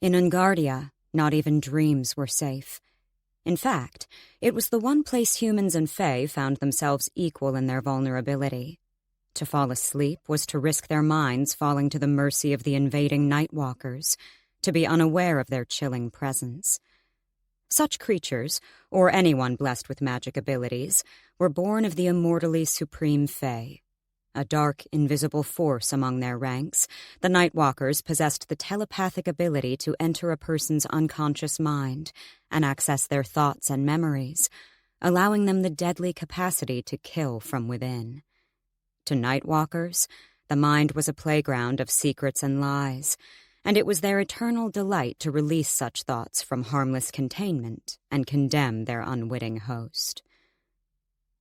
In Ungardia, not even dreams were safe. In fact, it was the one place humans and Fae found themselves equal in their vulnerability. To fall asleep was to risk their minds falling to the mercy of the invading Nightwalkers, to be unaware of their chilling presence. Such creatures, or anyone blessed with magic abilities, were born of the immortally supreme Fae. A dark, invisible force among their ranks, the Nightwalkers possessed the telepathic ability to enter a person's unconscious mind and access their thoughts and memories, allowing them the deadly capacity to kill from within. To Nightwalkers, the mind was a playground of secrets and lies, and it was their eternal delight to release such thoughts from harmless containment and condemn their unwitting host.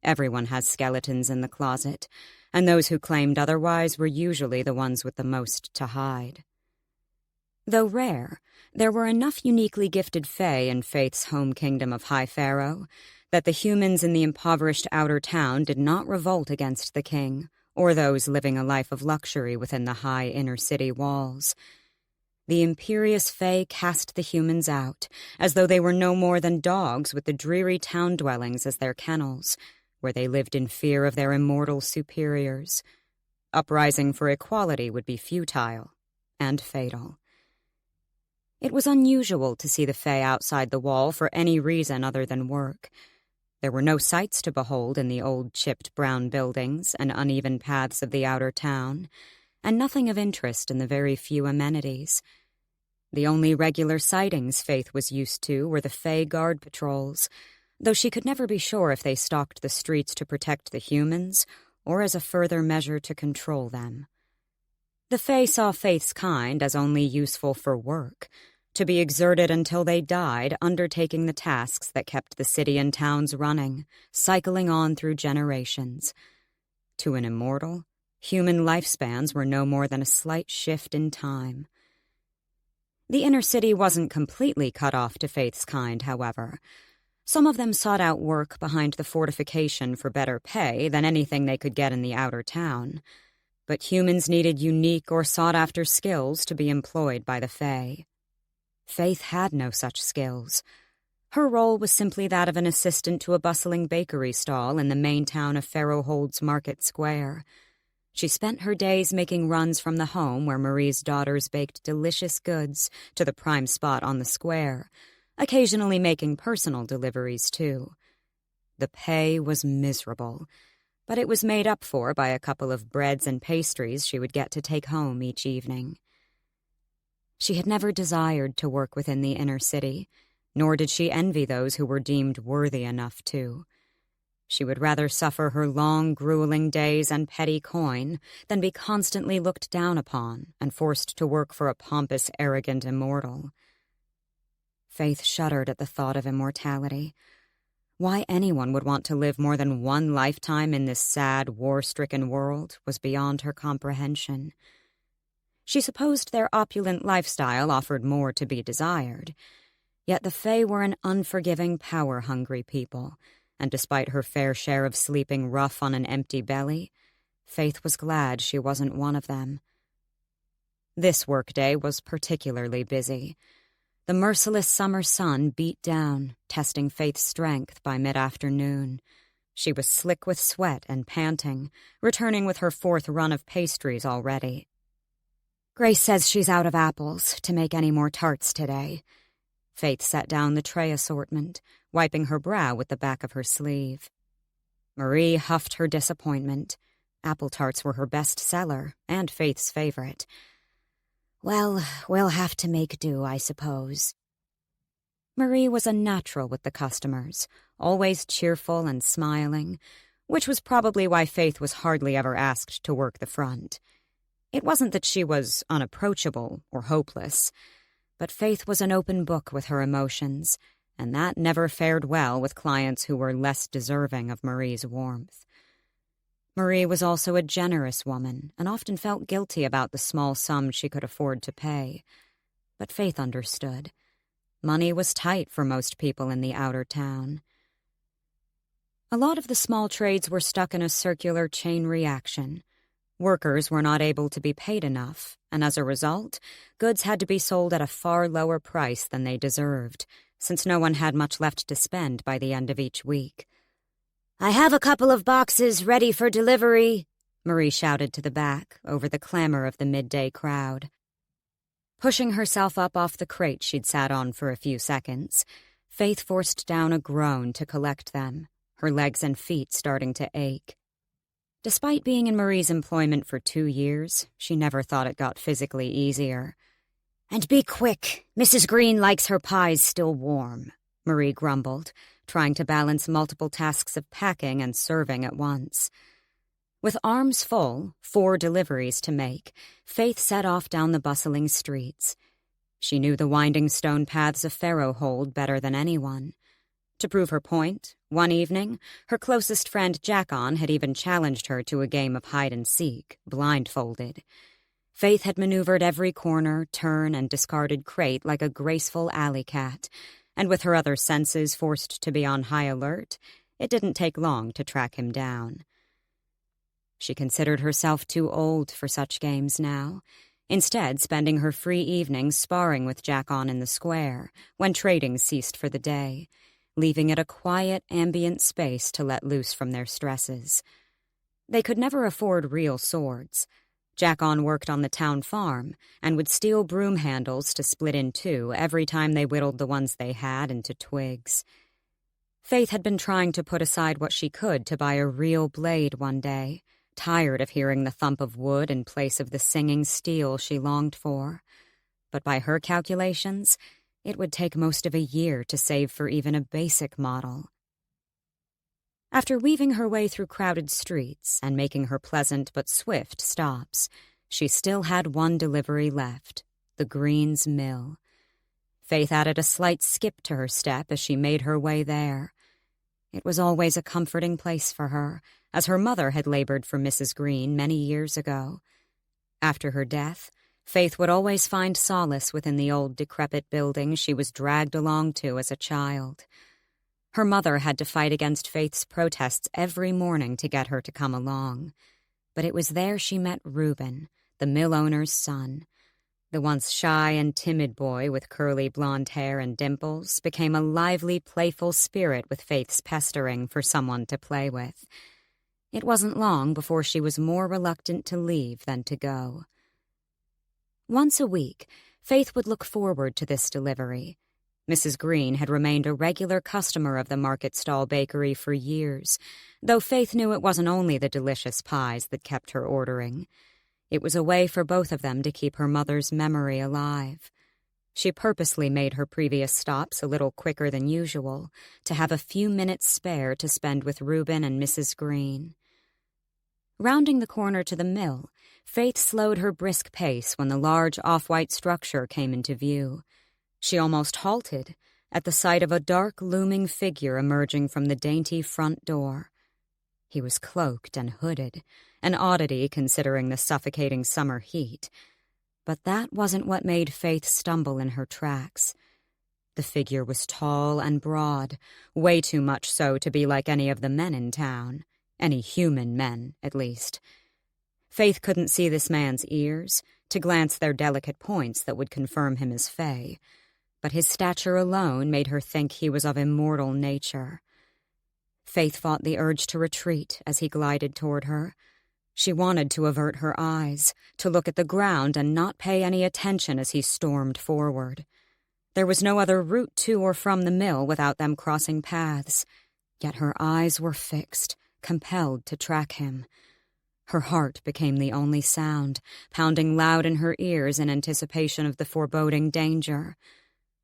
Everyone has skeletons in the closet, and those who claimed otherwise were usually the ones with the most to hide. Though rare, there were enough uniquely gifted Fae in Faythe's home kingdom of High Pharaoh that the humans in the impoverished outer town did not revolt against the king, or those living a life of luxury within the high inner city walls. The imperious Fae cast the humans out, as though they were no more than dogs with the dreary town dwellings as their kennels, where they lived in fear of their immortal superiors. Uprising for equality would be futile and fatal. It was unusual to see the Fae outside the wall for any reason other than work. There were no sights to behold in the old chipped brown buildings and uneven paths of the outer town, and nothing of interest in the very few amenities. The only regular sightings Faythe was used to were the Fae guard patrols, though she could never be sure if they stalked the streets to protect the humans or as a further measure to control them. The Fae saw Faythe's kind as only useful for work, to be exerted until they died undertaking the tasks that kept the city and towns running, cycling on through generations. To an immortal, human lifespans were no more than a slight shift in time. The inner city wasn't completely cut off to Faythe's kind, however. Some of them sought out work behind the fortification for better pay than anything they could get in the outer town. But humans needed unique or sought-after skills to be employed by the Fae. Faythe had no such skills. Her role was simply that of an assistant to a bustling bakery stall in the main town of Pharaohhold's Market Square. She spent her days making runs from the home where Marie's daughters baked delicious goods to the prime spot on the square, occasionally making personal deliveries too. The pay was miserable, but it was made up for by a couple of breads and pastries she would get to take home each evening. She had never desired to work within the inner city, nor did she envy those who were deemed worthy enough to. She would rather suffer her long, grueling days and petty coin than be constantly looked down upon and forced to work for a pompous, arrogant immortal. Faythe shuddered at the thought of immortality. Why anyone would want to live more than one lifetime in this sad, war-stricken world was beyond her comprehension. She supposed their opulent lifestyle offered more to be desired. Yet the Fae were an unforgiving, power-hungry people, and despite her fair share of sleeping rough on an empty belly, Faythe was glad she wasn't one of them. This workday was particularly busy. The merciless summer sun beat down, testing Faythe's strength by mid-afternoon. She was slick with sweat and panting, returning with her fourth run of pastries already. Grace says she's out of apples to make any more tarts today. Faythe set down the tray assortment, wiping her brow with the back of her sleeve. Marie huffed her disappointment. Apple tarts were her best seller, and Faythe's favorite. Well, we'll have to make do, I suppose. Marie was a natural with the customers, always cheerful and smiling, which was probably why Faythe was hardly ever asked to work the front. It wasn't that she was unapproachable or hopeless, but Faythe was an open book with her emotions, and that never fared well with clients who were less deserving of Marie's warmth. Marie was also a generous woman and often felt guilty about the small sum she could afford to pay. But Faythe understood. Money was tight for most people in the outer town. A lot of the small trades were stuck in a circular chain reaction. Workers were not able to be paid enough, and as a result, goods had to be sold at a far lower price than they deserved, since no one had much left to spend by the end of each week. "I have a couple of boxes ready for delivery," Marie shouted to the back over the clamor of the midday crowd. Pushing herself up off the crate she'd sat on for a few seconds, Faythe forced down a groan to collect them, her legs and feet starting to ache. Despite being in Marie's employment for 2 years, she never thought it got physically easier. "And be quick. Mrs. Green likes her pies still warm," Marie grumbled, trying to balance multiple tasks of packing and serving at once. With arms full, 4 deliveries to make, Faythe set off down the bustling streets. She knew the winding stone paths of Pharaohhold better than anyone. To prove her point, one evening, her closest friend Jackon had even challenged her to a game of hide-and-seek, blindfolded. Faythe had maneuvered every corner, turn, and discarded crate like a graceful alley cat, and with her other senses forced to be on high alert, it didn't take long to track him down. She considered herself too old for such games now, instead spending her free evenings sparring with Jackon in the square, when trading ceased for the day, leaving it a quiet, ambient space to let loose from their stresses. They could never afford real swords. Jackon worked on the town farm and would steal broom handles to split in 2 every time they whittled the ones they had into twigs. Faythe had been trying to put aside what she could to buy a real blade one day, tired of hearing the thump of wood in place of the singing steel she longed for. But by her calculations, it would take most of a year to save for even a basic model. After weaving her way through crowded streets and making her pleasant but swift stops, she still had 1 delivery left, the Greens' mill. Faythe added a slight skip to her step as she made her way there. It was always a comforting place for her, as her mother had labored for Mrs. Green many years ago. After her death, Faythe would always find solace within the old decrepit building she was dragged along to as a child. Her mother had to fight against Faythe's protests every morning to get her to come along. But it was there she met Reuben, the mill owner's son. The once shy and timid boy with curly blonde hair and dimples became a lively, playful spirit with Faythe's pestering for someone to play with. It wasn't long before she was more reluctant to leave than to go. Once a week, Faythe would look forward to this delivery. Mrs. Green had remained a regular customer of the market stall bakery for years, though Faythe knew it wasn't only the delicious pies that kept her ordering. It was a way for both of them to keep her mother's memory alive. She purposely made her previous stops a little quicker than usual, to have a few minutes spare to spend with Reuben and Mrs. Green. Rounding the corner to the mill, Faythe slowed her brisk pace when the large off-white structure came into view. She almost halted at the sight of a dark, looming figure emerging from the dainty front door. He was cloaked and hooded, an oddity considering the suffocating summer heat. But that wasn't what made Faythe stumble in her tracks. The figure was tall and broad, way too much so to be like any of the men in town. Any human men, at least. Faythe couldn't see this man's ears, to glance their delicate points that would confirm him as Fae, but his stature alone made her think he was of immortal nature. Faythe fought the urge to retreat as he glided toward her. She wanted to avert her eyes, to look at the ground and not pay any attention as he stormed forward. There was no other route to or from the mill without them crossing paths, yet her eyes were fixed, compelled to track him. Her heart became the only sound, pounding loud in her ears in anticipation of the foreboding danger.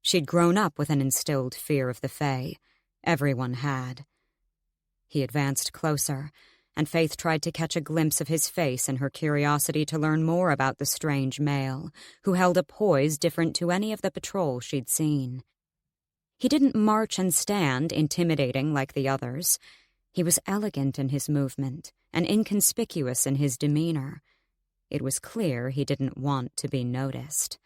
She'd grown up with an instilled fear of the Fae. Everyone had. He advanced closer, and Faythe tried to catch a glimpse of his face in her curiosity to learn more about the strange male, who held a poise different to any of the patrol she'd seen. He didn't march and stand, intimidating like the others. He was elegant in his movement and inconspicuous in his demeanor. It was clear he didn't want to be noticed.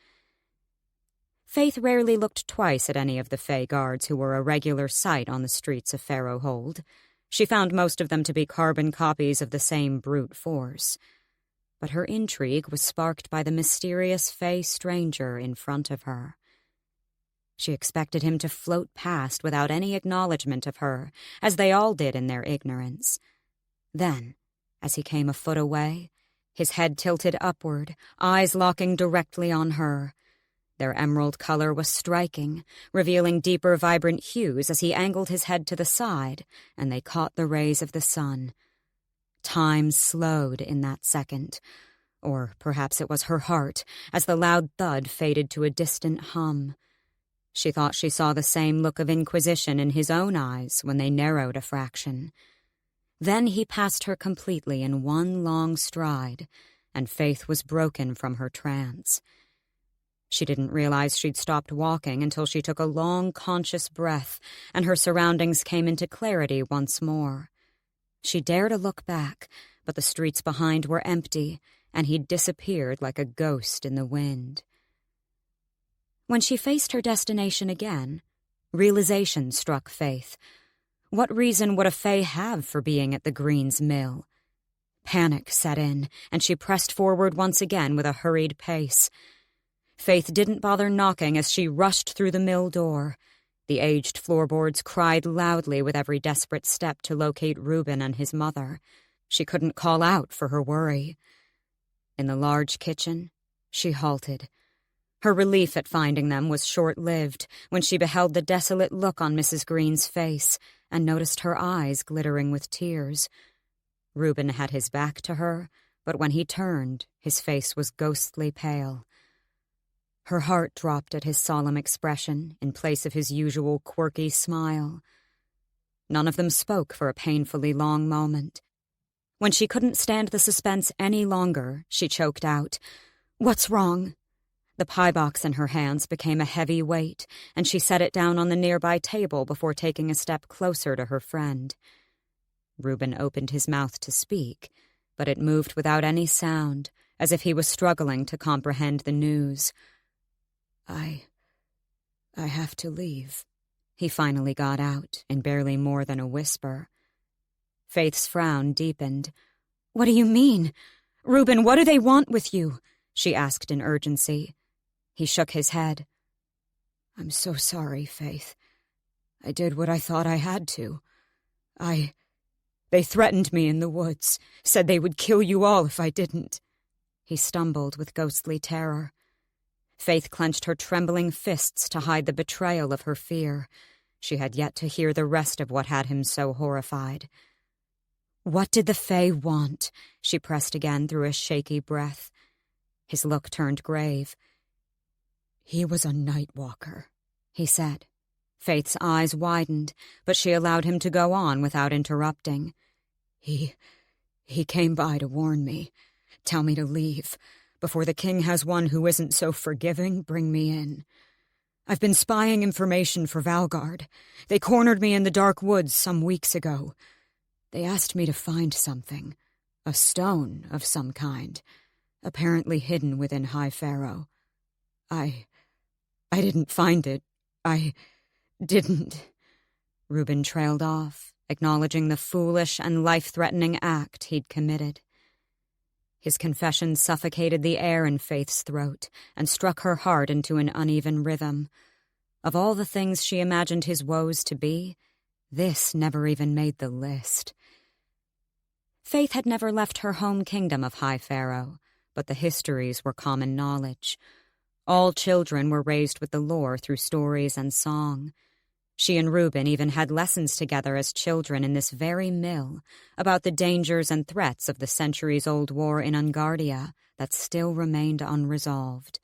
Faythe rarely looked twice at any of the Fae guards who were a regular sight on the streets of Pharaohhold. She found most of them to be carbon copies of the same brute force. but her intrigue was sparked by the mysterious fey stranger in front of her. She expected him to float past without any acknowledgement of her, as they all did in their ignorance. Then, as he came a foot away, his head tilted upward, eyes locking directly on her. Their emerald color was striking, revealing deeper vibrant hues as he angled his head to the side, and they caught the rays of the sun. Time slowed in that second, or perhaps it was her heart, as the loud thud faded to a distant hum. She thought she saw the same look of inquisition in his own eyes when they narrowed a fraction. Then he passed her completely in one long stride, and Faythe was broken from her trance. She didn't realize she'd stopped walking until she took a long, conscious breath, and her surroundings came into clarity once more. She dared a look back, but the streets behind were empty, and he'd disappeared like a ghost in the wind. When she faced her destination again, realization struck Faythe. What reason would a fae have for being at the Green's mill? Panic set in, and she pressed forward once again with a hurried pace. Faythe didn't bother knocking as she rushed through the mill door. The aged floorboards cried loudly with every desperate step to locate Reuben and his mother. She couldn't call out for her worry. In the large kitchen, she halted. Her relief at finding them was short-lived when she beheld the desolate look on Mrs. Green's face and noticed her eyes glittering with tears. Reuben had his back to her, but when he turned, his face was ghostly pale. Her heart dropped at his solemn expression in place of his usual quirky smile. None of them spoke for a painfully long moment. When she couldn't stand the suspense any longer, she choked out, "What's wrong?" The pie box in her hands became a heavy weight, and she set it down on the nearby table before taking a step closer to her friend. Reuben opened his mouth to speak, but it moved without any sound, as if he was struggling to comprehend the news. I have to leave," he finally got out in barely more than a whisper. Faythe's frown deepened. "What do you mean? Reuben, what do they want with you?" she asked in urgency. He shook his head. "I'm so sorry, Faythe. I did what I thought I had to. They threatened me in the woods, said they would kill you all if I didn't." He stumbled with ghostly terror. Faythe clenched her trembling fists to hide the betrayal of her fear. She had yet to hear the rest of what had him so horrified. "What did the Fae want?" she pressed again through a shaky breath. His look turned grave. "He was a Nightwalker," he said. Faythe's eyes widened, but she allowed him to go on without interrupting. He came by to warn me, tell me to leave. Before the king has one who isn't so forgiving, bring me in. I've been spying information for Valgard. They cornered me in the dark woods some weeks ago. They asked me to find something, a stone of some kind, apparently hidden within High Pharaoh. I didn't find it. I didn't." Reuben trailed off, acknowledging the foolish and life-threatening act he'd committed. His confession suffocated the air in Faythe's throat and struck her heart into an uneven rhythm. Of all the things she imagined his woes to be, this never even made the list. Faythe had never left her home kingdom of High Pharaoh, but the histories were common knowledge. All children were raised with the lore through stories and song. She and Reuben even had lessons together as children in this very mill about the dangers and threats of the centuries-old war in Ungardia that still remained unresolved.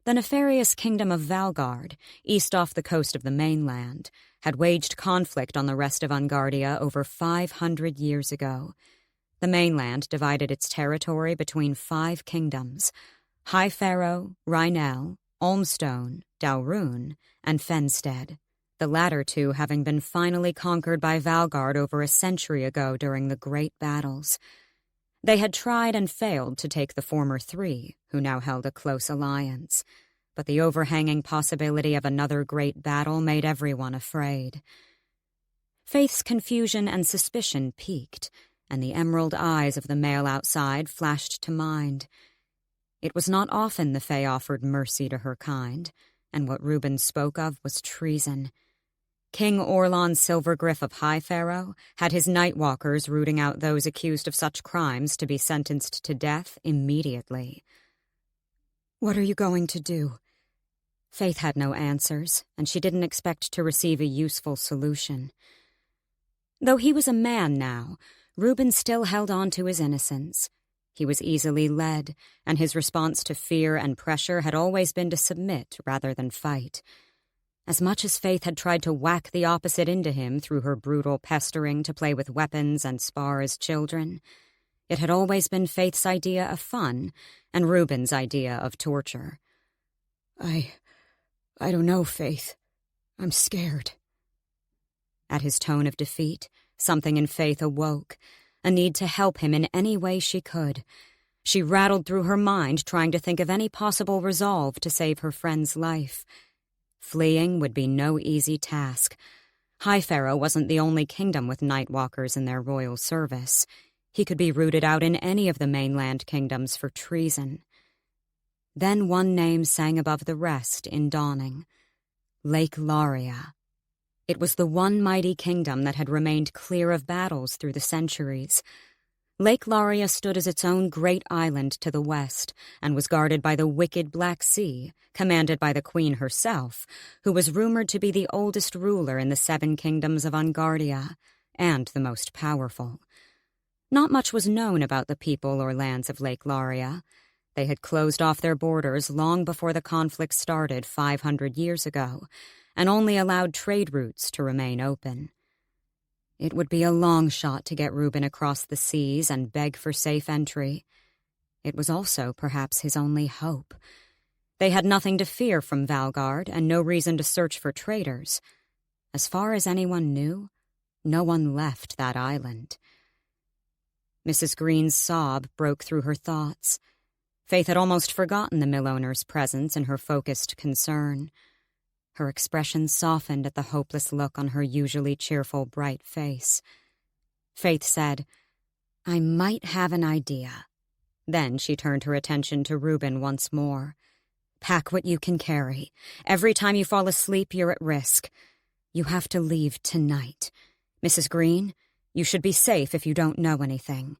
The nefarious kingdom of Valgard, east off the coast of the mainland, had waged conflict on the rest of Ungardia over 500 years ago. The mainland divided its territory between 5 kingdoms: High Pharaoh, Rhinell, Olmstone, Dalrune, and Fenstead, the latter 2 having been finally conquered by Valgard over a century ago during the Great Battles. They had tried and failed to take the former 3, who now held a close alliance, but the overhanging possibility of another great battle made everyone afraid. Faythe's confusion and suspicion peaked, and the emerald eyes of the male outside flashed to mind. It was not often the Fae offered mercy to her kind, and what Reuben spoke of was treason. King Orlon Silvergriff of High Pharaoh had his Nightwalkers rooting out those accused of such crimes to be sentenced to death immediately. "What are you going to do?" Faythe had no answers, and she didn't expect to receive a useful solution. Though he was a man now, Reuben still held on to his innocence. He was easily led, and his response to fear and pressure had always been to submit rather than fight. As much as Faythe had tried to whack the opposite into him through her brutal pestering to play with weapons and spar as children, it had always been Faith's idea of fun and Reuben's idea of torture. I don't know, Faythe. I'm scared." At his tone of defeat, something in Faythe awoke, a need to help him in any way she could. She rattled through her mind, trying to think of any possible resolve to save her friend's life. Fleeing would be no easy task. High Pharaoh wasn't the only kingdom with Nightwalkers in their royal service. He could be rooted out in any of the mainland kingdoms for treason. Then one name sang above the rest in dawning: Lake Laria. It was the one mighty kingdom that had remained clear of battles through the centuries. Lake Laria stood as its own great island to the west and was guarded by the wicked Black Sea, commanded by the queen herself, who was rumored to be the oldest ruler in the 7 kingdoms of Ungardia, and the most powerful. Not much was known about the people or lands of Lake Laria. They had closed off their borders long before the conflict started 500 years ago, and only allowed trade routes to remain open. It would be a long shot to get Reuben across the seas and beg for safe entry. It was also perhaps his only hope. They had nothing to fear from Valgard and no reason to search for traitors. As far as anyone knew, no one left that island. Mrs. Green's sob broke through her thoughts. Faythe had almost forgotten the mill owner's presence in her focused concern. Her expression softened at the hopeless look on her usually cheerful, bright face. Faythe said, "I might have an idea." Then she turned her attention to Reuben once more. "Pack what you can carry. Every time you fall asleep, you're at risk. You have to leave tonight. Mrs. Green, you should be safe if you don't know anything."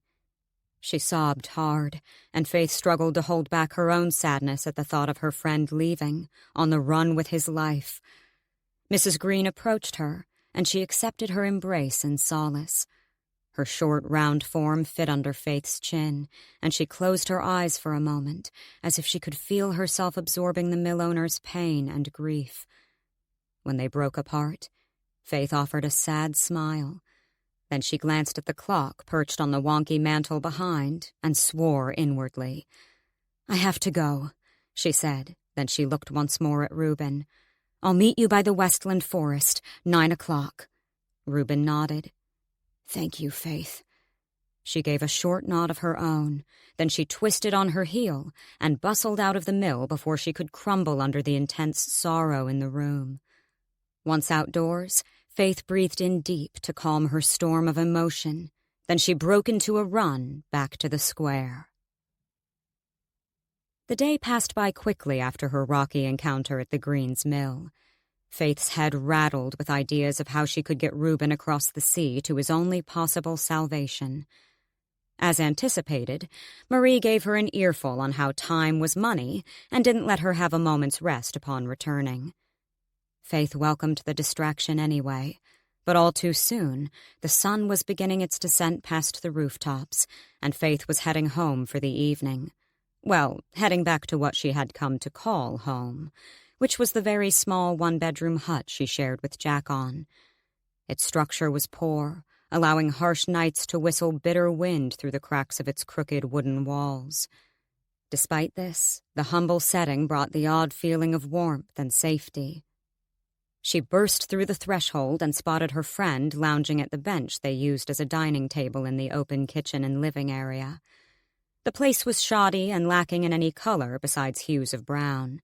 She sobbed hard, and Faythe struggled to hold back her own sadness at the thought of her friend leaving, on the run with his life. Mrs. Green approached her, and she accepted her embrace in solace. Her short, round form fit under Faythe's chin, and she closed her eyes for a moment, as if she could feel herself absorbing the mill owner's pain and grief. When they broke apart, Faythe offered a sad smile. Then she glanced at the clock perched on the wonky mantel behind and swore inwardly. "I have to go," she said. Then she looked once more at Reuben. "I'll meet you by the Westland Forest, 9 o'clock. Reuben nodded. "Thank you, Faythe." She gave a short nod of her own. Then she twisted on her heel and bustled out of the mill before she could crumble under the intense sorrow in the room. Once outdoors, Faythe breathed in deep to calm her storm of emotion. Then she broke into a run back to the square. The day passed by quickly after her rocky encounter at the Greens' mill. Faythe's head rattled with ideas of how she could get Reuben across the sea to his only possible salvation. As anticipated, Marie gave her an earful on how time was money and didn't let her have a moment's rest upon returning. Faythe welcomed the distraction anyway, but all too soon, the sun was beginning its descent past the rooftops, and Faythe was heading home for the evening. Well, heading back to what she had come to call home, which was the very small one-bedroom hut she shared with Jackon. Its structure was poor, allowing harsh nights to whistle bitter wind through the cracks of its crooked wooden walls. Despite this, the humble setting brought the odd feeling of warmth and safety. She burst through the threshold and spotted her friend lounging at the bench they used as a dining table in the open kitchen and living area. The place was shoddy and lacking in any color besides hues of brown.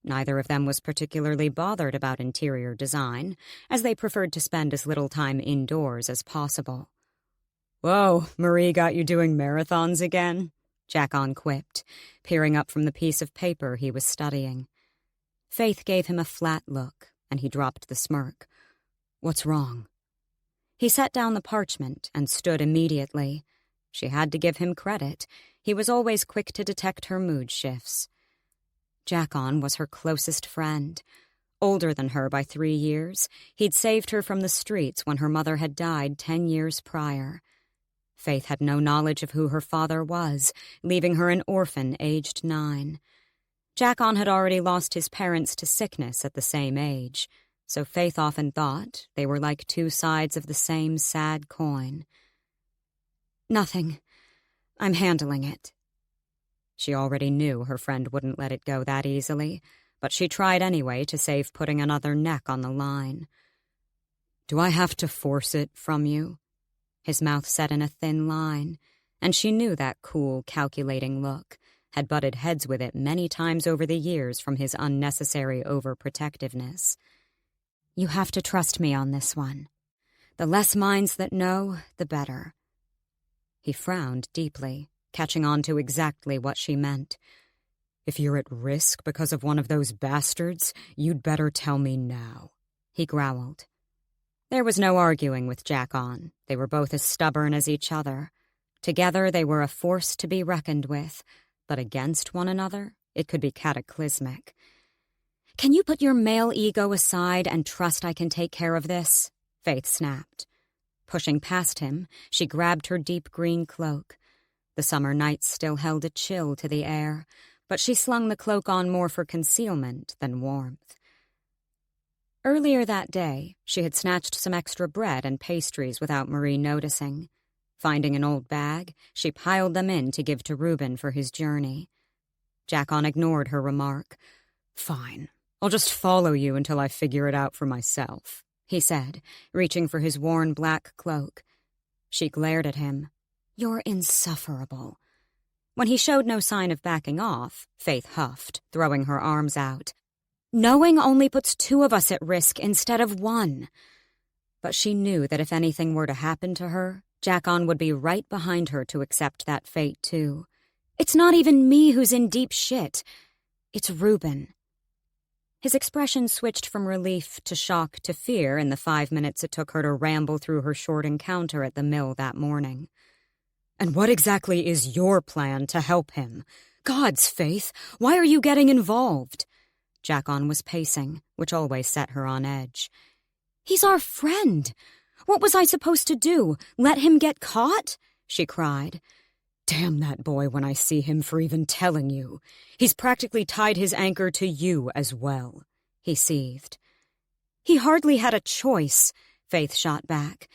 Neither of them was particularly bothered about interior design, as they preferred to spend as little time indoors as possible. "Whoa, Marie got you doing marathons again?" Jack-On quipped, peering up from the piece of paper he was studying. Faythe gave him a flat look, and he dropped the smirk. "What's wrong?" He set down the parchment and stood immediately. She had to give him credit. He was always quick to detect her mood shifts. Jack-On was her closest friend. Older than her by 3 years, he'd saved her from the streets when her mother had died 10 years prior. Faythe had no knowledge of who her father was, leaving her an orphan aged 9. Jack-On had already lost his parents to sickness at the same age, so Faythe often thought they were like 2 sides of the same sad coin. "Nothing. I'm handling it." She already knew her friend wouldn't let it go that easily, but she tried anyway to save putting another neck on the line. "Do I have to force it from you?" His mouth set in a thin line, and she knew that cool, calculating look, had butted heads with it many times over the years from his unnecessary overprotectiveness. "You have to trust me on this one. The less minds that know, the better." He frowned deeply, catching on to exactly what she meant. "If you're at risk because of one of those bastards, you'd better tell me now," he growled. There was no arguing with Jack-On. They were both as stubborn as each other. Together they were a force to be reckoned with, but against one another it could be cataclysmic. "Can you put your male ego aside and trust I can take care of this?" Faythe snapped. Pushing past him, she grabbed her deep green cloak. The summer nights still held a chill to the air, but she slung the cloak on more for concealment than warmth. Earlier that day, she had snatched some extra bread and pastries without Marie noticing. Finding an old bag, she piled them in to give to Reuben for his journey. Jack-On ignored her remark. "Fine, I'll just follow you until I figure it out for myself," he said, reaching for his worn black cloak. She glared at him. "You're insufferable." When he showed no sign of backing off, Faythe huffed, throwing her arms out. "Knowing only puts 2 of us at risk instead of 1. But she knew that if anything were to happen to her, Jack-On would be right behind her to accept that fate, too. "It's not even me who's in deep shit. It's Reuben." His expression switched from relief to shock to fear in the 5 minutes it took her to ramble through her short encounter at the mill that morning. "And what exactly is your plan to help him? God's faith, why are you getting involved?" Jack-On was pacing, which always set her on edge. "He's our friend. What was I supposed to do? Let him get caught?" she cried. "Damn that boy when I see him for even telling you. He's practically tied his anchor to you as well," he seethed. "He hardly had a choice," Faythe shot back.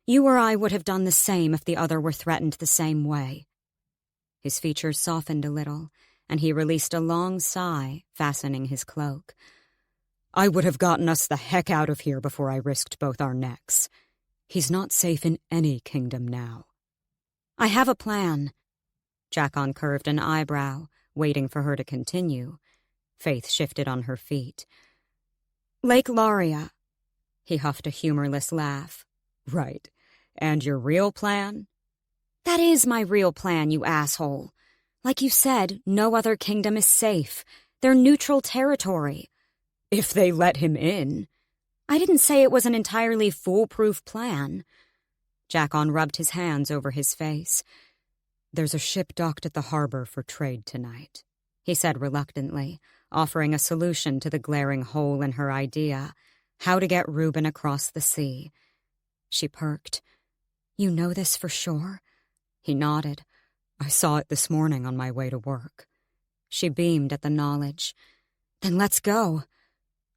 "You or I would have done the same if the other were threatened the same way." His features softened a little, and he released a long sigh, fastening his cloak. "I would have gotten us the heck out of here before I risked both our necks. He's not safe in any kingdom now." "I have a plan." Jack-On curved an eyebrow, waiting for her to continue. Faythe shifted on her feet. "Lake Laria." He huffed a humorless laugh. "Right. And your real plan?" "That is my real plan, you asshole. Like you said, no other kingdom is safe. They're neutral territory." "If they let him in." "I didn't say it was an entirely foolproof plan." Jack-On rubbed his hands over his face. "There's a ship docked at the harbor for trade tonight," he said reluctantly, offering a solution to the glaring hole in her idea, how to get Reuben across the sea. She perked. "You know this for sure?" He nodded. "I saw it this morning on my way to work." She beamed at the knowledge. "Then let's go."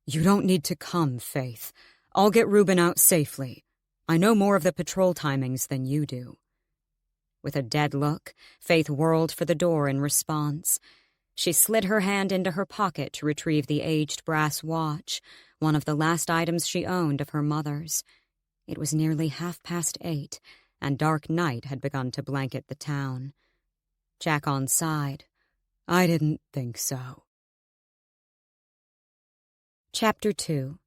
"You don't need to come, Faythe. I'll get Reuben out safely. I know more of the patrol timings than you do." With a dead look, Faythe whirled for the door in response. She slid her hand into her pocket to retrieve the aged brass watch, one of the last items she owned of her mother's. It was nearly 8:30, and dark night had begun to blanket the town. Jack-On sighed. "I didn't think so." Chapter 2.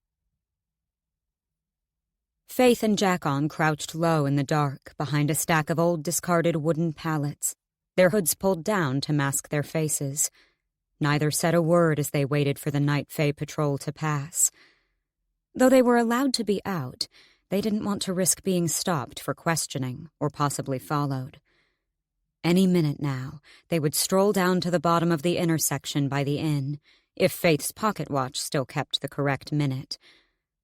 Faythe and Jackon crouched low in the dark behind a stack of old discarded wooden pallets, their hoods pulled down to mask their faces. Neither said a word as they waited for the Night Fae patrol to pass. Though they were allowed to be out, they didn't want to risk being stopped for questioning or possibly followed. Any minute now, they would stroll down to the bottom of the intersection by the inn, if Faythe's pocket watch still kept the correct minute.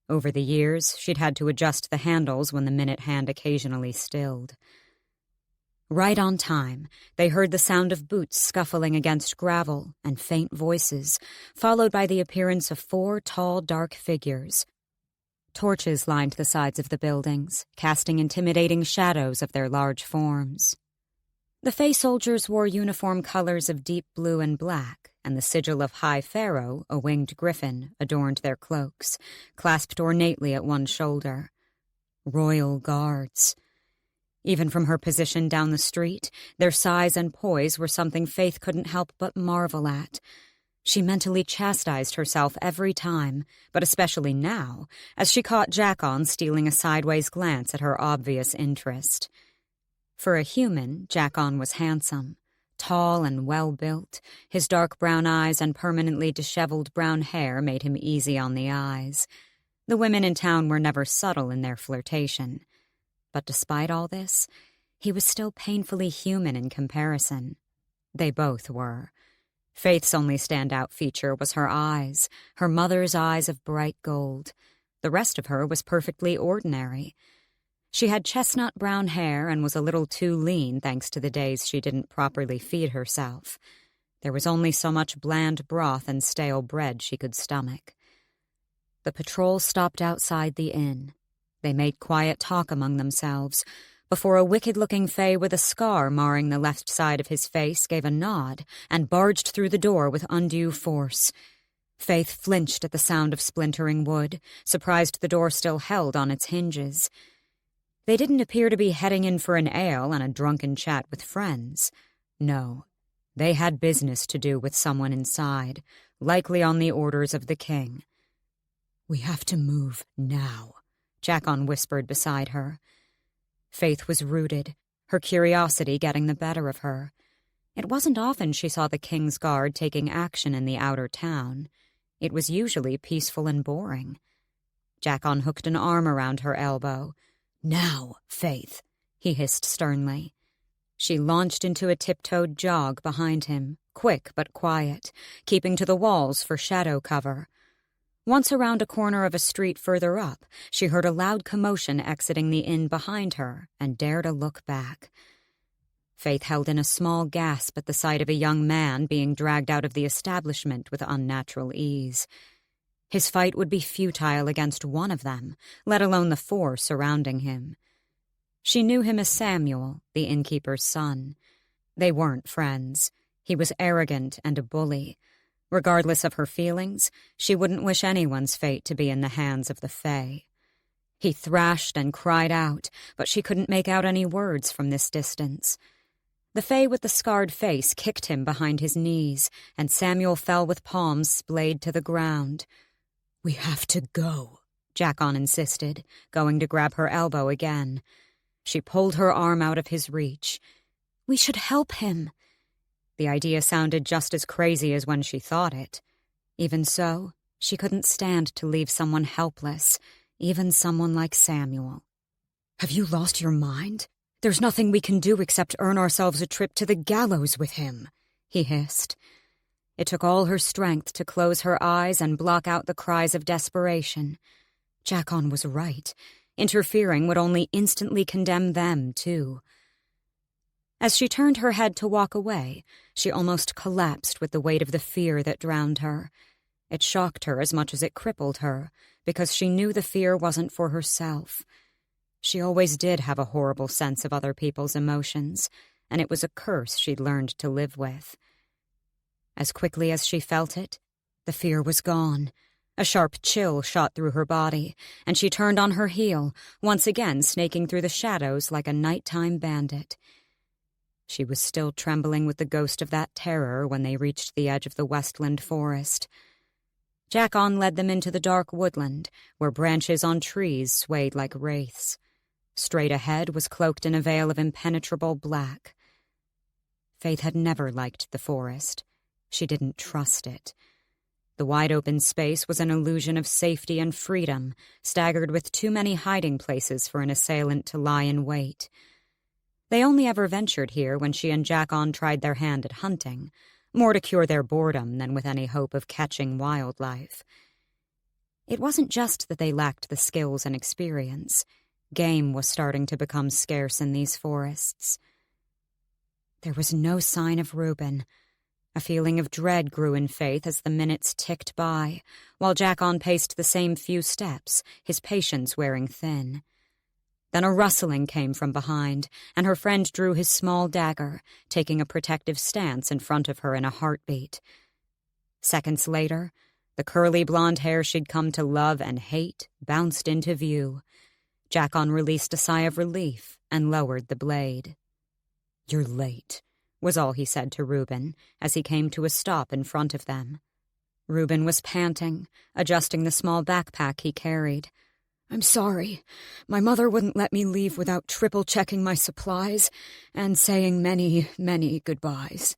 Over the years, she'd had to adjust the handles when the minute hand occasionally stilled. Right on time, they heard the sound of boots scuffling against gravel and faint voices, followed by the appearance of 4 tall, dark figures. Torches lined the sides of the buildings, casting intimidating shadows of their large forms. The Fae soldiers wore uniform colors of deep blue and black, and the sigil of High Pharaoh, a winged griffin, adorned their cloaks, clasped ornately at one shoulder. Royal guards. Even from her position down the street, their size and poise were something Faythe couldn't help but marvel at. She mentally chastised herself every time, but especially now, as she caught Jackon stealing a sideways glance at her obvious interest. For a human, Jackon was handsome. Tall and well-built, his dark brown eyes and permanently disheveled brown hair made him easy on the eyes. The women in town were never subtle in their flirtation. But despite all this, he was still painfully human in comparison. They both were. Faythe's only standout feature was her eyes, her mother's eyes of bright gold. The rest of her was perfectly ordinary. She had chestnut brown hair and was a little too lean thanks to the days she didn't properly feed herself. There was only so much bland broth and stale bread she could stomach. The patrol stopped outside the inn. They made quiet talk among themselves, before a wicked-looking Fae with a scar marring the left side of his face gave a nod and barged through the door with undue force. Faythe flinched at the sound of splintering wood, surprised the door still held on its hinges. They didn't appear to be heading in for an ale and a drunken chat with friends. No, they had business to do with someone inside, likely on the orders of the king. "We have to move now," Jackon whispered beside her. Faythe was rooted, her curiosity getting the better of her. It wasn't often she saw the King's Guard taking action in the outer town. It was usually peaceful and boring. Jackon hooked an arm around her elbow. "Now, Faythe," he hissed sternly. She launched into a tiptoed jog behind him, quick but quiet, keeping to the walls for shadow cover. Once around a corner of a street further up, she heard a loud commotion exiting the inn behind her and dared a look back. Faythe held in a small gasp at the sight of a young man being dragged out of the establishment with unnatural ease. His fight would be futile against one of them, let alone the 4 surrounding him. She knew him as Samuel, the innkeeper's son. They weren't friends. He was arrogant and a bully. Regardless of her feelings, she wouldn't wish anyone's fate to be in the hands of the Fae. He thrashed and cried out, but she couldn't make out any words from this distance. The Fae with the scarred face kicked him behind his knees, and Samuel fell with palms splayed to the ground. "We have to go," Jackon insisted, going to grab her elbow again. She pulled her arm out of his reach. "We should help him." The idea sounded just as crazy as when she thought it. Even so, she couldn't stand to leave someone helpless, even someone like Samuel. "Have you lost your mind? There's nothing we can do except earn ourselves a trip to the gallows with him," he hissed. It took all her strength to close her eyes and block out the cries of desperation. Jackon was right. Interfering would only instantly condemn them, too. As she turned her head to walk away, she almost collapsed with the weight of the fear that drowned her. It shocked her as much as it crippled her, because she knew the fear wasn't for herself. She always did have a horrible sense of other people's emotions, and it was a curse she'd learned to live with. As quickly as she felt it, the fear was gone. A sharp chill shot through her body, and she turned on her heel, once again snaking through the shadows like a nighttime bandit. She was still trembling with the ghost of that terror when they reached the edge of the Westland forest. Jack-On led them into the dark woodland, where branches on trees swayed like wraiths. Straight ahead was cloaked in a veil of impenetrable black. Faythe had never liked the forest. She didn't trust it. The wide-open space was an illusion of safety and freedom, staggered with too many hiding places for an assailant to lie in wait. They only ever ventured here when she and Jack-On tried their hand at hunting, more to cure their boredom than with any hope of catching wildlife. It wasn't just that they lacked the skills and experience. Game was starting to become scarce in these forests. There was no sign of Reuben. A feeling of dread grew in Faythe as the minutes ticked by, while Jack-On paced the same few steps, his patience wearing thin. Then a rustling came from behind, and her friend drew his small dagger, taking a protective stance in front of her in a heartbeat. Seconds later, the curly blonde hair she'd come to love and hate bounced into view. Jack-On released a sigh of relief and lowered the blade. "You're late," was all he said to Reuben as he came to a stop in front of them. Reuben was panting, adjusting the small backpack he carried. "I'm sorry. My mother wouldn't let me leave without triple-checking my supplies and saying many, many goodbyes."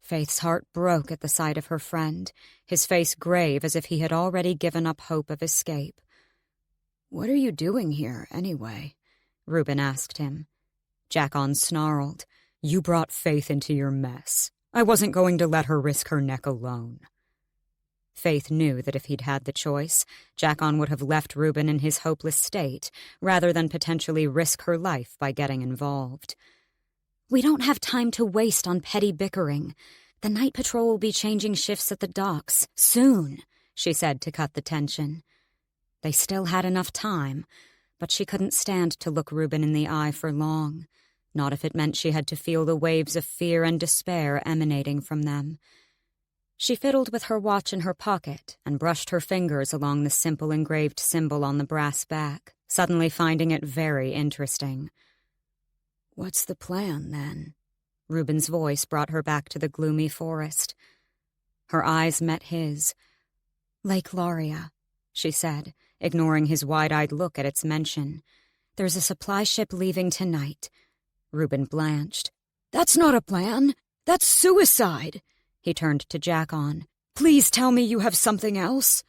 Faythe's heart broke at the sight of her friend, his face grave as if he had already given up hope of escape. "What are you doing here, anyway?" Reuben asked him. Jack-On snarled. "You brought Faythe into your mess. I wasn't going to let her risk her neck alone." Faythe knew that if he'd had the choice, Jack-On would have left Reuben in his hopeless state, rather than potentially risk her life by getting involved. "We don't have time to waste on petty bickering. The night patrol will be changing shifts at the docks, soon," she said to cut the tension. They still had enough time, but she couldn't stand to look Reuben in the eye for long, not if it meant she had to feel the waves of fear and despair emanating from them. She fiddled with her watch in her pocket and brushed her fingers along the simple engraved symbol on the brass back, suddenly finding it very interesting. "What's the plan, then?" Reuben's voice brought her back to the gloomy forest. Her eyes met his. "Lake Lauria," she said, ignoring his wide-eyed look at its mention. "There's a supply ship leaving tonight." Reuben blanched. "That's not a plan. That's suicide." He turned to Jack-On. "Please tell me you have something else."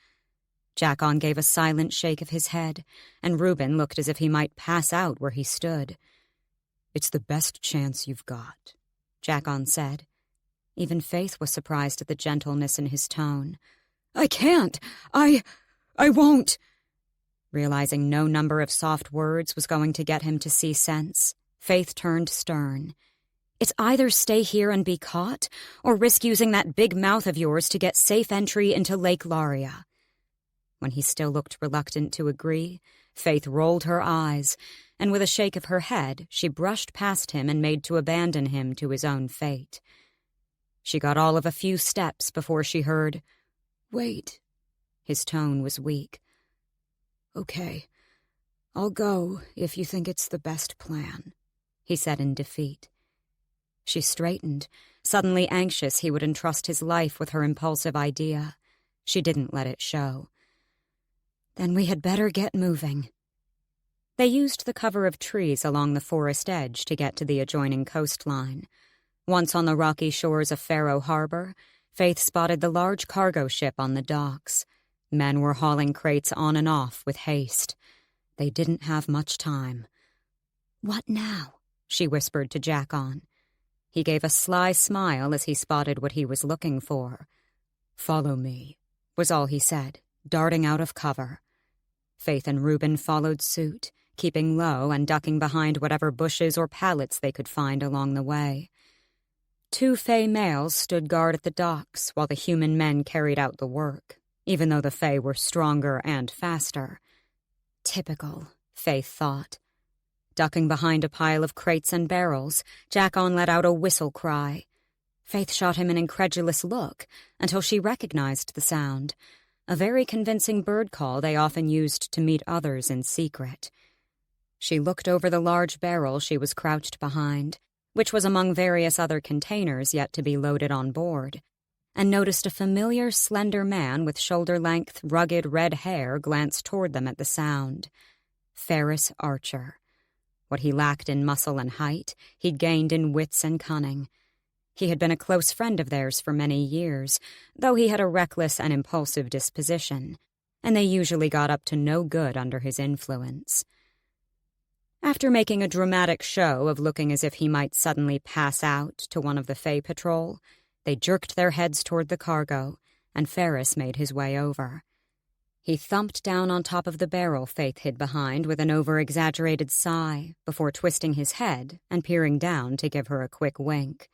Jack-On gave a silent shake of his head, and Reuben looked as if he might pass out where he stood. "It's the best chance you've got," Jack-On said. Even Faythe was surprised at the gentleness in his tone. "I can't. I won't." Realizing no number of soft words was going to get him to see sense, Faythe turned stern. "It's either stay here and be caught, or risk using that big mouth of yours to get safe entry into Lake Lauria." When he still looked reluctant to agree, Faythe rolled her eyes, and with a shake of her head, she brushed past him and made to abandon him to his own fate. She got all of a few steps before she heard, "Wait." His tone was weak. "Okay, I'll go if you think it's the best plan," he said in defeat. She straightened, suddenly anxious he would entrust his life with her impulsive idea. She didn't let it show. "Then we had better get moving." They used the cover of trees along the forest edge to get to the adjoining coastline. Once on the rocky shores of Faro Harbor, Faythe spotted the large cargo ship on the docks. Men were hauling crates on and off with haste. They didn't have much time. "What now?" she whispered to Jack-On. He gave a sly smile as he spotted what he was looking for. "Follow me," was all he said, darting out of cover. Faythe and Reuben followed suit, keeping low and ducking behind whatever bushes or pallets they could find along the way. 2 Fae males stood guard at the docks while the human men carried out the work, even though the Fae were stronger and faster. Typical, Faythe thought. Ducking behind a pile of crates and barrels, Jack-On let out a whistle cry. Faythe shot him an incredulous look until she recognized the sound, a very convincing bird call they often used to meet others in secret. She looked over the large barrel she was crouched behind, which was among various other containers yet to be loaded on board, and noticed a familiar, slender man with shoulder-length, rugged red hair glance toward them at the sound. Ferris Archer. What he lacked in muscle and height, he'd gained in wits and cunning. He had been a close friend of theirs for many years, though he had a reckless and impulsive disposition, and they usually got up to no good under his influence. After making a dramatic show of looking as if he might suddenly pass out to one of the Fay patrol, they jerked their heads toward the cargo, and Ferris made his way over. He thumped down on top of the barrel Faythe hid behind with an over-exaggerated sigh before twisting his head and peering down to give her a quick wink.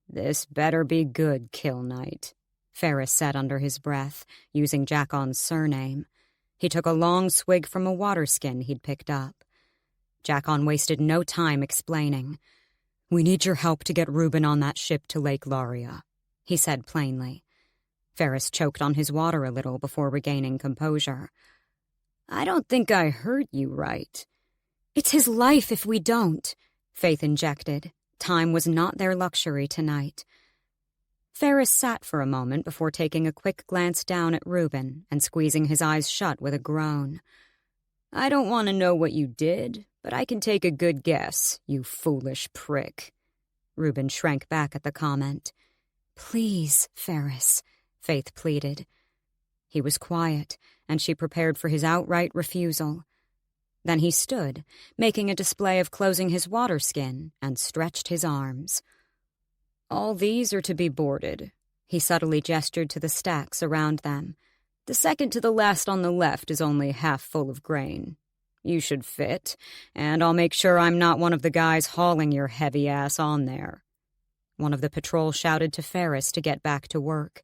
"This better be good, Kill Knight," Ferris said under his breath, using Jackon's surname. He took a long swig from a water skin he'd picked up. Jackon wasted no time explaining. "We need your help to get Reuben on that ship to Lake Laria," he said plainly. Ferris choked on his water a little before regaining composure. "I don't think I heard you right." "It's his life if we don't," Faythe injected. Time was not their luxury tonight. Ferris sat for a moment before taking a quick glance down at Reuben and squeezing his eyes shut with a groan. "I don't want to know what you did, but I can take a good guess, you foolish prick." Reuben shrank back at the comment. "Please, Ferris," Faythe pleaded. He was quiet, and she prepared for his outright refusal. Then he stood, making a display of closing his water skin, and stretched his arms. "All these are to be boarded." He subtly gestured to the stacks around them. "The second to the last on the left is only half full of grain. You should fit, and I'll make sure I'm not one of the guys hauling your heavy ass on there." One of the patrol shouted to Ferris to get back to work.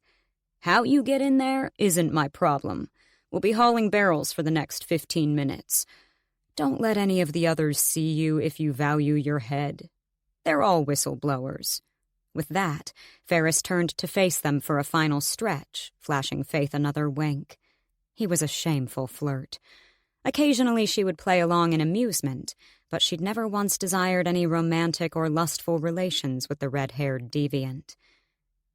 "How you get in there isn't my problem. We'll be hauling barrels for the next 15 minutes. Don't let any of the others see you if you value your head. They're all whistleblowers." With that, Ferris turned to face them for a final stretch, flashing Faythe another wink. He was a shameful flirt. Occasionally she would play along in amusement, but she'd never once desired any romantic or lustful relations with the red-haired deviant.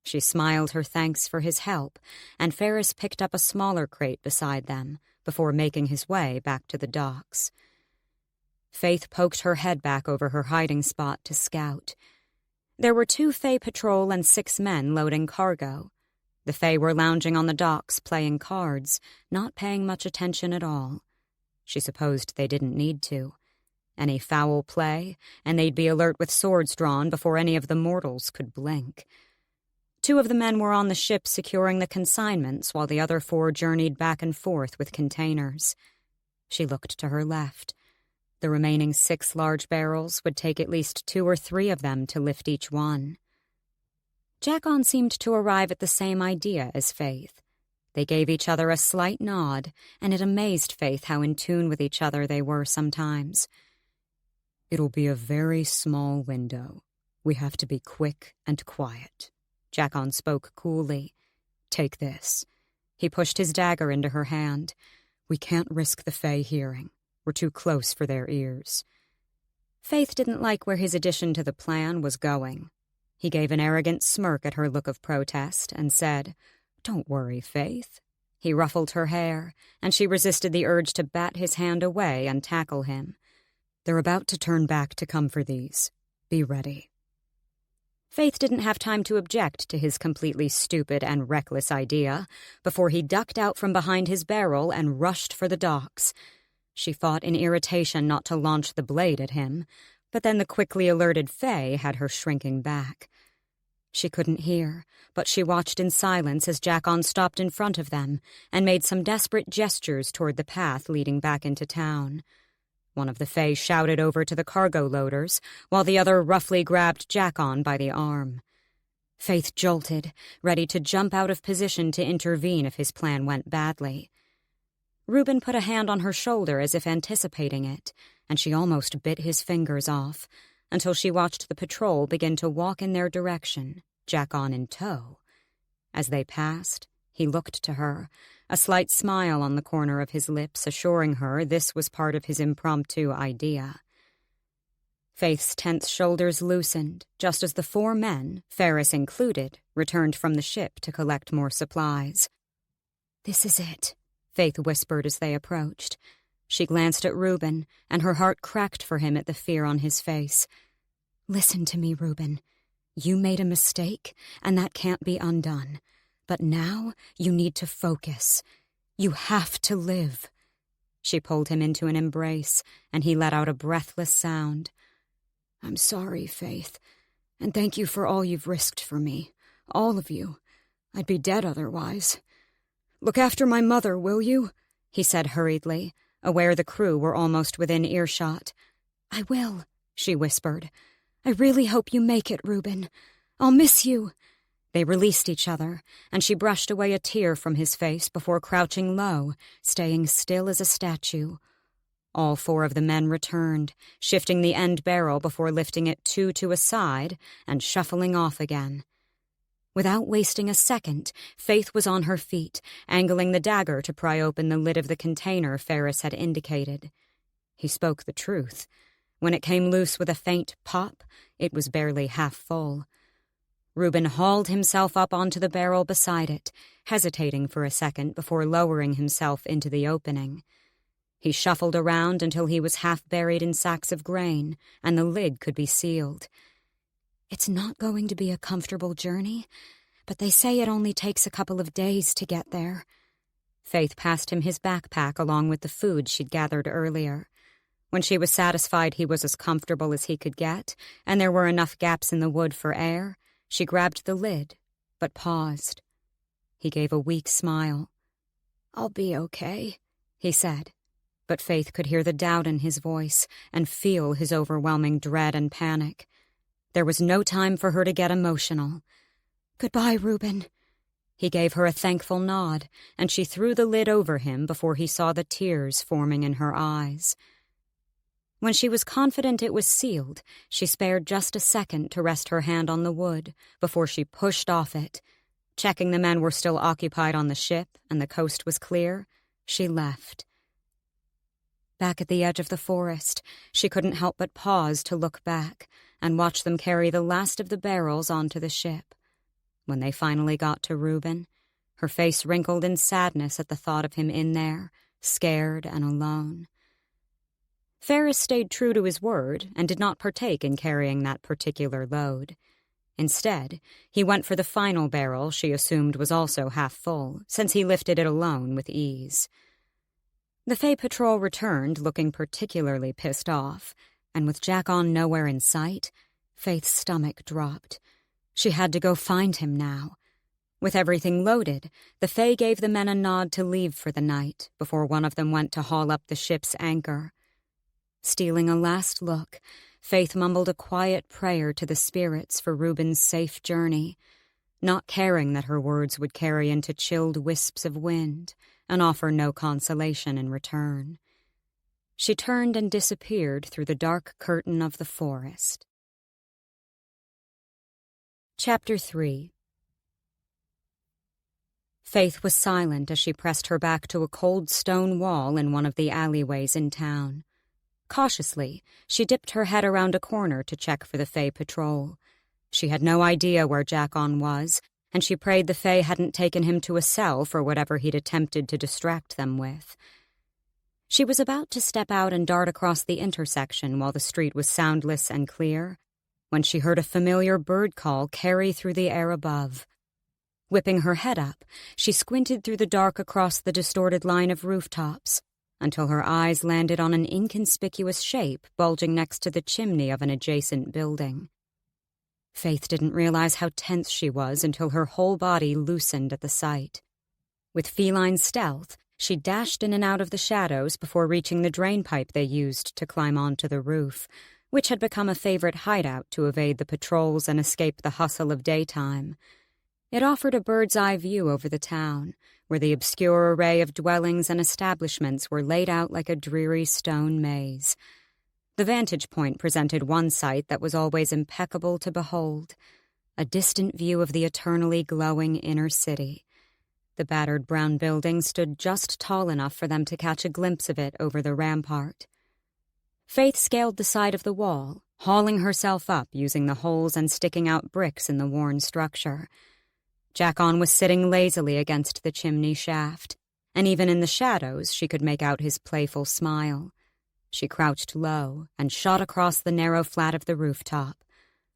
She smiled her thanks for his help, and Ferris picked up a smaller crate beside them before making his way back to the docks. Faythe poked her head back over her hiding spot to scout. There were 2 Fay patrol and 6 men loading cargo. The Fay were lounging on the docks playing cards, not paying much attention at all. She supposed they didn't need to. Any foul play, and they'd be alert with swords drawn before any of the mortals could blink. 2 of the men were on the ship securing the consignments while the other 4 journeyed back and forth with containers. She looked to her left. The remaining 6 large barrels would take at least 2 or 3 of them to lift each one. Jackon seemed to arrive at the same idea as Faythe. They gave each other a slight nod, and it amazed Faythe how in tune with each other they were sometimes. "It'll be a very small window. We have to be quick and quiet." Jackon spoke coolly. "Take this." He pushed his dagger into her hand. "We can't risk the Fay hearing. We're too close for their ears." Faythe didn't like where his addition to the plan was going. He gave an arrogant smirk at her look of protest and said, "Don't worry, Faythe." He ruffled her hair, and she resisted the urge to bat his hand away and tackle him. "They're about to turn back to come for these. Be ready." Faythe didn't have time to object to his completely stupid and reckless idea before he ducked out from behind his barrel and rushed for the docks. She fought in irritation not to launch the blade at him, but then the quickly alerted Fay had her shrinking back. She couldn't hear, but she watched in silence as Jackon stopped in front of them and made some desperate gestures toward the path leading back into town. One of the Fay shouted over to the cargo loaders, while the other roughly grabbed Jackon by the arm. Faythe jolted, ready to jump out of position to intervene if his plan went badly. Reuben put a hand on her shoulder as if anticipating it, and she almost bit his fingers off, until she watched the patrol begin to walk in their direction, Jackon in tow. As they passed, he looked to her, a slight smile on the corner of his lips assuring her this was part of his impromptu idea. Faythe's tense shoulders loosened, just as the 4 men, Ferris included, returned from the ship to collect more supplies. "This is it," Faythe whispered as they approached. She glanced at Reuben, and her heart cracked for him at the fear on his face. "Listen to me, Reuben. You made a mistake, and that can't be undone. But now you need to focus. You have to live." She pulled him into an embrace, and he let out a breathless sound. "I'm sorry, Faythe, and thank you for all you've risked for me. All of you. I'd be dead otherwise. Look after my mother, will you?" he said hurriedly, aware the crew were almost within earshot. "I will," she whispered. "I really hope you make it, Reuben. I'll miss you." They released each other, and she brushed away a tear from his face before crouching low, staying still as a statue. All 4 of the men returned, shifting the end barrel before lifting it 2 to a side and shuffling off again. Without wasting a second, Faythe was on her feet, angling the dagger to pry open the lid of the container Ferris had indicated. He spoke the truth. When it came loose with a faint pop, it was barely half full. Reuben hauled himself up onto the barrel beside it, hesitating for a second before lowering himself into the opening. He shuffled around until he was half buried in sacks of grain, and the lid could be sealed. "It's not going to be a comfortable journey, but they say it only takes a couple of days to get there." Faythe passed him his backpack along with the food she'd gathered earlier. When she was satisfied he was as comfortable as he could get, and there were enough gaps in the wood for air, she grabbed the lid, but paused. He gave a weak smile. "I'll be okay," he said, but Faythe could hear the doubt in his voice and feel his overwhelming dread and panic. There was no time for her to get emotional. "Goodbye, Reuben." He gave her a thankful nod, and she threw the lid over him before he saw the tears forming in her eyes. When she was confident it was sealed, she spared just a second to rest her hand on the wood before she pushed off it. Checking the men were still occupied on the ship and the coast was clear, she left. Back at the edge of the forest, she couldn't help but pause to look back and watch them carry the last of the barrels onto the ship. When they finally got to Reuben, her face wrinkled in sadness at the thought of him in there, scared and alone. Ferris stayed true to his word and did not partake in carrying that particular load. Instead, he went for the final barrel she assumed was also half full, since he lifted it alone with ease. The Fay patrol returned looking particularly pissed off, and with Jack-On nowhere in sight, Faith's stomach dropped. She had to go find him now. With everything loaded, the Fay gave the men a nod to leave for the night before one of them went to haul up the ship's anchor. Stealing a last look, Faythe mumbled a quiet prayer to the spirits for Reuben's safe journey, not caring that her words would carry into chilled wisps of wind and offer no consolation in return. She turned and disappeared through the dark curtain of the forest. Chapter 3. Faythe was silent as she pressed her back to a cold stone wall in one of the alleyways in town. Cautiously, she dipped her head around a corner to check for the Fay patrol. She had no idea where Jack-On was, and she prayed the Fay hadn't taken him to a cell for whatever he'd attempted to distract them with. She was about to step out and dart across the intersection while the street was soundless and clear, when she heard a familiar bird call carry through the air above. Whipping her head up, she squinted through the dark across the distorted line of rooftops, until her eyes landed on an inconspicuous shape bulging next to the chimney of an adjacent building. Faythe didn't realize how tense she was until her whole body loosened at the sight. With feline stealth, she dashed in and out of the shadows before reaching the drainpipe they used to climb onto the roof, which had become a favorite hideout to evade the patrols and escape the hustle of daytime. It offered a bird's-eye view over the town, where the obscure array of dwellings and establishments were laid out like a dreary stone maze. The vantage point presented one sight that was always impeccable to behold, a distant view of the eternally glowing inner city. The battered brown building stood just tall enough for them to catch a glimpse of it over the rampart. Faythe scaled the side of the wall, hauling herself up using the holes and sticking out bricks in the worn structure. Jackon was sitting lazily against the chimney shaft, and even in the shadows she could make out his playful smile. She crouched low and shot across the narrow flat of the rooftop.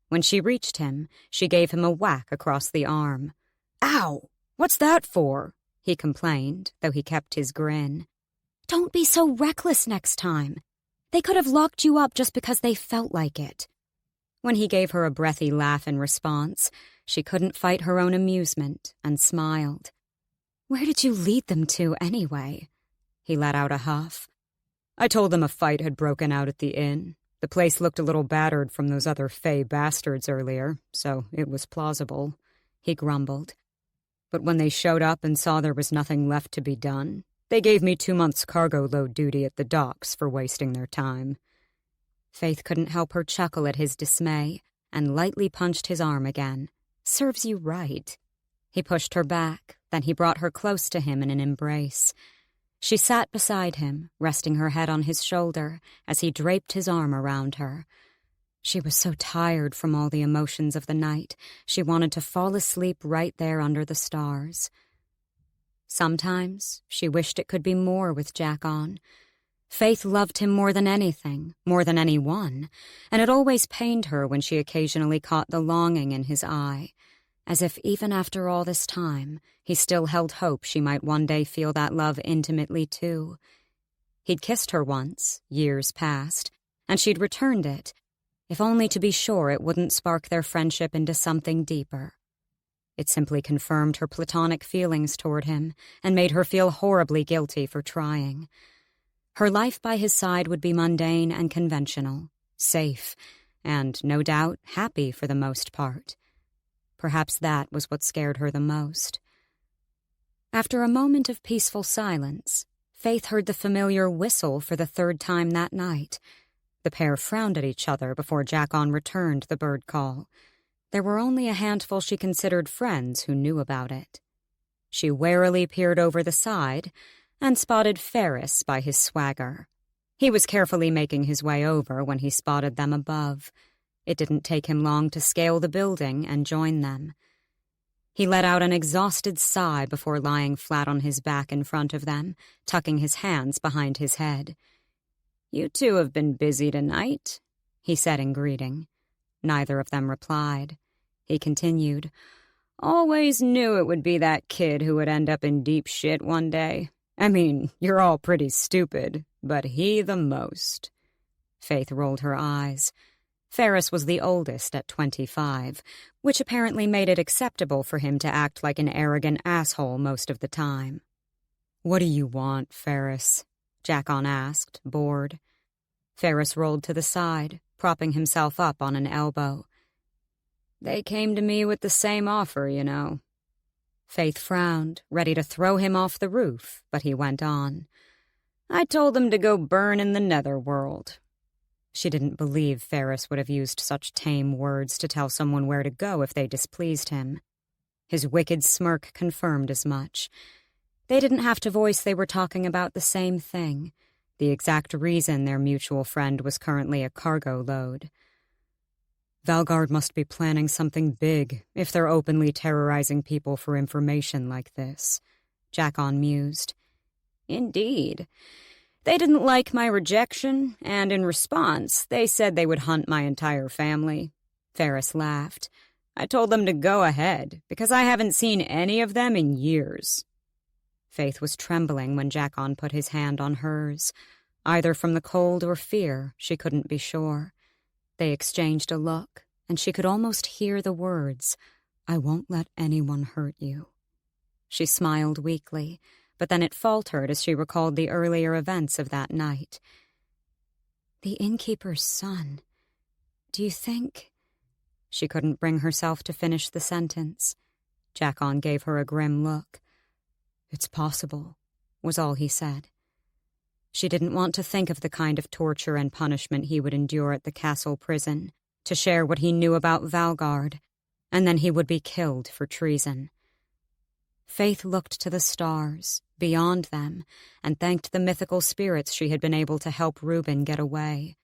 When she reached him, she gave him a whack across the arm. "Ow! What's that for?" he complained, though he kept his grin. "Don't be so reckless next time. They could have locked you up just because they felt like it." When he gave her a breathy laugh in response, she couldn't fight her own amusement and smiled. "Where did you lead them to, anyway?" He let out a huff. "I told them a fight had broken out at the inn. The place looked a little battered from those other Fay bastards earlier, so it was plausible," he grumbled. "But when they showed up and saw there was nothing left to be done, they gave me 2 months cargo load duty at the docks for wasting their time." Faythe couldn't help her chuckle at his dismay and lightly punched his arm again. "Serves you right." He pushed her back, then he brought her close to him in an embrace. She sat beside him, resting her head on his shoulder as he draped his arm around her. She was so tired from all the emotions of the night, she wanted to fall asleep right there under the stars. Sometimes she wished it could be more with Jackon. Faythe loved him more than anything, more than anyone, and it always pained her when she occasionally caught the longing in his eye, as if even after all this time, he still held hope she might one day feel that love intimately too. He'd kissed her once, years past, and she'd returned it, if only to be sure it wouldn't spark their friendship into something deeper. It simply confirmed her platonic feelings toward him and made her feel horribly guilty for trying. Her life by his side would be mundane and conventional, safe, and, no doubt, happy for the most part. Perhaps that was what scared her the most. After a moment of peaceful silence, Faythe heard the familiar whistle for the third time that night. The pair frowned at each other before Jackon returned the bird call. There were only a handful she considered friends who knew about it. She warily peered over the side and spotted Ferris by his swagger. He was carefully making his way over when he spotted them above. It didn't take him long to scale the building and join them. He let out an exhausted sigh before lying flat on his back in front of them, tucking his hands behind his head. "You two have been busy tonight," he said in greeting. Neither of them replied. He continued, "Always knew it would be that kid who would end up in deep shit one day. I mean, you're all pretty stupid, but he the most." Faythe rolled her eyes. Ferris was the oldest at 25, which apparently made it acceptable for him to act like an arrogant asshole most of the time. "What do you want, Ferris?" Jackon asked, bored. Ferris rolled to the side, propping himself up on an elbow. "They came to me with the same offer, you know." Faythe frowned, ready to throw him off the roof, but he went on. "I told them to go burn in the netherworld." She didn't believe Ferris would have used such tame words to tell someone where to go if they displeased him. His wicked smirk confirmed as much. They didn't have to voice they were talking about the same thing, the exact reason their mutual friend was currently a cargo load. "Valgard must be planning something big if they're openly terrorizing people for information like this," Jackon mused. "Indeed. They didn't like my rejection, and in response, they said they would hunt my entire family." Ferris laughed. "I told them to go ahead, because I haven't seen any of them in years." Faythe was trembling when Jackon put his hand on hers. Either from the cold or fear, she couldn't be sure. They exchanged a look, and she could almost hear the words, "I won't let anyone hurt you." She smiled weakly, but then it faltered as she recalled the earlier events of that night. "The innkeeper's son. Do you think—" She couldn't bring herself to finish the sentence. Jackon gave her a grim look. "It's possible," was all he said. She didn't want to think of the kind of torture and punishment he would endure at the castle prison, to share what he knew about Valgard, and then he would be killed for treason. Faythe looked to the stars, beyond them, and thanked the mythical spirits she had been able to help Reuben get away.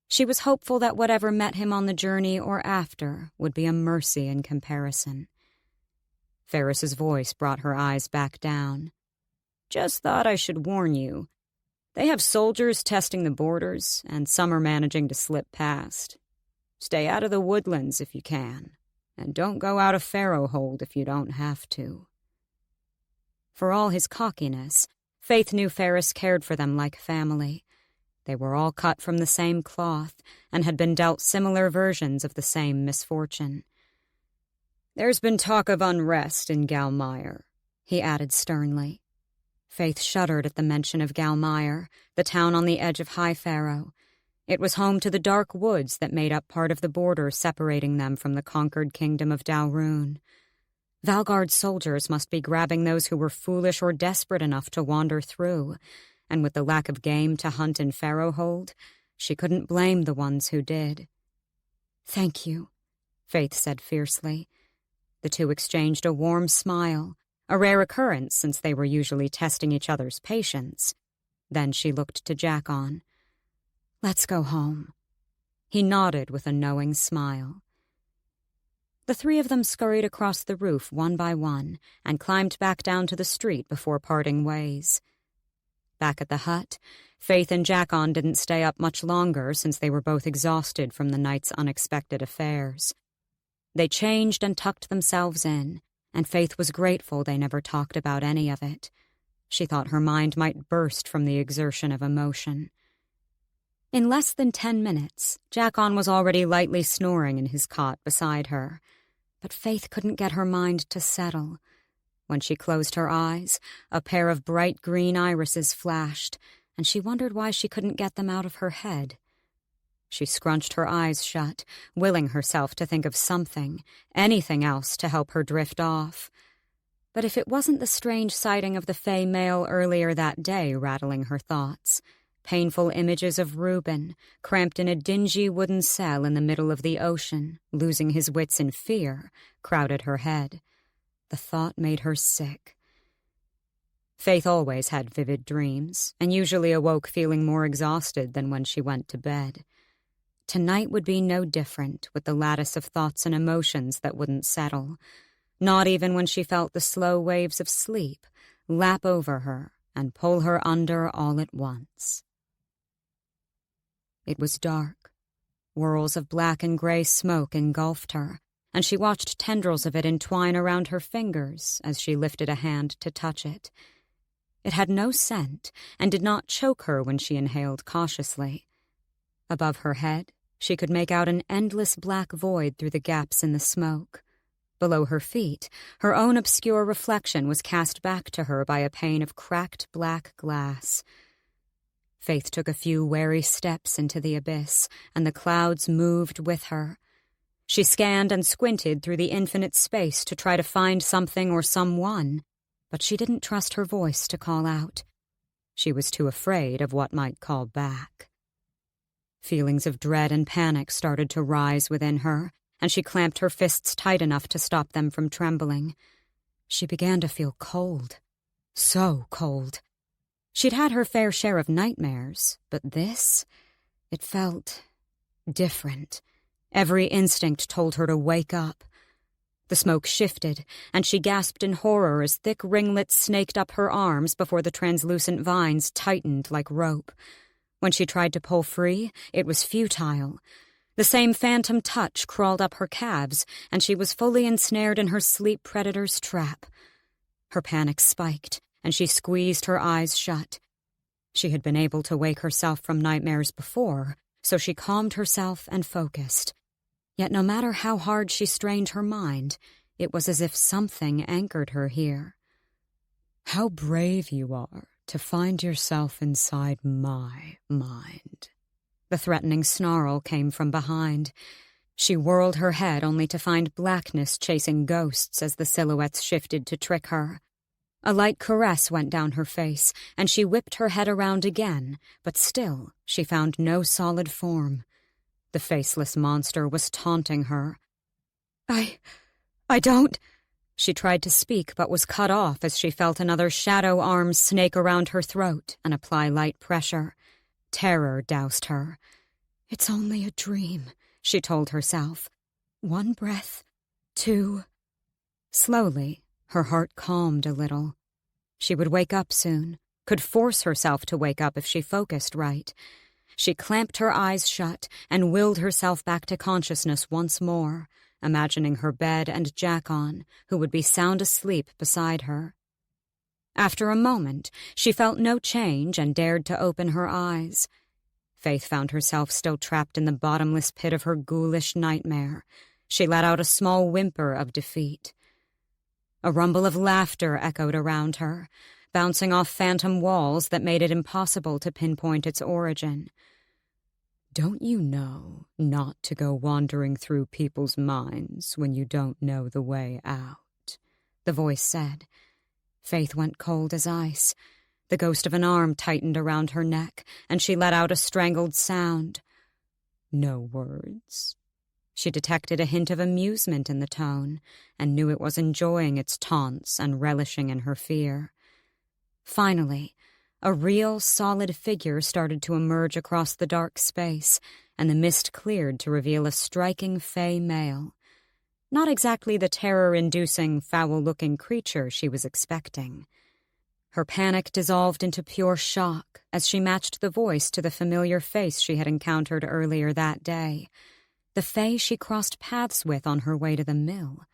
She was hopeful that whatever met him on the journey or after would be a mercy in comparison. Ferris's voice brought her eyes back down. "Just thought I should warn you. They have soldiers testing the borders, and some are managing to slip past. Stay out of the woodlands if you can, and don't go out of Pharaohhold if you don't have to." For all his cockiness, Faythe knew Ferris cared for them like family. They were all cut from the same cloth and had been dealt similar versions of the same misfortune. "There's been talk of unrest in Galmire," he added sternly. Faythe shuddered at the mention of Galmire, the town on the edge of High Pharaoh. It was home to the dark woods that made up part of the border separating them from the conquered kingdom of Dalrune. Valgard's soldiers must be grabbing those who were foolish or desperate enough to wander through, and with the lack of game to hunt in Pharaohhold, she couldn't blame the ones who did. "Thank you," Faythe said fiercely. The two exchanged a warm smile, a rare occurrence since they were usually testing each other's patience. Then she looked to Jackon. "Let's go home." He nodded with a knowing smile. The three of them scurried across the roof one by one and climbed back down to the street before parting ways. Back at the hut, Faythe and Jackon didn't stay up much longer since they were both exhausted from the night's unexpected affairs. They changed and tucked themselves in, and Faythe was grateful they never talked about any of it. She thought her mind might burst from the exertion of emotion. In less than 10 minutes, Jackon was already lightly snoring in his cot beside her. But Faythe couldn't get her mind to settle. When she closed her eyes, a pair of bright green irises flashed, and she wondered why she couldn't get them out of her head. She scrunched her eyes shut, willing herself to think of something, anything else to help her drift off. But if it wasn't the strange sighting of the Fae male earlier that day rattling her thoughts, painful images of Reuben, cramped in a dingy wooden cell in the middle of the ocean, losing his wits in fear, crowded her head. The thought made her sick. Faythe always had vivid dreams, and usually awoke feeling more exhausted than when she went to bed. Tonight would be no different, with the lattice of thoughts and emotions that wouldn't settle, not even when she felt the slow waves of sleep lap over her and pull her under all at once. It was dark. Whirls of black and gray smoke engulfed her, and she watched tendrils of it entwine around her fingers as she lifted a hand to touch it. It had no scent and did not choke her when she inhaled cautiously. Above her head, she could make out an endless black void through the gaps in the smoke. Below her feet, her own obscure reflection was cast back to her by a pane of cracked black glass. Faythe took a few wary steps into the abyss, and the clouds moved with her. She scanned and squinted through the infinite space to try to find something or someone, but she didn't trust her voice to call out. She was too afraid of what might call back. Feelings of dread and panic started to rise within her, and she clamped her fists tight enough to stop them from trembling. She began to feel cold. So cold. She'd had her fair share of nightmares, but this, it felt different. Every instinct told her to wake up. The smoke shifted, and she gasped in horror as thick ringlets snaked up her arms before the translucent vines tightened like rope. When she tried to pull free, it was futile. The same phantom touch crawled up her calves, and she was fully ensnared in her sleep predator's trap. Her panic spiked, and she squeezed her eyes shut. She had been able to wake herself from nightmares before, so she calmed herself and focused. Yet no matter how hard she strained her mind, it was as if something anchored her here. "How brave you are to find yourself inside my mind." The threatening snarl came from behind. She whirled her head only to find blackness chasing ghosts as the silhouettes shifted to trick her. A light caress went down her face, and she whipped her head around again, but still she found no solid form. The faceless monster was taunting her. I don't... She tried to speak, but was cut off as she felt another shadow arm snake around her throat and apply light pressure. Terror doused her. "It's only a dream," she told herself. 1 breath, 2... Slowly, Her heart calmed a little. She would wake up soon, could force herself to wake up if she focused right. She clamped her eyes shut and willed herself back to consciousness once more, imagining her bed and Jack-on, who would be sound asleep beside her. After a moment, she felt no change and dared to open her eyes. Faythe found herself still trapped in the bottomless pit of her ghoulish nightmare. She let out a small whimper of defeat. A rumble of laughter echoed around her, bouncing off phantom walls that made it impossible to pinpoint its origin. "Don't you know not to go wandering through people's minds when you don't know the way out?" the voice said. Faythe went cold as ice. The ghost of an arm tightened around her neck, and she let out a strangled sound. "No words?" She detected a hint of amusement in the tone, and knew it was enjoying its taunts and relishing in her fear. Finally, a real, solid figure started to emerge across the dark space, and the mist cleared to reveal a striking fey male. Not exactly the terror-inducing, foul-looking creature she was expecting. Her panic dissolved into pure shock as she matched the voice to the familiar face she had encountered earlier that day, the fae she crossed paths with on her way to the mill.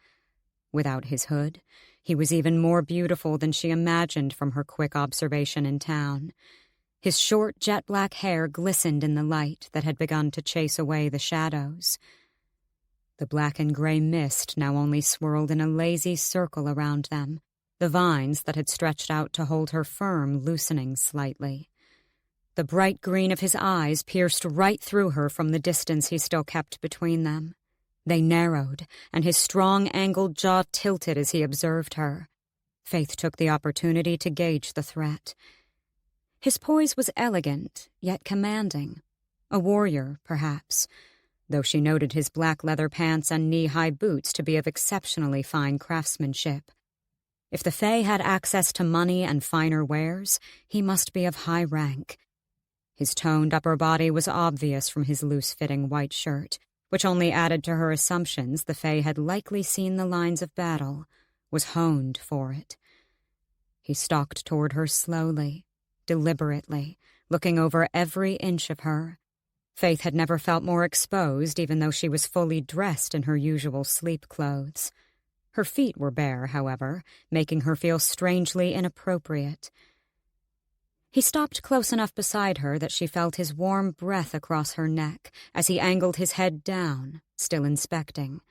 Without his hood, he was even more beautiful than she imagined from her quick observation in town. His short, jet-black hair glistened in the light that had begun to chase away the shadows. The black and gray mist now only swirled in a lazy circle around them, the vines that had stretched out to hold her firm loosening slightly. The bright green of his eyes pierced right through her from the distance he still kept between them. They narrowed, and his strong, angled jaw tilted as he observed her. Faythe took the opportunity to gauge the threat. His poise was elegant, yet commanding. A warrior, perhaps, though she noted his black leather pants and knee-high boots to be of exceptionally fine craftsmanship. If the fae had access to money and finer wares, he must be of high rank. His toned upper body was obvious from his loose-fitting white shirt, which only added to her assumptions the fae had likely seen the lines of battle, was honed for it. He stalked toward her slowly, deliberately, looking over every inch of her. Faythe had never felt more exposed, even though she was fully dressed in her usual sleep clothes. Her feet were bare, however, making her feel strangely inappropriate. He stopped close enough beside her that she felt his warm breath across her neck as he angled his head down, still inspecting.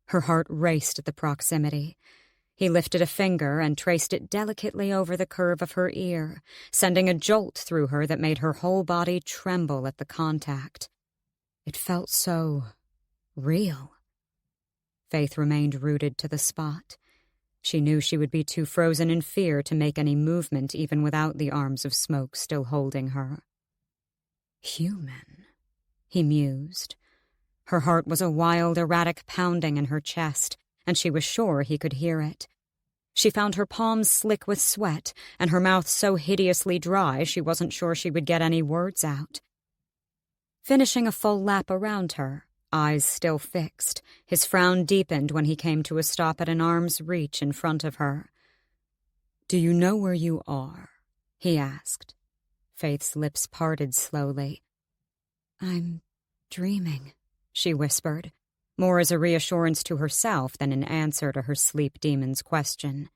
Her heart raced at the proximity. He lifted a finger and traced it delicately over the curve of her ear, sending a jolt through her that made her whole body tremble at the contact. It felt so real. Faythe remained rooted to the spot. She knew she would be too frozen in fear to make any movement even without the arms of smoke still holding her. "Human," he mused. Her heart was a wild, erratic pounding in her chest, and she was sure he could hear it. She found her palms slick with sweat, and her mouth so hideously dry she wasn't sure she would get any words out. Finishing a full lap around her, eyes still fixed, his frown deepened when he came to a stop at an arm's reach in front of her. "Do you know where you are?" he asked. Faythe's lips parted slowly. "I'm dreaming," she whispered, more as a reassurance to herself than in answer to her sleep demon's question.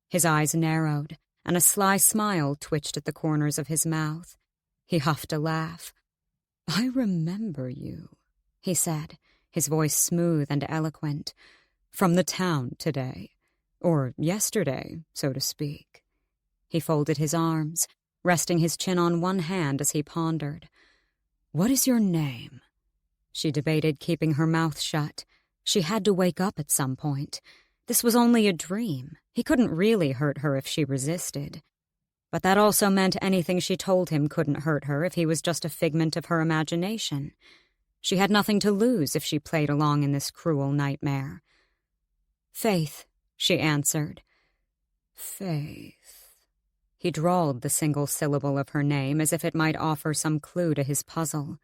His eyes narrowed, and a sly smile twitched at the corners of his mouth. He huffed a laugh. "I remember you," he said, his voice smooth and eloquent. "From the town today. Or yesterday, so to speak." He folded his arms, resting his chin on one hand as he pondered. "What is your name?" She debated keeping her mouth shut. She had to wake up at some point. This was only a dream. He couldn't really hurt her if she resisted. But that also meant anything she told him couldn't hurt her if he was just a figment of her imagination. She had nothing to lose if she played along in this cruel nightmare. "Faythe," she answered. "Faythe." He drawled the single syllable of her name as if it might offer some clue to his puzzle.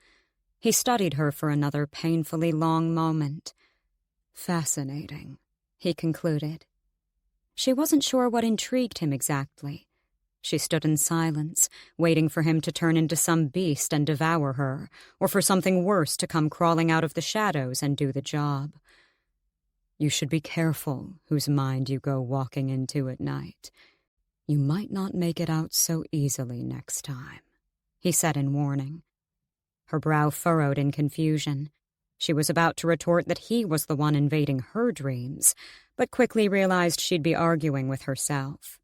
He studied her for another painfully long moment. "Fascinating," he concluded. She wasn't sure what intrigued him exactly. She stood in silence, waiting for him to turn into some beast and devour her, or for something worse to come crawling out of the shadows and do the job. You should be careful whose mind you go walking into at night. You might not make it out so easily next time, he said in warning. Her brow furrowed in confusion. She was about to retort that he was the one invading her dreams, but quickly realized she'd be arguing with herself.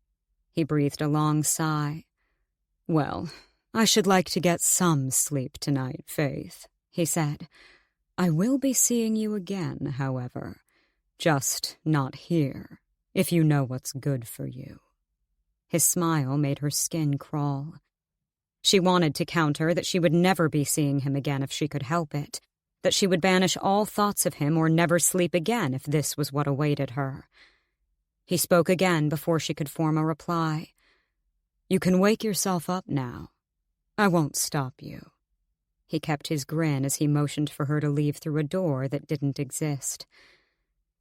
He breathed a long sigh. Well, I should like to get some sleep tonight, Faythe, he said. I will be seeing you again, however. Just not here, if you know what's good for you. His smile made her skin crawl. She wanted to counter that she would never be seeing him again if she could help it, that she would banish all thoughts of him or never sleep again if this was what awaited her. He spoke again before she could form a reply. You can wake yourself up now. I won't stop you. He kept his grin as he motioned for her to leave through a door that didn't exist.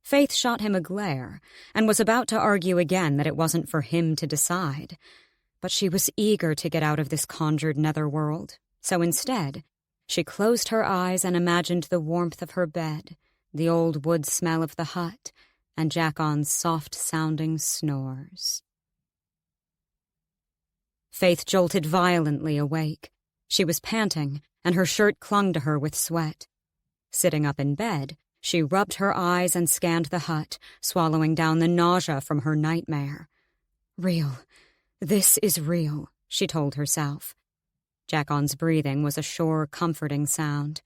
Faythe shot him a glare and was about to argue again that it wasn't for him to decide. But she was eager to get out of this conjured netherworld, so instead, she closed her eyes and imagined the warmth of her bed, the old wood smell of the hut, and Jackon's soft-sounding snores. Faythe jolted violently awake. She was panting, and her shirt clung to her with sweat. Sitting up in bed, she rubbed her eyes and scanned the hut, swallowing down the nausea from her nightmare. Real. This is real, she told herself. Jackon's breathing was a sure, comforting sound.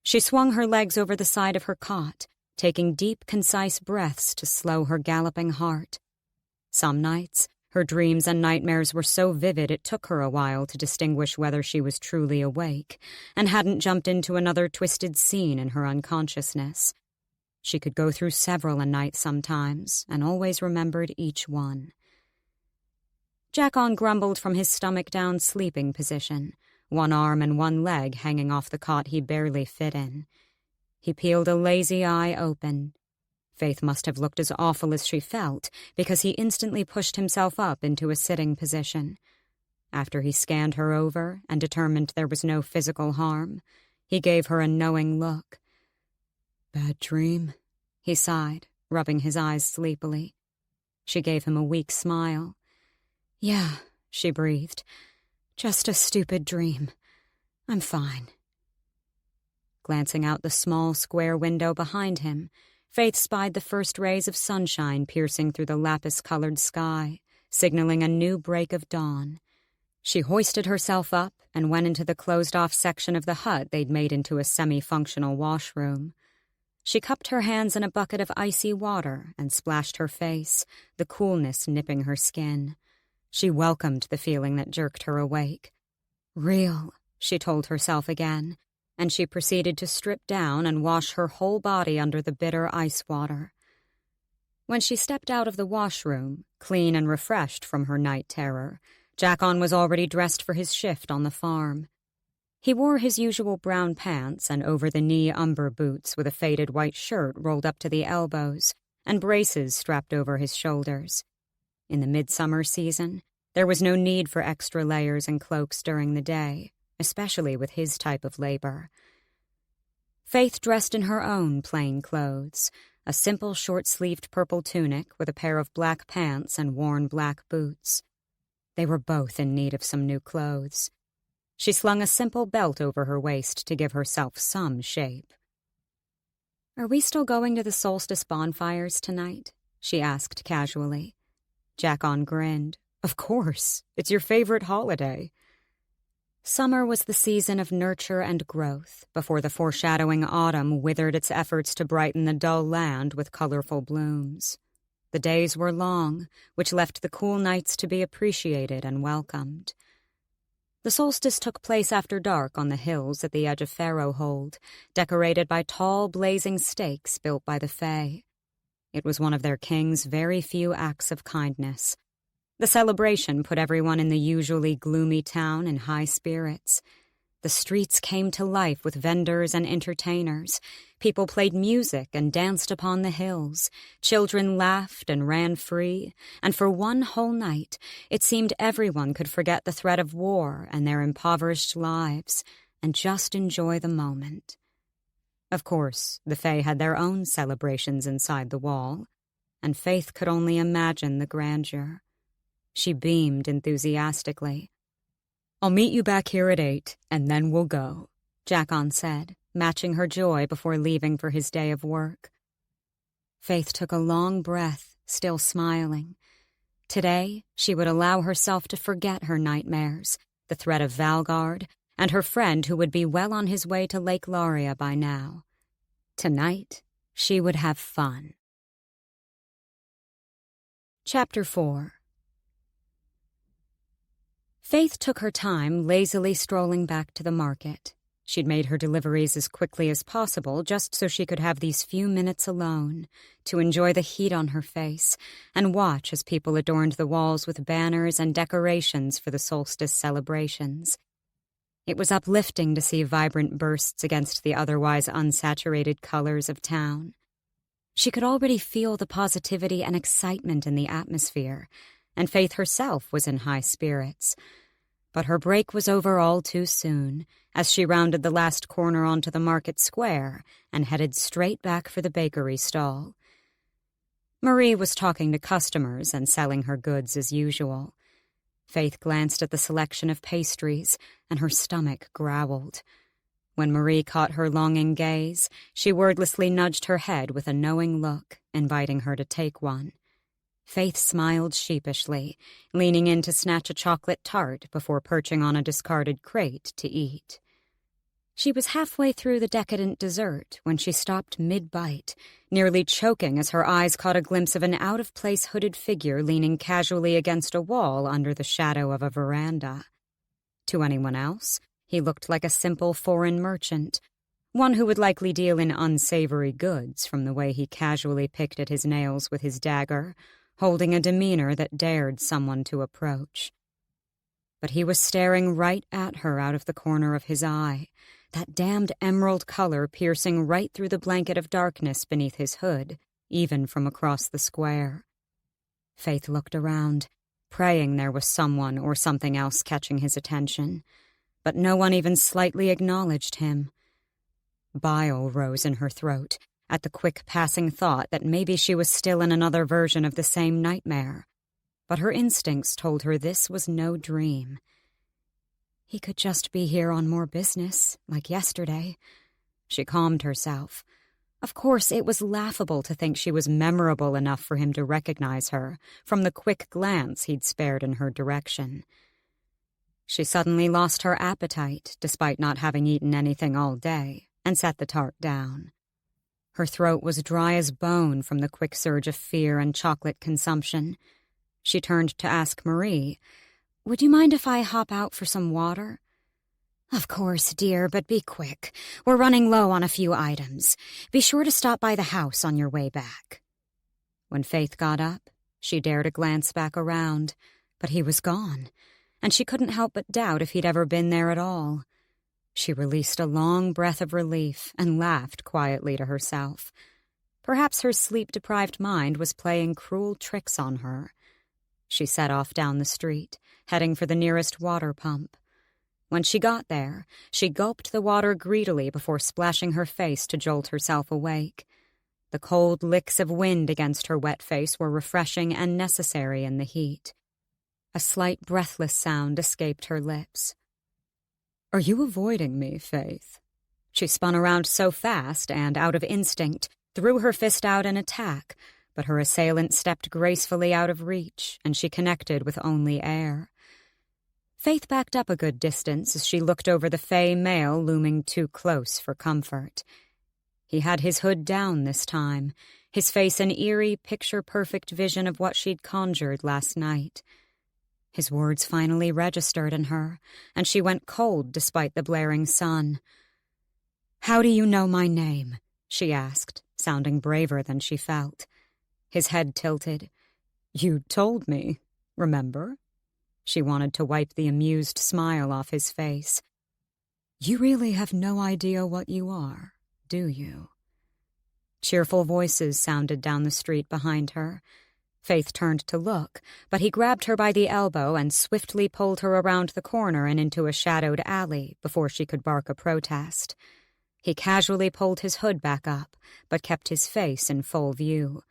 She swung her legs over the side of her cot, taking deep, concise breaths to slow her galloping heart. Some nights, her dreams and nightmares were so vivid it took her a while to distinguish whether she was truly awake, and hadn't jumped into another twisted scene in her unconsciousness. She could go through several a night sometimes, and always remembered each one. Jackon grumbled from his stomach-down sleeping position, one arm and one leg hanging off the cot he barely fit in. He peeled a lazy eye open. Faythe must have looked as awful as she felt, because he instantly pushed himself up into a sitting position. After he scanned her over and determined there was no physical harm, he gave her a knowing look. Bad dream? He sighed, rubbing his eyes sleepily. She gave him a weak smile. Yeah, she breathed. Just a stupid dream. I'm fine. Glancing out the small square window behind him, Faythe spied the first rays of sunshine piercing through the lapis-colored sky, signaling a new break of dawn. She hoisted herself up and went into the closed-off section of the hut they'd made into a semi-functional washroom. She cupped her hands in a bucket of icy water and splashed her face, the coolness nipping her skin. She welcomed the feeling that jerked her awake. Real, she told herself again, and she proceeded to strip down and wash her whole body under the bitter ice water. When she stepped out of the washroom, clean and refreshed from her night terror, Jackon was already dressed for his shift on the farm. He wore his usual brown pants and over-the-knee umber boots with a faded white shirt rolled up to the elbows and braces strapped over his shoulders. In the midsummer season, there was no need for extra layers and cloaks during the day, especially with his type of labor. Faythe dressed in her own plain clothes, a simple short-sleeved purple tunic with a pair of black pants and worn black boots. They were both in need of some new clothes. She slung a simple belt over her waist to give herself some shape. Are we still going to the solstice bonfires tonight? She asked casually. Jackon grinned. Of course, it's your favorite holiday. Summer was the season of nurture and growth, before the foreshadowing autumn withered its efforts to brighten the dull land with colorful blooms. The days were long, which left the cool nights to be appreciated and welcomed. The solstice took place after dark on the hills at the edge of Pharaohhold, decorated by tall, blazing stakes built by the Fae. It was one of their king's very few acts of kindness. The celebration put everyone in the usually gloomy town in high spirits. The streets came to life with vendors and entertainers. People played music and danced upon the hills. Children laughed and ran free, and for one whole night, it seemed everyone could forget the threat of war and their impoverished lives and just enjoy the moment. Of course, the Fae had their own celebrations inside the wall, and Faythe could only imagine the grandeur. She beamed enthusiastically. "I'll meet you back here at 8, and then we'll go," Jackon said, matching her joy before leaving for his day of work. Faythe took a long breath, still smiling. Today, she would allow herself to forget her nightmares, the threat of Valgard, and her friend who would be well on his way to Lake Laria by now. Tonight, she would have fun. Chapter 4. Faythe took her time lazily strolling back to the market. She'd made her deliveries as quickly as possible just so she could have these few minutes alone, to enjoy the heat on her face and watch as people adorned the walls with banners and decorations for the solstice celebrations. It was uplifting to see vibrant bursts against the otherwise unsaturated colors of town. She could already feel the positivity and excitement in the atmosphere, and Faythe herself was in high spirits. But her break was over all too soon, as she rounded the last corner onto the market square and headed straight back for the bakery stall. Marie was talking to customers and selling her goods as usual. Faythe glanced at the selection of pastries, and her stomach growled. When Marie caught her longing gaze, she wordlessly nudged her head with a knowing look, inviting her to take one. Faythe smiled sheepishly, leaning in to snatch a chocolate tart before perching on a discarded crate to eat. She was halfway through the decadent dessert when she stopped mid-bite, nearly choking as her eyes caught a glimpse of an out-of-place hooded figure leaning casually against a wall under the shadow of a veranda. To anyone else, he looked like a simple foreign merchant, one who would likely deal in unsavory goods from the way he casually picked at his nails with his dagger, holding a demeanor that dared someone to approach. But he was staring right at her out of the corner of his eye, that damned emerald color piercing right through the blanket of darkness beneath his hood, even from across the square. Faythe looked around, praying there was someone or something else catching his attention, but no one even slightly acknowledged him. Bile rose in her throat at the quick passing thought that maybe she was still in another version of the same nightmare, but her instincts told her this was no dream. He could just be here on more business, like yesterday. She calmed herself. Of course, it was laughable to think she was memorable enough for him to recognize her from the quick glance he'd spared in her direction. She suddenly lost her appetite, despite not having eaten anything all day, and set the tart down. Her throat was dry as bone from the quick surge of fear and chocolate consumption. She turned to ask Marie, "Would you mind if I hop out for some water?" "Of course, dear, but be quick. We're running low on a few items. Be sure to stop by the house on your way back." When Faythe got up, she dared a glance back around, but he was gone, and she couldn't help but doubt if he'd ever been there at all. She released a long breath of relief and laughed quietly to herself. Perhaps her sleep-deprived mind was playing cruel tricks on her. She set off down the street, heading for the nearest water pump. When she got there, she gulped the water greedily before splashing her face to jolt herself awake. The cold licks of wind against her wet face were refreshing and necessary in the heat. A slight breathless sound escaped her lips. "Are you avoiding me, Faythe?" She spun around so fast and, out of instinct, threw her fist out in attack, but her assailant stepped gracefully out of reach, and she connected with only air. Faythe backed up a good distance as she looked over the Fae male looming too close for comfort. He had his hood down this time, his face an eerie, picture-perfect vision of what she'd conjured last night. His words finally registered in her, and she went cold despite the blaring sun. "How do you know my name?" she asked, sounding braver than she felt. His head tilted. "You told me, remember?" She wanted to wipe the amused smile off his face. You really have no idea what you are, do you? Cheerful voices sounded down the street behind her. Faythe turned to look, but he grabbed her by the elbow and swiftly pulled her around the corner and into a shadowed alley before she could bark a protest. He casually pulled his hood back up, but kept his face in full view.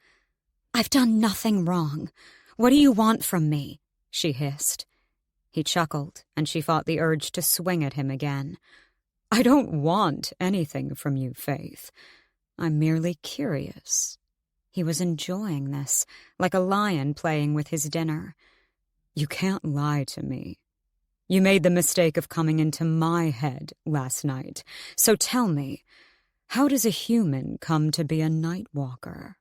"I've done nothing wrong. What do you want from me?" she hissed. He chuckled, and she fought the urge to swing at him again. "I don't want anything from you, Faythe. I'm merely curious." He was enjoying this, like a lion playing with his dinner. "You can't lie to me. You made the mistake of coming into my head last night. So tell me, how does a human come to be a Nightwalker?"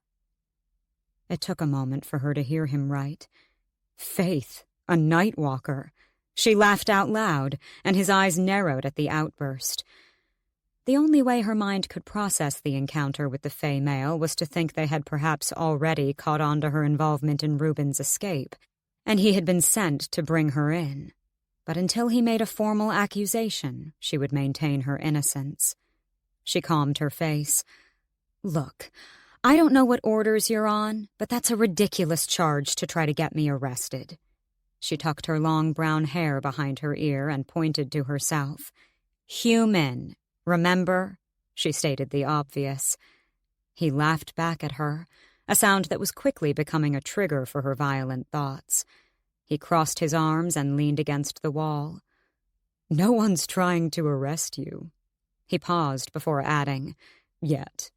It took a moment for her to hear him right. Faythe, a Nightwalker. She laughed out loud, and his eyes narrowed at the outburst. The only way her mind could process the encounter with the Fae male was to think they had perhaps already caught on to her involvement in Reuben's escape, and he had been sent to bring her in. But until he made a formal accusation, she would maintain her innocence. She calmed her face. "Look, I don't know what orders you're on, but that's a ridiculous charge to try to get me arrested." She tucked her long brown hair behind her ear and pointed to herself. "Human. Remember?" She stated the obvious. He laughed back at her, a sound that was quickly becoming a trigger for her violent thoughts. He crossed his arms and leaned against the wall. "No one's trying to arrest you." He paused before adding, "Yet."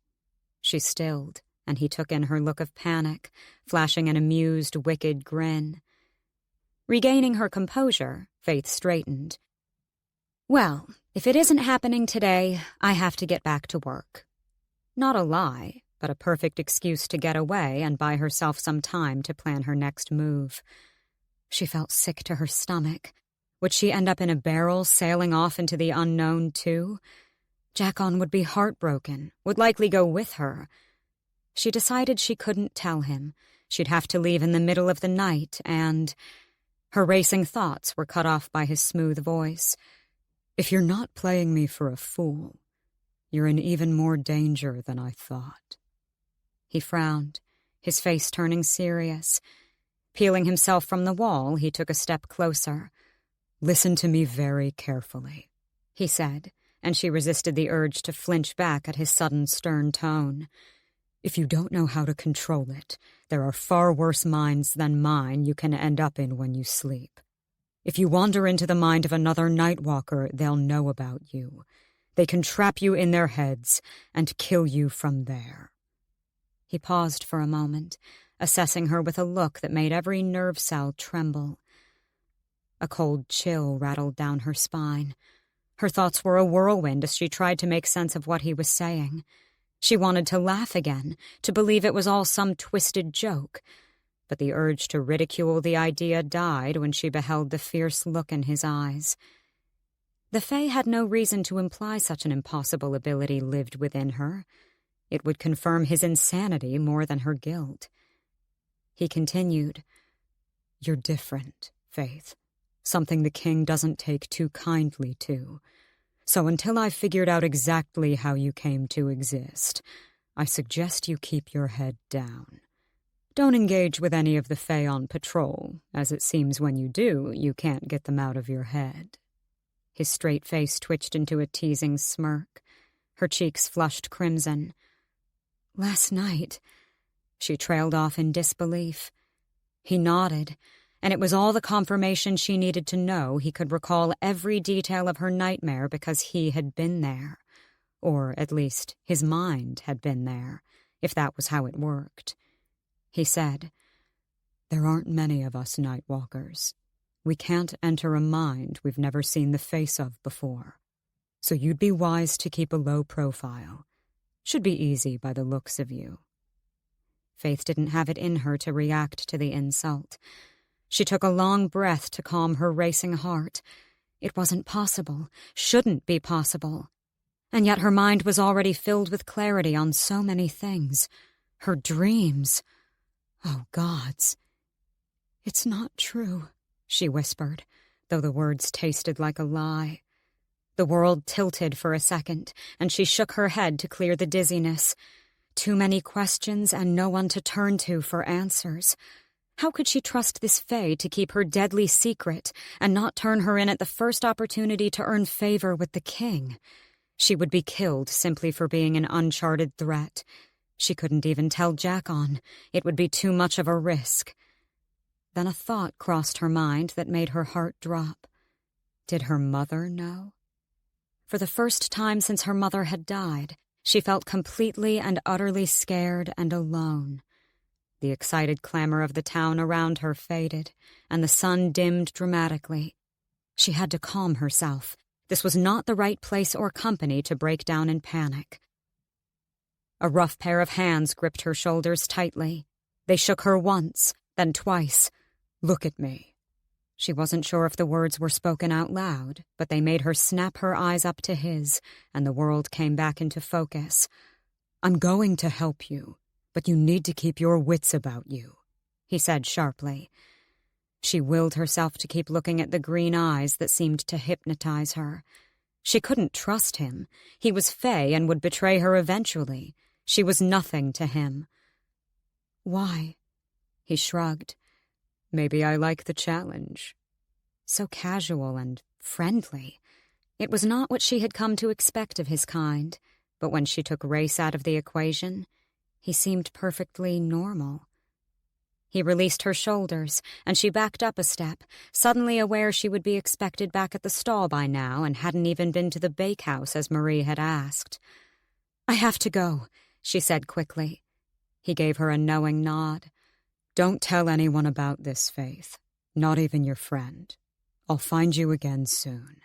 She stilled, and he took in her look of panic, flashing an amused, wicked grin. Regaining her composure, Faythe straightened. "Well, if it isn't happening today, I have to get back to work." Not a lie, but a perfect excuse to get away and buy herself some time to plan her next move. She felt sick to her stomach. Would she end up in a barrel sailing off into the unknown, too? Jackon would be heartbroken, would likely go with her. She decided she couldn't tell him. She'd have to leave in the middle of the night, and... Her racing thoughts were cut off by his smooth voice. "If you're not playing me for a fool, you're in even more danger than I thought." He frowned, his face turning serious. Peeling himself from the wall, he took a step closer. "Listen to me very carefully," he said, and she resisted the urge to flinch back at his sudden stern tone. "If you don't know how to control it, there are far worse minds than mine you can end up in when you sleep. If you wander into the mind of another Nightwalker, they'll know about you. They can trap you in their heads and kill you from there." He paused for a moment, assessing her with a look that made every nerve cell tremble. A cold chill rattled down her spine. Her thoughts were a whirlwind as she tried to make sense of what he was saying. She wanted to laugh again, to believe it was all some twisted joke. But the urge to ridicule the idea died when she beheld the fierce look in his eyes. The Fae had no reason to imply such an impossible ability lived within her. It would confirm his insanity more than her guilt. He continued, "You're different, Faythe. Something the king doesn't take too kindly to. So until I've figured out exactly how you came to exist, I suggest you keep your head down. Don't engage with any of the Fae on patrol, as it seems when you do, you can't get them out of your head." His straight face twitched into a teasing smirk. Her cheeks flushed crimson. "Last night," she trailed off in disbelief. He nodded, and it was all the confirmation she needed to know he could recall every detail of her nightmare because he had been there. Or, at least, his mind had been there, if that was how it worked. He said, "There aren't many of us Nightwalkers. We can't enter a mind we've never seen the face of before. So you'd be wise to keep a low profile. Should be easy by the looks of you." Faythe didn't have it in her to react to the insult. She took a long breath to calm her racing heart. It wasn't possible, shouldn't be possible. And yet her mind was already filled with clarity on so many things. Her dreams. Oh, gods. "It's not true," she whispered, though the words tasted like a lie. The world tilted for a second, and she shook her head to clear the dizziness. Too many questions and no one to turn to for answers. How could she trust this Faye to keep her deadly secret and not turn her in at the first opportunity to earn favor with the king? She would be killed simply for being an uncharted threat. She couldn't even tell Jackon. It would be too much of a risk. Then a thought crossed her mind that made her heart drop. Did her mother know? For the first time since her mother had died, she felt completely and utterly scared and alone. The excited clamor of the town around her faded, and the sun dimmed dramatically. She had to calm herself. This was not the right place or company to break down in panic. A rough pair of hands gripped her shoulders tightly. They shook her once, then twice. "Look at me." She wasn't sure if the words were spoken out loud, but they made her snap her eyes up to his, and the world came back into focus. "I'm going to help you, but you need to keep your wits about you," he said sharply. She willed herself to keep looking at the green eyes that seemed to hypnotize her. She couldn't trust him. He was Faye and would betray her eventually. She was nothing to him. "Why?" He shrugged. "Maybe I like the challenge." So casual and friendly. It was not what she had come to expect of his kind, but when she took race out of the equation, he seemed perfectly normal. He released her shoulders, and she backed up a step, suddenly aware she would be expected back at the stall by now and hadn't even been to the bakehouse as Marie had asked. "I have to go," she said quickly. He gave her a knowing nod. "Don't tell anyone about this, Faythe. Not even your friend. I'll find you again soon."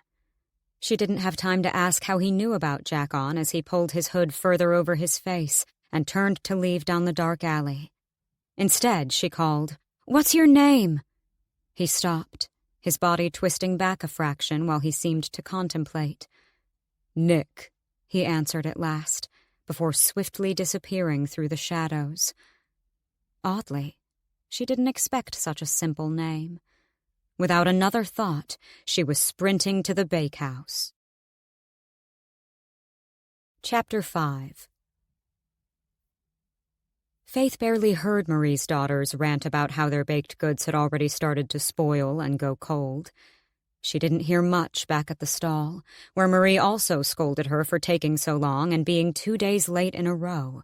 She didn't have time to ask how he knew about Jackon as he pulled his hood further over his face and turned to leave down the dark alley. Instead, she called, "What's your name?" He stopped, his body twisting back a fraction while he seemed to contemplate. "Nick," he answered at last, before swiftly disappearing through the shadows. Oddly, she didn't expect such a simple name. Without another thought, she was sprinting to the bakehouse. Chapter 5. Faythe barely heard Marie's daughters rant about how their baked goods had already started to spoil and go cold. She didn't hear much back at the stall, where Marie also scolded her for taking so long and being 2 days late in a row.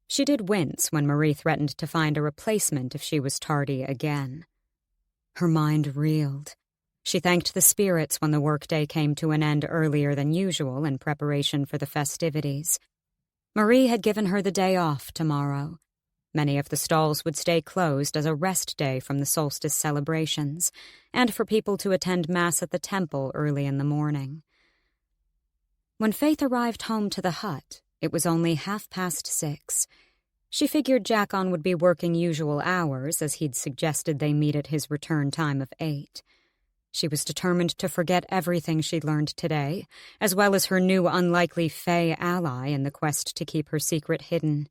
She did wince when Marie threatened to find a replacement if she was tardy again. Her mind reeled. She thanked the spirits when the workday came to an end earlier than usual in preparation for the festivities. Marie had given her the day off tomorrow. Many of the stalls would stay closed as a rest day from the solstice celebrations, and for people to attend Mass at the temple early in the morning. When Faythe arrived home to the hut, it was only 6:30. She figured Jackon would be working usual hours, as he'd suggested they meet at his return time of 8. She was determined to forget everything she'd learned today, as well as her new unlikely Fae ally in the quest to keep her secret hidden.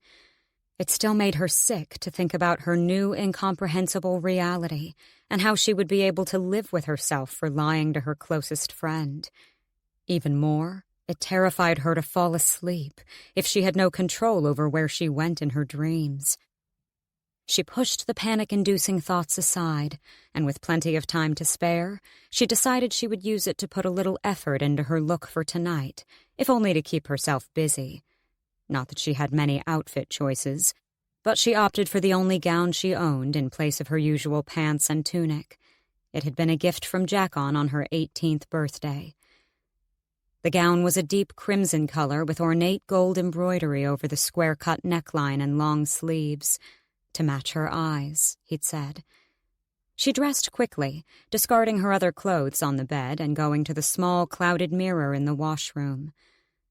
It still made her sick to think about her new incomprehensible reality and how she would be able to live with herself for lying to her closest friend. Even more, it terrified her to fall asleep if she had no control over where she went in her dreams. She pushed the panic-inducing thoughts aside, and with plenty of time to spare, she decided she would use it to put a little effort into her look for tonight, if only to keep herself busy. Not that she had many outfit choices, but she opted for the only gown she owned in place of her usual pants and tunic. It had been a gift from Jackon on her 18th birthday. The gown was a deep crimson color with ornate gold embroidery over the square-cut neckline and long sleeves. To match her eyes, he'd said. She dressed quickly, discarding her other clothes on the bed and going to the small, clouded mirror in the washroom.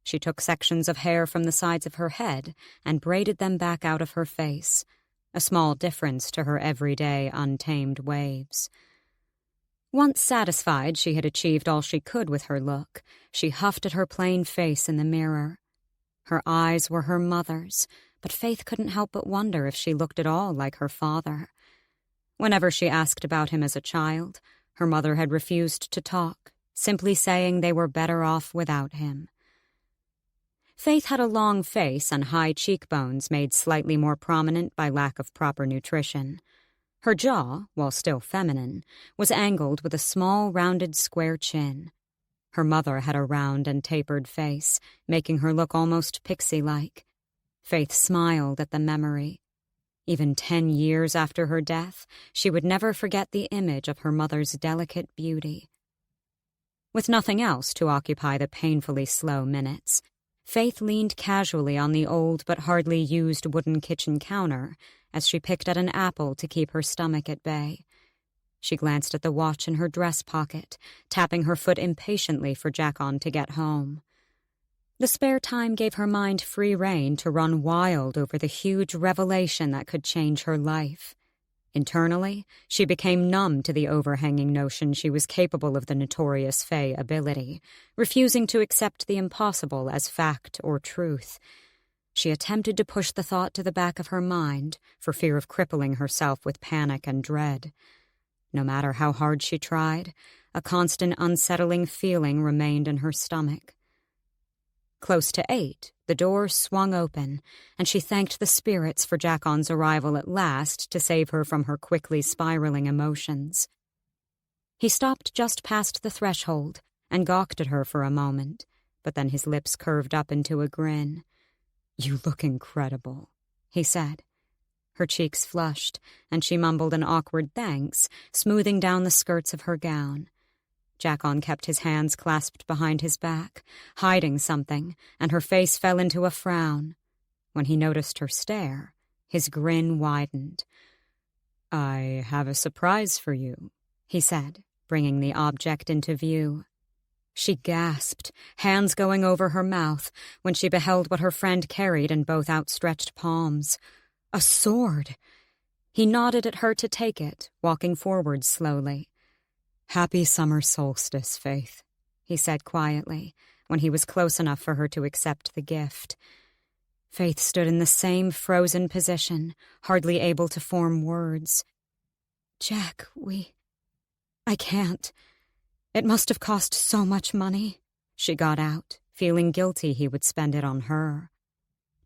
She took sections of hair from the sides of her head and braided them back out of her face, a small difference to her everyday, untamed waves. Once satisfied she had achieved all she could with her look, she huffed at her plain face in the mirror. Her eyes were her mother's, but Faythe couldn't help but wonder if she looked at all like her father. Whenever she asked about him as a child, her mother had refused to talk, simply saying they were better off without him. Faythe had a long face and high cheekbones made slightly more prominent by lack of proper nutrition. Her jaw, while still feminine, was angled with a small, rounded, square chin. Her mother had a round and tapered face, making her look almost pixie-like. Faythe smiled at the memory. Even 10 years after her death, she would never forget the image of her mother's delicate beauty. With nothing else to occupy the painfully slow minutes, Faythe leaned casually on the old but hardly used wooden kitchen counter as she picked at an apple to keep her stomach at bay. She glanced at the watch in her dress pocket, tapping her foot impatiently for Jackon to get home. The spare time gave her mind free rein to run wild over the huge revelation that could change her life. Internally, she became numb to the overhanging notion she was capable of the notorious Fae ability, refusing to accept the impossible as fact or truth. She attempted to push the thought to the back of her mind for fear of crippling herself with panic and dread. No matter how hard she tried, a constant unsettling feeling remained in her stomach. Close to 8, the door swung open, and she thanked the spirits for Jackon's arrival at last to save her from her quickly spiraling emotions. He stopped just past the threshold and gawked at her for a moment, but then his lips curved up into a grin. "You look incredible," he said. Her cheeks flushed, and she mumbled an awkward thanks, smoothing down the skirts of her gown. Jackon kept his hands clasped behind his back, hiding something, and her face fell into a frown. When he noticed her stare, his grin widened. "I have a surprise for you," he said, bringing the object into view. She gasped, hands going over her mouth, when she beheld what her friend carried in both outstretched palms. A sword! He nodded at her to take it, walking forward slowly. "Happy summer solstice, Faythe," he said quietly, when he was close enough for her to accept the gift. Faythe stood in the same frozen position, hardly able to form words. "Jack, I can't. It must have cost so much money," she got out, feeling guilty he would spend it on her.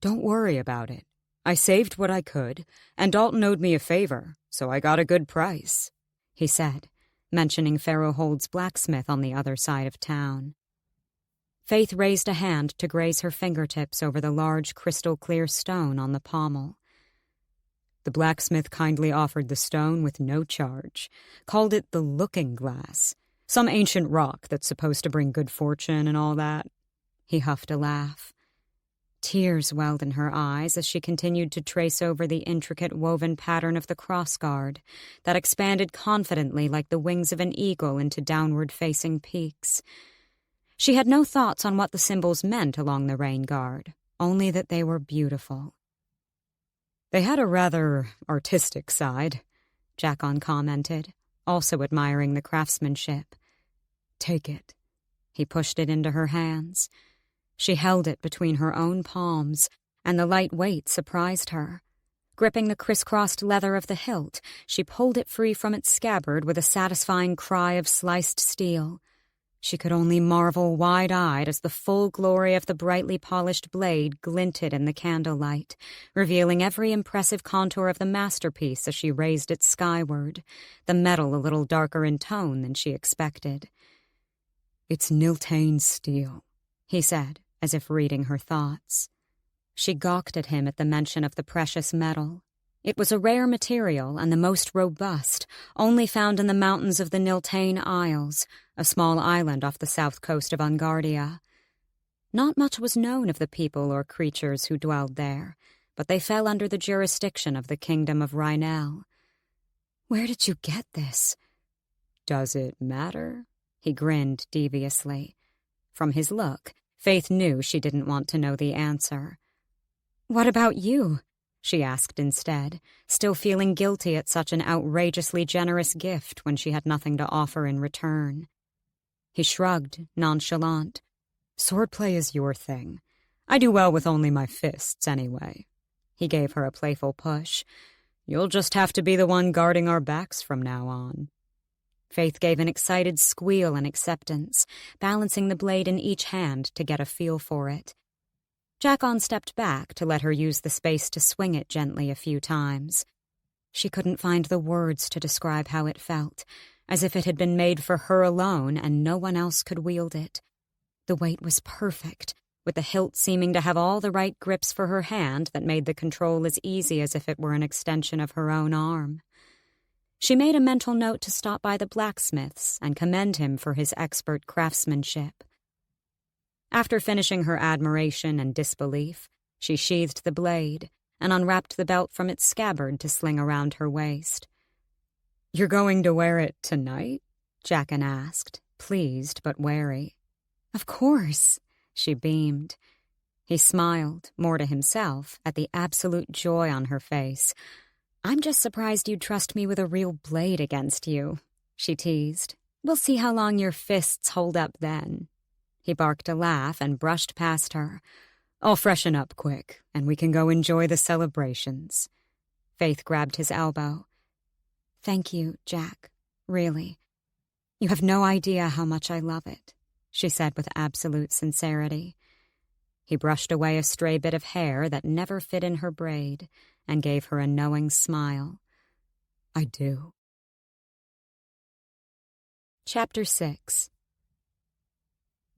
"Don't worry about it. I saved what I could, and Dalton owed me a favor, so I got a good price," he said, mentioning Farrowhold's blacksmith on the other side of town. Faythe raised a hand to graze her fingertips over the large crystal-clear stone on the pommel. "The blacksmith kindly offered the stone with no charge, called it the Looking Glass, some ancient rock that's supposed to bring good fortune and all that." He huffed a laugh. Tears welled in her eyes as she continued to trace over the intricate woven pattern of the crossguard that expanded confidently like the wings of an eagle into downward-facing peaks. She had no thoughts on what the symbols meant along the rain guard, only that they were beautiful. "They had a rather artistic side," Jackon commented, also admiring the craftsmanship. "Take it." He pushed it into her hands. She held it between her own palms, and the light weight surprised her. Gripping the crisscrossed leather of the hilt, she pulled it free from its scabbard with a satisfying cry of sliced steel. She could only marvel wide-eyed as the full glory of the brightly polished blade glinted in the candlelight, revealing every impressive contour of the masterpiece as she raised it skyward, the metal a little darker in tone than she expected. "It's Niltane steel," he said, as if reading her thoughts. She gawked at him at the mention of the precious metal. It was a rare material and the most robust, only found in the mountains of the Niltane Isles, a small island off the south coast of Ungardia. Not much was known of the people or creatures who dwelled there, but they fell under the jurisdiction of the kingdom of Rhinell. "Where did you get this?" "Does it matter?" He grinned deviously. From his look, Faythe knew she didn't want to know the answer. "What about you?" she asked instead, still feeling guilty at such an outrageously generous gift when she had nothing to offer in return. He shrugged, nonchalant. "Swordplay is your thing. I do well with only my fists, anyway." He gave her a playful push. "You'll just have to be the one guarding our backs from now on." Faythe gave an excited squeal in acceptance, balancing the blade in each hand to get a feel for it. Jackon stepped back to let her use the space to swing it gently a few times. She couldn't find the words to describe how it felt, as if it had been made for her alone and no one else could wield it. The weight was perfect, with the hilt seeming to have all the right grips for her hand that made the control as easy as if it were an extension of her own arm. She made a mental note to stop by the blacksmith's and commend him for his expert craftsmanship. After finishing her admiration and disbelief, she sheathed the blade and unwrapped the belt from its scabbard to sling around her waist. "You're going to wear it tonight?" Jackon asked, pleased but wary. "Of course," she beamed. He smiled, more to himself, at the absolute joy on her face. "I'm just surprised you'd trust me with a real blade against you," she teased. "We'll see how long your fists hold up then." He barked a laugh and brushed past her. "I'll freshen up quick, and we can go enjoy the celebrations." Faythe grabbed his elbow. "Thank you, Jack. Really. You have no idea how much I love it," she said with absolute sincerity. He brushed away a stray bit of hair that never fit in her braid and gave her a knowing smile. "I do." Chapter 6.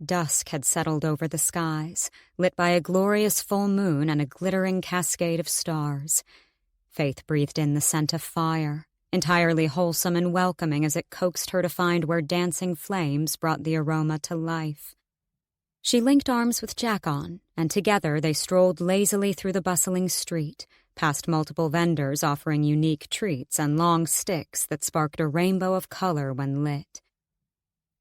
Dusk had settled over the skies, lit by a glorious full moon and a glittering cascade of stars. Faythe breathed in the scent of fire, entirely wholesome and welcoming as it coaxed her to find where dancing flames brought the aroma to life. She linked arms with Jackon, and together they strolled lazily through the bustling street, past multiple vendors offering unique treats and long sticks that sparked a rainbow of color when lit.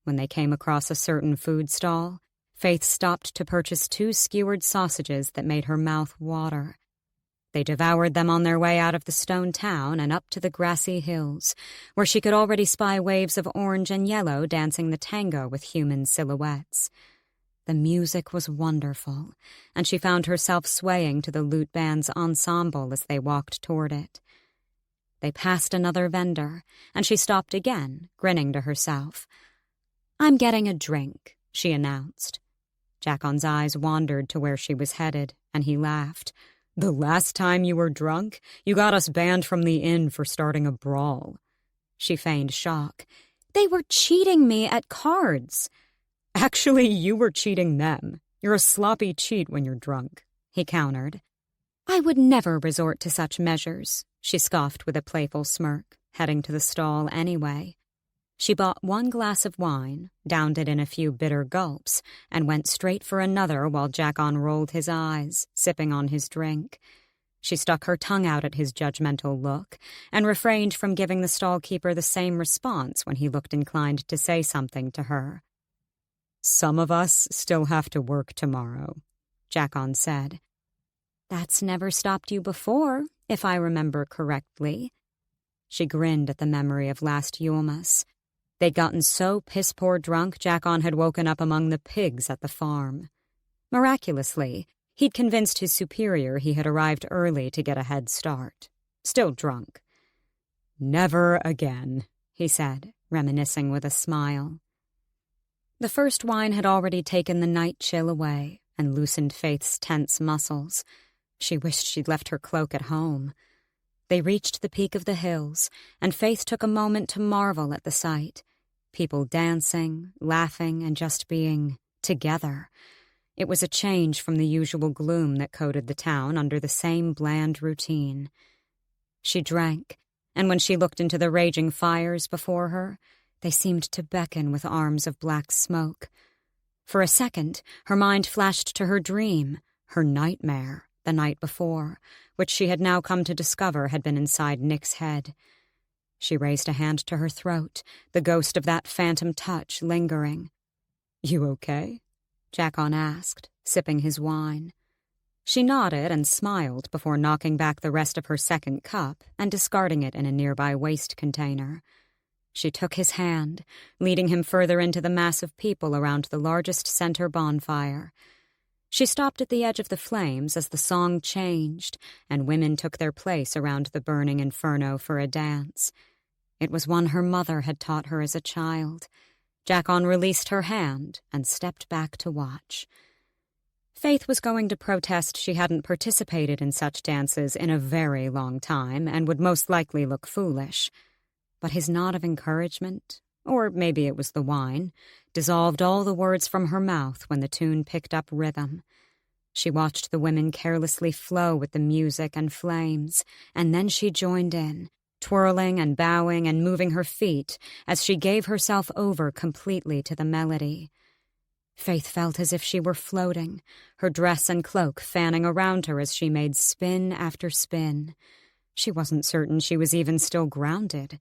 When they came across a certain food stall, Faythe stopped to purchase 2 skewered sausages that made her mouth water. They devoured them on their way out of the stone town and up to the grassy hills, where she could already spy waves of orange and yellow dancing the tango with human silhouettes. The music was wonderful, and she found herself swaying to the lute band's ensemble as they walked toward it. They passed another vendor, and she stopped again, grinning to herself. "I'm getting a drink," she announced. Jackon's eyes wandered to where she was headed, and he laughed. "The last time you were drunk, you got us banned from the inn for starting a brawl." She feigned shock. "They were cheating me at cards." "Actually, you were cheating them. You're a sloppy cheat when you're drunk," he countered. "I would never resort to such measures," she scoffed with a playful smirk, heading to the stall anyway. She bought 1 glass of wine, downed it in a few bitter gulps, and went straight for another while Jackon rolled his eyes, sipping on his drink. She stuck her tongue out at his judgmental look and refrained from giving the stall-keeper the same response when he looked inclined to say something to her. "Some of us still have to work tomorrow," Jackon said. "That's never stopped you before, if I remember correctly." She grinned at the memory of last Yulemas. They'd gotten so piss-poor drunk Jackon had woken up among the pigs at the farm. Miraculously, he'd convinced his superior he had arrived early to get a head start. Still drunk. "Never again," he said, reminiscing with a smile. The first wine had already taken the night chill away and loosened Faythe's tense muscles. She wished she'd left her cloak at home. They reached the peak of the hills, and Faythe took a moment to marvel at the sight. People dancing, laughing, and just being together. It was a change from the usual gloom that coated the town under the same bland routine. She drank, and when she looked into the raging fires before her, they seemed to beckon with arms of black smoke. For a second, her mind flashed to her dream, her nightmare, the night before, which she had now come to discover had been inside Nick's head. She raised a hand to her throat, the ghost of that phantom touch lingering. "You okay?" Jackon asked, sipping his wine. She nodded and smiled before knocking back the rest of her second cup and discarding it in a nearby waste container. She took his hand, leading him further into the mass of people around the largest center bonfire. She stopped at the edge of the flames as the song changed, and women took their place around the burning inferno for a dance. It was one her mother had taught her as a child. Jacon released her hand and stepped back to watch. Faythe was going to protest she hadn't participated in such dances in a very long time and would most likely look foolish. But his nod of encouragement, or maybe it was the wine, dissolved all the words from her mouth when the tune picked up rhythm. She watched the women carelessly flow with the music and flames, and then she joined in, twirling and bowing and moving her feet as she gave herself over completely to the melody. Faythe felt as if she were floating, her dress and cloak fanning around her as she made spin after spin. She wasn't certain she was even still grounded.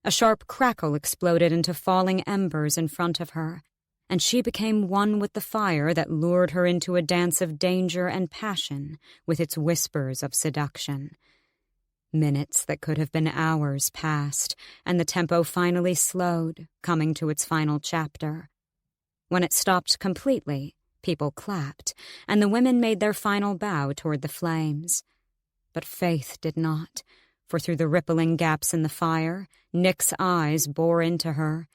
A sharp crackle exploded into falling embers in front of her, and she became one with the fire that lured her into a dance of danger and passion with its whispers of seduction. Minutes that could have been hours passed, and the tempo finally slowed, coming to its final chapter. When it stopped completely, people clapped, and the women made their final bow toward the flames. But Faythe did not, for through the rippling gaps in the fire, Nick's eyes bore into her.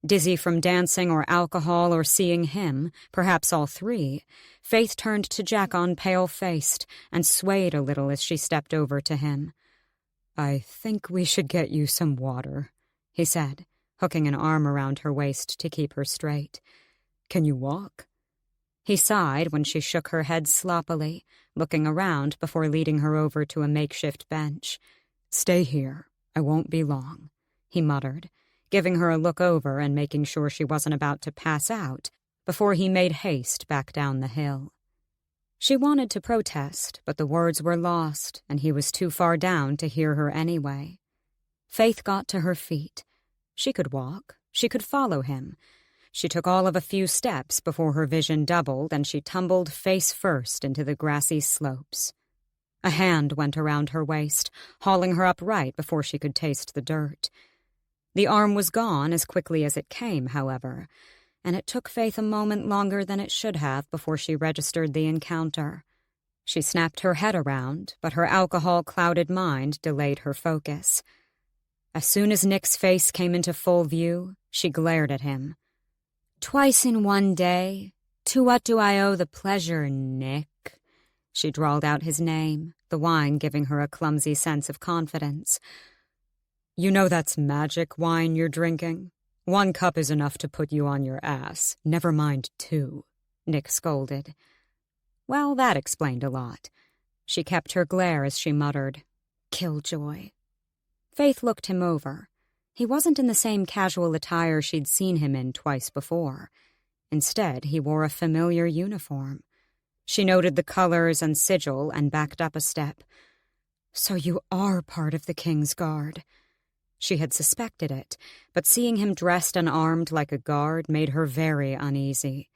Dizzy from dancing or alcohol or seeing him, perhaps all three, Faythe turned to Jacon pale-faced and swayed a little as she stepped over to him. "I think we should get you some water," he said, hooking an arm around her waist to keep her straight. "Can you walk?" He sighed when she shook her head sloppily, looking around before leading her over to a makeshift bench. "Stay here. I won't be long," he muttered, giving her a look over and making sure she wasn't about to pass out before he made haste back down the hill. She wanted to protest, but the words were lost, and he was too far down to hear her anyway. Faythe got to her feet. She could walk. She could follow him. She took all of a few steps before her vision doubled and she tumbled face first into the grassy slopes. A hand went around her waist, hauling her upright before she could taste the dirt. The arm was gone as quickly as it came, however, and it took Faythe a moment longer than it should have before she registered the encounter. She snapped her head around, but her alcohol-clouded mind delayed her focus. As soon as Nick's face came into full view, she glared at him. "Twice in one day? To what do I owe the pleasure, Nick?" She drawled out his name, the wine giving her a clumsy sense of confidence. "You know that's magic wine you're drinking? 1 cup is enough to put you on your ass, never mind 2, Nick scolded. Well, that explained a lot. She kept her glare as she muttered, "Killjoy." Faythe looked him over. He wasn't in the same casual attire she'd seen him in twice before. Instead, he wore a familiar uniform. She noted the colors and sigil and backed up a step. "So you are part of the King's Guard." She had suspected it, but seeing him dressed and armed like a guard made her very uneasy.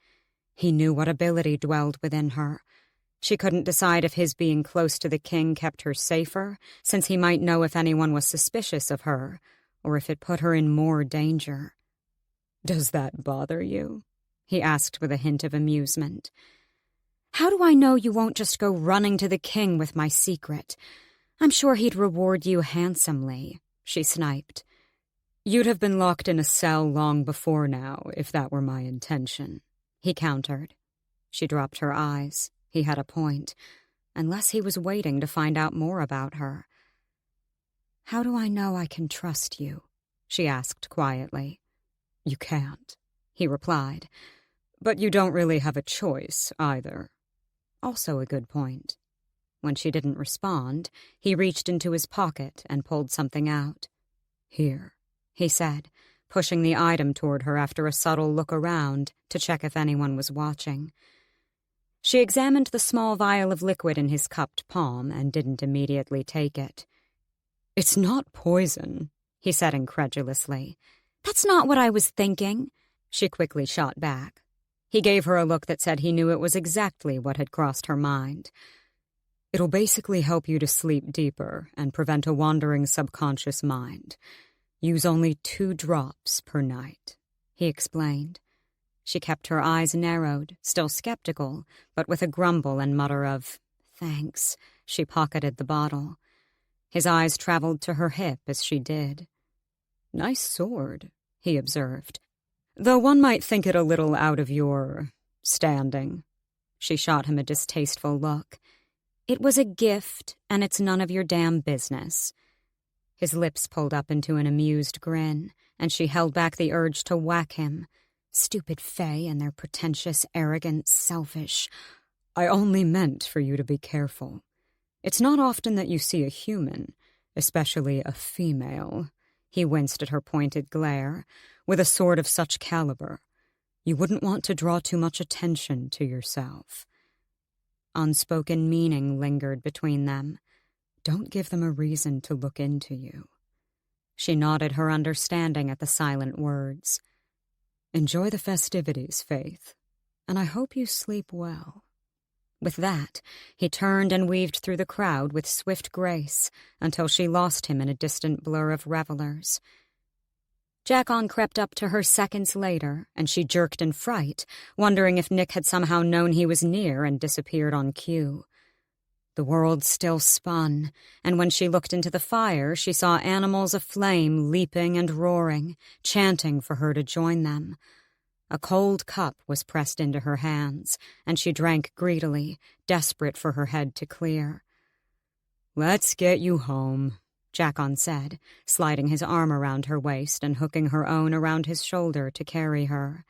He knew what ability dwelled within her. She couldn't decide if his being close to the king kept her safer, since he might know if anyone was suspicious of her, or if it put her in more danger. "Does that bother you?" he asked with a hint of amusement. "How do I know you won't just go running to the king with my secret? I'm sure he'd reward you handsomely," she sniped. "You'd have been locked in a cell long before now, if that were my intention," he countered. She dropped her eyes. He had a point, unless he was waiting to find out more about her. "How do I know I can trust you?" she asked quietly. "You can't," he replied. "But you don't really have a choice, either." Also a good point. When she didn't respond, he reached into his pocket and pulled something out. "Here," he said, pushing the item toward her after a subtle look around to check if anyone was watching. She examined the small vial of liquid in his cupped palm and didn't immediately take it. "It's not poison," he said incredulously. "That's not what I was thinking," she quickly shot back. He gave her a look that said he knew it was exactly what had crossed her mind. "It'll basically help you to sleep deeper and prevent a wandering subconscious mind. Use only 2 drops per night," he explained. She kept her eyes narrowed, still skeptical, but with a grumble and mutter of, "Thanks," she pocketed the bottle. His eyes traveled to her hip as she did. "Nice sword," he observed, "though one might think it a little out of your standing." She shot him a distasteful look. "It was a gift, and it's none of your damn business." His lips pulled up into an amused grin, and she held back the urge to whack him. Stupid Faye and their pretentious, arrogant, selfish. "I only meant for you to be careful. It's not often that you see a human, especially a female," he winced at her pointed glare, "with a sword of such caliber. You wouldn't want to draw too much attention to yourself." Unspoken meaning lingered between them. Don't give them a reason to look into you. She nodded her understanding at the silent words. "Enjoy the festivities, Faythe, and I hope you sleep well." With that, he turned and weaved through the crowd with swift grace until she lost him in a distant blur of revelers. Jackon crept up to her seconds later, and she jerked in fright, wondering if Nick had somehow known he was near and disappeared on cue. The world still spun, and when she looked into the fire, she saw animals aflame leaping and roaring, chanting for her to join them. A cold cup was pressed into her hands, and she drank greedily, desperate for her head to clear. "Let's get you home," Jackon said, sliding his arm around her waist and hooking her own around his shoulder to carry her.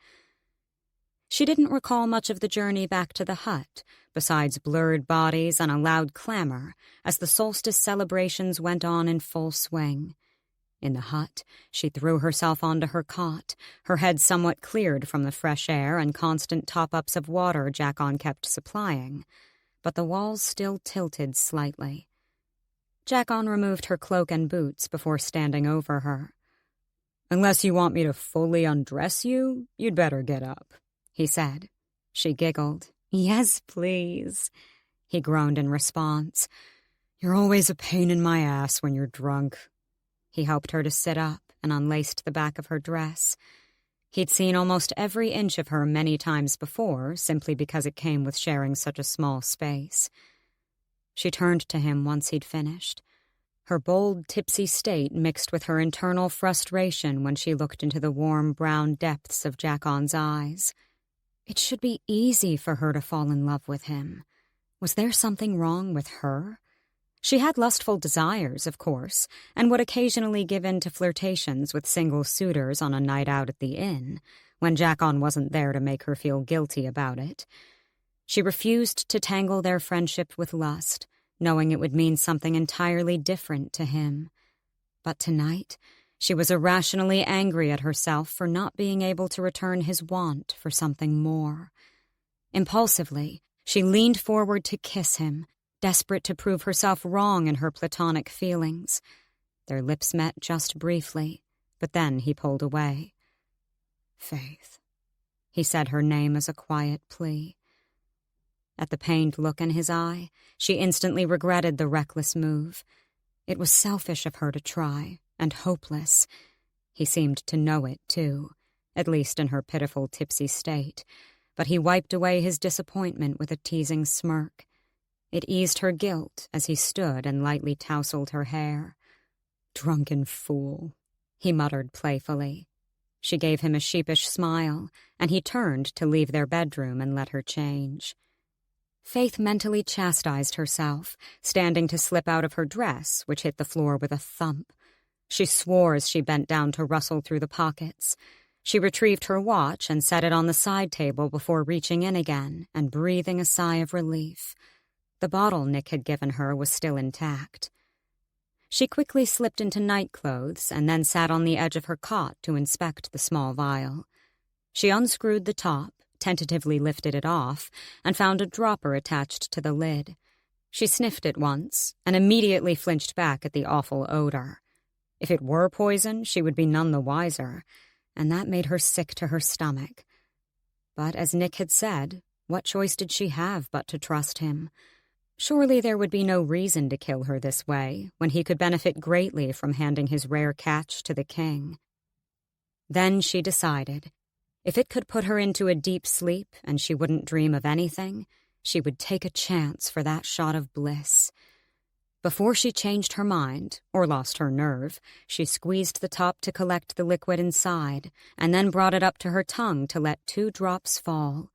She didn't recall much of the journey back to the hut, besides blurred bodies and a loud clamor, as the solstice celebrations went on in full swing. In the hut, she threw herself onto her cot, her head somewhat cleared from the fresh air and constant top-ups of water Jackon kept supplying, but the walls still tilted slightly. Jackon removed her cloak and boots before standing over her. "Unless you want me to fully undress you, you'd better get up," he said. She giggled. "Yes, please." He groaned in response. "You're always a pain in my ass when you're drunk." He helped her to sit up and unlaced the back of her dress. He'd seen almost every inch of her many times before, simply because it came with sharing such a small space. She turned to him once he'd finished. Her bold, tipsy state mixed with her internal frustration when she looked into the warm brown depths of Jackon's eyes. It should be easy for her to fall in love with him. Was there something wrong with her? She had lustful desires, of course, and would occasionally give in to flirtations with single suitors on a night out at the inn, when Jackon wasn't there to make her feel guilty about it. She refused to tangle their friendship with lust, knowing it would mean something entirely different to him. But tonight, she was irrationally angry at herself for not being able to return his want for something more. Impulsively, she leaned forward to kiss him, desperate to prove herself wrong in her platonic feelings. Their lips met just briefly, but then he pulled away. "Faythe," he said her name as a quiet plea. At the pained look in his eye, she instantly regretted the reckless move. It was selfish of her to try, and hopeless. He seemed to know it, too, at least in her pitiful, tipsy state, but he wiped away his disappointment with a teasing smirk. It eased her guilt as he stood and lightly tousled her hair. "Drunken fool," he muttered playfully. She gave him a sheepish smile, and he turned to leave their bedroom and let her change. Faythe mentally chastised herself, standing to slip out of her dress, which hit the floor with a thump. She swore as she bent down to rustle through the pockets. She retrieved her watch and set it on the side table before reaching in again and breathing a sigh of relief. The bottle Nick had given her was still intact. She quickly slipped into nightclothes and then sat on the edge of her cot to inspect the small vial. She unscrewed the top, tentatively lifted it off, and found a dropper attached to the lid. She sniffed it once and immediately flinched back at the awful odor. If it were poison, she would be none the wiser, and that made her sick to her stomach. But as Nick had said, what choice did she have but to trust him? Surely there would be no reason to kill her this way, when he could benefit greatly from handing his rare catch to the king. Then she decided, if it could put her into a deep sleep and she wouldn't dream of anything, she would take a chance for that shot of bliss. Before she changed her mind, or lost her nerve, she squeezed the top to collect the liquid inside, and then brought it up to her tongue to let 2 drops fall.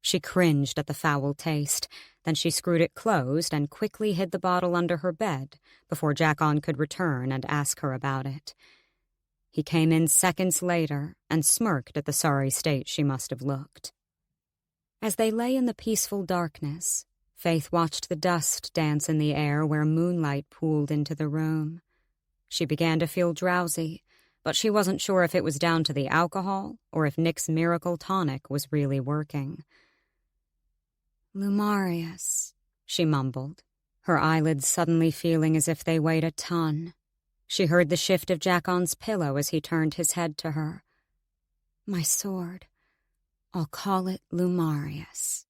She cringed at the foul taste, then she screwed it closed and quickly hid the bottle under her bed before Jack-On could return and ask her about it. He came in seconds later and smirked at the sorry state she must have looked. As they lay in the peaceful darkness, Faythe watched the dust dance in the air where moonlight pooled into the room. She began to feel drowsy, but she wasn't sure if it was down to the alcohol or if Nick's miracle tonic was really working. "Lumarius," she mumbled, her eyelids suddenly feeling as if they weighed a ton. She heard the shift of Jack-On's pillow as he turned his head to her. "My sword. I'll call it Lumarius."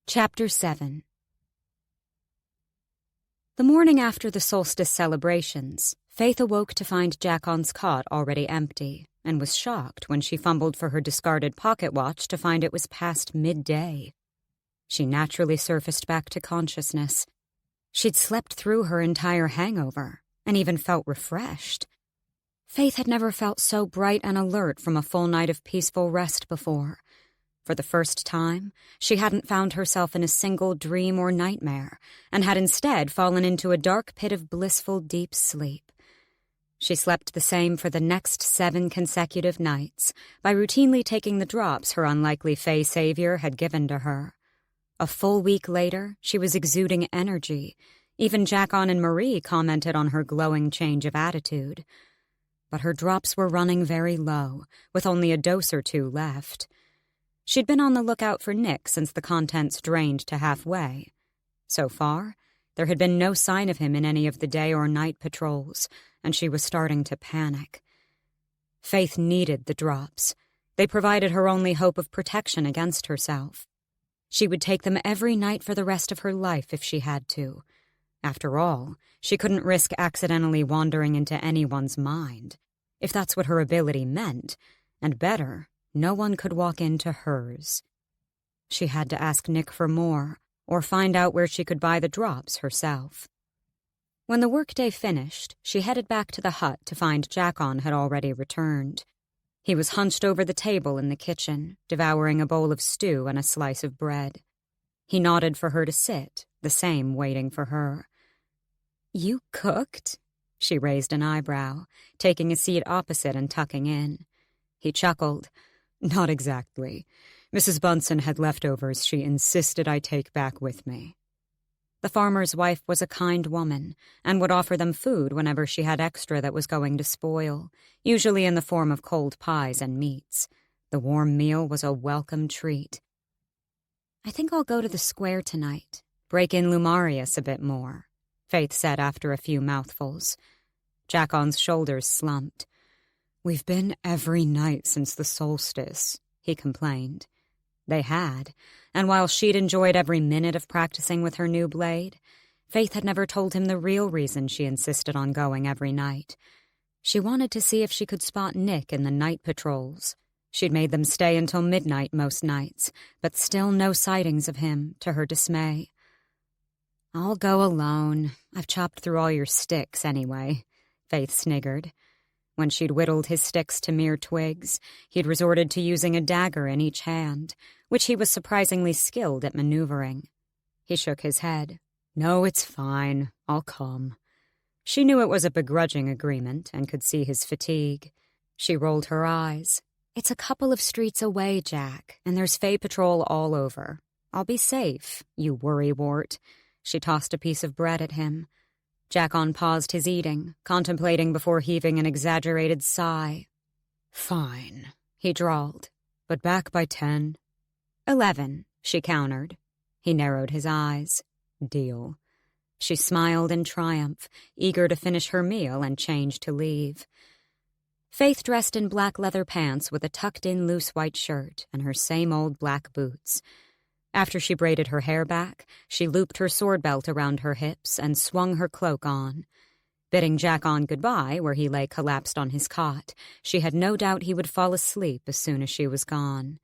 Chapter 7. The morning after the solstice celebrations, Faythe awoke to find Jack-On's cot already empty, and was shocked when she fumbled for her discarded pocket watch to find it was past midday. She naturally surfaced back to consciousness. She'd slept through her entire hangover, and even felt refreshed. Faythe had never felt so bright and alert from a full night of peaceful rest before. For the first time, she hadn't found herself in a single dream or nightmare, and had instead fallen into a dark pit of blissful deep sleep. She slept the same for the next 7 consecutive nights, by routinely taking the drops her unlikely Fae savior had given to her. A full week later, she was exuding energy. Even Jack-On and Marie commented on her glowing change of attitude. But her drops were running very low, with only a dose or 2 left. She'd been on the lookout for Nick since the contents drained to halfway. So far, there had been no sign of him in any of the day or night patrols, and she was starting to panic. Faythe needed the drops. They provided her only hope of protection against herself. She would take them every night for the rest of her life if she had to. After all, she couldn't risk accidentally wandering into anyone's mind, if that's what her ability meant, and better, no one could walk into hers. She had to ask Nick for more, or find out where she could buy the drops herself. When the workday finished, she headed back to the hut to find Jack-On had already returned. He was hunched over the table in the kitchen, devouring a bowl of stew and a slice of bread. He nodded for her to sit, the same waiting for her. "You cooked?" She raised an eyebrow, taking a seat opposite and tucking in. He chuckled. "Not exactly. Mrs. Bunsen had leftovers she insisted I take back with me." The farmer's wife was a kind woman, and would offer them food whenever she had extra that was going to spoil, usually in the form of cold pies and meats. The warm meal was a welcome treat. "I think I'll go to the square tonight, break in Lumarius a bit more," Faythe said after a few mouthfuls. Jack-On's shoulders slumped. "We've been every night since the solstice," he complained. They had, and while she'd enjoyed every minute of practicing with her new blade, Faythe had never told him the real reason she insisted on going every night. She wanted to see if she could spot Nick in the night patrols. She'd made them stay until midnight most nights, but still no sightings of him, to her dismay. "I'll go alone. I've chopped through all your sticks anyway," Faythe sniggered. When she'd whittled his sticks to mere twigs, he'd resorted to using a dagger in each hand, which he was surprisingly skilled at maneuvering. He shook his head. "No, it's fine. I'll come." She knew it was a begrudging agreement and could see his fatigue. She rolled her eyes. "It's a couple of streets away, Jack, and there's Fae patrol all over. I'll be safe, you worrywart." She tossed a piece of bread at him. Jack-On paused his eating, contemplating before heaving an exaggerated sigh. "Fine," he drawled, "but back by 10. 11, she countered. He narrowed his eyes. "Deal." She smiled in triumph, eager to finish her meal and change to leave. Faythe dressed in black leather pants with a tucked-in loose white shirt and her same old black boots. After she braided her hair back, she looped her sword belt around her hips and swung her cloak on. Bidding Jack-On goodbye where he lay collapsed on his cot, she had no doubt he would fall asleep as soon as she was gone.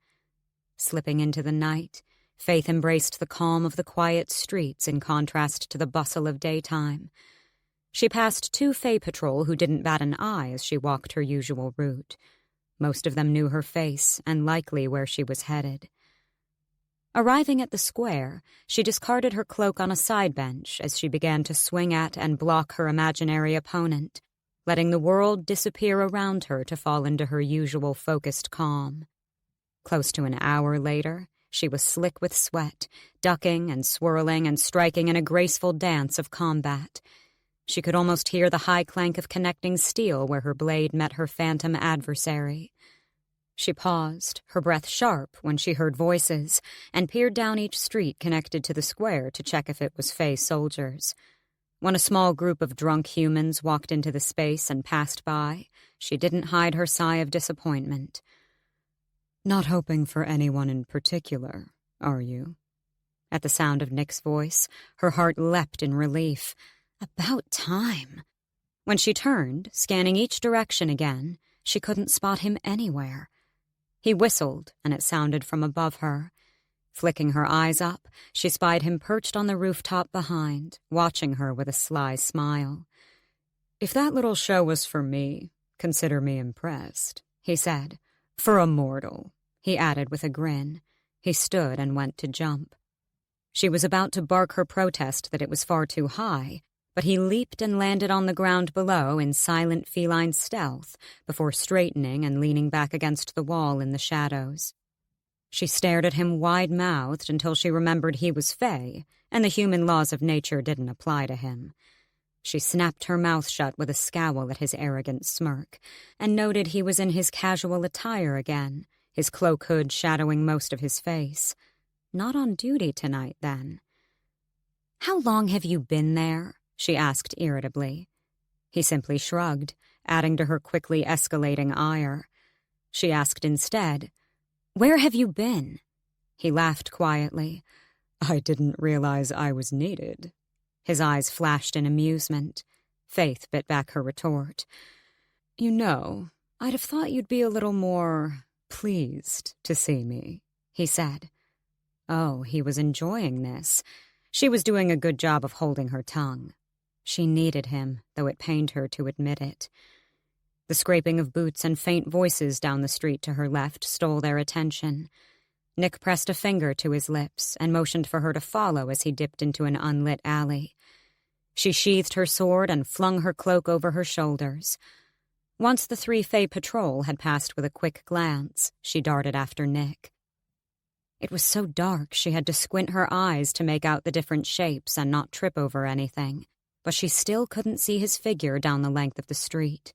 Slipping into the night, Faythe embraced the calm of the quiet streets in contrast to the bustle of daytime. She passed 2 Fae patrol who didn't bat an eye as she walked her usual route. Most of them knew her face and likely where she was headed. Arriving at the square, she discarded her cloak on a side bench as she began to swing at and block her imaginary opponent, letting the world disappear around her to fall into her usual focused calm. Close to an hour later, she was slick with sweat, ducking and swirling and striking in a graceful dance of combat. She could almost hear the high clank of connecting steel where her blade met her phantom adversary. She paused, her breath sharp, when she heard voices, and peered down each street connected to the square to check if it was Fae soldiers. When a small group of drunk humans walked into the space and passed by, she didn't hide her sigh of disappointment. "Not hoping for anyone in particular, are you?" At the sound of Nick's voice, her heart leapt in relief. About time. When she turned, scanning each direction again, she couldn't spot him anywhere. He whistled, and it sounded from above her. Flicking her eyes up, she spied him perched on the rooftop behind, watching her with a sly smile. "If that little show was for me, consider me impressed," he said. "For a mortal," he added with a grin. He stood and went to jump. She was about to bark her protest that it was far too high, but he leaped and landed on the ground below in silent feline stealth before straightening and leaning back against the wall in the shadows. She stared at him wide-mouthed until she remembered he was Fae, and the human laws of nature didn't apply to him. She snapped her mouth shut with a scowl at his arrogant smirk, and noted he was in his casual attire again, his cloak hood shadowing most of his face. Not on duty tonight, then. "How long have you been there?" she asked irritably. He simply shrugged, adding to her quickly escalating ire. She asked instead, "Where have you been?" He laughed quietly. "I didn't realize I was needed." His eyes flashed in amusement. Faythe bit back her retort. "You know, I'd have thought you'd be a little more pleased to see me," he said. Oh, he was enjoying this. She was doing a good job of holding her tongue. She needed him, though it pained her to admit it. The scraping of boots and faint voices down the street to her left stole their attention. Nick pressed a finger to his lips and motioned for her to follow as he dipped into an unlit alley. She sheathed her sword and flung her cloak over her shoulders. Once the 3 Fae patrol had passed with a quick glance, she darted after Nick. It was so dark she had to squint her eyes to make out the different shapes and not trip over anything, but she still couldn't see his figure down the length of the street.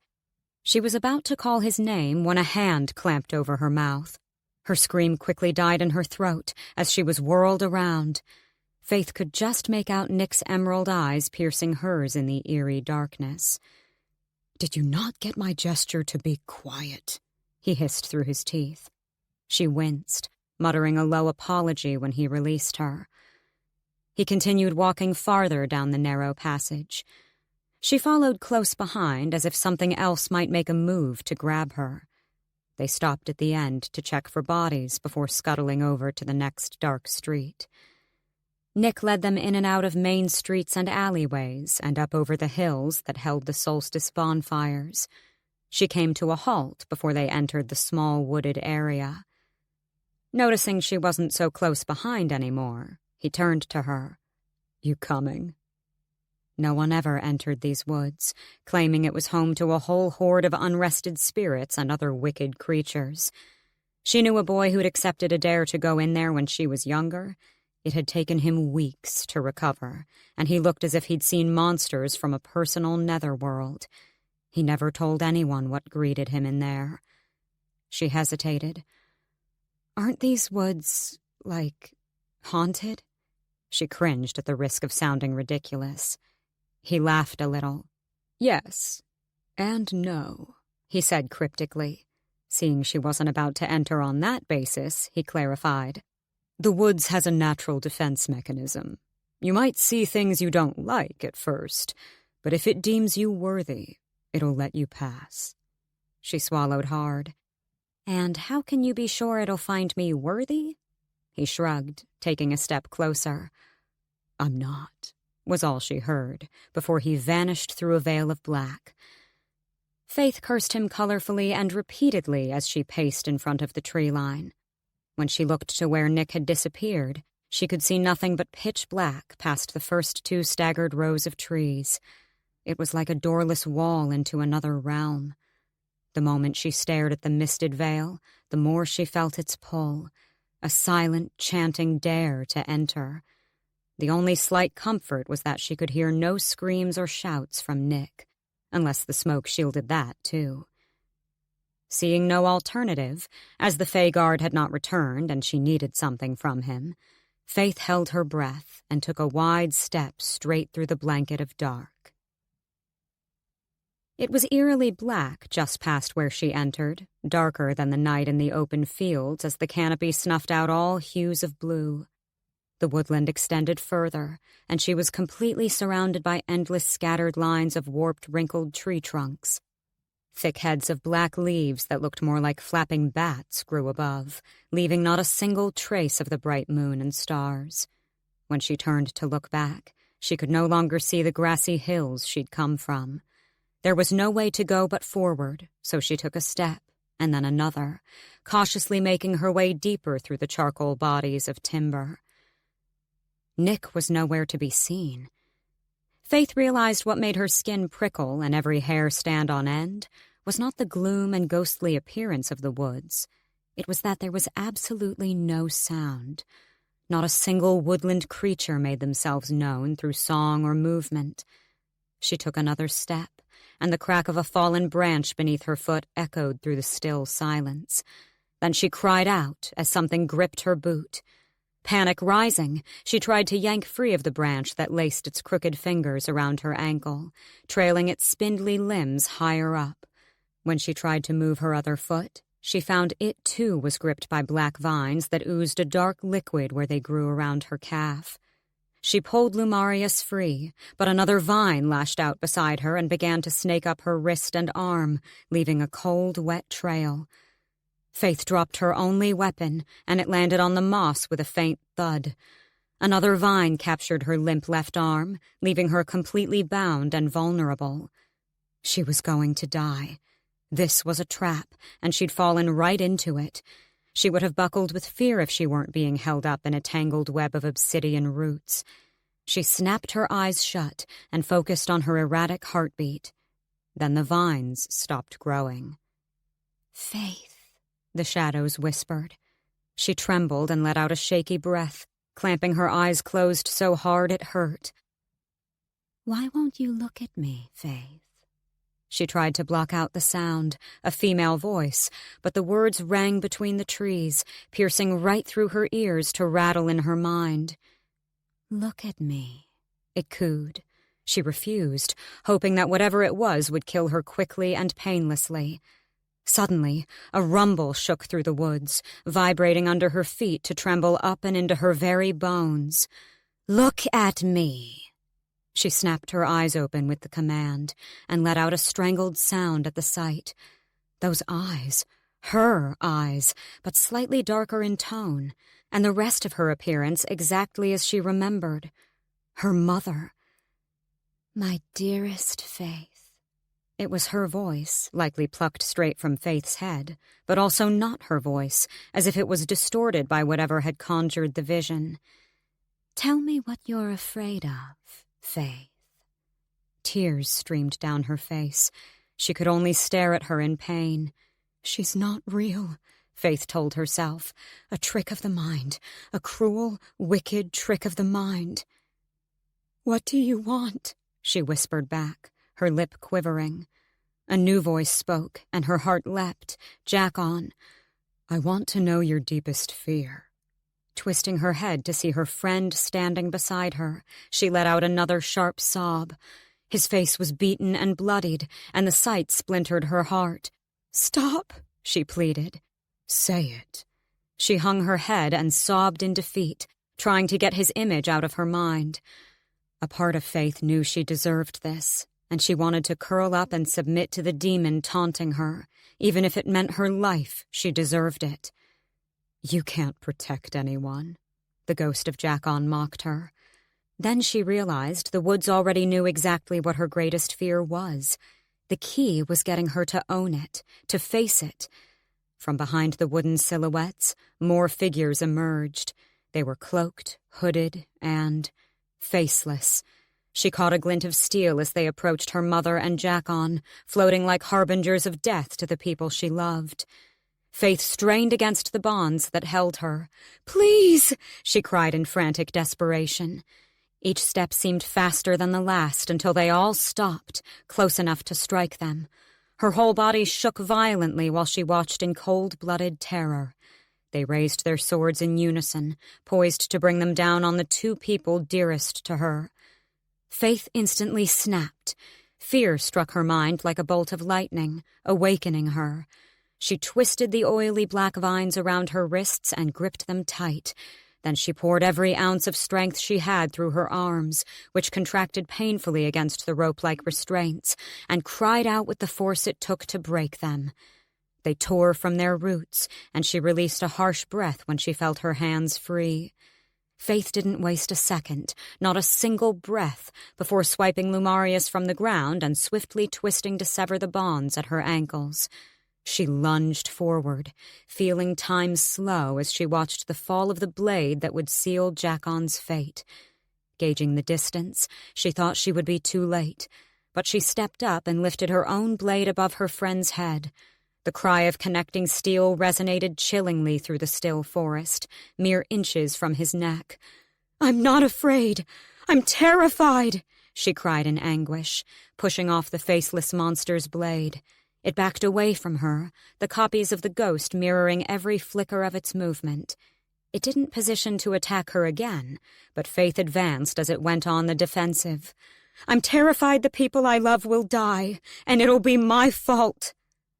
She was about to call his name when a hand clamped over her mouth. Her scream quickly died in her throat as she was whirled around. Faythe could just make out Nick's emerald eyes piercing hers in the eerie darkness. "Did you not get my gesture to be quiet?" he hissed through his teeth. She winced, muttering a low apology when he released her. He continued walking farther down the narrow passage. She followed close behind as if something else might make a move to grab her. They stopped at the end to check for bodies before scuttling over to the next dark street. Nick led them in and out of main streets and alleyways and up over the hills that held the solstice bonfires. She came to a halt before they entered the small wooded area. Noticing she wasn't so close behind anymore, he turned to her. "You coming?" No one ever entered these woods, claiming it was home to a whole horde of unrested spirits and other wicked creatures. She knew a boy who'd accepted a dare to go in there when she was younger. It had taken him weeks to recover, and he looked as if he'd seen monsters from a personal netherworld. He never told anyone what greeted him in there. She hesitated. "Aren't these woods, like, haunted?" She cringed at the risk of sounding ridiculous. He laughed a little. "Yes, and no," he said cryptically. Seeing she wasn't about to enter on that basis, he clarified. "The woods has a natural defense mechanism. You might see things you don't like at first, but if it deems you worthy, it'll let you pass." She swallowed hard. "And how can you be sure it'll find me worthy?" He shrugged, taking a step closer. "I'm not," was all she heard, before he vanished through a veil of black. Faythe cursed him colorfully and repeatedly as she paced in front of the tree line. When she looked to where Nick had disappeared, she could see nothing but pitch black past the first 2 staggered rows of trees. It was like a doorless wall into another realm. The moment she stared at the misted veil, the more she felt its pull, a silent, chanting dare to enter. The only slight comfort was that she could hear no screams or shouts from Nick, unless the smoke shielded that, too. Seeing no alternative, as the Fae guard had not returned and she needed something from him, Faythe held her breath and took a wide step straight through the blanket of dark. It was eerily black just past where she entered, darker than the night in the open fields as the canopy snuffed out all hues of blue. The woodland extended further, and she was completely surrounded by endless scattered lines of warped, wrinkled tree trunks. Thick heads of black leaves that looked more like flapping bats grew above, leaving not a single trace of the bright moon and stars. When she turned to look back, she could no longer see the grassy hills she'd come from. There was no way to go but forward, so she took a step, and then another, cautiously making her way deeper through the charcoal bodies of timber. Nick was nowhere to be seen. Faythe realized what made her skin prickle and every hair stand on end was not the gloom and ghostly appearance of the woods. It was that there was absolutely no sound. Not a single woodland creature made themselves known through song or movement. She took another step, and the crack of a fallen branch beneath her foot echoed through the still silence. Then she cried out as something gripped her boot. Panic rising, she tried to yank free of the branch that laced its crooked fingers around her ankle, trailing its spindly limbs higher up. When she tried to move her other foot, she found it too was gripped by black vines that oozed a dark liquid where they grew around her calf. She pulled Lumarius free, but another vine lashed out beside her and began to snake up her wrist and arm, leaving a cold, wet trail. Faythe dropped her only weapon, and it landed on the moss with a faint thud. Another vine captured her limp left arm, leaving her completely bound and vulnerable. She was going to die. This was a trap, and she'd fallen right into it. She would have buckled with fear if she weren't being held up in a tangled web of obsidian roots. She snapped her eyes shut and focused on her erratic heartbeat. Then the vines stopped growing. "Faythe," the shadows whispered. She trembled and let out a shaky breath, clamping her eyes closed so hard it hurt. "Why won't you look at me, Faythe?" She tried to block out the sound, a female voice, but the words rang between the trees, piercing right through her ears to rattle in her mind. "Look at me," it cooed. She refused, hoping that whatever it was would kill her quickly and painlessly. Suddenly, a rumble shook through the woods, vibrating under her feet to tremble up and into her very bones. "Look at me." She snapped her eyes open with the command and let out a strangled sound at the sight. Those eyes, her eyes, but slightly darker in tone, and the rest of her appearance exactly as she remembered. Her mother. "My dearest Faythe." It was her voice, likely plucked straight from Faythe's head, but also not her voice, as if it was distorted by whatever had conjured the vision. "Tell me what you're afraid of, Faythe." Tears streamed down her face. She could only stare at her in pain. "She's not real," Faythe told herself. "A trick of the mind. A cruel, wicked trick of the mind." "What do you want?" she whispered back, her lip quivering. A new voice spoke, and her heart leapt, jack on. "I want to know your deepest fear." Twisting her head to see her friend standing beside her, she let out another sharp sob. His face was beaten and bloodied, and the sight splintered her heart. "Stop," she pleaded. "Say it." She hung her head and sobbed in defeat, trying to get his image out of her mind. A part of Faythe knew she deserved this, and she wanted to curl up and submit to the demon taunting her. Even if it meant her life, she deserved it. "You can't protect anyone," the ghost of Jackon mocked her. Then she realized the woods already knew exactly what her greatest fear was. The key was getting her to own it, to face it. From behind the wooden silhouettes, more figures emerged. They were cloaked, hooded, and faceless. She caught a glint of steel as they approached her mother and Jackon, floating like harbingers of death to the people she loved. Faythe strained against the bonds that held her. "Please!" she cried in frantic desperation. Each step seemed faster than the last until they all stopped, close enough to strike them. Her whole body shook violently while she watched in cold-blooded terror. They raised their swords in unison, poised to bring them down on the two people dearest to her. Faythe instantly snapped. Fear struck her mind like a bolt of lightning, awakening her. She twisted the oily black vines around her wrists and gripped them tight. Then she poured every ounce of strength she had through her arms, which contracted painfully against the rope-like restraints, and cried out with the force it took to break them. They tore from their roots, and she released a harsh breath when she felt her hands free. Faythe didn't waste a second, not a single breath, before swiping Lumarius from the ground and swiftly twisting to sever the bonds at her ankles. She lunged forward, feeling time slow as she watched the fall of the blade that would seal Jackon's fate. Gauging the distance, she thought she would be too late, but she stepped up and lifted her own blade above her friend's head. The cry of connecting steel resonated chillingly through the still forest, mere inches from his neck. "I'm not afraid. I'm terrified," she cried in anguish, pushing off the faceless monster's blade. It backed away from her, the copies of the ghost mirroring every flicker of its movement. It didn't position to attack her again, but Faythe advanced as it went on the defensive. "I'm terrified the people I love will die, and it'll be my fault."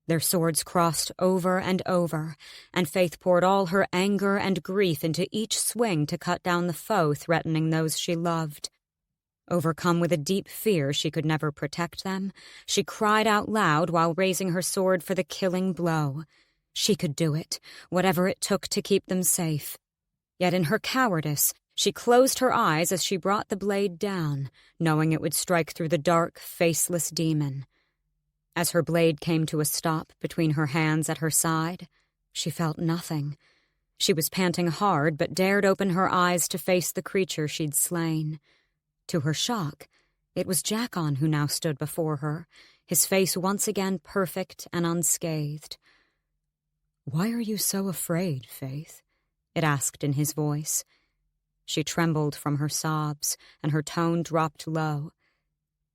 Their swords crossed over and over, and Faythe poured all her anger and grief into each swing to cut down the foe threatening those she loved. Overcome with a deep fear she could never protect them, she cried out loud while raising her sword for the killing blow. She could do it, whatever it took to keep them safe. Yet in her cowardice, she closed her eyes as she brought the blade down, knowing it would strike through the dark, faceless demon. As her blade came to a stop between her hands at her side, she felt nothing. She was panting hard, but dared open her eyes to face the creature she'd slain. To her shock, it was Jackon who now stood before her, his face once again perfect and unscathed. "Why are you so afraid, Faythe?" it asked in his voice. She trembled from her sobs, and her tone dropped low.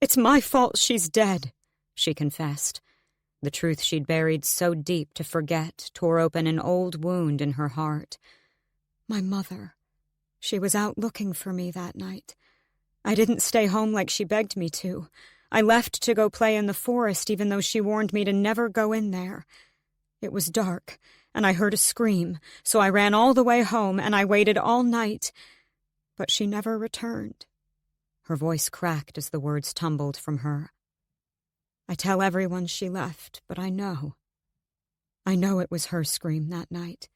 "It's my fault she's dead," she confessed. The truth she'd buried so deep to forget tore open an old wound in her heart. "My mother. She was out looking for me that night. I didn't stay home like she begged me to. I left to go play in the forest even though she warned me to never go in there. It was dark, and I heard a scream, so I ran all the way home and I waited all night. But she never returned." Her voice cracked as the words tumbled from her. "I tell everyone she left, but I know. I know it was her scream that night.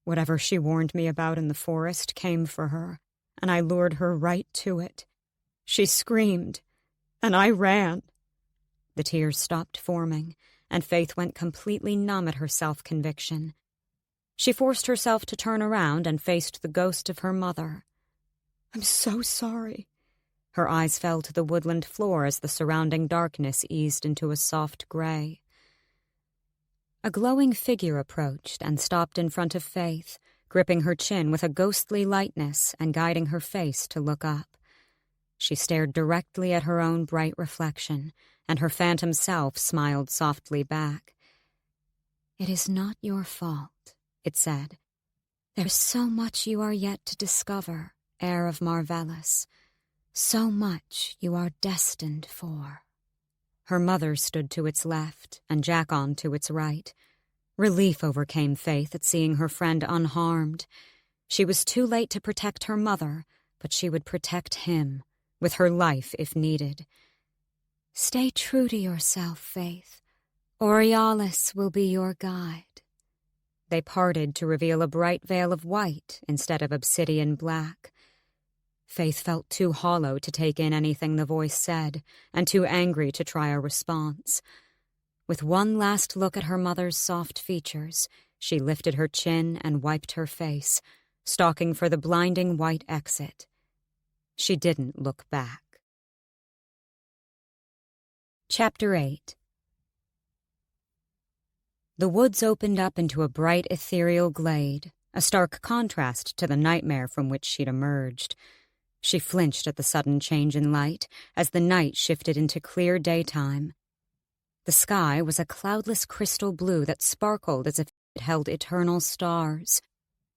Whatever she warned me about in the forest came for her, and I lured her right to it. She screamed, and I ran." The tears stopped forming, and Faythe went completely numb at her self-conviction. She forced herself to turn around and faced the ghost of her mother. "I'm so sorry." Her eyes fell to the woodland floor as the surrounding darkness eased into a soft gray. A glowing figure approached and stopped in front of Faythe, gripping her chin with a ghostly lightness and guiding her face to look up. She stared directly at her own bright reflection, and her phantom self smiled softly back. "It is not your fault," it said. "There's so much you are yet to discover, heir of Marvellus. So much you are destined for." Her mother stood to its left, and Jackon to its right. Relief overcame Faythe at seeing her friend unharmed. She was too late to protect her mother, but she would protect him, with her life if needed. "Stay true to yourself, Faythe. Aurealis will be your guide." They parted to reveal a bright veil of white instead of obsidian black. Faythe felt too hollow to take in anything the voice said, and too angry to try a response. With one last look at her mother's soft features, she lifted her chin and wiped her face, stalking for the blinding white exit. She didn't look back. Chapter 8. The woods opened up into a bright ethereal glade, a stark contrast to the nightmare from which she'd emerged. She flinched at the sudden change in light as the night shifted into clear daytime. The sky was a cloudless crystal blue that sparkled as if it held eternal stars.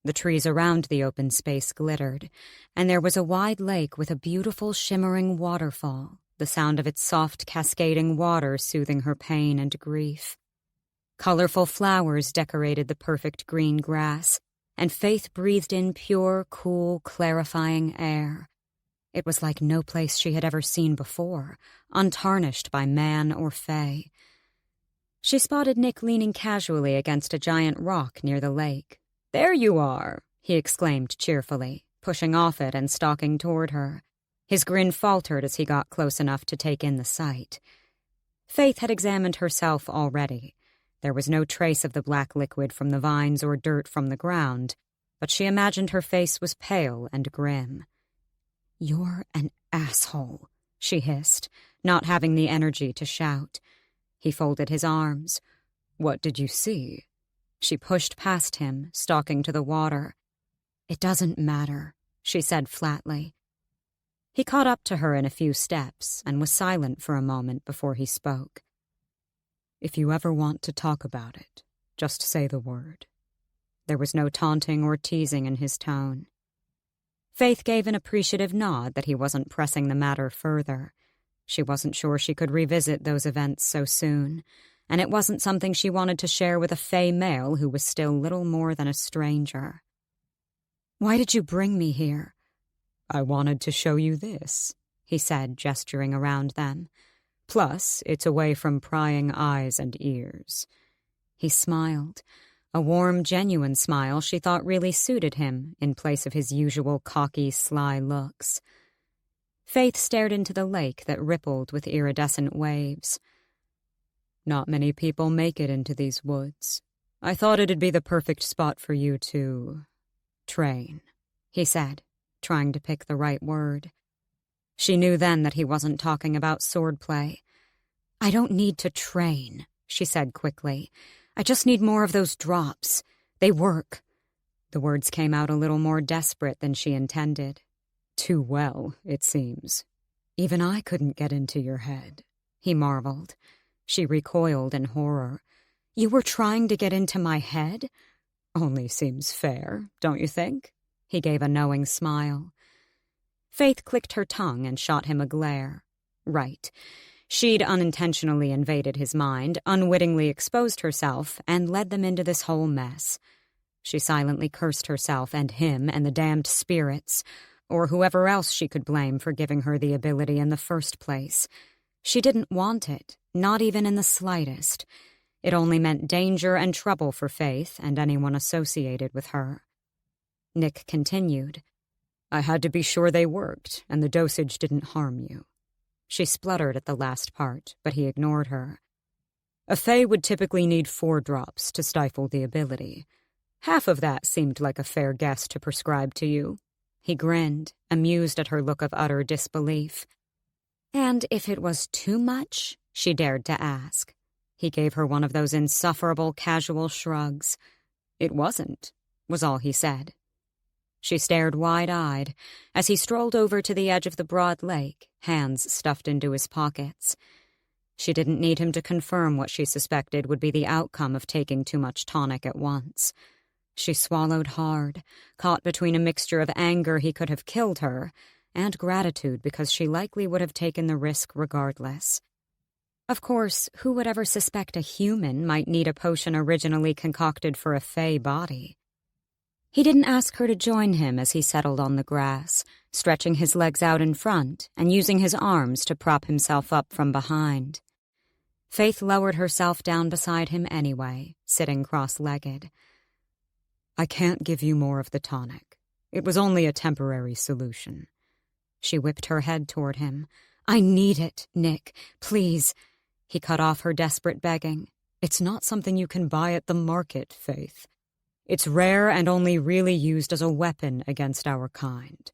The trees around the open space glittered, and there was a wide lake with a beautiful shimmering waterfall, the sound of its soft cascading water soothing her pain and grief. Colorful flowers decorated the perfect green grass, and Faythe breathed in pure, cool, clarifying air. It was like no place she had ever seen before, untarnished by man or fae. She spotted Nick leaning casually against a giant rock near the lake. "There you are," he exclaimed cheerfully, pushing off it and stalking toward her. His grin faltered as he got close enough to take in the sight. Faythe had examined herself already. There was no trace of the black liquid from the vines or dirt from the ground, but she imagined her face was pale and grim. "You're an asshole," she hissed, not having the energy to shout. He folded his arms. "What did you see?" She pushed past him, stalking to the water. "It doesn't matter," she said flatly. He caught up to her in a few steps and was silent for a moment before he spoke. "If you ever want to talk about it, just say the word." There was no taunting or teasing in his tone. Faythe gave an appreciative nod that he wasn't pressing the matter further. She wasn't sure she could revisit those events so soon, and it wasn't something she wanted to share with a fae male who was still little more than a stranger. "Why did you bring me here?" "I wanted to show you this," he said, gesturing around them. "Plus, it's away from prying eyes and ears." He smiled, a warm, genuine smile she thought really suited him in place of his usual cocky, sly looks. Faythe stared into the lake that rippled with iridescent waves. "Not many people make it into these woods. I thought it'd be the perfect spot for you to train," he said, trying to pick the right word. She knew then that he wasn't talking about swordplay. "I don't need to train," she said quickly. "I just need more of those drops. They work." The words came out a little more desperate than she intended. "Too well, it seems. Even I couldn't get into your head," he marveled. She recoiled in horror. "You were trying to get into my head?" "Only seems fair, don't you think?" He gave a knowing smile. Faythe clicked her tongue and shot him a glare. Right. She'd unintentionally invaded his mind, unwittingly exposed herself, and led them into this whole mess. She silently cursed herself and him and the damned spirits, or whoever else she could blame for giving her the ability in the first place. She didn't want it, not even in the slightest. It only meant danger and trouble for Faythe and anyone associated with her. Nick continued. "I had to be sure they worked, and the dosage didn't harm you." She spluttered at the last part, but he ignored her. "A fae would typically need 4 drops to stifle the ability. Half of that seemed like a fair guess to prescribe to you." He grinned, amused at her look of utter disbelief. "And if it was too much?" she dared to ask. He gave her one of those insufferable casual shrugs. "It wasn't," was all he said. She stared wide-eyed as he strolled over to the edge of the broad lake, hands stuffed into his pockets. She didn't need him to confirm what she suspected would be the outcome of taking too much tonic at once. She swallowed hard, caught between a mixture of anger he could have killed her and gratitude because she likely would have taken the risk regardless. Of course, who would ever suspect a human might need a potion originally concocted for a fae body? He didn't ask her to join him as he settled on the grass, stretching his legs out in front and using his arms to prop himself up from behind. Faythe lowered herself down beside him anyway, sitting cross-legged. I can't give you more of the tonic. It was only a temporary solution. She whipped her head toward him. I need it, Nick. Please. He cut off her desperate begging. It's not something you can buy at the market, Faythe. It's rare and only really used as a weapon against our kind.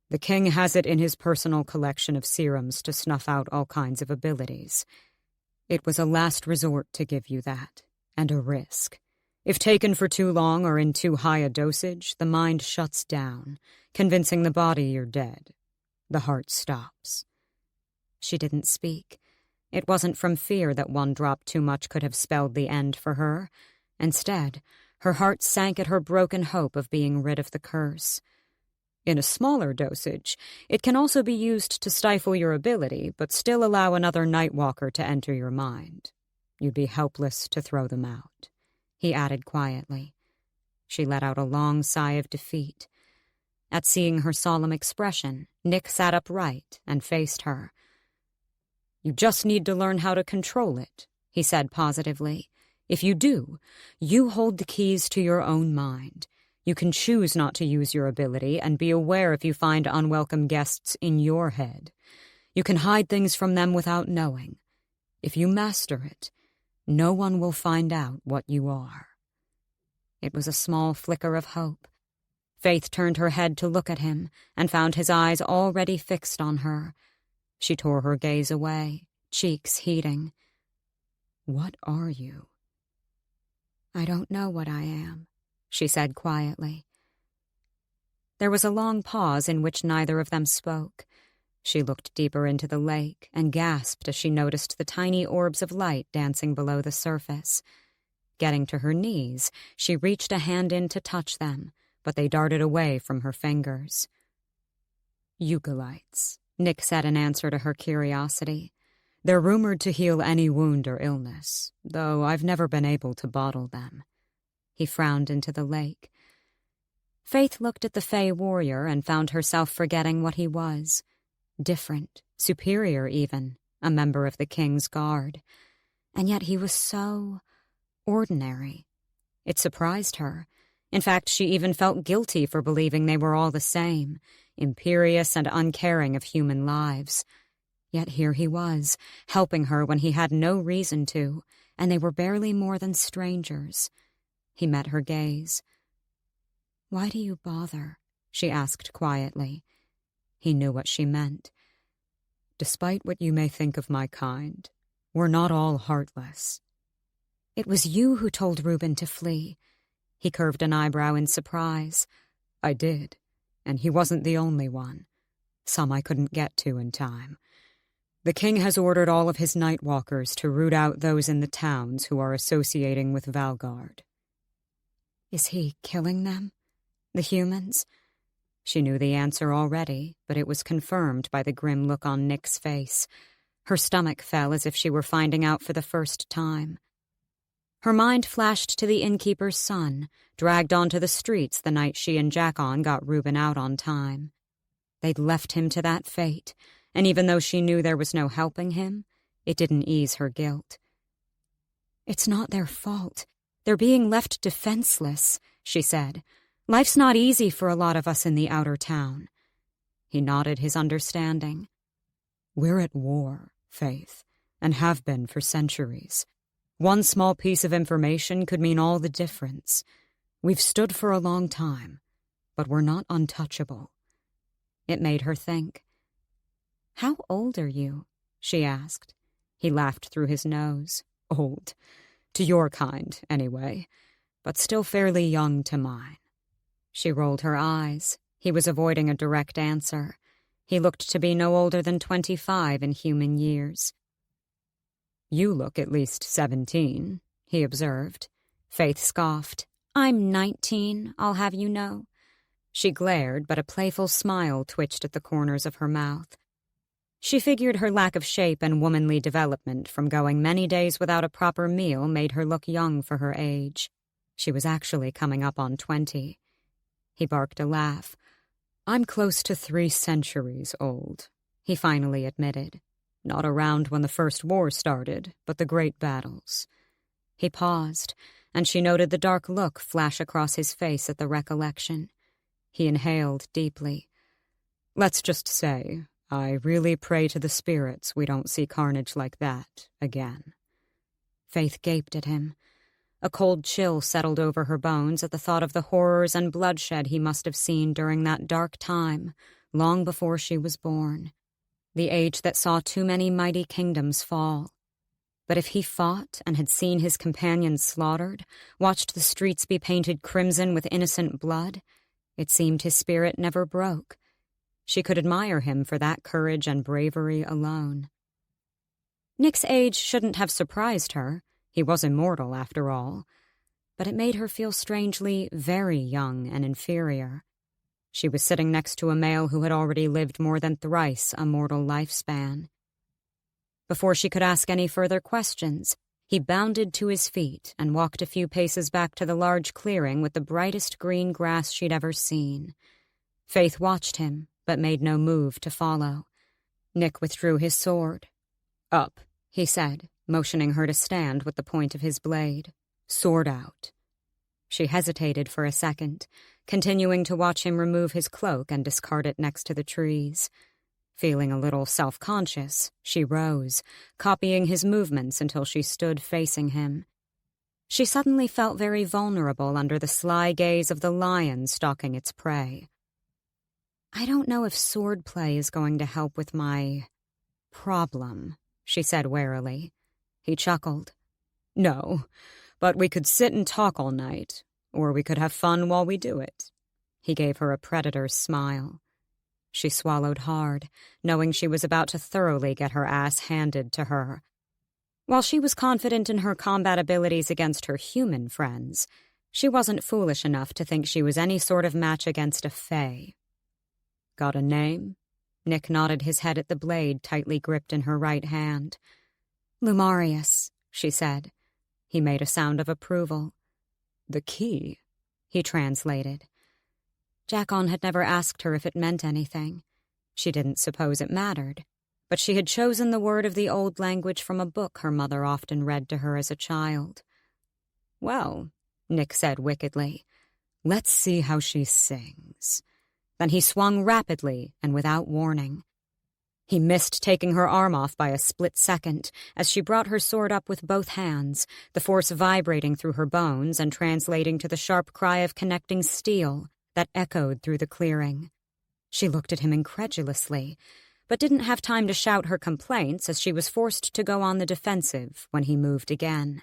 The king has it in his personal collection of serums to snuff out all kinds of abilities. It was a last resort to give you that, and a risk. If taken for too long or in too high a dosage, the mind shuts down, convincing the body you're dead. The heart stops. She didn't speak. It wasn't from fear that one drop too much could have spelled the end for her. Instead, her heart sank at her broken hope of being rid of the curse. In a smaller dosage, it can also be used to stifle your ability, but still allow another Nightwalker to enter your mind. You'd be helpless to throw them out, he added quietly. She let out a long sigh of defeat. At seeing her solemn expression, Nick sat upright and faced her. You just need to learn how to control it, he said positively. If you do, you hold the keys to your own mind. You can choose not to use your ability and be aware if you find unwelcome guests in your head. You can hide things from them without knowing. If you master it, no one will find out what you are. It was a small flicker of hope. Faythe turned her head to look at him and found his eyes already fixed on her. She tore her gaze away, cheeks heating. What are you? I don't know what I am, she said quietly. There was a long pause in which neither of them spoke. She looked deeper into the lake and gasped as she noticed the tiny orbs of light dancing below the surface. Getting to her knees, she reached a hand in to touch them, but they darted away from her fingers. Eucalypts, Nick said in answer to her curiosity. They're rumored to heal any wound or illness, though I've never been able to bottle them. He frowned into the lake. Faythe looked at the Fey warrior and found herself forgetting what he was. Different, superior even, a member of the king's guard. And yet he was so ordinary. It surprised her. In fact, she even felt guilty for believing they were all the same, imperious and uncaring of human lives. Yet here he was, helping her when he had no reason to, and they were barely more than strangers. He met her gaze. Why do you bother? She asked quietly. He knew what she meant. Despite what you may think of my kind, we're not all heartless. It was you who told Reuben to flee. He curved an eyebrow in surprise. I did, and he wasn't the only one. Some I couldn't get to in time. The king has ordered all of his Nightwalkers to root out those in the towns who are associating with Valgard. Is he killing them? The humans? She knew the answer already, but it was confirmed by the grim look on Nick's face. Her stomach fell as if she were finding out for the first time. Her mind flashed to the innkeeper's son, dragged onto the streets the night she and Jackon got Reuben out on time. They'd left him to that fate, and even though she knew there was no helping him, it didn't ease her guilt. It's not their fault. They're being left defenseless, she said. Life's not easy for a lot of us in the outer town. He nodded his understanding. We're at war, Faythe, and have been for centuries. One small piece of information could mean all the difference. We've stood for a long time, but we're not untouchable. It made her think. How old are you? She asked. He laughed through his nose. Old. To your kind, anyway, but still fairly young to mine. She rolled her eyes. He was avoiding a direct answer. He looked to be no older than 25 in human years. You look at least 17, he observed. Faythe scoffed. I'm 19, I'll have you know. She glared, but a playful smile twitched at the corners of her mouth. She figured her lack of shape and womanly development from going many days without a proper meal made her look young for her age. She was actually coming up on 20. He barked a laugh. I'm close to 3 centuries old, he finally admitted. Not around when the First War started, but the great battles. He paused. and she noted the dark look flash across his face at the recollection. He inhaled deeply. "Let's just say, I really pray to the spirits we don't see carnage like that again." Faythe gaped at him. A cold chill settled over her bones at the thought of the horrors and bloodshed he must have seen during that dark time, long before she was born. The age that saw too many mighty kingdoms fall. But if he fought and had seen his companions slaughtered, watched the streets be painted crimson with innocent blood, it seemed his spirit never broke. She could admire him for that courage and bravery alone. Nick's age shouldn't have surprised her. He was immortal, after all. But it made her feel strangely very young and inferior. She was sitting next to a male who had already lived more than thrice a mortal lifespan. Before she could ask any further questions, he bounded to his feet and walked a few paces back to the large clearing with the brightest green grass she'd ever seen. Faythe watched him, but made no move to follow. Nick withdrew his sword. "Up," he said, motioning her to stand with the point of his blade. "Sword out." She hesitated for a second, continuing to watch him remove his cloak and discard it next to the trees. Feeling a little self-conscious, she rose, copying his movements until she stood facing him. She suddenly felt very vulnerable under the sly gaze of the lion stalking its prey. "I don't know if swordplay is going to help with my problem," she said warily. He chuckled. "No, but we could sit and talk all night, or we could have fun while we do it." He gave her a predator's smile. She swallowed hard, knowing she was about to thoroughly get her ass handed to her. While she was confident in her combat abilities against her human friends, she wasn't foolish enough to think she was any sort of match against a fae. "Got a name?" Nick nodded his head at the blade tightly gripped in her right hand. "Lumarius," she said. He made a sound of approval. "The key," he translated. Jackon had never asked her if it meant anything. She didn't suppose it mattered, but she had chosen the word of the old language from a book her mother often read to her as a child. "Well," Nick said wickedly, "let's see how she sings." Then he swung rapidly and without warning. He missed taking her arm off by a split second as she brought her sword up with both hands, the force vibrating through her bones and translating to the sharp cry of connecting steel that echoed through the clearing. She looked at him incredulously, but didn't have time to shout her complaints as she was forced to go on the defensive when he moved again.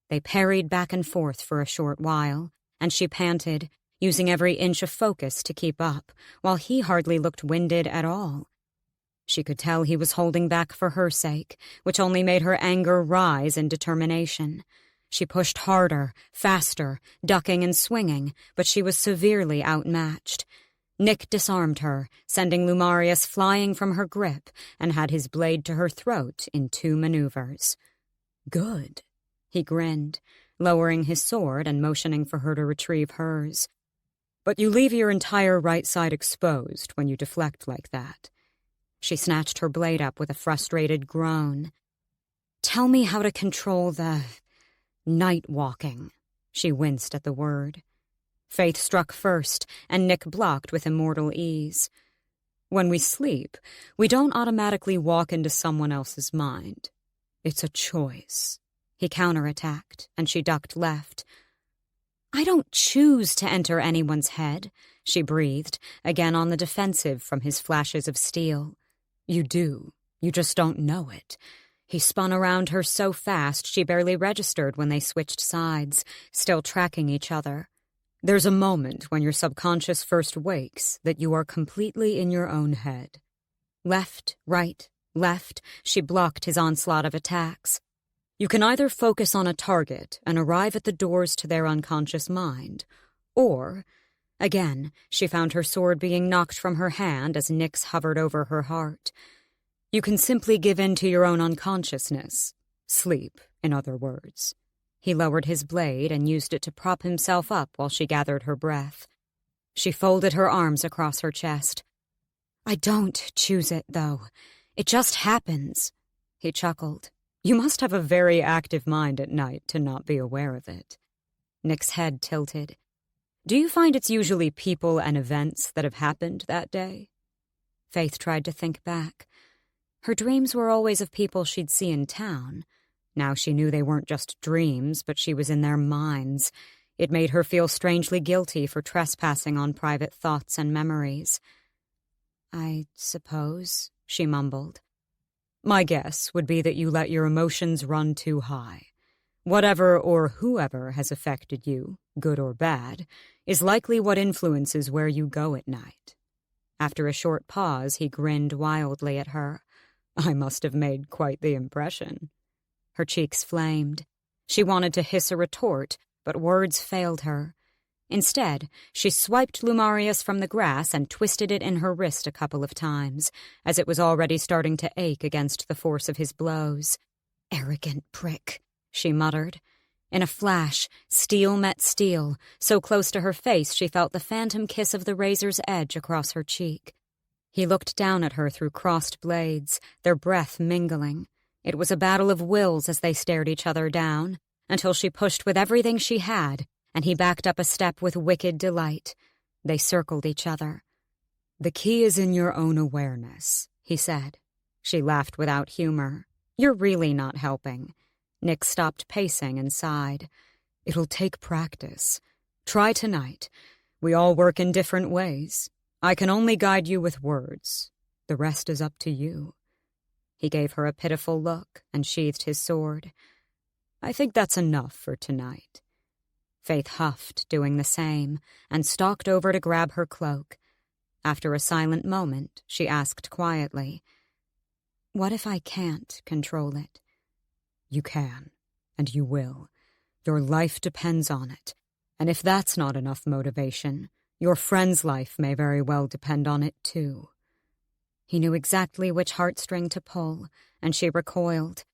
They parried back and forth for a short while, and she panted, using every inch of focus to keep up, while he hardly looked winded at all. She could tell he was holding back for her sake, which only made her anger rise in determination. She pushed harder, faster, ducking and swinging, but she was severely outmatched. Nick disarmed her, sending Lumarius flying from her grip, and had his blade to her throat in 2 maneuvers. "Good," he grinned, lowering his sword and motioning for her to retrieve hers. "But you leave your entire right side exposed when you deflect like that." She snatched her blade up with a frustrated groan. "Tell me how to control the Nightwalking." She winced at the word. Faythe struck first, and Nick blocked with immortal ease. "When we sleep, we don't automatically walk into someone else's mind. It's a choice." He counterattacked, and she ducked left. "I don't choose to enter anyone's head," she breathed, again on the defensive from his flashes of steel. "You do. You just don't know it." He spun around her so fast she barely registered when they switched sides, still tracking each other. "There's a moment when your subconscious first wakes that you are completely in your own head." Left, right, left, she blocked his onslaught of attacks. "You can either focus on a target and arrive at the doors to their unconscious mind, or..." Again, she found her sword being knocked from her hand as Nick's hovered over her heart. "You can simply give in to your own unconsciousness. Sleep, in other words." He lowered his blade and used it to prop himself up while she gathered her breath. She folded her arms across her chest. "I don't choose it, though. It just happens." He chuckled. "You must have a very active mind at night to not be aware of it." Nick's head tilted. Do you find it's usually people and events that have happened that day? Faythe tried to think back. Her dreams were always of people she'd see in town. Now she knew they weren't just dreams, but she was in their minds. It made her feel strangely guilty for trespassing on private thoughts and memories. I suppose, she mumbled. My guess would be that you let your emotions run too high. Whatever or whoever has affected you, good or bad, is likely what influences where you go at night. After a short pause, he grinned wildly at her. I must have made quite the impression. Her cheeks flamed. She wanted to hiss a retort, but words failed her. Instead, she swiped Lumarius from the grass and twisted it in her wrist a couple of times, as it was already starting to ache against the force of his blows. Arrogant prick, she muttered. In a flash, steel met steel, so close to her face she felt the phantom kiss of the razor's edge across her cheek. He looked down at her through crossed blades, their breath mingling. It was a battle of wills as they stared each other down, until she pushed with everything she had, and he backed up a step with wicked delight. They circled each other. The key is in your own awareness, he said. She laughed without humor. You're really not helping. Nick stopped pacing and sighed. It'll take practice. Try tonight. We all work in different ways. I can only guide you with words. The rest is up to you. He gave her a pitiful look and sheathed his sword. I think that's enough for tonight. Faythe huffed, doing the same, and stalked over to grab her cloak. After a silent moment, she asked quietly, What if I can't control it? You can, and you will. Your life depends on it, and if that's not enough motivation, your friend's life may very well depend on it too. He knew exactly which heartstring to pull, and she recoiled.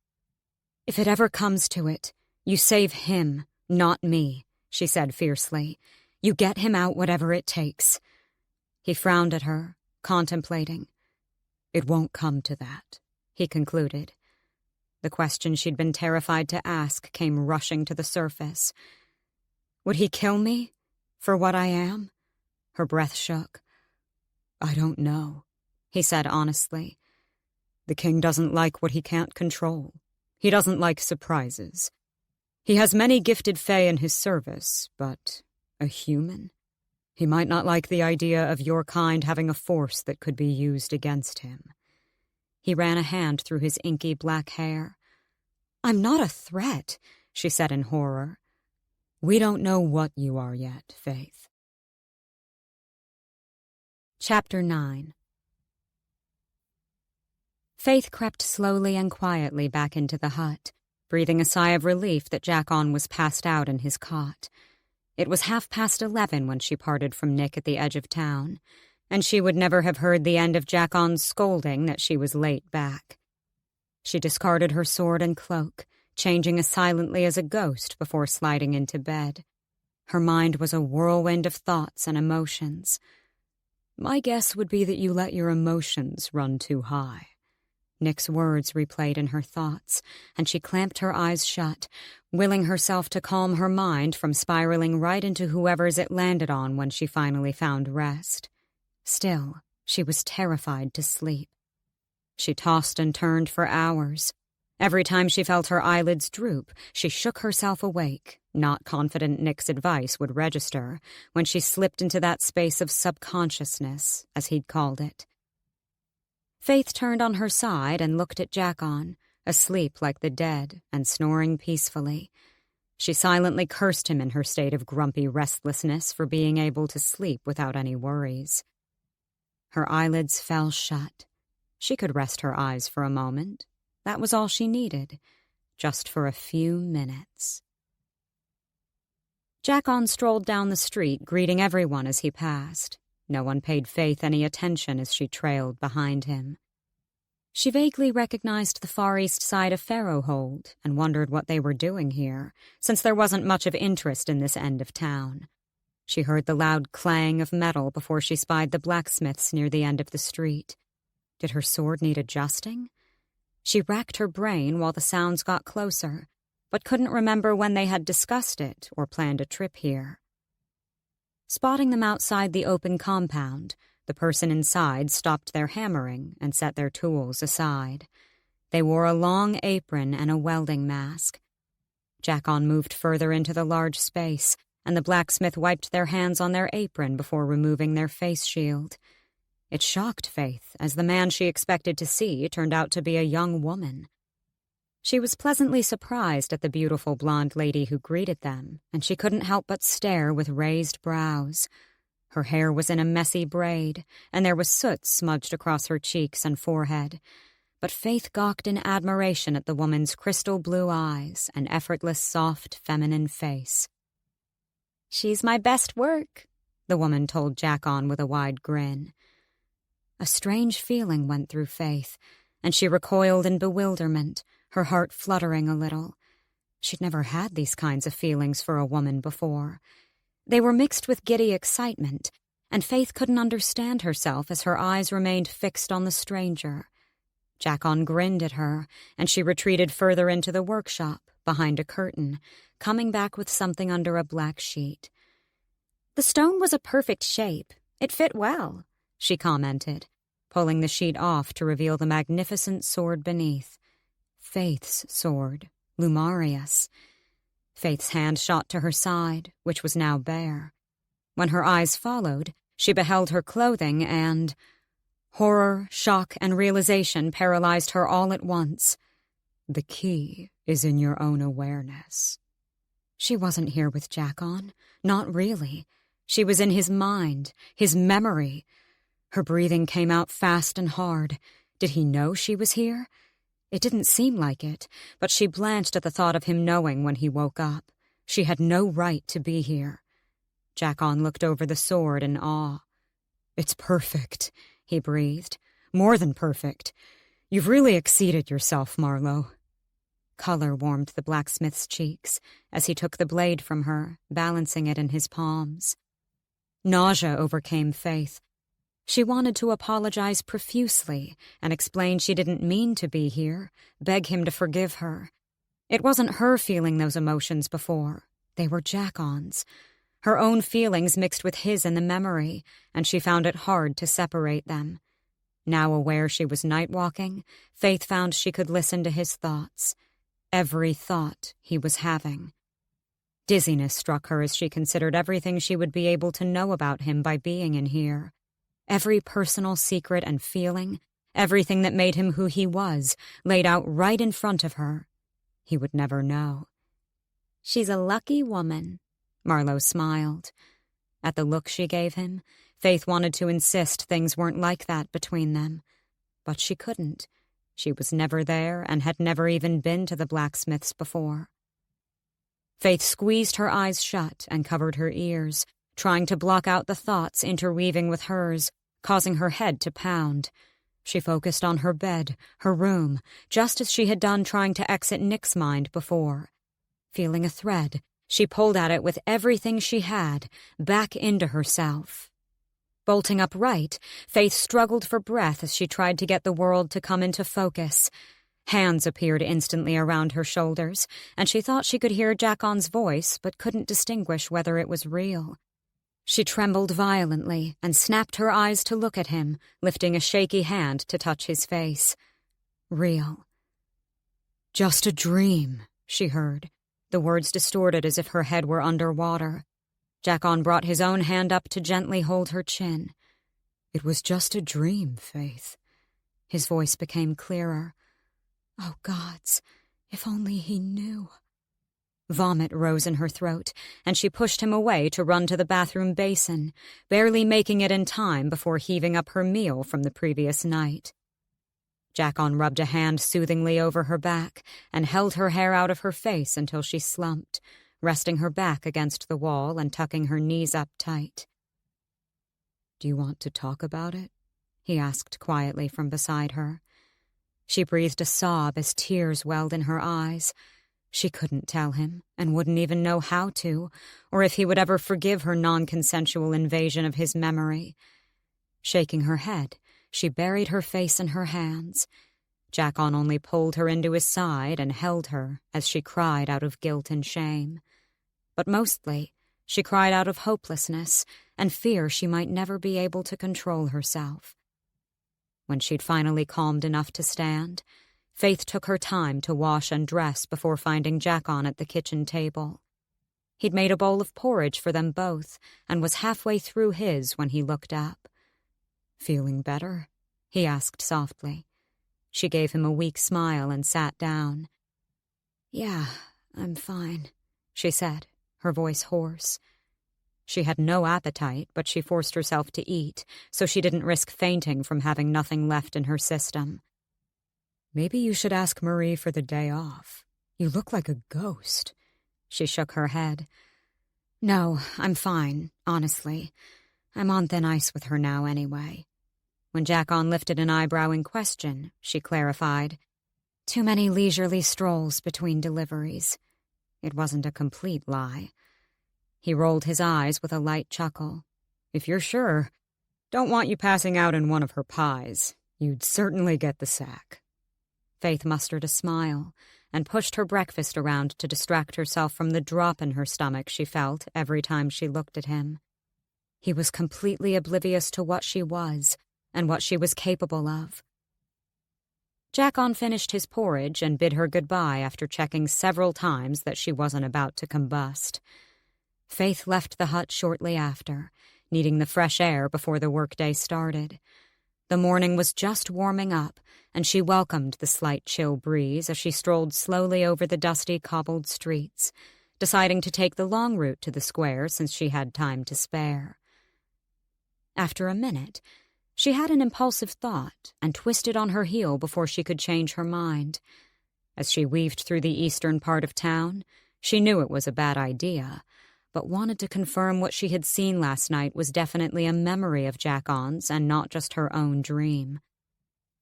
If it ever comes to it, you save him, not me, she said fiercely. You get him out whatever it takes. He frowned at her, contemplating. It won't come to that, he concluded. The question she'd been terrified to ask came rushing to the surface. Would he kill me? For what I am? Her breath shook. I don't know, he said honestly. The king doesn't like what he can't control. He doesn't like surprises. He has many gifted fae in his service, but a human? He might not like the idea of your kind having a force that could be used against him. He ran a hand through his inky black hair. I'm not a threat, she said in horror. We don't know what you are yet, Faythe. Chapter 9. Faythe crept slowly and quietly back into the hut, breathing a sigh of relief that Jackon was passed out in his cot. It was 11:30 when she parted from Nick at the edge of town, and she would never have heard the end of Jackon's scolding that she was late back. She discarded her sword and cloak, changing as silently as a ghost before sliding into bed. Her mind was a whirlwind of thoughts and emotions. My guess would be that you let your emotions run too high. Nick's words replayed in her thoughts, and she clamped her eyes shut, willing herself to calm her mind from spiraling right into whoever's it landed on when she finally found rest. Still, she was terrified to sleep. She tossed and turned for hours. Every time she felt her eyelids droop, she shook herself awake, not confident Nick's advice would register, when she slipped into that space of subconsciousness, as he'd called it. Faythe turned on her side and looked at Jackon, asleep like the dead and snoring peacefully. She silently cursed him in her state of grumpy restlessness for being able to sleep without any worries. Her eyelids fell shut. She could rest her eyes for a moment. That was all she needed, just for a few minutes. Jackon strolled down the street, greeting everyone as he passed. No one paid Faythe any attention as she trailed behind him. She vaguely recognized the far east side of Pharaohhold and wondered what they were doing here, since there wasn't much of interest in this end of town. She heard the loud clang of metal before she spied the blacksmiths near the end of the street. Did her sword need adjusting? She racked her brain while the sounds got closer, but couldn't remember when they had discussed it or planned a trip here. Spotting them outside the open compound, the person inside stopped their hammering and set their tools aside. They wore a long apron and a welding mask. Jackon moved further into the large space, and the blacksmith wiped their hands on their apron before removing their face shield. It shocked Faythe, as the man she expected to see turned out to be a young woman. She was pleasantly surprised at the beautiful blonde lady who greeted them, and she couldn't help but stare with raised brows. Her hair was in a messy braid, and there was soot smudged across her cheeks and forehead. But Faythe gawked in admiration at the woman's crystal blue eyes and effortless, soft, feminine face. "She's my best work," the woman told Jackon with a wide grin. A strange feeling went through Faythe, and she recoiled in bewilderment, her heart fluttering a little. She'd never had these kinds of feelings for a woman before. They were mixed with giddy excitement, and Faythe couldn't understand herself as her eyes remained fixed on the stranger. Jackon grinned at her, and she retreated further into the workshop, behind a curtain, coming back with something under a black sheet. "The stone was a perfect shape. It fit well," she commented, pulling the sheet off to reveal the magnificent sword beneath. Faythe's sword, Lumarius. Faythe's hand shot to her side, which was now bare. When her eyes followed, she beheld her clothing and... Horror, shock, and realization paralyzed her all at once. "The key is in your own awareness." She wasn't here with Jackon. Not really. She was in his mind, his memory. Her breathing came out fast and hard. Did he know she was here? It didn't seem like it, but she blanched at the thought of him knowing when he woke up. She had no right to be here. Jackon looked over the sword in awe. "It's perfect," he breathed. "More than perfect. You've really exceeded yourself, Marlowe." Color warmed the blacksmith's cheeks as he took the blade from her, balancing it in his palms. Nausea overcame Faythe. She wanted to apologize profusely and explain she didn't mean to be here, beg him to forgive her. It wasn't her feeling those emotions before. They were Jackon's. Her own feelings mixed with his in the memory, and she found it hard to separate them. Now aware she was nightwalking, Faythe found she could listen to his thoughts. Every thought he was having. Dizziness struck her as she considered everything she would be able to know about him by being in here. Every personal secret and feeling, everything that made him who he was, laid out right in front of her. He would never know. "She's a lucky woman," Marlowe smiled. At the look she gave him, Faythe wanted to insist things weren't like that between them. But she couldn't. She was never there and had never even been to the blacksmith's before. Faythe squeezed her eyes shut and covered her ears, trying to block out the thoughts interweaving with hers, causing her head to pound. She focused on her bed, her room, just as she had done trying to exit Nick's mind before. Feeling a thread, she pulled at it with everything she had, back into herself. Bolting upright, Faythe struggled for breath as she tried to get the world to come into focus. Hands appeared instantly around her shoulders, and she thought she could hear Jackon's voice but couldn't distinguish whether it was real. She trembled violently and snapped her eyes to look at him, lifting a shaky hand to touch his face. Real. "Just a dream," she heard, the words distorted as if her head were underwater. Jackon brought his own hand up to gently hold her chin. "It was just a dream, Faythe." His voice became clearer. Oh, gods, if only he knew. Vomit rose in her throat, and she pushed him away to run to the bathroom basin, barely making it in time before heaving up her meal from the previous night. Jackon rubbed a hand soothingly over her back and held her hair out of her face until she slumped, resting her back against the wall and tucking her knees up tight. "Do you want to talk about it?" he asked quietly from beside her. She breathed a sob as tears welled in her eyes. She couldn't tell him, and wouldn't even know how to, or if he would ever forgive her non-consensual invasion of his memory. Shaking her head, she buried her face in her hands. Jackon only pulled her into his side and held her as she cried out of guilt and shame. But mostly, she cried out of hopelessness and fear she might never be able to control herself. When she'd finally calmed enough to stand, Faythe took her time to wash and dress before finding Jackon at the kitchen table. He'd made a bowl of porridge for them both and was halfway through his when he looked up. "Feeling better?" he asked softly. She gave him a weak smile and sat down. "Yeah, I'm fine," she said, her voice hoarse. She had no appetite, but she forced herself to eat, so she didn't risk fainting from having nothing left in her system. "Maybe you should ask Marie for the day off. You look like a ghost." She shook her head. "No, I'm fine, honestly. I'm on thin ice with her now anyway." When Jackon lifted an eyebrow in question, she clarified, "Too many leisurely strolls between deliveries." It wasn't a complete lie. He rolled his eyes with a light chuckle. "If you're sure. Don't want you passing out in one of her pies. You'd certainly get the sack." Faythe mustered a smile and pushed her breakfast around to distract herself from the drop in her stomach she felt every time she looked at him. He was completely oblivious to what she was and what she was capable of. Jackon finished his porridge and bid her goodbye after checking several times that she wasn't about to combust. Faythe left the hut shortly after, needing the fresh air before the workday started. The morning was just warming up, and she welcomed the slight chill breeze as she strolled slowly over the dusty cobbled streets, deciding to take the long route to the square since she had time to spare. After a minute, she had an impulsive thought and twisted on her heel before she could change her mind. As she weaved through the eastern part of town, she knew it was a bad idea, but wanted to confirm what she had seen last night was definitely a memory of Jackon's and not just her own dream.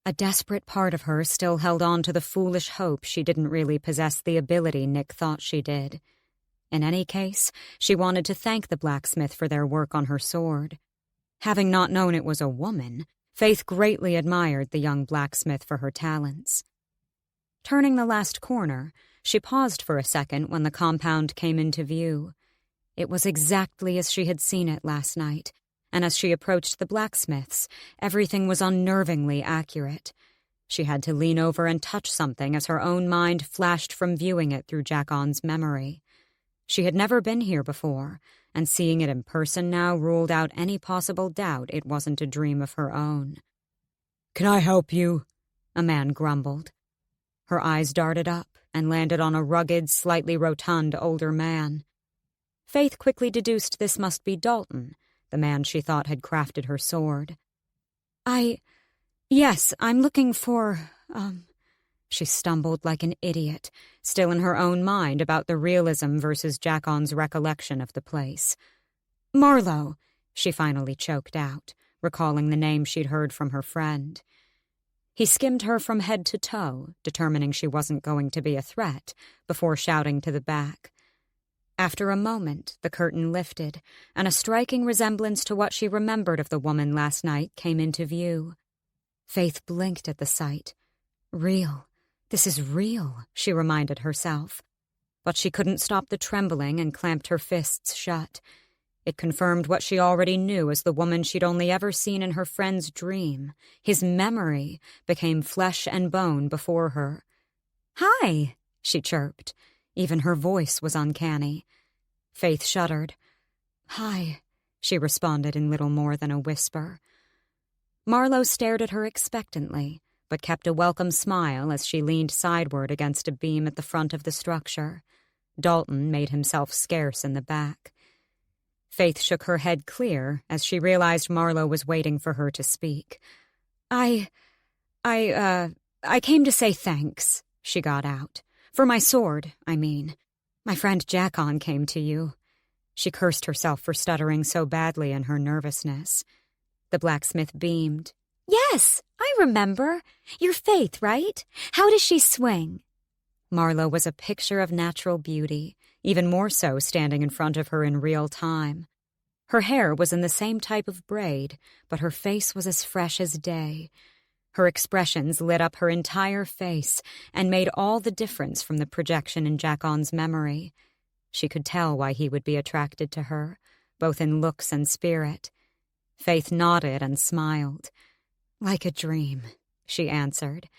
A desperate part of her still held on to the foolish hope she didn't really possess the ability Nick thought she did. In any case, she wanted to thank the blacksmith for their work on her sword. Having not known it was a woman, Faythe greatly admired the young blacksmith for her talents. Turning the last corner, she paused for a second when the compound came into view. It was exactly as she had seen it last night, and as she approached the blacksmith's, everything was unnervingly accurate. She had to lean over and touch something as her own mind flashed from viewing it through Jackon's memory. She had never been here before, and seeing it in person now ruled out any possible doubt it wasn't a dream of her own. "Can I help you?" a man grumbled. Her eyes darted up and landed on a rugged, slightly rotund older man. Faythe quickly deduced this must be Dalton, the man she thought had crafted her sword. Yes, I'm looking for, She stumbled like an idiot, still in her own mind about the realism versus Jackon's recollection of the place. "Marlowe," she finally choked out, recalling the name she'd heard from her friend. He skimmed her from head to toe, determining she wasn't going to be a threat, before shouting to the back. After a moment, the curtain lifted, and a striking resemblance to what she remembered of the woman last night came into view. Faythe blinked at the sight. Real. This is real, she reminded herself. But she couldn't stop the trembling and clamped her fists shut. It confirmed what she already knew as the woman she'd only ever seen in her friend's dream. His memory became flesh and bone before her. "Hi," she chirped. Even her voice was uncanny. Faythe shuddered. "Hi," she responded in little more than a whisper. Marlowe stared at her expectantly, but kept a welcome smile as she leaned sideward against a beam at the front of the structure. Dalton made himself scarce in the back. Faythe shook her head clear as she realized Marlowe was waiting for her to speak. I came to say thanks," she got out. "For my sword, I mean. My friend Jackon came to you." She cursed herself for stuttering so badly in her nervousness. The blacksmith beamed. "Yes, I remember. You're Faythe, right? How does she swing?" Marlowe was a picture of natural beauty, even more so standing in front of her in real time. Her hair was in the same type of braid, but her face was as fresh as day. Her expressions lit up her entire face and made all the difference from the projection in Jackon's memory. She could tell why he would be attracted to her, both in looks and spirit. Faythe nodded and smiled. "Like a dream," she answered.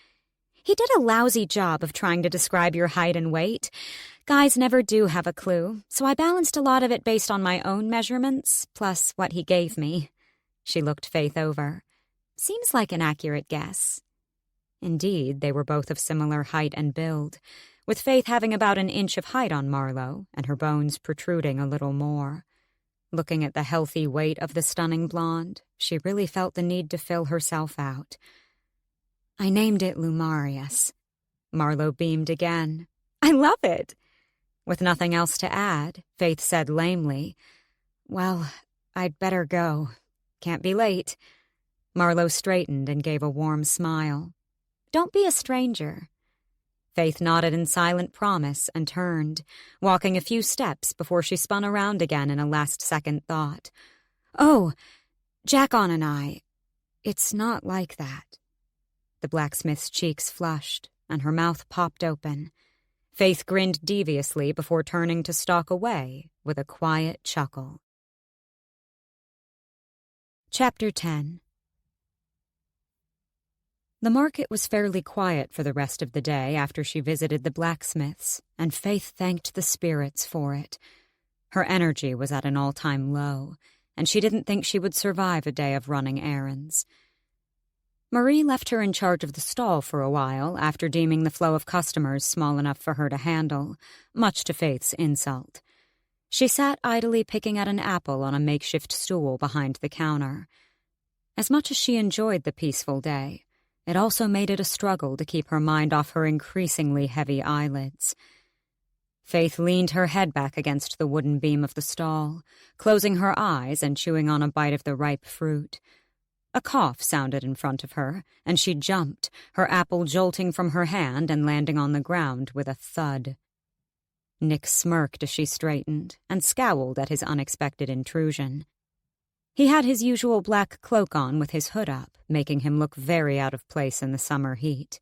"He did a lousy job of trying to describe your height and weight. Guys never do have a clue, so I balanced a lot of it based on my own measurements, plus what he gave me." She looked Faythe over. "Seems like an accurate guess." Indeed, they were both of similar height and build, with Faythe having about an inch of height on Marlowe and her bones protruding a little more. Looking at the healthy weight of the stunning blonde, she really felt the need to fill herself out. "I named it Lumarius." Marlowe beamed again. "I love it." With nothing else to add, Faythe said lamely, "Well, I'd better go. Can't be late." Marlowe straightened and gave a warm smile. "Don't be a stranger." Faythe nodded in silent promise and turned, walking a few steps before she spun around again in a last-second thought. "Oh, Jackon and it's not like that." The blacksmith's cheeks flushed, and her mouth popped open. Faythe grinned deviously before turning to stalk away with a quiet chuckle. Chapter 10. The market was fairly quiet for the rest of the day after she visited the blacksmiths, and Faythe thanked the spirits for it. Her energy was at an all-time low, and she didn't think she would survive a day of running errands. Marie left her in charge of the stall for a while after deeming the flow of customers small enough for her to handle, much to Faythe's insult. She sat idly picking at an apple on a makeshift stool behind the counter. As much as she enjoyed the peaceful day, it also made it a struggle to keep her mind off her increasingly heavy eyelids. Faythe leaned her head back against the wooden beam of the stall, closing her eyes and chewing on a bite of the ripe fruit. A cough sounded in front of her, and she jumped, her apple jolting from her hand and landing on the ground with a thud. Nick smirked as she straightened and scowled at his unexpected intrusion. He had his usual black cloak on with his hood up, making him look very out of place in the summer heat.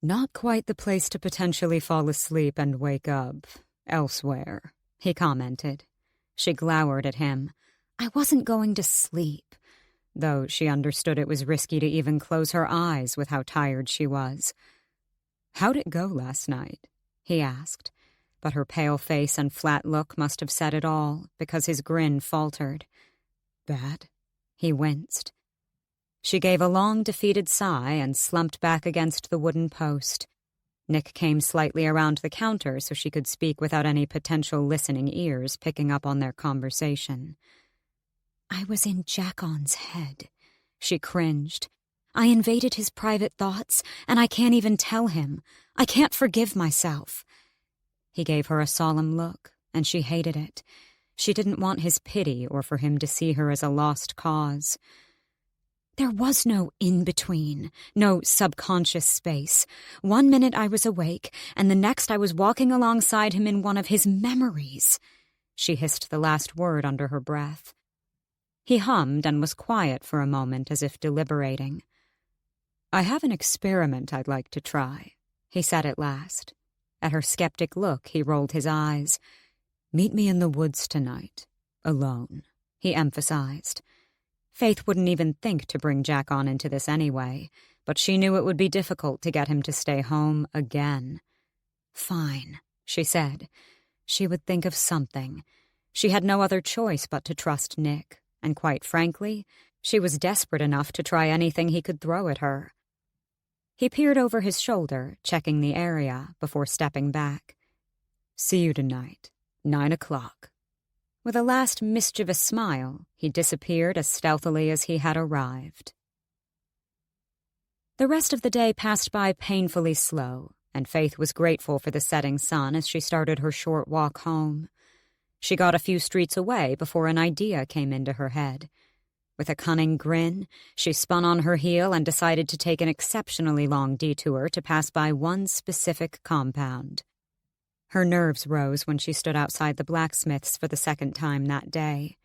"Not quite the place to potentially fall asleep and wake up elsewhere," he commented. She glowered at him. "I wasn't going to sleep," though she understood it was risky to even close her eyes with how tired she was. "How'd it go last night?" he asked, but her pale face and flat look must have said it all, because his grin faltered. "Bad?" He winced. She gave a long, defeated sigh and slumped back against the wooden post. Nick came slightly around the counter so she could speak without any potential listening ears picking up on their conversation. "I was in Jackon's head," she cringed. "I invaded his private thoughts, and I can't even tell him. I can't forgive myself." He gave her a solemn look, and she hated it. She didn't want his pity or for him to see her as a lost cause. "There was no in-between, no subconscious space. One minute I was awake, and the next I was walking alongside him in one of his memories." She hissed the last word under her breath. He hummed and was quiet for a moment as if deliberating. "I have an experiment I'd like to try," he said at last. At her skeptic look, he rolled his eyes. "Meet me in the woods tonight, alone," he emphasized. Faythe wouldn't even think to bring Jackon into this anyway, but she knew it would be difficult to get him to stay home again. "Fine," she said. She would think of something. She had no other choice but to trust Nick, and quite frankly, she was desperate enough to try anything he could throw at her. He peered over his shoulder, checking the area, before stepping back. "See you tonight, 9 o'clock. With a last mischievous smile, he disappeared as stealthily as he had arrived. The rest of the day passed by painfully slow, and Faythe was grateful for the setting sun as she started her short walk home. She got a few streets away before an idea came into her head. With a cunning grin, she spun on her heel and decided to take an exceptionally long detour to pass by one specific compound. Her nerves rose when she stood outside the blacksmith's for the second time that day.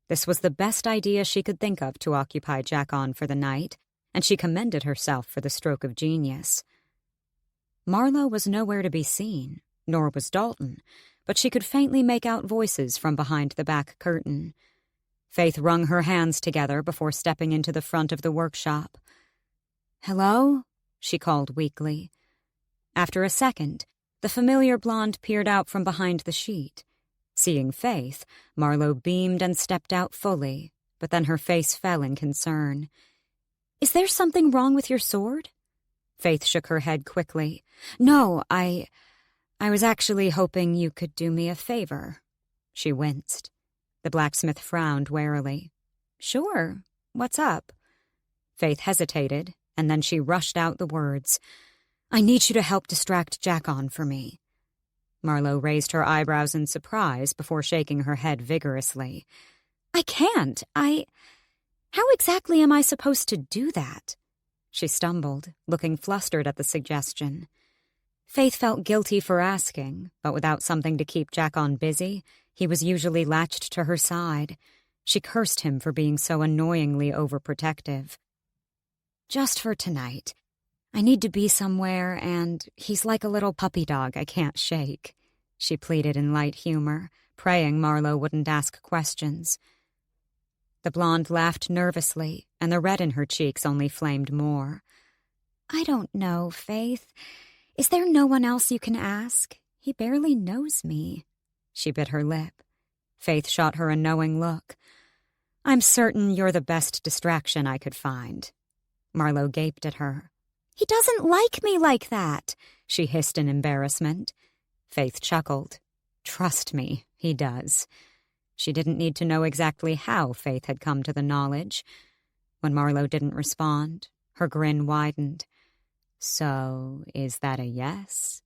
This was the best idea she could think of to occupy Jackon for the night, and she commended herself for the stroke of genius. Marlowe was nowhere to be seen, nor was Dalton, but she could faintly make out voices from behind the back curtain. Faythe wrung her hands together before stepping into the front of the workshop. "Hello?" she called weakly. After a second, the familiar blonde peered out from behind the sheet. Seeing Faythe, Marlowe beamed and stepped out fully, but then her face fell in concern. "Is there something wrong with your sword?" Faythe shook her head quickly. "No, I was actually hoping you could do me a favor." She winced. The blacksmith frowned warily. "Sure. What's up?" Faythe hesitated, and then she rushed out the words. "I need you to help distract Jackon for me." Marlowe raised her eyebrows in surprise before shaking her head vigorously. "I can't. How exactly am I supposed to do that?" She stumbled, looking flustered at the suggestion. Faythe felt guilty for asking, but without something to keep Jackon busy, he was usually latched to her side. She cursed him for being so annoyingly overprotective. "Just for tonight. I need to be somewhere, and he's like a little puppy dog I can't shake," she pleaded in light humor, praying Marlowe wouldn't ask questions. The blonde laughed nervously, and the red in her cheeks only flamed more. "I don't know, Faythe. Is there no one else you can ask? He barely knows me." She bit her lip. Faythe shot her a knowing look. "I'm certain you're the best distraction I could find." Marlowe gaped at her. "He doesn't like me like that," she hissed in embarrassment. Faythe chuckled. "Trust me, he does." She didn't need to know exactly how Faythe had come to the knowledge. When Marlowe didn't respond, her grin widened. "So, is that a yes?"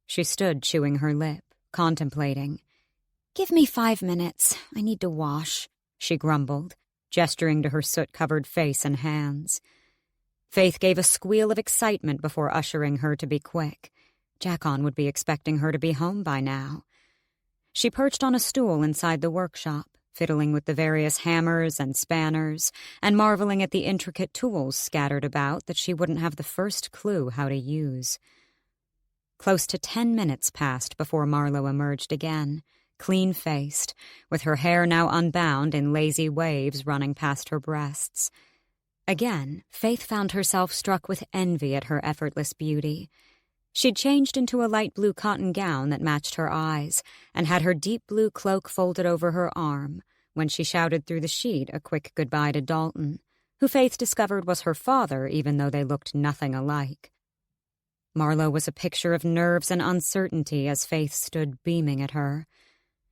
She stood chewing her lip, contemplating. "Give me 5 minutes. I need to wash," she grumbled, gesturing to her soot-covered face and hands. Faythe gave a squeal of excitement before ushering her to be quick. Jackon would be expecting her to be home by now. She perched on a stool inside the workshop, fiddling with the various hammers and spanners, and marveling at the intricate tools scattered about that she wouldn't have the first clue how to use. Close to 10 minutes passed before Marlowe emerged again, clean-faced, with her hair now unbound in lazy waves running past her breasts. Again, Faythe found herself struck with envy at her effortless beauty. She'd changed into a light blue cotton gown that matched her eyes and had her deep blue cloak folded over her arm when she shouted through the sheet a quick goodbye to Dalton, who Faythe discovered was her father even though they looked nothing alike. Marlowe was a picture of nerves and uncertainty as Faythe stood beaming at her.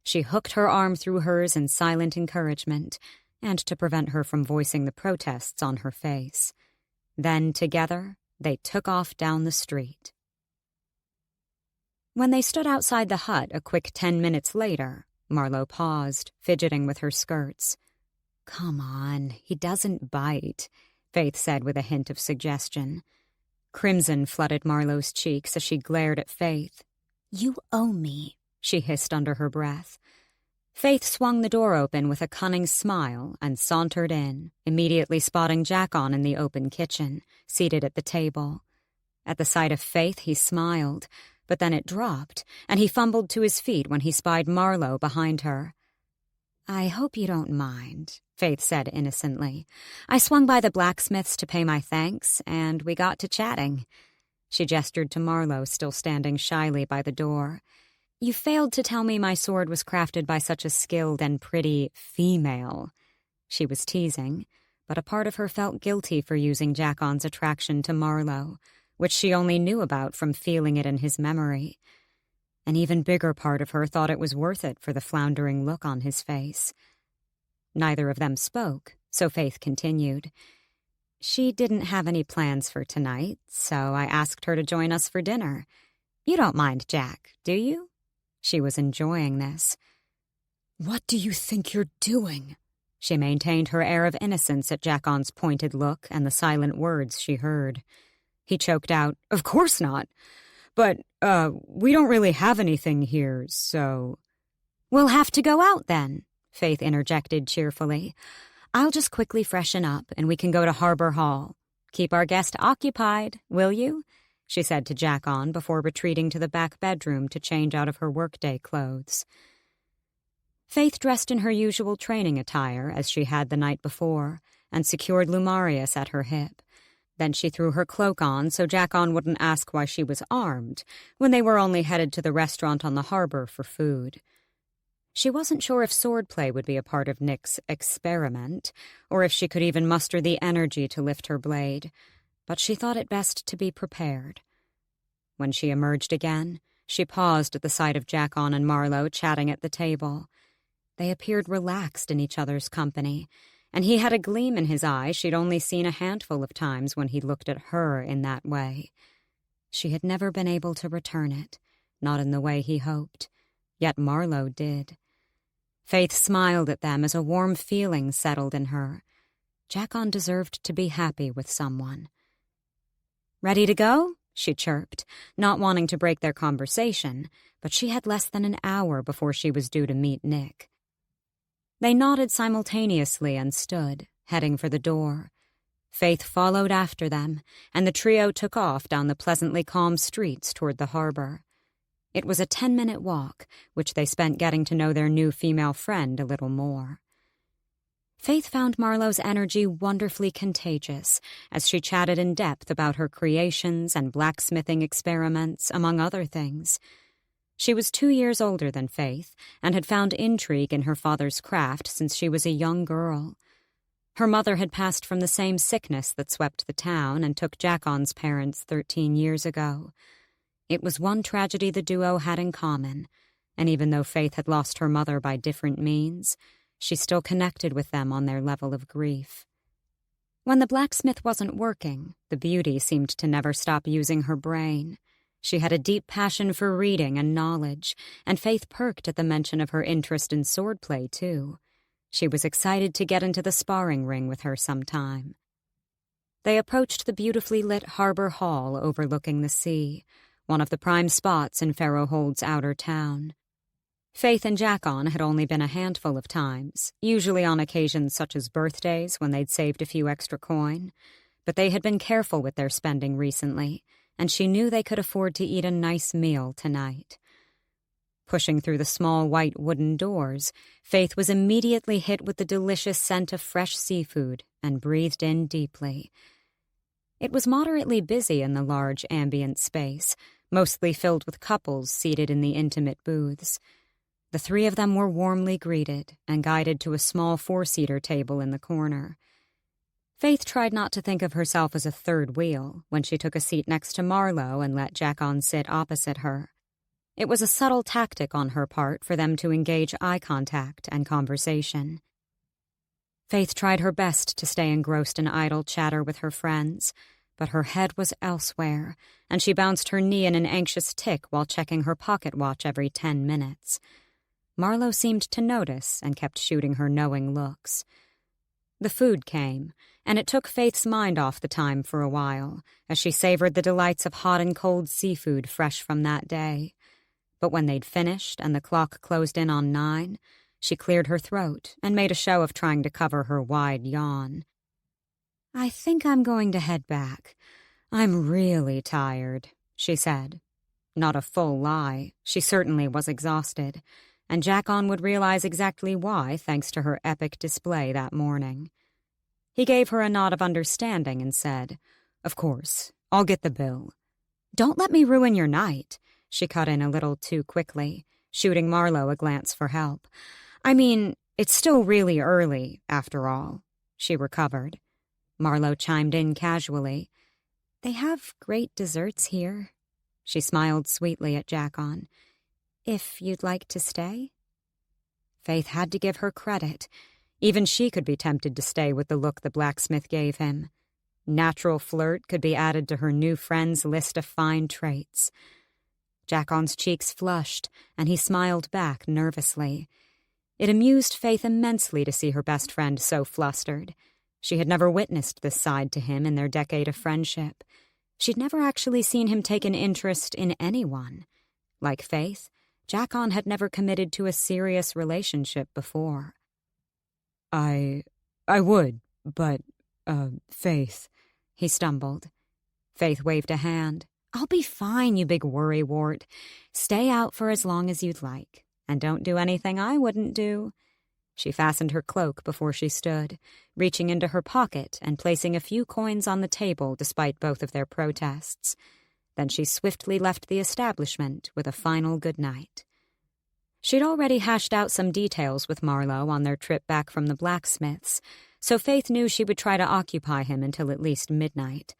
She hooked her arm through hers in silent encouragement, and to prevent her from voicing the protests on her face. Then, together, they took off down the street. When they stood outside the hut a quick 10 minutes later, Marlowe paused, fidgeting with her skirts. "Come on, he doesn't bite," Faythe said with a hint of suggestion. Crimson flooded Marlowe's cheeks as she glared at Faythe. "You owe me," she hissed under her breath. Faythe swung the door open with a cunning smile and sauntered in, immediately spotting Jackon in the open kitchen, seated at the table. At the sight of Faythe, he smiled, but then it dropped, and he fumbled to his feet when he spied Marlowe behind her. "I hope you don't mind," Faythe said innocently. "I swung by the blacksmith's to pay my thanks, and we got to chatting." She gestured to Marlowe, still standing shyly by the door. "You failed to tell me my sword was crafted by such a skilled and pretty female." She was teasing, but a part of her felt guilty for using Jackon's attraction to Marlowe, which she only knew about from feeling it in his memory. An even bigger part of her thought it was worth it for the floundering look on his face. Neither of them spoke, so Faythe continued. "She didn't have any plans for tonight, so I asked her to join us for dinner. You don't mind, Jack, do you?" She was enjoying this. "What do you think you're doing?" She maintained her air of innocence at Jackon's pointed look and the silent words she heard. He choked out, "Of course not. But, we don't really have anything here, so—" "We'll have to go out, then," Faythe interjected cheerfully. "I'll just quickly freshen up, and we can go to Harbor Hall. Keep our guest occupied, will you?" she said to Jack-On before retreating to the back bedroom to change out of her workday clothes. Faythe dressed in her usual training attire, as she had the night before, and secured Lumarius at her hip. Then she threw her cloak on so Jack-On wouldn't ask why she was armed, when they were only headed to the restaurant on the harbor for food. She wasn't sure if swordplay would be a part of Nick's experiment, or if she could even muster the energy to lift her blade, but she thought it best to be prepared. When she emerged again, she paused at the sight of Jack-On and Marlowe chatting at the table. They appeared relaxed in each other's company, and he had a gleam in his eye she'd only seen a handful of times when he looked at her in that way. She had never been able to return it, not in the way he hoped, yet Marlowe did. Faythe smiled at them as a warm feeling settled in her. Jack-On deserved to be happy with someone. "Ready to go?" she chirped, not wanting to break their conversation, but she had less than an hour before she was due to meet Nick. They nodded simultaneously and stood, heading for the door. Faythe followed after them, and the trio took off down the pleasantly calm streets toward the harbor. It was a 10-minute walk, which they spent getting to know their new female friend a little more. Faythe found Marlowe's energy wonderfully contagious as she chatted in depth about her creations and blacksmithing experiments, among other things. She was 2 years older than Faythe and had found intrigue in her father's craft since she was a young girl. Her mother had passed from the same sickness that swept the town and took Jack-On's parents 13 years ago. It was one tragedy the duo had in common, and even though Faythe had lost her mother by different means, she still connected with them on their level of grief. When the blacksmith wasn't working, the beauty seemed to never stop using her brain. She had a deep passion for reading and knowledge, and Faythe perked at the mention of her interest in swordplay, too. She was excited to get into the sparring ring with her sometime. They approached the beautifully lit harbor hall overlooking the sea, one of the prime spots in Farrowhold's outer town. Faythe and Jack-On had only been a handful of times, usually on occasions such as birthdays when they'd saved a few extra coin, but they had been careful with their spending recently, and she knew they could afford to eat a nice meal tonight. Pushing through the small white wooden doors, Faythe was immediately hit with the delicious scent of fresh seafood and breathed in deeply. It was moderately busy in the large ambient space, mostly filled with couples seated in the intimate booths. The three of them were warmly greeted and guided to a small 4-seater table in the corner. Faythe tried not to think of herself as a third wheel when she took a seat next to Marlowe and let Jack-On sit opposite her. It was a subtle tactic on her part for them to engage eye contact and conversation. Faythe tried her best to stay engrossed in idle chatter with her friends, but her head was elsewhere, and she bounced her knee in an anxious tick while checking her pocket watch every 10 minutes. Marlowe seemed to notice and kept shooting her knowing looks. The food came, and it took Faythe's mind off the time for a while, as she savored the delights of hot and cold seafood fresh from that day. But when they'd finished and the clock closed in on 9, she cleared her throat and made a show of trying to cover her wide yawn. "I think I'm going to head back. I'm really tired," she said. Not a full lie. She certainly was exhausted, and Jack-On would realize exactly why thanks to her epic display that morning. He gave her a nod of understanding and said, "Of course, I'll get the bill." "Don't let me ruin your night," she cut in a little too quickly, shooting Marlowe a glance for help. "I mean, it's still really early, after all." She recovered. Marlowe chimed in casually. "They have great desserts here." She smiled sweetly at Jack-On. "If you'd like to stay?" Faythe had to give her credit. Even she could be tempted to stay with the look the blacksmith gave him. Natural flirt could be added to her new friend's list of fine traits. Jack-On's cheeks flushed, and he smiled back nervously. It amused Faythe immensely to see her best friend so flustered. She had never witnessed this side to him in their decade of friendship. She'd never actually seen him take an interest in anyone. Like Faythe, Jack-On had never committed to a serious relationship before. I would, but, Faythe," he stumbled. Faythe waved a hand. "I'll be fine, you big worrywart. Stay out for as long as you'd like, and don't do anything I wouldn't do." She fastened her cloak before she stood, reaching into her pocket and placing a few coins on the table despite both of their protests. Then she swiftly left the establishment with a final good night. She'd already hashed out some details with Marlowe on their trip back from the blacksmith's, so Faythe knew she would try to occupy him until at least midnight.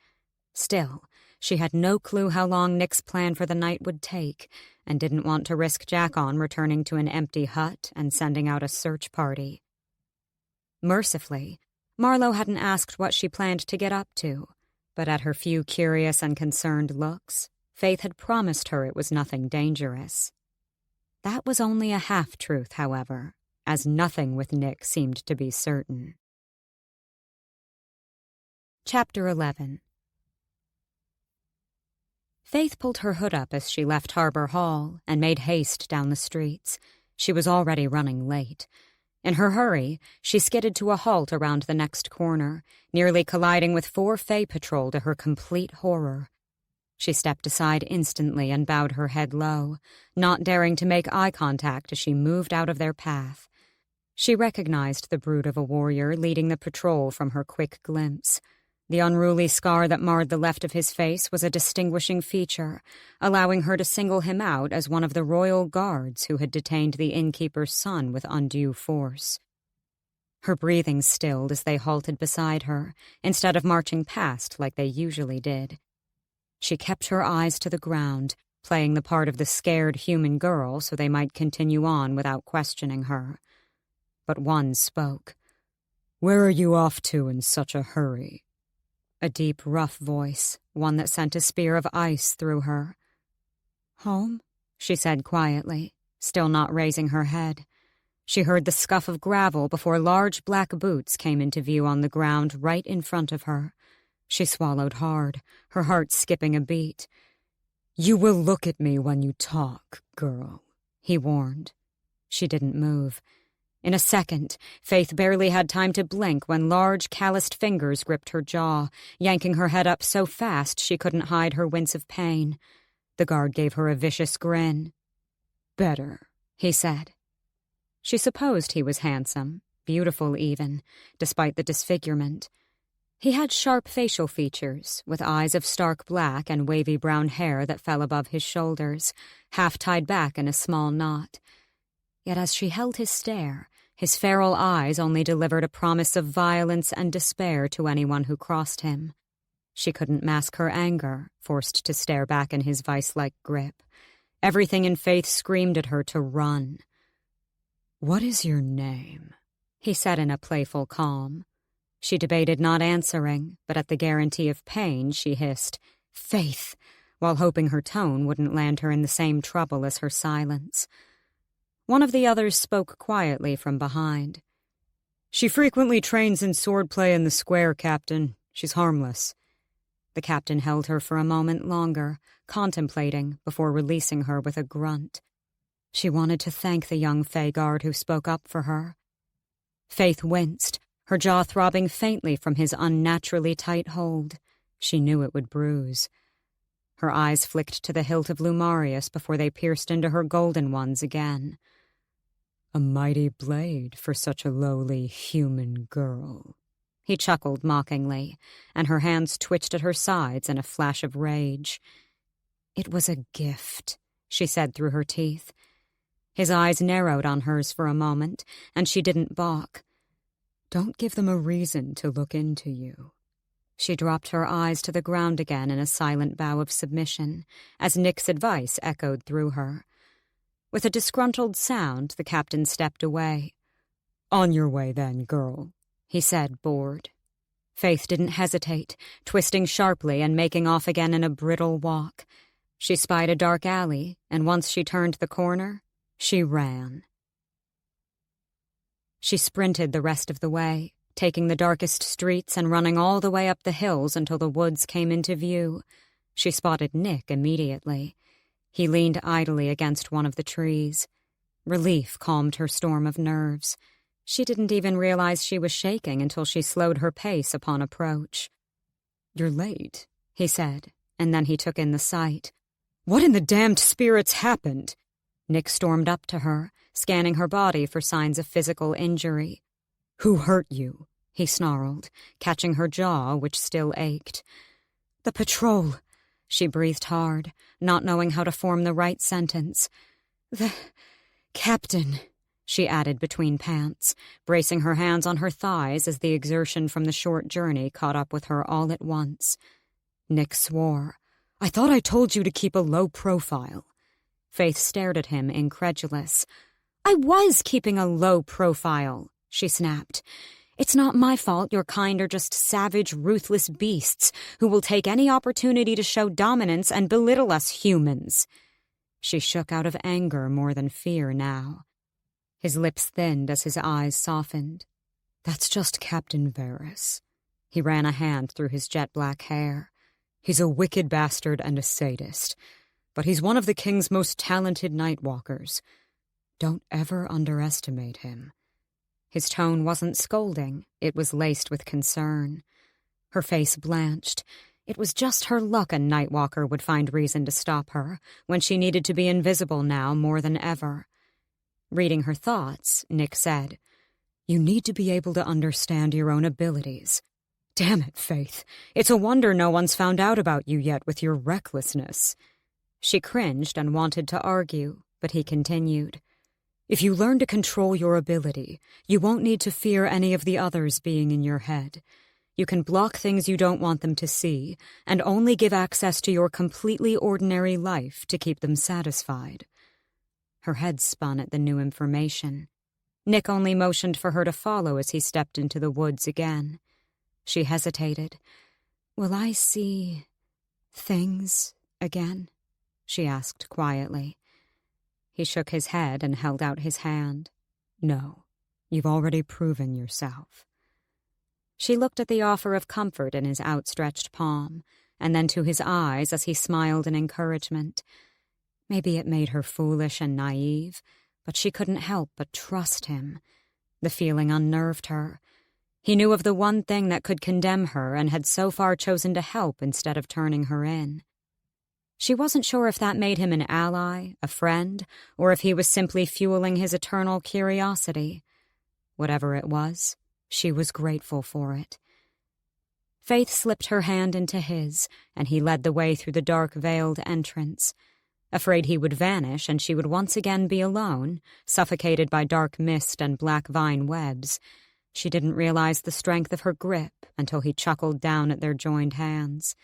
Still, she had no clue how long Nick's plan for the night would take, and didn't want to risk Jackon returning to an empty hut and sending out a search party. Mercifully, Marlowe hadn't asked what she planned to get up to, but at her few curious and concerned looks, Faythe had promised her it was nothing dangerous. That was only a half-truth, however, as nothing with Nick seemed to be certain. Chapter 11. Faythe pulled her hood up as she left Harbor Hall and made haste down the streets. She was already running late. In her hurry, she skidded to a halt around the next corner, nearly colliding with 4 Fae Patrol to her complete horror. She stepped aside instantly and bowed her head low, not daring to make eye contact as she moved out of their path. She recognized the brute of a warrior leading the patrol from her quick glimpse. The unruly scar that marred the left of his face was a distinguishing feature, allowing her to single him out as one of the royal guards who had detained the innkeeper's son with undue force. Her breathing stilled as they halted beside her, instead of marching past like they usually did. She kept her eyes to the ground, playing the part of the scared human girl so they might continue on without questioning her. But one spoke. "Where are you off to in such a hurry?" A deep, rough voice, one that sent a spear of ice through her. "Home?" she said quietly, still not raising her head. She heard the scuff of gravel before large black boots came into view on the ground right in front of her. She swallowed hard, her heart skipping a beat. "You will look at me when you talk, girl," he warned. She didn't move. In a second, Faythe barely had time to blink when large, calloused fingers gripped her jaw, yanking her head up so fast she couldn't hide her wince of pain. The guard gave her a vicious grin. "Better," he said. She supposed he was handsome, beautiful even, despite the disfigurement. He had sharp facial features, with eyes of stark black and wavy brown hair that fell above his shoulders, half tied back in a small knot. Yet as she held his stare, his feral eyes only delivered a promise of violence and despair to anyone who crossed him. She couldn't mask her anger, forced to stare back in his vice-like grip. Everything in Faythe screamed at her to run. "What is your name?" he said in a playful calm. She debated not answering, but at the guarantee of pain, she hissed, "Faythe," while hoping her tone wouldn't land her in the same trouble as her silence. One of the others spoke quietly from behind. "She frequently trains in swordplay in the square, Captain. She's harmless." The captain held her for a moment longer, contemplating, before releasing her with a grunt. She wanted to thank the young Fae guard who spoke up for her. Faythe winced, her jaw throbbing faintly from his unnaturally tight hold. She knew it would bruise. Her eyes flicked to the hilt of Lumarius before they pierced into her golden ones again. "A mighty blade for such a lowly human girl." He chuckled mockingly, and her hands twitched at her sides in a flash of rage. "It was a gift," she said through her teeth. His eyes narrowed on hers for a moment, and she didn't balk. "Don't give them a reason to look into you." She dropped her eyes to the ground again in a silent bow of submission, as Nick's advice echoed through her. With a disgruntled sound, the captain stepped away. "On your way then, girl," he said, bored. Faythe didn't hesitate, twisting sharply and making off again in a brittle walk. She spied a dark alley, and once she turned the corner, she ran. She sprinted the rest of the way, taking the darkest streets and running all the way up the hills until the woods came into view. She spotted Nick immediately. He leaned idly against one of the trees. Relief calmed her storm of nerves. She didn't even realize she was shaking until she slowed her pace upon approach. "You're late," he said, and then he took in the sight. "What in the damned spirits happened?" Nick stormed up to her, scanning her body for signs of physical injury. "Who hurt you?" he snarled, catching her jaw, which still ached. "The patrol," she breathed hard, not knowing how to form the right sentence. "The captain," she added between pants, bracing her hands on her thighs as the exertion from the short journey caught up with her all at once. Nick swore. "I thought I told you to keep a low profile." Faythe stared at him, incredulous. "I was keeping a low profile," she snapped. "It's not my fault your kind are just savage, ruthless beasts who will take any opportunity to show dominance and belittle us humans." She shook out of anger more than fear now. His lips thinned as his eyes softened. "That's just Captain Varys." He ran a hand through his jet-black hair. "He's a wicked bastard and a sadist, but he's one of the king's most talented Nightwalkers. Don't ever underestimate him." His tone wasn't scolding, it was laced with concern. Her face blanched. It was just her luck a Nightwalker would find reason to stop her, when she needed to be invisible now more than ever. Reading her thoughts, Nick said, "You need to be able to understand your own abilities. Damn it, Faythe. It's a wonder no one's found out about you yet with your recklessness." She cringed and wanted to argue, but he continued. "If you learn to control your ability, you won't need to fear any of the others being in your head. You can block things you don't want them to see, and only give access to your completely ordinary life to keep them satisfied." Her head spun at the new information. Nick only motioned for her to follow as he stepped into the woods again. She hesitated. "Will I see things again?" she asked quietly. He shook his head and held out his hand. "No, you've already proven yourself." She looked at the offer of comfort in his outstretched palm, and then to his eyes as he smiled in encouragement. Maybe it made her foolish and naive, but she couldn't help but trust him. The feeling unnerved her. He knew of the one thing that could condemn her and had so far chosen to help instead of turning her in. She wasn't sure if that made him an ally, a friend, or if he was simply fueling his eternal curiosity. Whatever it was, she was grateful for it. Faythe slipped her hand into his, and he led the way through the dark veiled entrance. Afraid he would vanish and she would once again be alone, suffocated by dark mist and black vine webs, she didn't realize the strength of her grip until he chuckled down at their joined hands.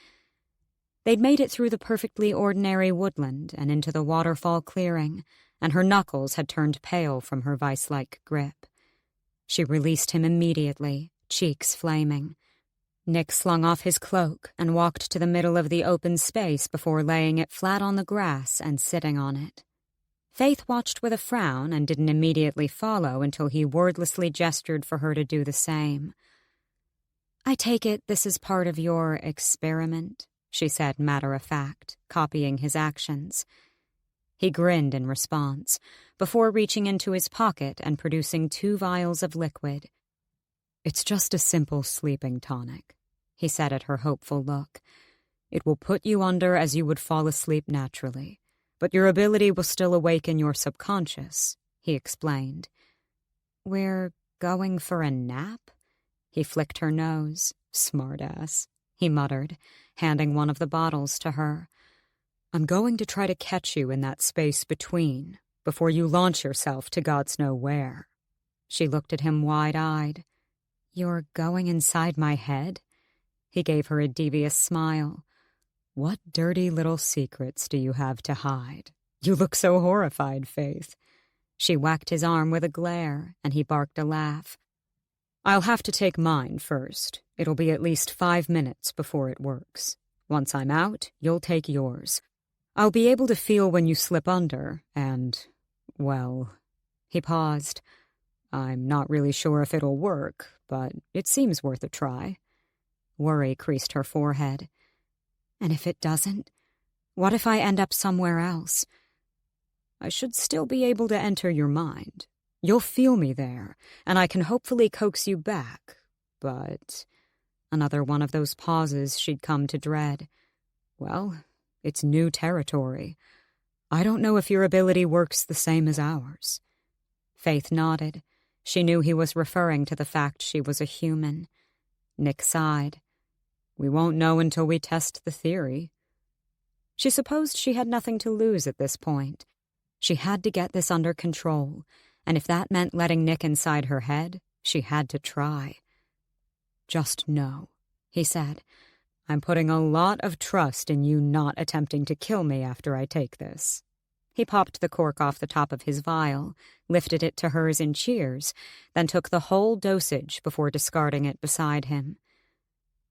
They'd made it through the perfectly ordinary woodland and into the waterfall clearing, and her knuckles had turned pale from her vice-like grip. She released him immediately, cheeks flaming. Nick slung off his cloak and walked to the middle of the open space before laying it flat on the grass and sitting on it. Faythe watched with a frown and didn't immediately follow until he wordlessly gestured for her to do the same. "I take it this is part of your experiment," she said matter-of-fact, copying his actions. He grinned in response, before reaching into his pocket and producing 2 vials of liquid. "It's just a simple sleeping tonic," he said at her hopeful look. "It will put you under as you would fall asleep naturally, but your ability will still awaken your subconscious," he explained. "We're going for a nap?" He flicked her nose. "Smartass," he muttered, handing one of the bottles to her. "I'm going to try to catch you in that space between, before you launch yourself to God's know where." She looked at him wide-eyed. "You're going inside my head?" He gave her a devious smile. "What dirty little secrets do you have to hide? You look so horrified, Faythe." She whacked his arm with a glare, and he barked a laugh. "I'll have to take mine first. It'll be at least 5 minutes before it works. Once I'm out, you'll take yours. I'll be able to feel when you slip under, and, well..." He paused. "I'm not really sure if it'll work, but it seems worth a try." Worry creased her forehead. "And if it doesn't? What if I end up somewhere else?" "I should still be able to enter your mind. You'll feel me there, and I can hopefully coax you back, but..." another one of those pauses she'd come to dread. "Well, it's new territory. I don't know if your ability works the same as ours." Faythe nodded. She knew he was referring to the fact she was a human. Nick sighed. "We won't know until we test the theory." She supposed she had nothing to lose at this point. She had to get this under control, and if that meant letting Nick inside her head, she had to try. "Just know," he said, "I'm putting a lot of trust in you not attempting to kill me after I take this." He popped the cork off the top of his vial, lifted it to hers in cheers, then took the whole dosage before discarding it beside him.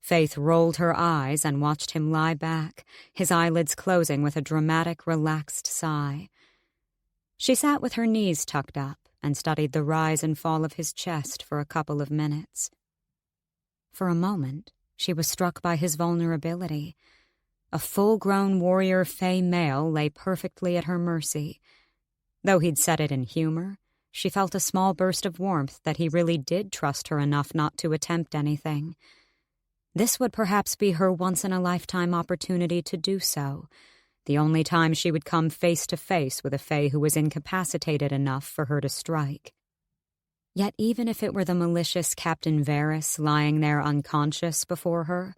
Faythe rolled her eyes and watched him lie back, his eyelids closing with a dramatic, relaxed sigh. She sat with her knees tucked up and studied the rise and fall of his chest for a couple of minutes. For a moment, she was struck by his vulnerability. A full-grown warrior Fey male lay perfectly at her mercy. Though he'd said it in humor, she felt a small burst of warmth that he really did trust her enough not to attempt anything. This would perhaps be her once-in-a-lifetime opportunity to do so, the only time she would come face-to-face with a Fae who was incapacitated enough for her to strike. Yet even if it were the malicious Captain Varys lying there unconscious before her,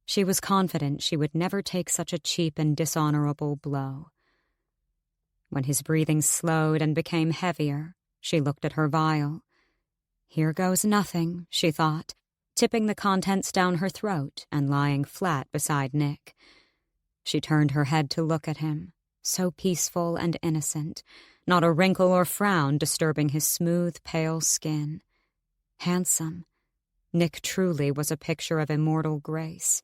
she was confident she would never take such a cheap and dishonorable blow. When his breathing slowed and became heavier, she looked at her vial. Here goes nothing, she thought, tipping the contents down her throat and lying flat beside Nick. She turned her head to look at him, so peaceful and innocent, not a wrinkle or frown disturbing his smooth, pale skin. Handsome. Nick truly was a picture of immortal grace.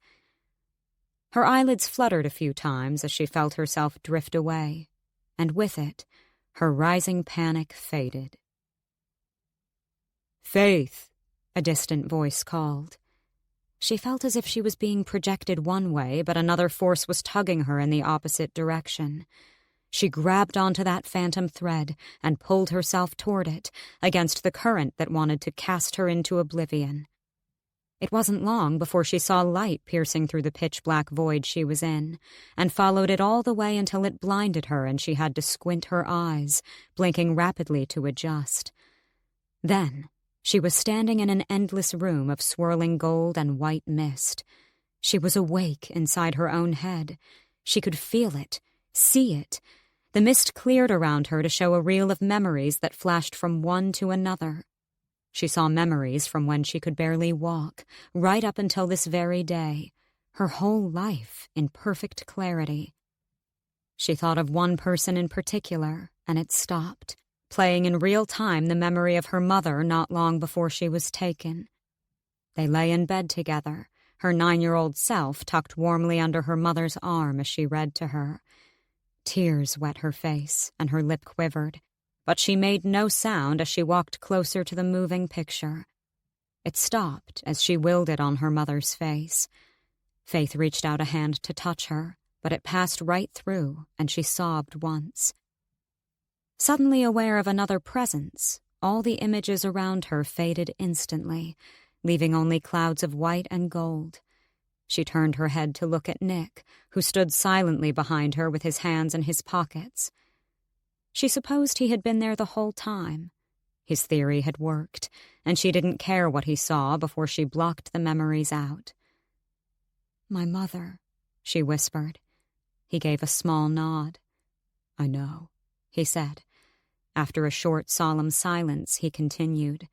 Her eyelids fluttered a few times as she felt herself drift away, and with it, her rising panic faded. "Faythe," a distant voice called. She felt as if she was being projected one way, but another force was tugging her in the opposite direction. She grabbed onto that phantom thread and pulled herself toward it, against the current that wanted to cast her into oblivion. It wasn't long before she saw light piercing through the pitch-black void she was in, and followed it all the way until it blinded her and she had to squint her eyes, blinking rapidly to adjust. Then, she was standing in an endless room of swirling gold and white mist. She was awake inside her own head. She could feel it, see it. The mist cleared around her to show a reel of memories that flashed from one to another. She saw memories from when she could barely walk, right up until this very day, her whole life in perfect clarity. She thought of one person in particular, and it stopped, playing in real time the memory of her mother not long before she was taken. They lay in bed together, her 9-year-old self tucked warmly under her mother's arm as she read to her. Tears wet her face, and her lip quivered, but she made no sound as she walked closer to the moving picture. It stopped as she willed it on her mother's face. Faythe reached out a hand to touch her, but it passed right through, and she sobbed once. Suddenly aware of another presence, all the images around her faded instantly, leaving only clouds of white and gold. She turned her head to look at Nick, who stood silently behind her with his hands in his pockets. She supposed he had been there the whole time. His theory had worked, and she didn't care what he saw before she blocked the memories out. "My mother," she whispered. He gave a small nod. "I know," he said. After a short, solemn silence, he continued.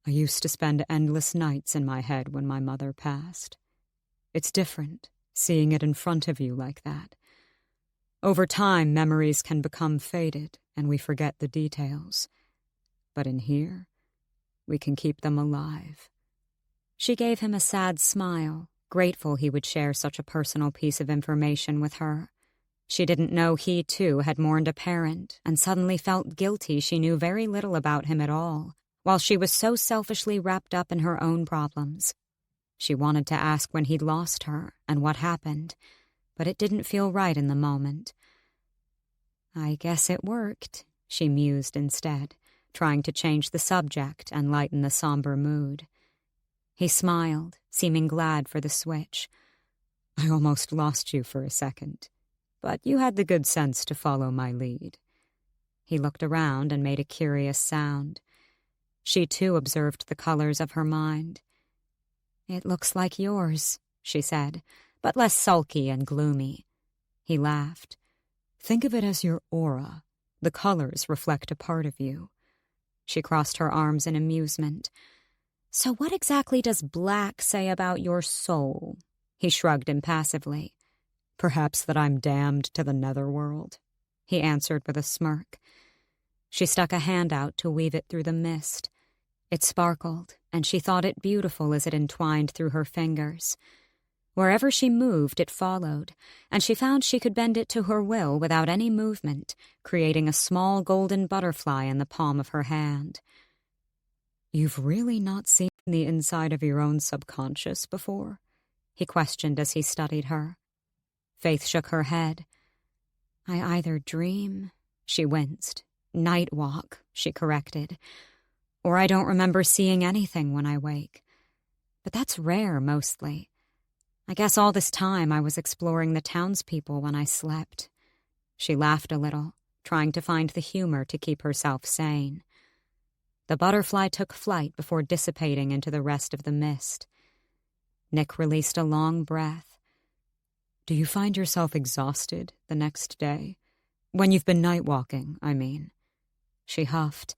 "I used to spend endless nights in my head when my mother passed. It's different, seeing it in front of you like that. Over time, memories can become faded, and we forget the details. But in here, we can keep them alive." She gave him a sad smile, grateful he would share such a personal piece of information with her. She didn't know he, too, had mourned a parent, and suddenly felt guilty she knew very little about him at all, while she was so selfishly wrapped up in her own problems. She wanted to ask when he'd lost her and what happened, but it didn't feel right in the moment. "I guess it worked," she mused instead, trying to change the subject and lighten the somber mood. He smiled, seeming glad for the switch. I almost lost you for a second, but you had the good sense to follow my lead. He looked around and made a curious sound. She too observed the colors of her mind. It looks like yours, she said, but less sulky and gloomy. He laughed. Think of it as your aura. The colors reflect a part of you. She crossed her arms in amusement. So what exactly does black say about your soul? He shrugged impassively. Perhaps that I'm damned to the netherworld, he answered with a smirk. She stuck a hand out to weave it through the mist. It sparkled, and she thought it beautiful as it entwined through her fingers. Wherever she moved, it followed, and she found she could bend it to her will without any movement, creating a small golden butterfly in the palm of her hand. You've really not seen the inside of your own subconscious before? He questioned as he studied her. Faythe shook her head. I either dream, she winced. Night walk, she corrected. Or I don't remember seeing anything when I wake. But that's rare, mostly. I guess all this time I was exploring the townspeople when I slept. She laughed a little, trying to find the humor to keep herself sane. The butterfly took flight before dissipating into the rest of the mist. Nick released a long breath. Do you find yourself exhausted the next day? When you've been night walking, I mean. She huffed.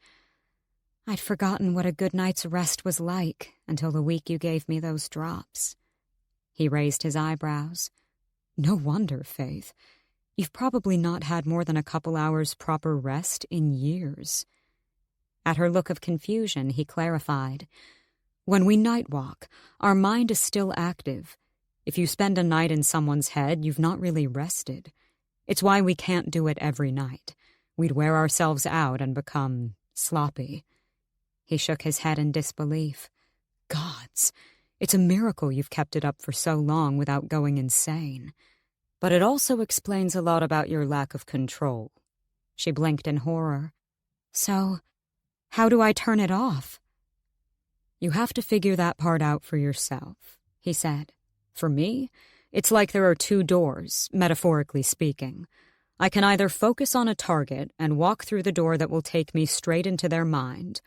I'd forgotten what a good night's rest was like until the week you gave me those drops. He raised his eyebrows. No wonder, Faythe. You've probably not had more than a couple hours proper rest in years. At her look of confusion, he clarified. When we night walk, our mind is still active. If you spend a night in someone's head, you've not really rested. It's why we can't do it every night. We'd wear ourselves out and become sloppy. He shook his head in disbelief. Gods, it's a miracle you've kept it up for so long without going insane. But it also explains a lot about your lack of control. She blinked in horror. So, how do I turn it off? You have to figure that part out for yourself, he said. For me, it's like there are two doors, metaphorically speaking. I can either focus on a target and walk through the door that will take me straight into their mind,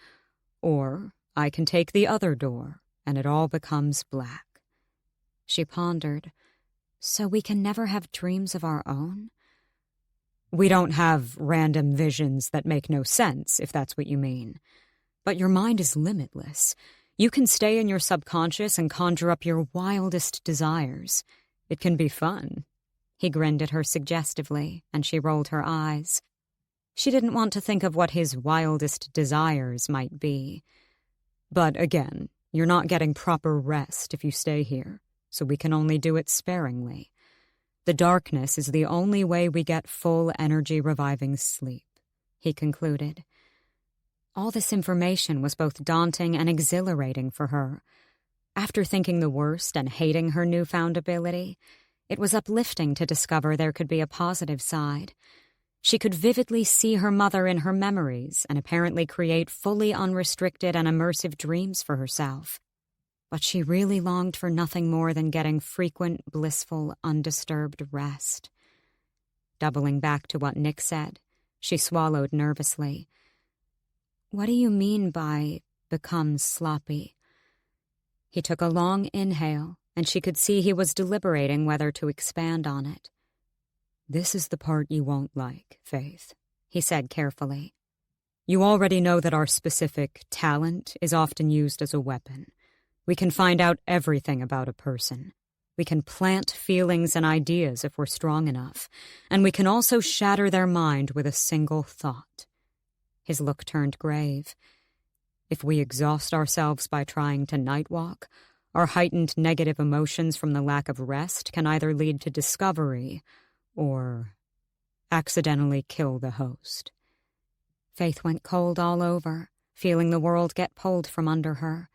or I can take the other door, and it all becomes black. She pondered. So we can never have dreams of our own? We don't have random visions that make no sense, if that's what you mean. But your mind is limitless. You can stay in your subconscious and conjure up your wildest desires. It can be fun. He grinned at her suggestively, and she rolled her eyes. She didn't want to think of what his wildest desires might be. But again, you're not getting proper rest if you stay here, so we can only do it sparingly. The darkness is the only way we get full energy-reviving sleep, he concluded. All this information was both daunting and exhilarating for her. After thinking the worst and hating her newfound ability, it was uplifting to discover there could be a positive side. She could vividly see her mother in her memories and apparently create fully unrestricted and immersive dreams for herself. But she really longed for nothing more than getting frequent, blissful, undisturbed rest. Doubling back to what Nick said, she swallowed nervously. What do you mean by become sloppy? He took a long inhale, and she could see he was deliberating whether to expand on it. This is the part you won't like, Faythe, he said carefully. You already know that our specific talent is often used as a weapon. We can find out everything about a person. We can plant feelings and ideas if we're strong enough, and we can also shatter their mind with a single thought. His look turned grave. If we exhaust ourselves by trying to night walk, our heightened negative emotions from the lack of rest can either lead to discovery or accidentally kill the host. Faythe went cold all over, feeling the world get pulled from under her.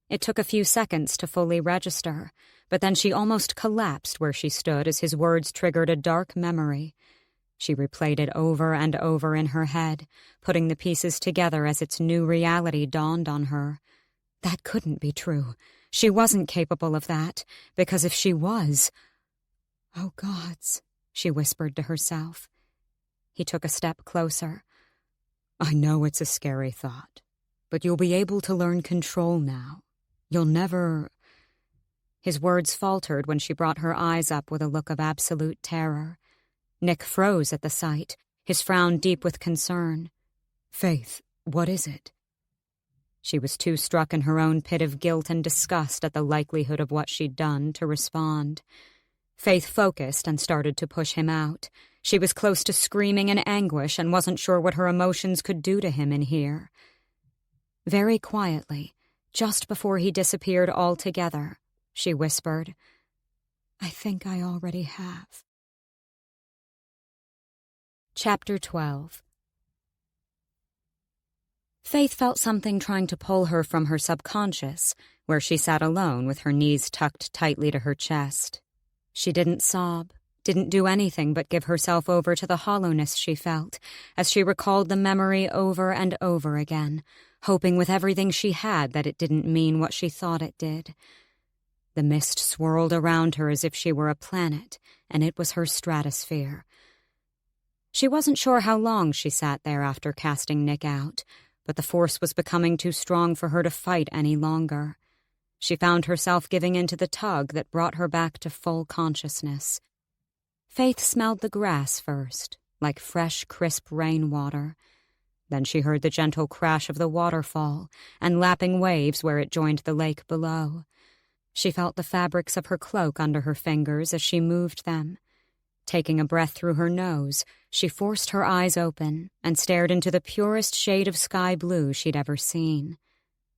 It took a few seconds to fully register, but then she almost collapsed where she stood as his words triggered a dark memory. She replayed it over and over in her head, putting the pieces together as its new reality dawned on her. That couldn't be true. She wasn't capable of that, because if she was... Oh, gods, she whispered to herself. He took a step closer. I know it's a scary thought, but you'll be able to learn control now. You'll never... His words faltered when she brought her eyes up with a look of absolute terror. Nick froze at the sight, his frown deep with concern. Faith, what is it? She was too struck in her own pit of guilt and disgust at the likelihood of what she'd done to respond. Faythe focused and started to push him out. She was close to screaming in anguish and wasn't sure what her emotions could do to him in here. Very quietly, just before he disappeared altogether, she whispered, I think I already have. Chapter 12. Faythe felt something trying to pull her from her subconscious, where she sat alone with her knees tucked tightly to her chest. She didn't sob, didn't do anything but give herself over to the hollowness she felt, as she recalled the memory over and over again, hoping with everything she had that it didn't mean what she thought it did. The mist swirled around her as if she were a planet, and it was her stratosphere. She wasn't sure how long she sat there after casting Nick out, but the force was becoming too strong for her to fight any longer. She found herself giving in to the tug that brought her back to full consciousness. Faythe smelled the grass first, like fresh, crisp rainwater. Then she heard the gentle crash of the waterfall and lapping waves where it joined the lake below. She felt the fabrics of her cloak under her fingers as she moved them. Taking a breath through her nose, she forced her eyes open and stared into the purest shade of sky blue she'd ever seen.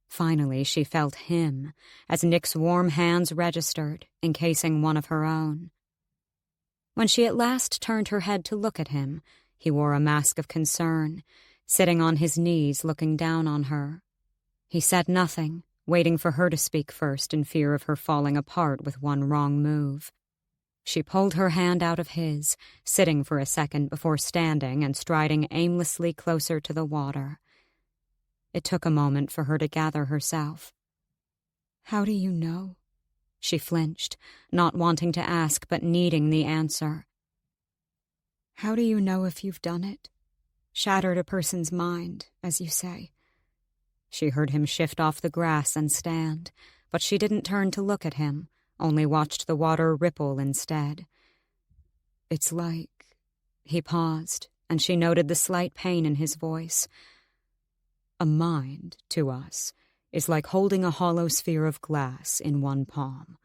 Finally, she felt him, as Nick's warm hands registered, encasing one of her own. When she at last turned her head to look at him, he wore a mask of concern, sitting on his knees looking down on her. He said nothing, waiting for her to speak first in fear of her falling apart with one wrong move. She pulled her hand out of his, sitting for a second before standing and striding aimlessly closer to the water. It took a moment for her to gather herself. How do you know? She flinched, not wanting to ask but needing the answer. How do you know if you've done it? Shattered a person's mind, as you say. She heard him shift off the grass and stand, but she didn't turn to look at him, only watched the water ripple instead. It's like... He paused, and she noted the slight pain in his voice. A mind, to us, is like holding a hollow sphere of glass in one palm.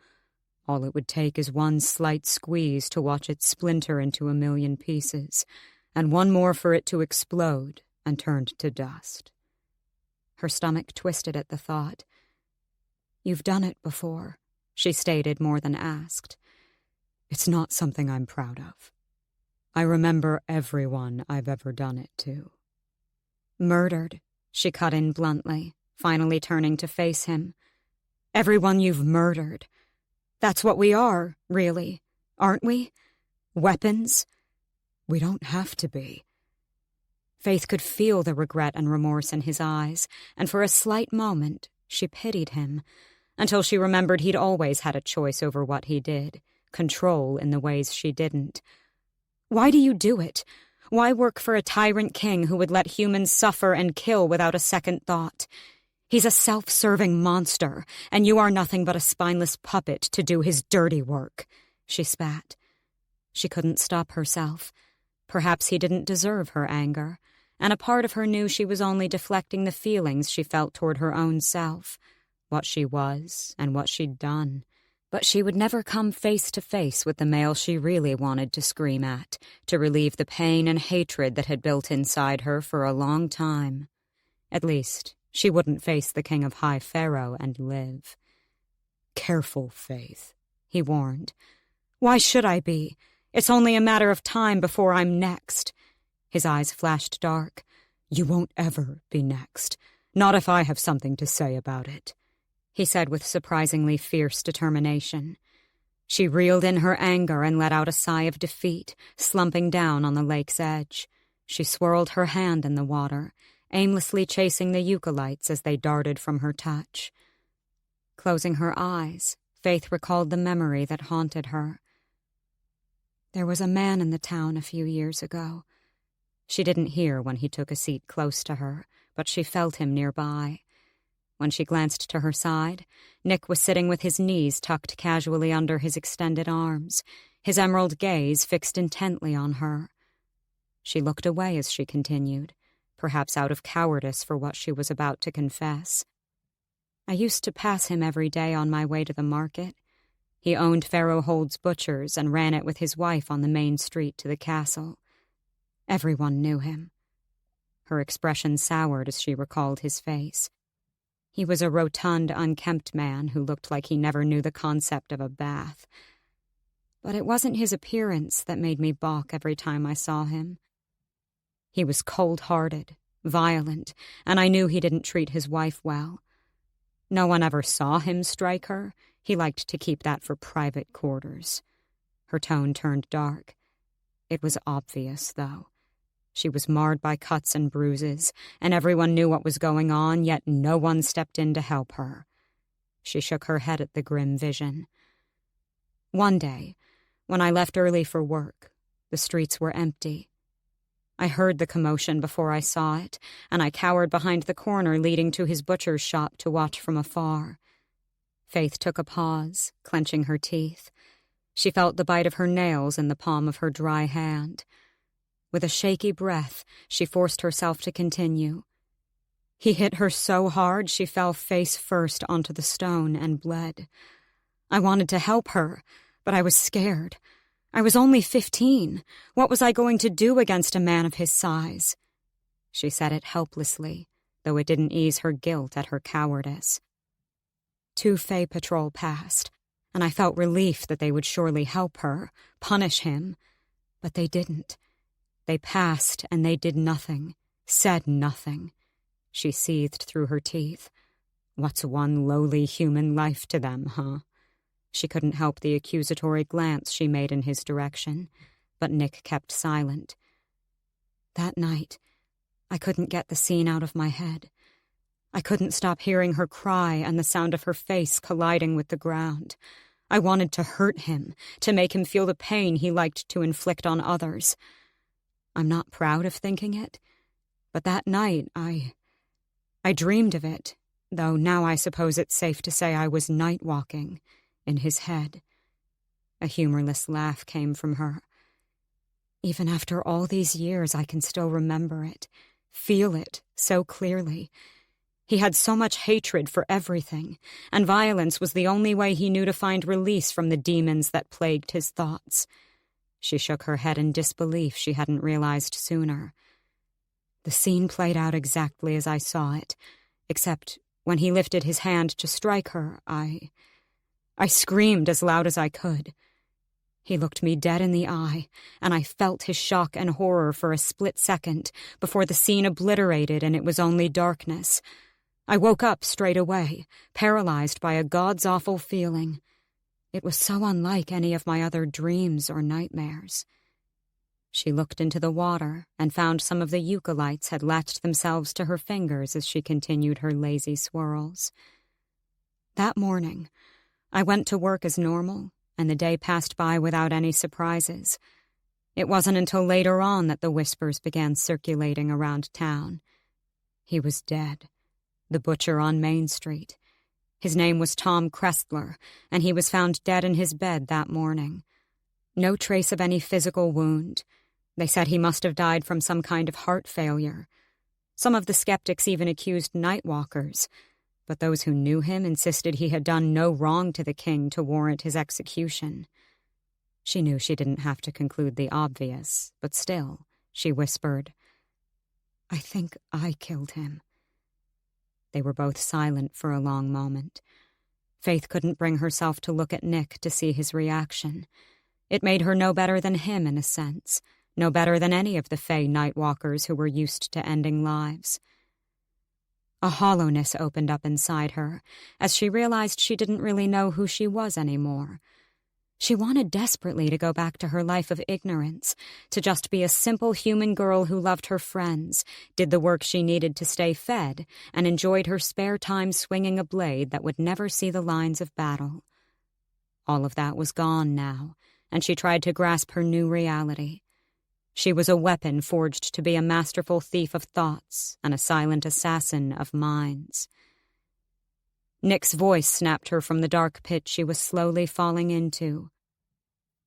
All it would take is one slight squeeze to watch it splinter into a million pieces, and one more for it to explode and turn to dust. Her stomach twisted at the thought. You've done it before, she stated more than asked. It's not something I'm proud of. I remember everyone I've ever done it to. Murdered, she cut in bluntly, finally turning to face him. Everyone you've murdered. That's what we are, really, aren't we? Weapons? We don't have to be. Faythe could feel the regret and remorse in his eyes, and for a slight moment she pitied him, until she remembered he'd always had a choice over what he did, control in the ways she didn't. Why do you do it? Why work for a tyrant king who would let humans suffer and kill without a second thought? He's a self-serving monster, and you are nothing but a spineless puppet to do his dirty work, she spat. She couldn't stop herself. Perhaps he didn't deserve her anger, and a part of her knew she was only deflecting the feelings she felt toward her own self, what she was and what she'd done. But she would never come face to face with the male she really wanted to scream at, to relieve the pain and hatred that had built inside her for a long time. At least, she wouldn't face the King of High Pharaoh and live. Careful, Faythe, he warned. Why should I be? It's only a matter of time before I'm next. His eyes flashed dark. You won't ever be next. Not if I have something to say about it, he said with surprisingly fierce determination. She reeled in her anger and let out a sigh of defeat, slumping down on the lake's edge. She swirled her hand in the water, aimlessly chasing the eucalypts as they darted from her touch. Closing her eyes, Faythe recalled the memory that haunted her. There was a man in the town a few years ago. She didn't hear when he took a seat close to her, but she felt him nearby. When she glanced to her side, Nick was sitting with his knees tucked casually under his extended arms, his emerald gaze fixed intently on her. She looked away as she continued, perhaps out of cowardice for what she was about to confess. I used to pass him every day on my way to the market. He owned Pharaoh Hold's Butchers and ran it with his wife on the main street to the castle. Everyone knew him. Her expression soured as she recalled his face. He was a rotund, unkempt man who looked like he never knew the concept of a bath. But it wasn't his appearance that made me balk every time I saw him. He was cold-hearted, violent, and I knew he didn't treat his wife well. No one ever saw him strike her. He liked to keep that for private quarters. Her tone turned dark. It was obvious, though. She was marred by cuts and bruises, and everyone knew what was going on, yet no one stepped in to help her. She shook her head at the grim vision. One day, when I left early for work, the streets were empty. I heard the commotion before I saw it, and I cowered behind the corner leading to his butcher's shop to watch from afar. Faythe took a pause, clenching her teeth. She felt the bite of her nails in the palm of her dry hand. With a shaky breath, she forced herself to continue. He hit her so hard she fell face first onto the stone and bled. I wanted to help her, but I was scared. I was only 15. What was I going to do against a man of his size? She said it helplessly, though it didn't ease her guilt at her cowardice. 2 Fae patrol passed, and I felt relief that they would surely help her, punish him. But they didn't. They passed, and they did nothing, said nothing. She seethed through her teeth. What's one lowly human life to them, huh? She couldn't help the accusatory glance she made in his direction, but Nick kept silent. That night, I couldn't get the scene out of my head. I couldn't stop hearing her cry and the sound of her face colliding with the ground. I wanted to hurt him, to make him feel the pain he liked to inflict on others. I'm not proud of thinking it, but that night I dreamed of it, though now I suppose it's safe to say I was night-walking in his head. A humorless laugh came from her. Even after all these years, I can still remember it, feel it so clearly. He had so much hatred for everything, and violence was the only way he knew to find release from the demons that plagued his thoughts. She shook her head in disbelief she hadn't realized sooner. The scene played out exactly as I saw it, except when he lifted his hand to strike her, I screamed as loud as I could. He looked me dead in the eye, and I felt his shock and horror for a split second before the scene obliterated and it was only darkness. I woke up straight away, paralyzed by a god's-awful feeling. It was so unlike any of my other dreams or nightmares. She looked into the water and found some of the eucalypts had latched themselves to her fingers as she continued her lazy swirls. That morning, I went to work as normal, and the day passed by without any surprises. It wasn't until later on that the whispers began circulating around town. He was dead. The butcher on Main Street. His name was Tom Crestler, and he was found dead in his bed that morning. No trace of any physical wound. They said he must have died from some kind of heart failure. Some of the skeptics even accused Nightwalkers, but those who knew him insisted he had done no wrong to the king to warrant his execution. She knew she didn't have to conclude the obvious, but still, she whispered, "I think I killed him." They were both silent for a long moment. Faythe couldn't bring herself to look at Nick to see his reaction. It made her no better than him in a sense, no better than any of the Fae Nightwalkers who were used to ending lives. A hollowness opened up inside her as she realized she didn't really know who she was anymore. She wanted desperately to go back to her life of ignorance, to just be a simple human girl who loved her friends, did the work she needed to stay fed, and enjoyed her spare time swinging a blade that would never see the lines of battle. All of that was gone now, and she tried to grasp her new reality. She was a weapon forged to be a masterful thief of thoughts and a silent assassin of minds. Nick's voice snapped her from the dark pit she was slowly falling into.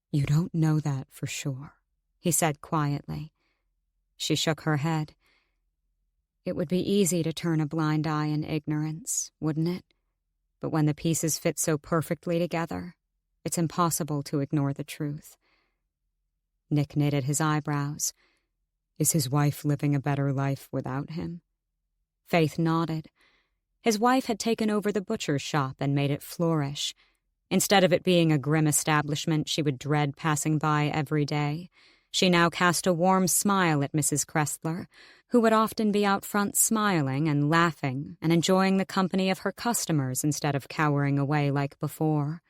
"You don't know that for sure," he said quietly. She shook her head. It would be easy to turn a blind eye in ignorance, wouldn't it? But when the pieces fit so perfectly together, it's impossible to ignore the truth. Nick knitted his eyebrows. Is his wife living a better life without him? Faythe nodded. His wife had taken over the butcher's shop and made it flourish. Instead of it being a grim establishment she would dread passing by every day, she now cast a warm smile at Mrs. Kressler, who would often be out front smiling and laughing and enjoying the company of her customers instead of cowering away like before.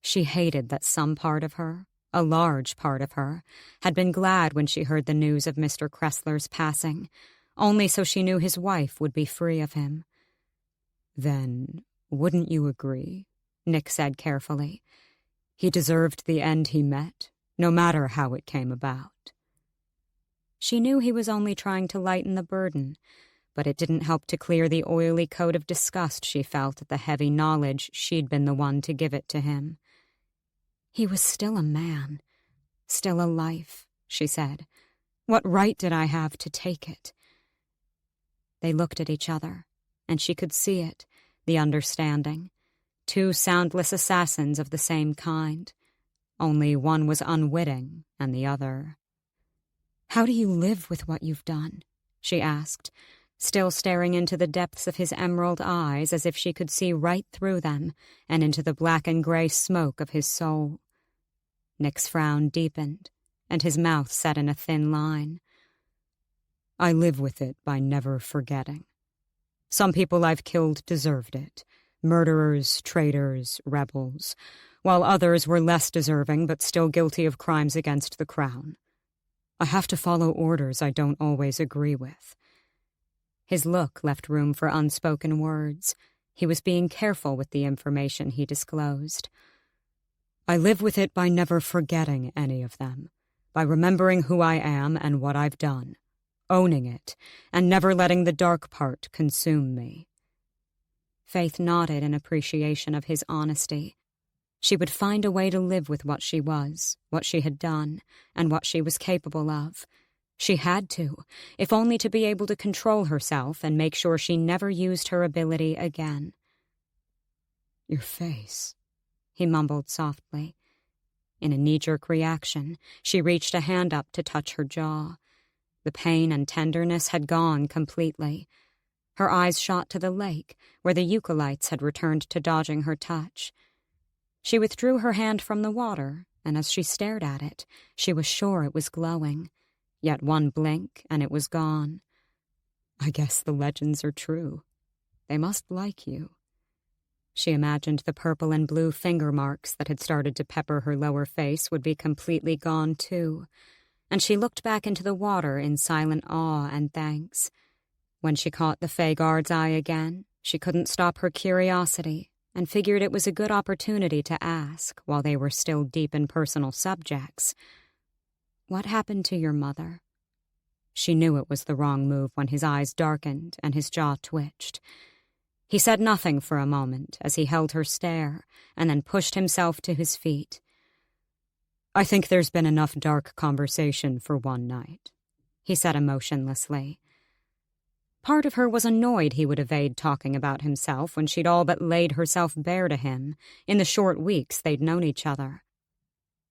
She hated that some part of her, a large part of her, had been glad when she heard the news of Mr. Kressler's passing, only so she knew his wife would be free of him. "Then, wouldn't you agree?" Nick said carefully. "He deserved the end he met, no matter how it came about." She knew he was only trying to lighten the burden, but it didn't help to clear the oily coat of disgust she felt at the heavy knowledge she'd been the one to give it to him. "He was still a man, still a life," she said. "What right did I have to take it?" They looked at each other, and she could see it, the understanding. Two soundless assassins of the same kind. Only one was unwitting, and the other... "How do you live with what you've done?" she asked, still staring into the depths of his emerald eyes as if she could see right through them and into the black and gray smoke of his soul. Nick's frown deepened, and his mouth set in a thin line. "I live with it by never forgetting. Some people I've killed deserved it. Murderers, traitors, rebels, while others were less deserving but still guilty of crimes against the crown. I have to follow orders I don't always agree with." His look left room for unspoken words. He was being careful with the information he disclosed. "I live with it by never forgetting any of them, by remembering who I am and what I've done, owning it, and never letting the dark part consume me." Faythe nodded in appreciation of his honesty. She would find a way to live with what she was, what she had done, and what she was capable of. She had to, if only to be able to control herself and make sure she never used her ability again. "Your face," he mumbled softly. In a knee-jerk reaction, she reached a hand up to touch her jaw. The pain and tenderness had gone completely. Her eyes shot to the lake, where the eucalypts had returned to dodging her touch. She withdrew her hand from the water, and as she stared at it, she was sure it was glowing. Yet one blink, and it was gone. "I guess the legends are true. They must like you." She imagined the purple and blue finger marks that had started to pepper her lower face would be completely gone too, and she looked back into the water in silent awe and thanks. When she caught the Fey guard's eye again, she couldn't stop her curiosity and figured it was a good opportunity to ask, while they were still deep in personal subjects, "What happened to your mother?" She knew it was the wrong move when his eyes darkened and his jaw twitched. He said nothing for a moment as he held her stare and then pushed himself to his feet. "I think there's been enough dark conversation for one night," he said emotionlessly. Part of her was annoyed he would evade talking about himself when she'd all but laid herself bare to him in the short weeks they'd known each other.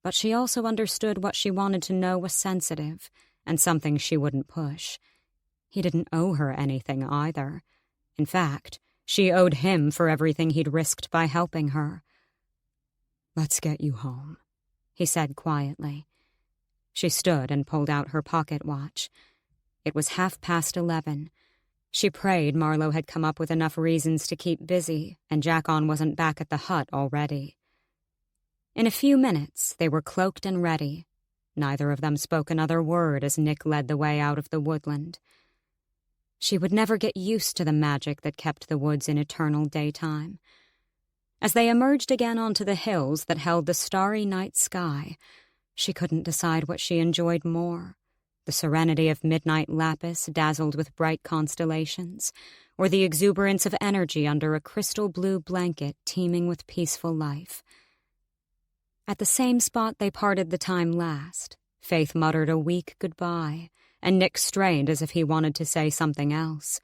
But she also understood what she wanted to know was sensitive and something she wouldn't push. He didn't owe her anything either. In fact, she owed him for everything he'd risked by helping her. "Let's get you home," he said quietly. She stood and pulled out her pocket watch. It was 11:30. She prayed Marlowe had come up with enough reasons to keep busy and Jackon wasn't back at the hut already. In a few minutes, they were cloaked and ready. Neither of them spoke another word as Nick led the way out of the woodland. She would never get used to the magic that kept the woods in eternal daytime. As they emerged again onto the hills that held the starry night sky, she couldn't decide what she enjoyed more, the serenity of midnight lapis dazzled with bright constellations, or the exuberance of energy under a crystal blue blanket teeming with peaceful life. At the same spot they parted the time last, Faythe muttered a weak goodbye, and Nick strained as if he wanted to say something else.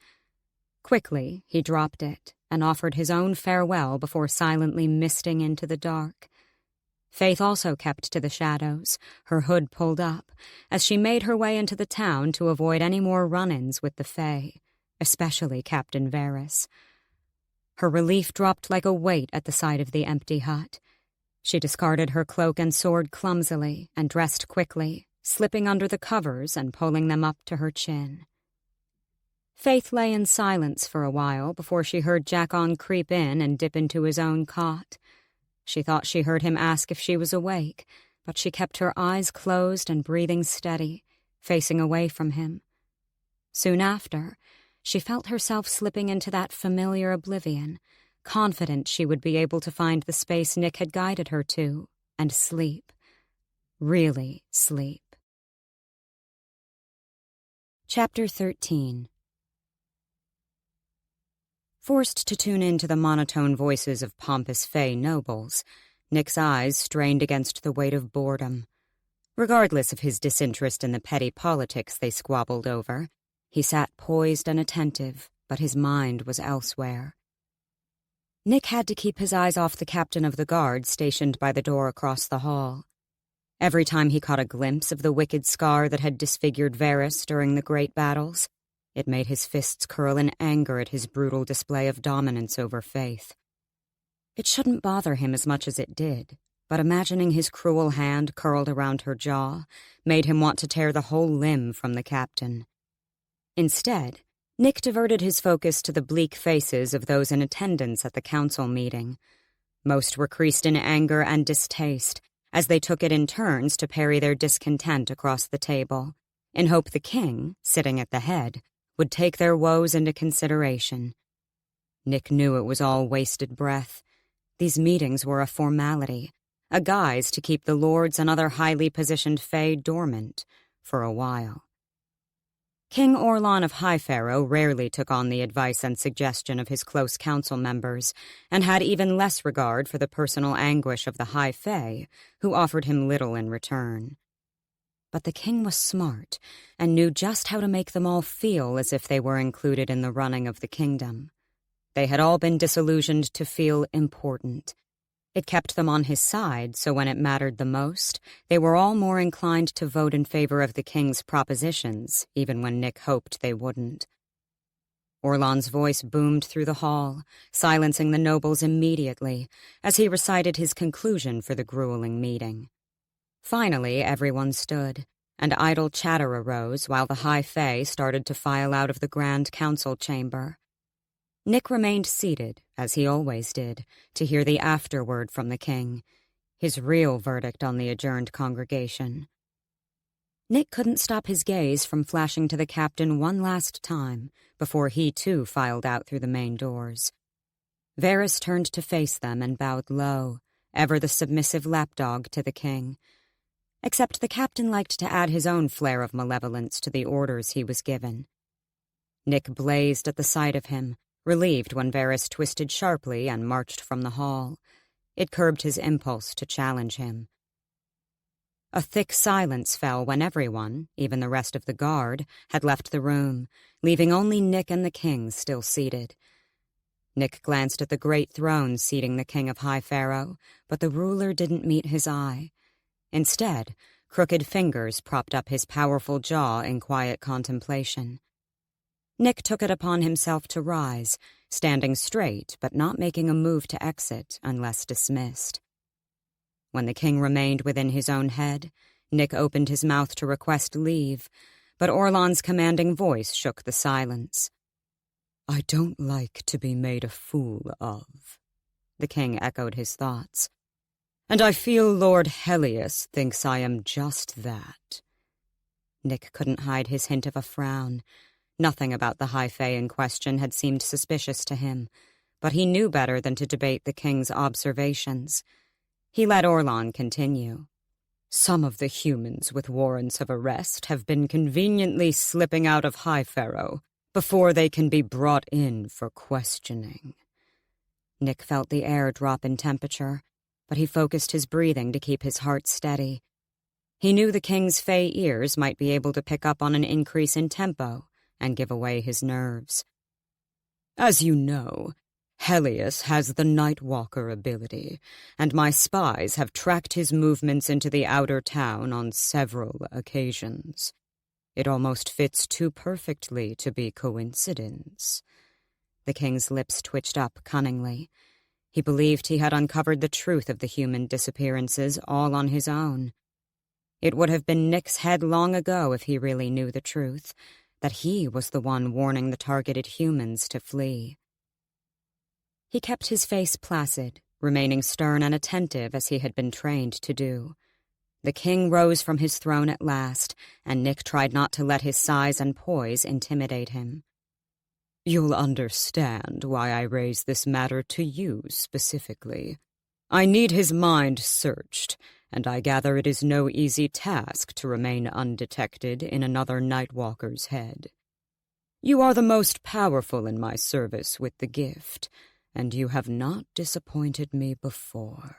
Quickly, he dropped it and offered his own farewell before silently misting into the dark. Faythe also kept to the shadows, her hood pulled up, as she made her way into the town to avoid any more run-ins with the Fae, especially Captain Varys. Her relief dropped like a weight at the sight of the empty hut. She discarded her cloak and sword clumsily and dressed quickly, slipping under the covers and pulling them up to her chin. Faythe lay in silence for a while before she heard Jackon creep in and dip into his own cot. She thought she heard him ask if she was awake, but she kept her eyes closed and breathing steady, facing away from him. Soon after, she felt herself slipping into that familiar oblivion, confident she would be able to find the space Nick had guided her to, and sleep. Really sleep. Chapter 13. Forced to tune in to the monotone voices of pompous Fae nobles, Nick's eyes strained against the weight of boredom. Regardless of his disinterest in the petty politics they squabbled over, he sat poised and attentive, but his mind was elsewhere. Nick had to keep his eyes off the captain of the guard stationed by the door across the hall. Every time he caught a glimpse of the wicked scar that had disfigured Varys during the great battles, it made his fists curl in anger at his brutal display of dominance over Faythe. It shouldn't bother him as much as it did, but imagining his cruel hand curled around her jaw made him want to tear the whole limb from the captain. Instead, Nick diverted his focus to the bleak faces of those in attendance at the council meeting. Most were creased in anger and distaste, as they took it in turns to parry their discontent across the table, in hope the king, sitting at the head, would take their woes into consideration. Nick knew it was all wasted breath. These meetings were a formality, a guise to keep the lords and other highly positioned Fae dormant for a while. King Orlon of High Pharaoh rarely took on the advice and suggestion of his close council members, and had even less regard for the personal anguish of the High Fae, who offered him little in return. But the king was smart, and knew just how to make them all feel as if they were included in the running of the kingdom. They had all been disillusioned to feel important. It kept them on his side, so when it mattered the most, they were all more inclined to vote in favor of the king's propositions, even when Nick hoped they wouldn't. Orlon's voice boomed through the hall, silencing the nobles immediately, as he recited his conclusion for the grueling meeting. Finally, everyone stood, and idle chatter arose while the High Fae started to file out of the Grand Council chamber. Nick remained seated, as he always did, to hear the afterword from the king, his real verdict on the adjourned congregation. Nick couldn't stop his gaze from flashing to the captain one last time before he too filed out through the main doors. Varys turned to face them and bowed low, ever the submissive lapdog to the king. Except the captain liked to add his own flair of malevolence to the orders he was given. Nick blazed at the sight of him, relieved when Varys twisted sharply and marched from the hall. It curbed his impulse to challenge him. A thick silence fell when everyone, even the rest of the guard, had left the room, leaving only Nick and the king still seated. Nick glanced at the great throne seating the king of High Pharaoh, but the ruler didn't meet his eye. Instead, crooked fingers propped up his powerful jaw in quiet contemplation. Nick took it upon himself to rise, standing straight but not making a move to exit unless dismissed. When the king remained within his own head, Nick opened his mouth to request leave, but Orlon's commanding voice shook the silence. "I don't like to be made a fool of," the king echoed his thoughts. and I feel Lord Helios thinks I am just that." Nick couldn't hide his hint of a frown. Nothing about the high fae in question had seemed suspicious to him, but he knew better than to debate the king's observations. He let Orlan continue. "Some of the humans with warrants of arrest have been conveniently slipping out of High Pharaoh before they can be brought in for questioning." Nick felt the air drop in temperature, but he focused his breathing to keep his heart steady. He knew the king's fae ears might be able to pick up on an increase in tempo and give away his nerves. "As you know, Helios has the Nightwalker ability, and my spies have tracked his movements into the outer town on several occasions. It almost fits too perfectly to be coincidence." The king's lips twitched up cunningly. He believed he had uncovered the truth of the human disappearances all on his own. It would have been Nick's head long ago if he really knew the truth, that he was the one warning the targeted humans to flee. He kept his face placid, remaining stern and attentive as he had been trained to do. The king rose from his throne at last, and Nick tried not to let his size and poise intimidate him. "You'll understand why I raise this matter to you specifically. I need his mind searched, and I gather it is no easy task to remain undetected in another Nightwalker's head. You are the most powerful in my service with the gift, and you have not disappointed me before."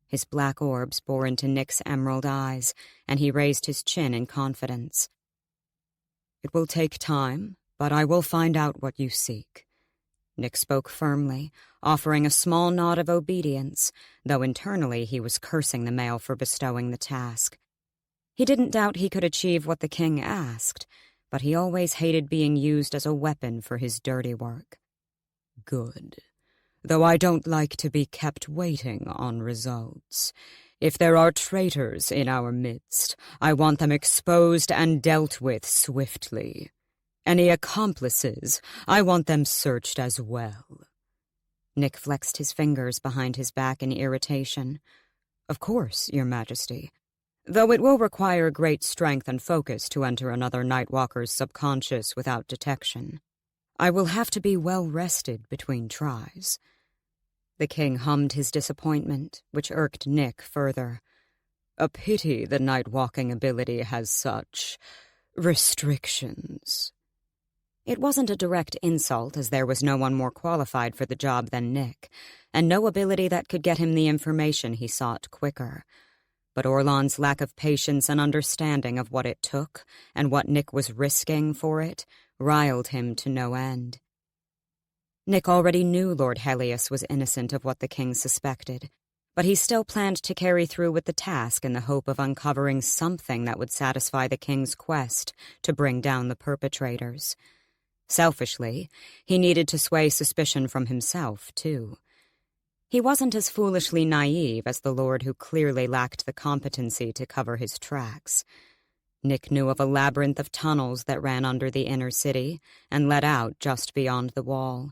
His black orbs bore into Nick's emerald eyes, and he raised his chin in confidence. "It will take time, but I will find out what you seek." Nick spoke firmly, offering a small nod of obedience, though internally he was cursing the male for bestowing the task. He didn't doubt he could achieve what the king asked, but he always hated being used as a weapon for his dirty work. "Good. Though I don't like to be kept waiting on results. If there are traitors in our midst, I want them exposed and dealt with swiftly. Any accomplices, I want them searched as well." Nick flexed his fingers behind his back in irritation. "Of course, Your Majesty. Though it will require great strength and focus to enter another Nightwalker's subconscious without detection. I will have to be well rested between tries." The king hummed his disappointment, which irked Nick further. "A pity the night-walking ability has such restrictions." It wasn't a direct insult, as there was no one more qualified for the job than Nick, and no ability that could get him the information he sought quicker. But Orlan's lack of patience and understanding of what it took, and what Nick was risking for it, riled him to no end. Nick already knew Lord Helios was innocent of what the king suspected, but he still planned to carry through with the task in the hope of uncovering something that would satisfy the king's quest to bring down the perpetrators. Selfishly, he needed to sway suspicion from himself, too. He wasn't as foolishly naive as the lord who clearly lacked the competency to cover his tracks. Nick knew of a labyrinth of tunnels that ran under the inner city and led out just beyond the wall.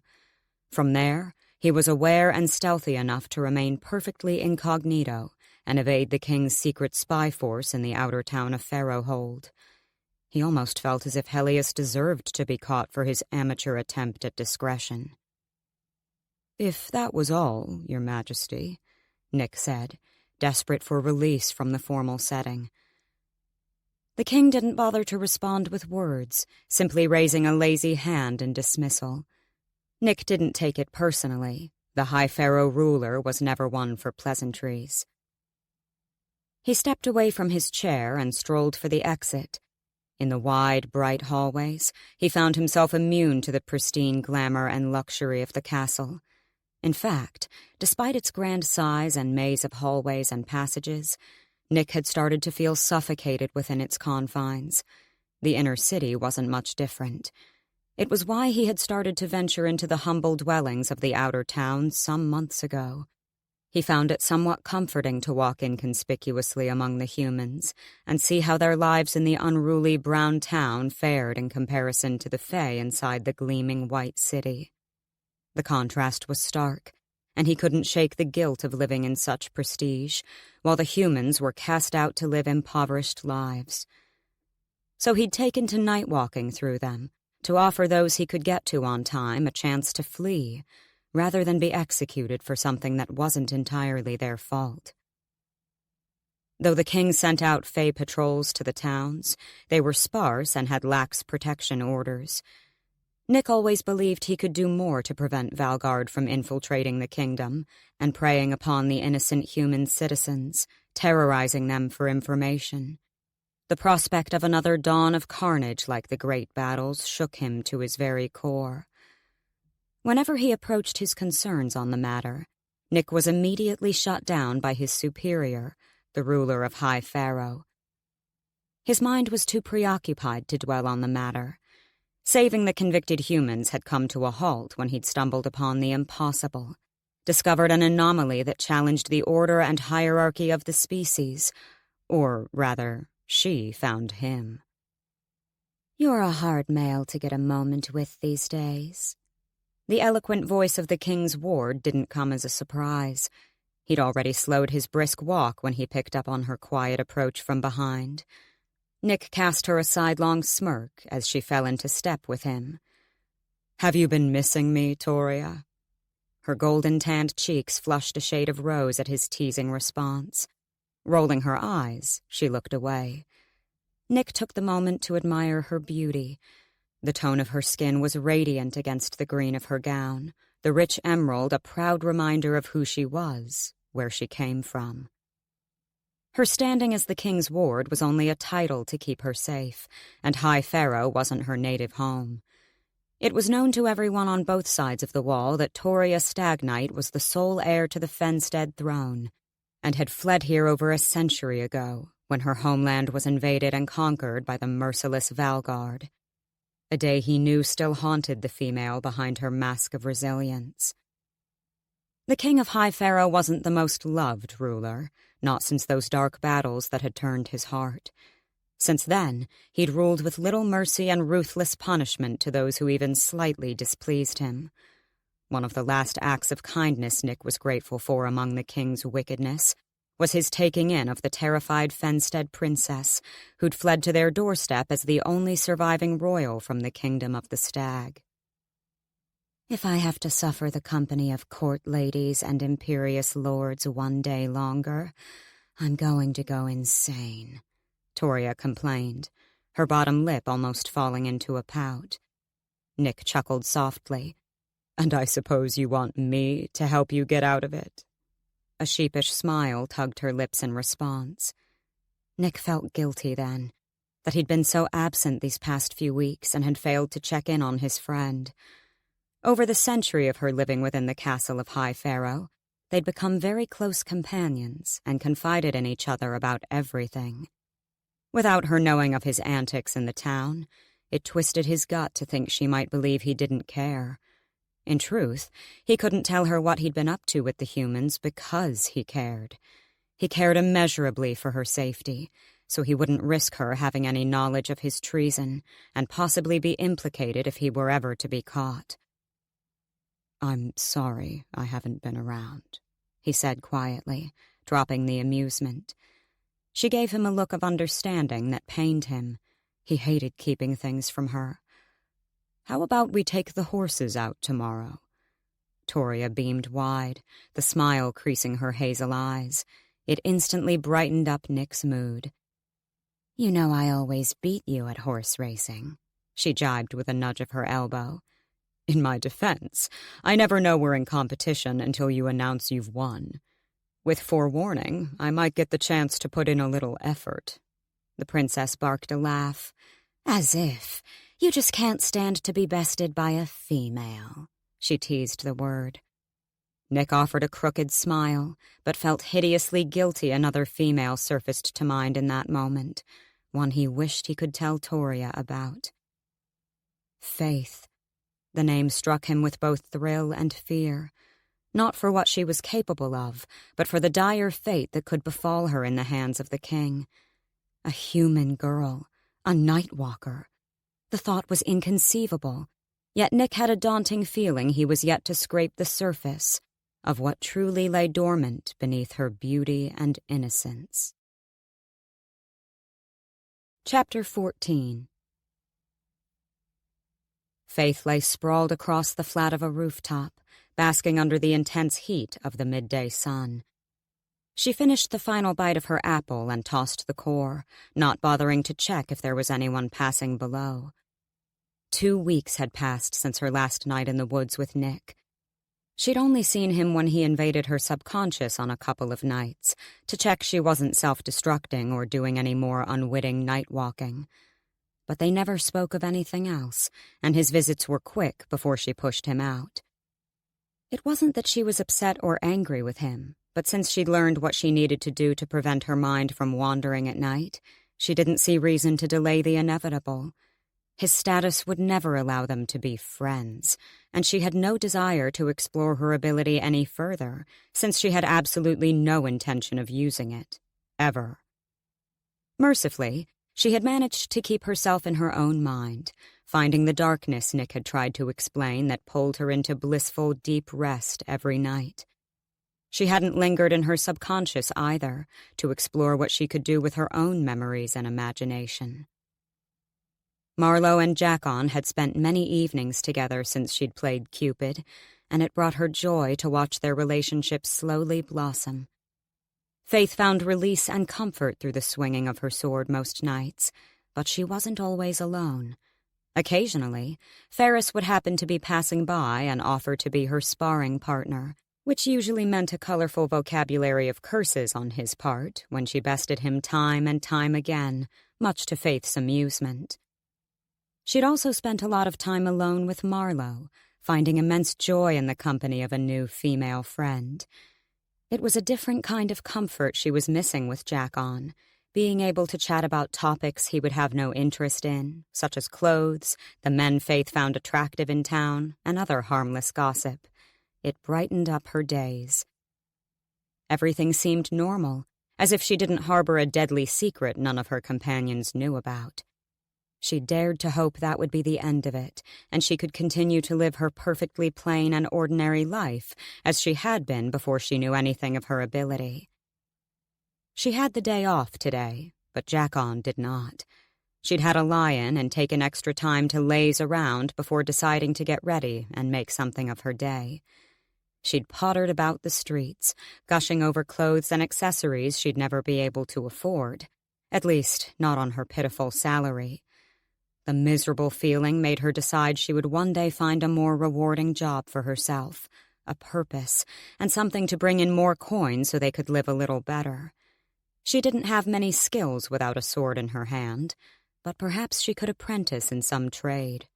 From there, he was aware and stealthy enough to remain perfectly incognito and evade the king's secret spy force in the outer town of Pharaohhold. He almost felt as if Helios deserved to be caught for his amateur attempt at discretion. "If that was all, Your Majesty," Nick said, desperate for release from the formal setting. The king didn't bother to respond with words, simply raising a lazy hand in dismissal. Nick didn't take it personally. The High Pharaoh ruler was never one for pleasantries. He stepped away from his chair and strolled for the exit. In the wide, bright hallways, he found himself immune to the pristine glamour and luxury of the castle. In fact, despite its grand size and maze of hallways and passages, Nick had started to feel suffocated within its confines. The inner city wasn't much different. It was why he had started to venture into the humble dwellings of the outer town some months ago. He found it somewhat comforting to walk inconspicuously among the humans and see how their lives in the unruly brown town fared in comparison to the fae inside the gleaming white city. The contrast was stark, and he couldn't shake the guilt of living in such prestige, while the humans were cast out to live impoverished lives. So he'd taken to night-walking through them, to offer those he could get to on time a chance to flee, rather than be executed for something that wasn't entirely their fault. Though the king sent out Fae patrols to the towns, they were sparse and had lax protection orders. Nick always believed he could do more to prevent Valgard from infiltrating the kingdom and preying upon the innocent human citizens, terrorizing them for information. The prospect of another dawn of carnage like the great battles shook him to his very core. Whenever he approached his concerns on the matter, Nick was immediately shut down by his superior, the ruler of High Pharaoh. His mind was too preoccupied to dwell on the matter. Saving the convicted humans had come to a halt when he'd stumbled upon the impossible, discovered an anomaly that challenged the order and hierarchy of the species, or rather, she found him. "You're a hard male to get a moment with these days." The eloquent voice of the king's ward didn't come as a surprise. He'd already slowed his brisk walk when he picked up on her quiet approach from behind. Nick cast her a sidelong smirk as she fell into step with him. "Have you been missing me, Toria?" Her golden-tanned cheeks flushed a shade of rose at his teasing response. Rolling her eyes, she looked away. Nick took the moment to admire her beauty. The tone of her skin was radiant against the green of her gown, the rich emerald a proud reminder of who she was, where she came from. Her standing as the king's ward was only a title to keep her safe, and High Pharaoh wasn't her native home. It was known to everyone on both sides of the wall that Toria Stagnight was the sole heir to the Fenstead throne, and had fled here over a century ago, when her homeland was invaded and conquered by the merciless Valgard. A day he knew still haunted the female behind her mask of resilience. The king of High Pharaoh wasn't the most loved ruler, not since those dark battles that had turned his heart. Since then, he'd ruled with little mercy and ruthless punishment to those who even slightly displeased him. One of the last acts of kindness Nick was grateful for among the king's wickedness was his taking in of the terrified Fenstead princess, who'd fled to their doorstep as the only surviving royal from the kingdom of the stag. "If I have to suffer the company of court ladies and imperious lords one day longer, I'm going to go insane," Toria complained, her bottom lip almost falling into a pout. Nick chuckled softly. "And I suppose you want me to help you get out of it?" A sheepish smile tugged her lips in response. Nick felt guilty then, that he'd been so absent these past few weeks and had failed to check in on his friend. Over the century of her living within the castle of High Pharaoh, they'd become very close companions and confided in each other about everything. Without her knowing of his antics in the town, it twisted his gut to think she might believe he didn't care. In truth, he couldn't tell her what he'd been up to with the humans because he cared. He cared immeasurably for her safety, so he wouldn't risk her having any knowledge of his treason and possibly be implicated if he were ever to be caught. "I'm sorry I haven't been around," he said quietly, dropping the amusement. She gave him a look of understanding that pained him. He hated keeping things from her. "How about we take the horses out tomorrow?" Toria beamed wide, the smile creasing her hazel eyes. It instantly brightened up Nick's mood. "You know I always beat you at horse racing," she jibed with a nudge of her elbow. "In my defense, I never know we're in competition until you announce you've won. With forewarning, I might get the chance to put in a little effort." The princess barked a laugh. "As if. You just can't stand to be bested by a female." She teased the word. Nick offered a crooked smile, but felt hideously guilty another female surfaced to mind in that moment, one he wished he could tell Toria about. Faythe. The name struck him with both thrill and fear, not for what she was capable of, but for the dire fate that could befall her in the hands of the king. A human girl, a Nightwalker. The thought was inconceivable, yet Nick had a daunting feeling he was yet to scrape the surface. of what truly lay dormant beneath her beauty and innocence. Chapter 14. Faythe lay sprawled across the flat of a rooftop, basking under the intense heat of the midday sun. She finished the final bite of her apple and tossed the core, not bothering to check if there was anyone passing below. 2 weeks had passed since her last night in the woods with Nick. She'd only seen him when he invaded her subconscious on a couple of nights, to check she wasn't self-destructing or doing any more unwitting night-walking. But they never spoke of anything else, and his visits were quick before she pushed him out. It wasn't that she was upset or angry with him, but since she'd learned what she needed to do to prevent her mind from wandering at night, she didn't see reason to delay the inevitable. His status would never allow them to be friends, and she had no desire to explore her ability any further, since she had absolutely no intention of using it, ever. Mercifully, she had managed to keep herself in her own mind, finding the darkness Nick had tried to explain that pulled her into blissful, deep rest every night. She hadn't lingered in her subconscious either, to explore what she could do with her own memories and imagination. Marlowe and Jackon had spent many evenings together since she'd played Cupid, and it brought her joy to watch their relationship slowly blossom. Faythe found release and comfort through the swinging of her sword most nights, but she wasn't always alone. Occasionally, Ferris would happen to be passing by and offer to be her sparring partner, which usually meant a colorful vocabulary of curses on his part when she bested him time and time again, much to Faythe's amusement. She'd also spent a lot of time alone with Marlowe, finding immense joy in the company of a new female friend. It was a different kind of comfort she was missing with Jackon, being able to chat about topics he would have no interest in, such as clothes, the men Faythe found attractive in town, and other harmless gossip. It brightened up her days. Everything seemed normal, as if she didn't harbor a deadly secret none of her companions knew about. She dared to hope that would be the end of it, and she could continue to live her perfectly plain and ordinary life, as she had been before she knew anything of her ability. She had the day off today, but Jackon did not. She'd had a lie-in and taken extra time to laze around before deciding to get ready and make something of her day. She'd pottered about the streets, gushing over clothes and accessories she'd never be able to afford, at least not on her pitiful salary. The miserable feeling made her decide she would one day find a more rewarding job for herself, a purpose, and something to bring in more coin so they could live a little better. She didn't have many skills without a sword in her hand, but perhaps she could apprentice in some trade.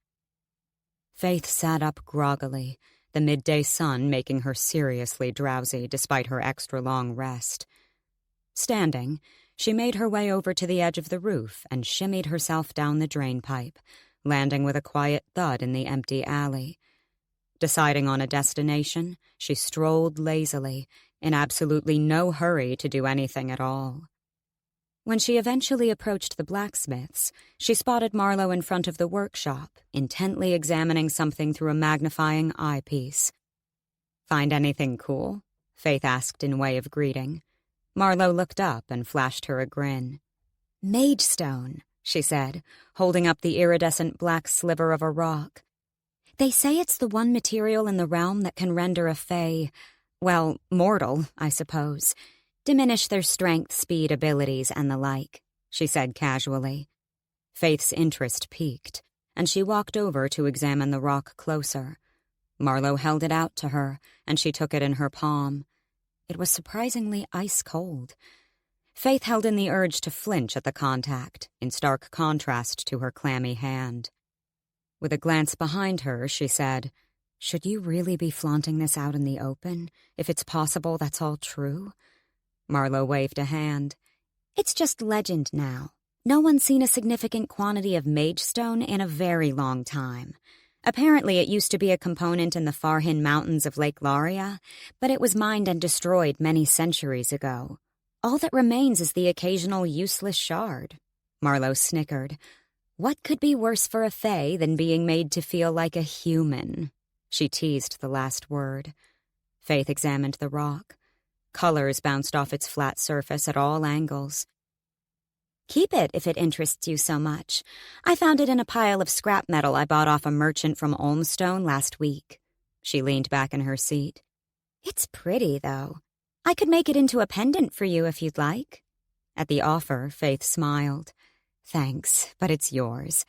Faythe sat up groggily, the midday sun making her seriously drowsy despite her extra-long rest. Standing, she made her way over to the edge of the roof and shimmied herself down the drainpipe, landing with a quiet thud in the empty alley. Deciding on a destination, she strolled lazily, in absolutely no hurry to do anything at all. When she eventually approached the blacksmith's, she spotted Marlowe in front of the workshop, intently examining something through a magnifying eyepiece. "Find anything cool?" Faythe asked in way of greeting. Marlowe looked up and flashed her a grin. "Magestone," she said, holding up the iridescent black sliver of a rock. "They say it's the one material in the realm that can render a fae, well, mortal, I suppose. Diminish their strength, speed, abilities, and the like," she said casually. Faythe's interest piqued, and she walked over to examine the rock closer. Marlowe held it out to her, and she took it in her palm. It was surprisingly ice-cold. Faythe held in the urge to flinch at the contact, in stark contrast to her clammy hand. With a glance behind her, she said, "Should you really be flaunting this out in the open? If it's possible that's all true?" Marlowe waved a hand. "It's just legend now. No one's seen a significant quantity of magestone in a very long time. Apparently it used to be a component in the Farhin Mountains of Lake Laria, but it was mined and destroyed many centuries ago. All that remains is the occasional useless shard." Marlowe snickered. "What could be worse for a fae than being made to feel like a human?" She teased the last word. Faythe examined the rock. Colors bounced off its flat surface at all angles. Keep it if it interests you so much. I found it in a pile of scrap metal I bought off a merchant from Olmstone last week. She leaned back in her seat. It's pretty, though. I could make it into a pendant for you if you'd like. At the offer, Faythe smiled. Thanks, but it's yours.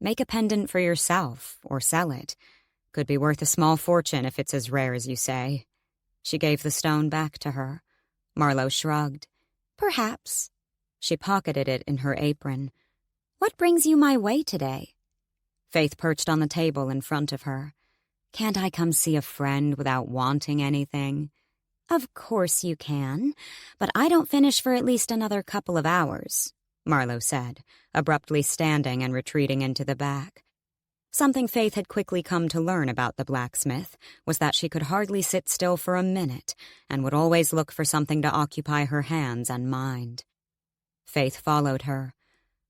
Make a pendant for yourself, or sell it. Could be worth a small fortune if it's as rare as you say. She gave the stone back to her. Marlowe shrugged. Perhaps. She pocketed it in her apron. What brings you my way today? Faythe perched on the table in front of her. Can't I come see a friend without wanting anything? Of course you can, but I don't finish for at least another couple of hours, Marlowe said, abruptly standing and retreating into the back. Something Faythe had quickly come to learn about the blacksmith was that she could hardly sit still for a minute and would always look for something to occupy her hands and mind. Faythe followed her.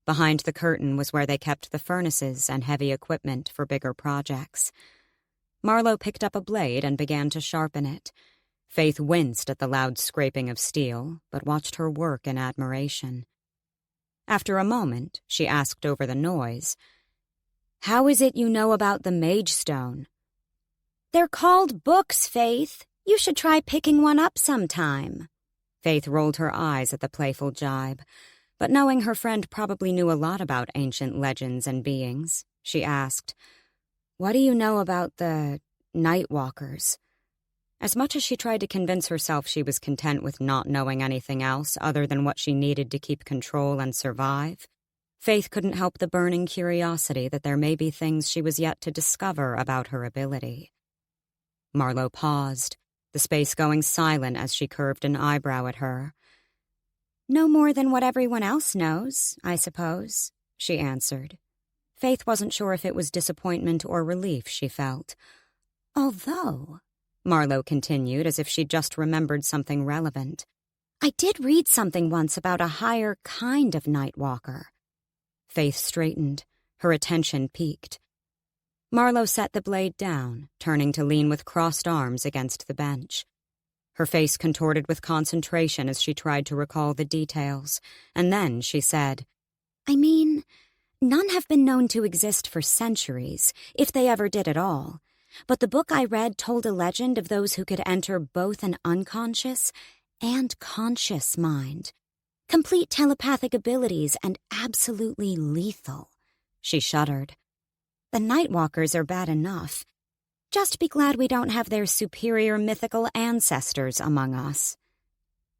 Behind the curtain was where they kept the furnaces and heavy equipment for bigger projects. Marlowe picked up a blade and began to sharpen it. Faythe winced at the loud scraping of steel, but watched her work in admiration. After a moment, she asked over the noise, "How is it you know about the Mage Stone?" "They're called books, Faythe. You should try picking one up sometime." Faythe rolled her eyes at the playful jibe, but knowing her friend probably knew a lot about ancient legends and beings, she asked, "What do you know about the Nightwalkers?" As much as she tried to convince herself she was content with not knowing anything else other than what she needed to keep control and survive, Faythe couldn't help the burning curiosity that there may be things she was yet to discover about her ability. Marlowe paused, the space going silent as she curved an eyebrow at her. "No more than what everyone else knows, I suppose," she answered. Faythe wasn't sure if it was disappointment or relief she felt. "Although," Marlowe continued as if she'd just remembered something relevant, "I did read something once about a higher kind of Nightwalker." Faythe straightened, her attention piqued. Marlowe set the blade down, turning to lean with crossed arms against the bench. Her face contorted with concentration as she tried to recall the details, and then she said, "I mean, none have been known to exist for centuries, if they ever did at all. But the book I read told a legend of those who could enter both an unconscious and conscious mind. Complete telepathic abilities and absolutely lethal." She shuddered. "The Nightwalkers are bad enough. Just be glad we don't have their superior mythical ancestors among us."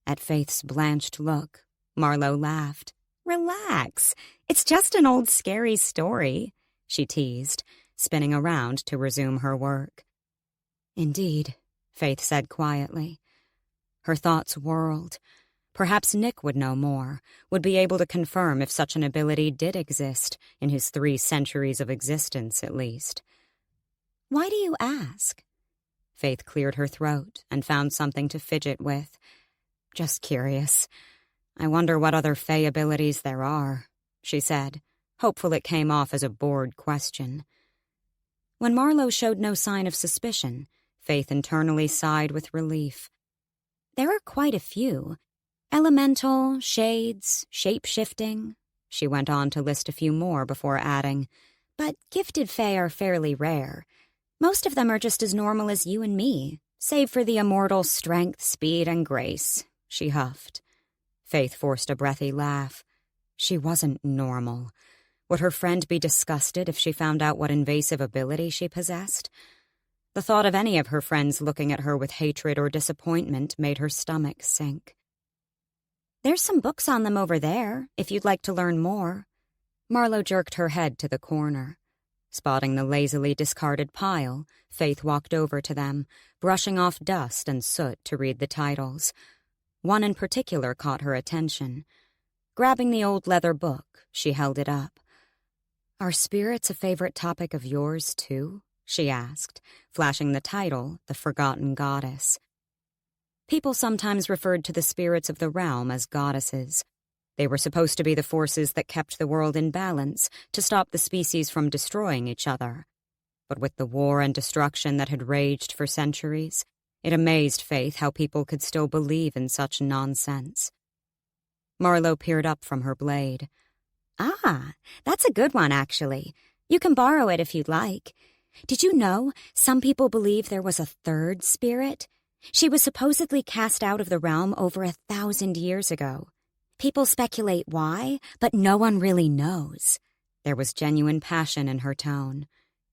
At Faythe's blanched look, Marlowe laughed. "Relax. It's just an old scary story," she teased, spinning around to resume her work. "Indeed," Faythe said quietly. Her thoughts whirled. Perhaps Nick would know more, would be able to confirm if such an ability did exist, in his 3 centuries of existence at least. "Why do you ask?" Faythe cleared her throat and found something to fidget with. "Just curious. I wonder what other Fae abilities there are," she said, hopeful it came off as a bored question. When Marlowe showed no sign of suspicion, Faythe internally sighed with relief. "There are quite a few. Elemental, shades, shape-shifting." She went on to list a few more before adding, "But gifted Fae are fairly rare. Most of them are just as normal as you and me, save for the immortal strength, speed, and grace," she huffed. Faythe forced a breathy laugh. She wasn't normal. Would her friend be disgusted if she found out what invasive ability she possessed? The thought of any of her friends looking at her with hatred or disappointment made her stomach sink. "There's some books on them over there, if you'd like to learn more." Marlowe jerked her head to the corner. Spotting the lazily discarded pile, Faythe walked over to them, brushing off dust and soot to read the titles. One in particular caught her attention. Grabbing the old leather book, she held it up. "Are spirits a favorite topic of yours, too?" she asked, flashing the title, The Forgotten Goddess. People sometimes referred to the spirits of the realm as goddesses. They were supposed to be the forces that kept the world in balance, to stop the species from destroying each other. But with the war and destruction that had raged for centuries, It amazed Faythe how people could still believe in such nonsense. Marlowe peered up from her blade. Ah, that's a good one, actually. You can borrow it if you'd like. Did you know some people believe there was a third spirit? She was supposedly cast out of the realm over 1,000 years ago. People speculate why, but no one really knows. There was genuine passion in her tone.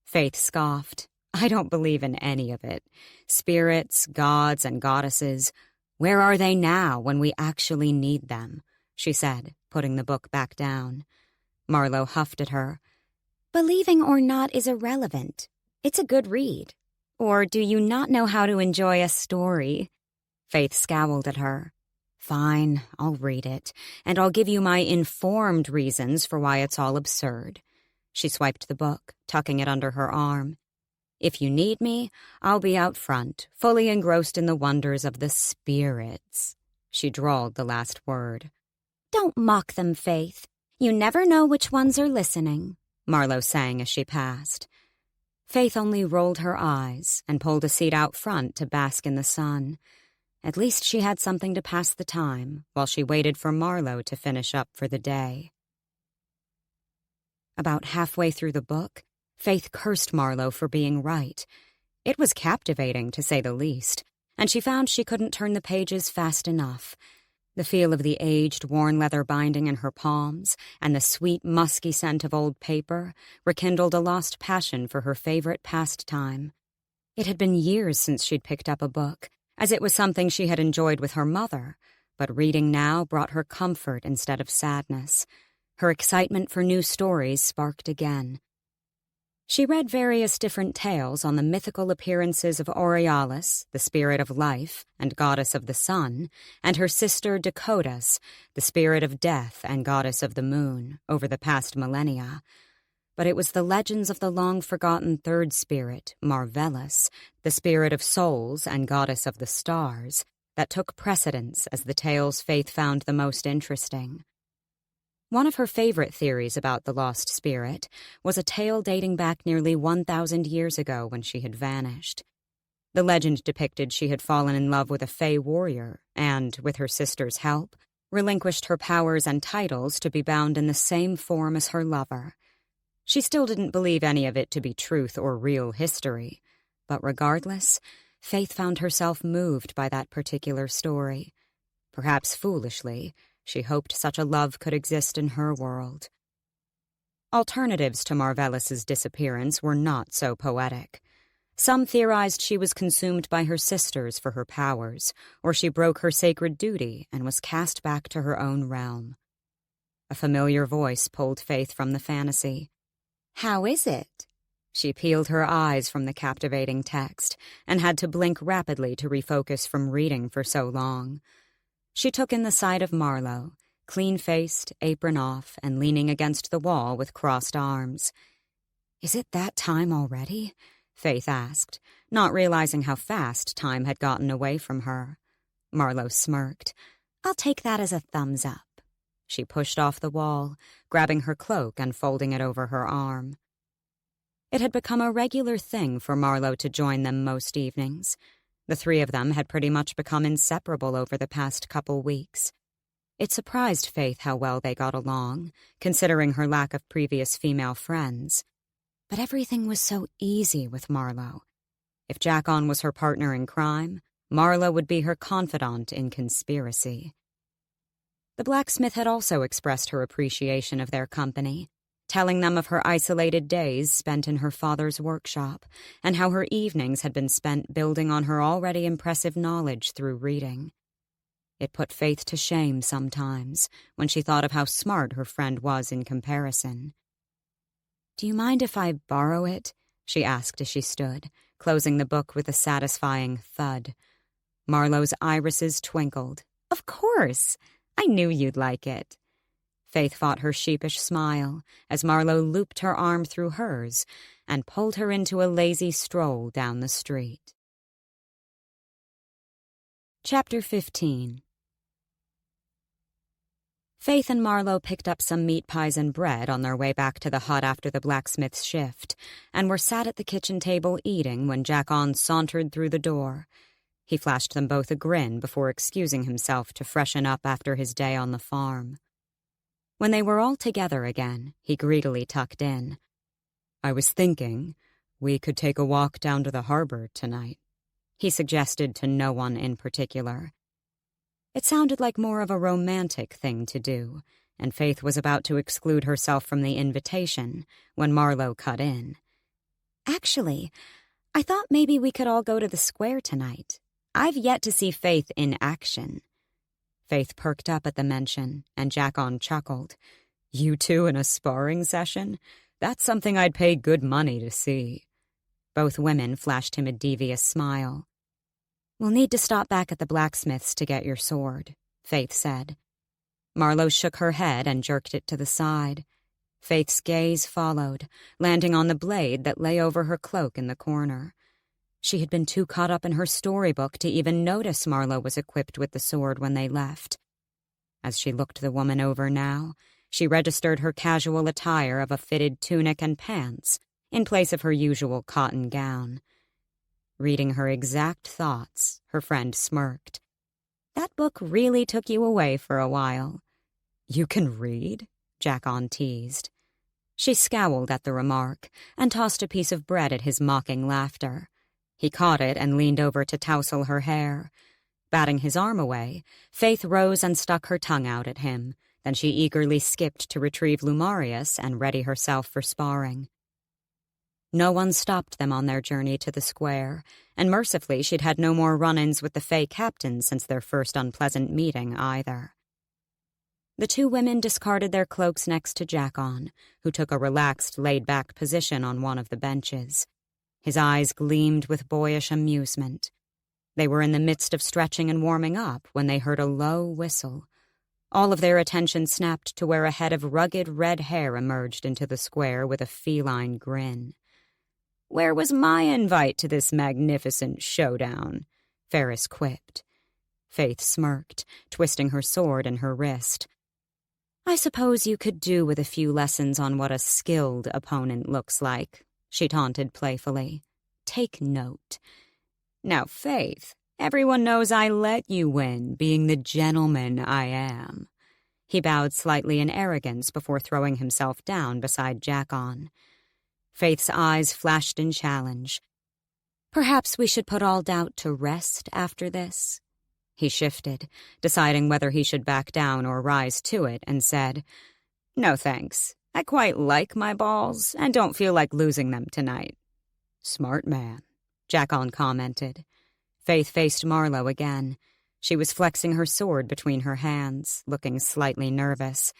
Faythe scoffed. I don't believe in any of it. Spirits, gods, and goddesses. Where are they now when we actually need them? She said, putting the book back down. Marlowe huffed at her. Believing or not is irrelevant. It's a good read. Or do you not know how to enjoy a story? Faythe scowled at her. Fine, I'll read it, and I'll give you my informed reasons for why it's all absurd. She swiped the book, tucking it under her arm. If you need me, I'll be out front, fully engrossed in the wonders of the spirits. She drawled the last word. Don't mock them, Faythe. You never know which ones are listening, Marlowe sang as she passed. Faythe only rolled her eyes and pulled a seat out front to bask in the sun. At least she had something to pass the time while she waited for Marlowe to finish up for the day. About halfway through the book, Faythe cursed Marlowe for being right. It was captivating, to say the least, and she found she couldn't turn the pages fast enough. The feel of the aged, worn leather binding in her palms and the sweet, musky scent of old paper rekindled a lost passion for her favorite pastime. It had been years since she'd picked up a book, as it was something she had enjoyed with her mother, but reading now brought her comfort instead of sadness. Her excitement for new stories sparked again. She read various different tales on the mythical appearances of Aurealis, the spirit of life and goddess of the sun, and her sister Dakotas, the spirit of death and goddess of the moon, over the past millennia. But it was the legends of the long-forgotten third spirit, Marvellis, the spirit of souls and goddess of the stars, that took precedence as the tales Faythe found the most interesting. One of her favorite theories about the lost spirit was a tale dating back nearly 1,000 years ago when she had vanished. The legend depicted she had fallen in love with a Fey warrior and, with her sister's help, relinquished her powers and titles to be bound in the same form as her lover. She still didn't believe any of it to be truth or real history, but regardless, Faythe found herself moved by that particular story. Perhaps foolishly, she hoped such a love could exist in her world. Alternatives to Marvellis's disappearance were not so poetic. Some theorized she was consumed by her sisters for her powers, or she broke her sacred duty and was cast back to her own realm. A familiar voice pulled Faythe from the fantasy. How is it? She peeled her eyes from the captivating text and had to blink rapidly to refocus from reading for so long. She took in the sight of Marlowe, clean-faced, apron off, and leaning against the wall with crossed arms. "Is it that time already?" Faythe asked, not realizing how fast time had gotten away from her. Marlowe smirked. "I'll take that as a thumbs up." She pushed off the wall, grabbing her cloak and folding it over her arm. It had become a regular thing for Marlowe to join them most evenings. The three of them had pretty much become inseparable over the past couple weeks. It surprised Faythe how well they got along, considering her lack of previous female friends. But everything was so easy with Marlowe. If Jackon was her partner in crime, Marlowe would be her confidant in conspiracy. The blacksmith had also expressed her appreciation of their company, telling them of her isolated days spent in her father's workshop and how her evenings had been spent building on her already impressive knowledge through reading. It put Faythe to shame sometimes when she thought of how smart her friend was in comparison. "Do you mind if I borrow it?" she asked as she stood, closing the book with a satisfying thud. Marlowe's irises twinkled. "Of course! I knew you'd like it." Faythe fought her sheepish smile as Marlowe looped her arm through hers and pulled her into a lazy stroll down the street. Chapter 15. Faythe and Marlowe picked up some meat pies and bread on their way back to the hut after the blacksmith's shift, and were sat at the kitchen table eating when Jackon sauntered through the door. He flashed them both a grin before excusing himself to freshen up after his day on the farm. When they were all together again, he greedily tucked in. "I was thinking we could take a walk down to the harbor tonight," he suggested to no one in particular. It sounded like more of a romantic thing to do, and Faythe was about to exclude herself from the invitation when Marlowe cut in. "Actually, I thought maybe we could all go to the square tonight. I've yet to see Faythe in action." Faythe perked up at the mention, and Jackon chuckled. "You two in a sparring session? That's something I'd pay good money to see." Both women flashed him a devious smile. "We'll need to stop back at the blacksmith's to get your sword," Faythe said. Marlowe shook her head and jerked it to the side. Faythe's gaze followed, landing on the blade that lay over her cloak in the corner. She had been too caught up in her storybook to even notice Marlowe was equipped with the sword when they left. As she looked the woman over now, she registered her casual attire of a fitted tunic and pants in place of her usual cotton gown. Reading her exact thoughts, her friend smirked. "That book really took you away for a while." "You can read?" Jackon teased. She scowled at the remark and tossed a piece of bread at his mocking laughter. He caught it and leaned over to tousle her hair. Batting his arm away, Faythe rose and stuck her tongue out at him. Then she eagerly skipped to retrieve Lumarius and ready herself for sparring. No one stopped them on their journey to the square, and mercifully she'd had no more run-ins with the Fae captain since their first unpleasant meeting either. The two women discarded their cloaks next to Jackon, who took a relaxed, laid-back position on one of the benches. His eyes gleamed with boyish amusement. They were in the midst of stretching and warming up when they heard a low whistle. All of their attention snapped to where a head of rugged red hair emerged into the square with a feline grin. "Where was my invite to this magnificent showdown?" Ferris quipped. Faythe smirked, twisting her sword in her wrist. "I suppose you could do with a few lessons on what a skilled opponent looks like," she taunted playfully. "Take note. Now, Faythe, everyone knows I let you win, being the gentleman I am." He bowed slightly in arrogance before throwing himself down beside Jackon. Faythe's eyes flashed in challenge. "Perhaps we should put all doubt to rest after this." He shifted, deciding whether he should back down or rise to it, and said, "No thanks. I quite like my balls and don't feel like losing them tonight." "Smart man," Jackon commented. Faythe faced Marlowe again. She was flexing her sword between her hands, looking slightly nervous.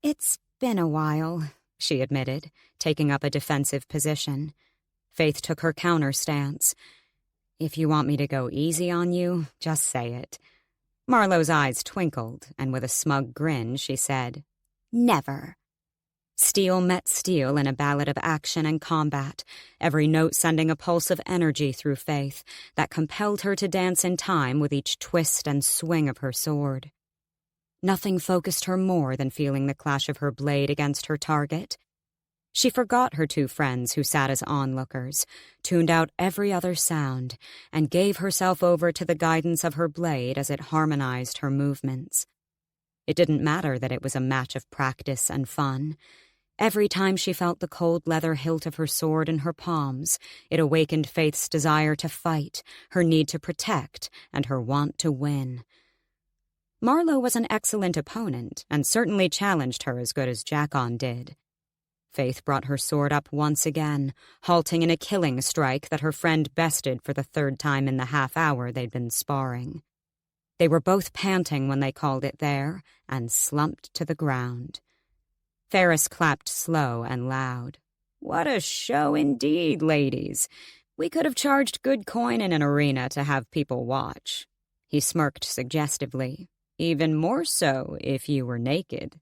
"It's been a while," she admitted, taking up a defensive position. Faythe took her counter stance. "If you want me to go easy on you, just say it." Marlowe's eyes twinkled, and with a smug grin, she said, "Never." Steel met steel in a ballad of action and combat, every note sending a pulse of energy through Faythe that compelled her to dance in time with each twist and swing of her sword. Nothing focused her more than feeling the clash of her blade against her target. She forgot her two friends who sat as onlookers, tuned out every other sound, and gave herself over to the guidance of her blade as it harmonized her movements. It didn't matter that it was a match of practice and fun. Every time she felt the cold leather hilt of her sword in her palms, it awakened Faythe's desire to fight, her need to protect, and her want to win. Marlowe was an excellent opponent, and certainly challenged her as good as Jackon did. Faythe brought her sword up once again, halting in a killing strike that her friend bested for the third time in the half-hour they'd been sparring. They were both panting when they called it there, and slumped to the ground. Ferris clapped slow and loud. "What a show indeed, ladies. We could have charged good coin in an arena to have people watch." He smirked suggestively. "Even more so if you were naked."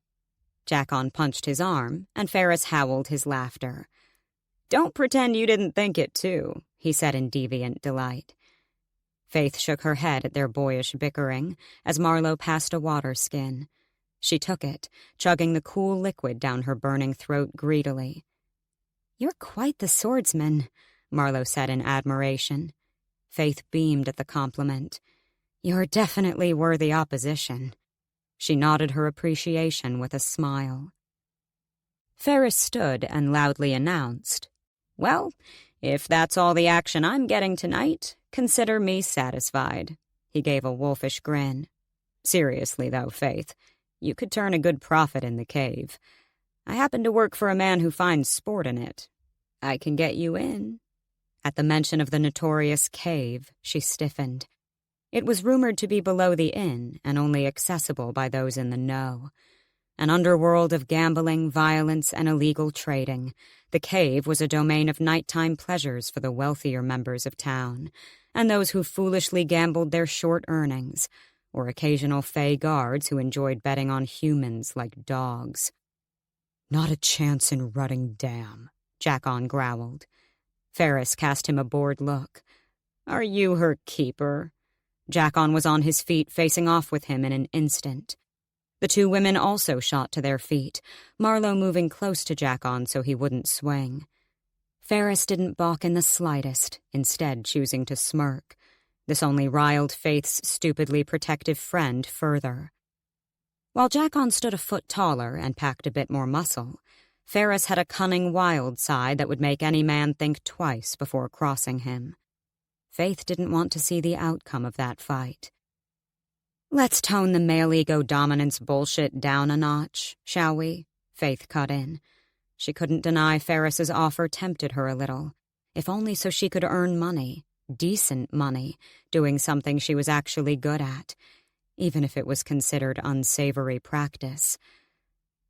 Jackon punched his arm, and Ferris howled his laughter. "Don't pretend you didn't think it, too," he said in deviant delight. Faythe shook her head at their boyish bickering as Marlowe passed a water skin. She took it, chugging the cool liquid down her burning throat greedily. "You're quite the swordsman," Marlowe said in admiration. Faythe beamed at the compliment. "You're definitely worthy opposition." She nodded her appreciation with a smile. Ferris stood and loudly announced, "Well, if that's all the action I'm getting tonight, consider me satisfied." He gave a wolfish grin. "Seriously, though, Faythe, you could turn a good profit in the cave. I happen to work for a man who finds sport in it. I can get you in." At the mention of the notorious cave, she stiffened. It was rumored to be below the inn and only accessible by those in the know. An underworld of gambling, violence, and illegal trading, the cave was a domain of nighttime pleasures for the wealthier members of town, and those who foolishly gambled their short earnings, or occasional fey guards who enjoyed betting on humans like dogs. "Not a chance in Rutting Dam," Jackon growled. Ferris cast him a bored look. "Are you her keeper?" Jackon was on his feet, facing off with him in an instant. The two women also shot to their feet, Marlowe moving close to Jackon so he wouldn't swing. Ferris didn't balk in the slightest, instead choosing to smirk. This only riled Faythe's stupidly protective friend further. While Jackon stood a foot taller and packed a bit more muscle, Ferris had a cunning, wild side that would make any man think twice before crossing him. Faythe didn't want to see the outcome of that fight. "Let's tone the male ego dominance bullshit down a notch, shall we?" Faythe cut in. She couldn't deny Ferris's offer tempted her a little, if only so she could earn money, decent money, doing something she was actually good at, even if it was considered unsavory practice.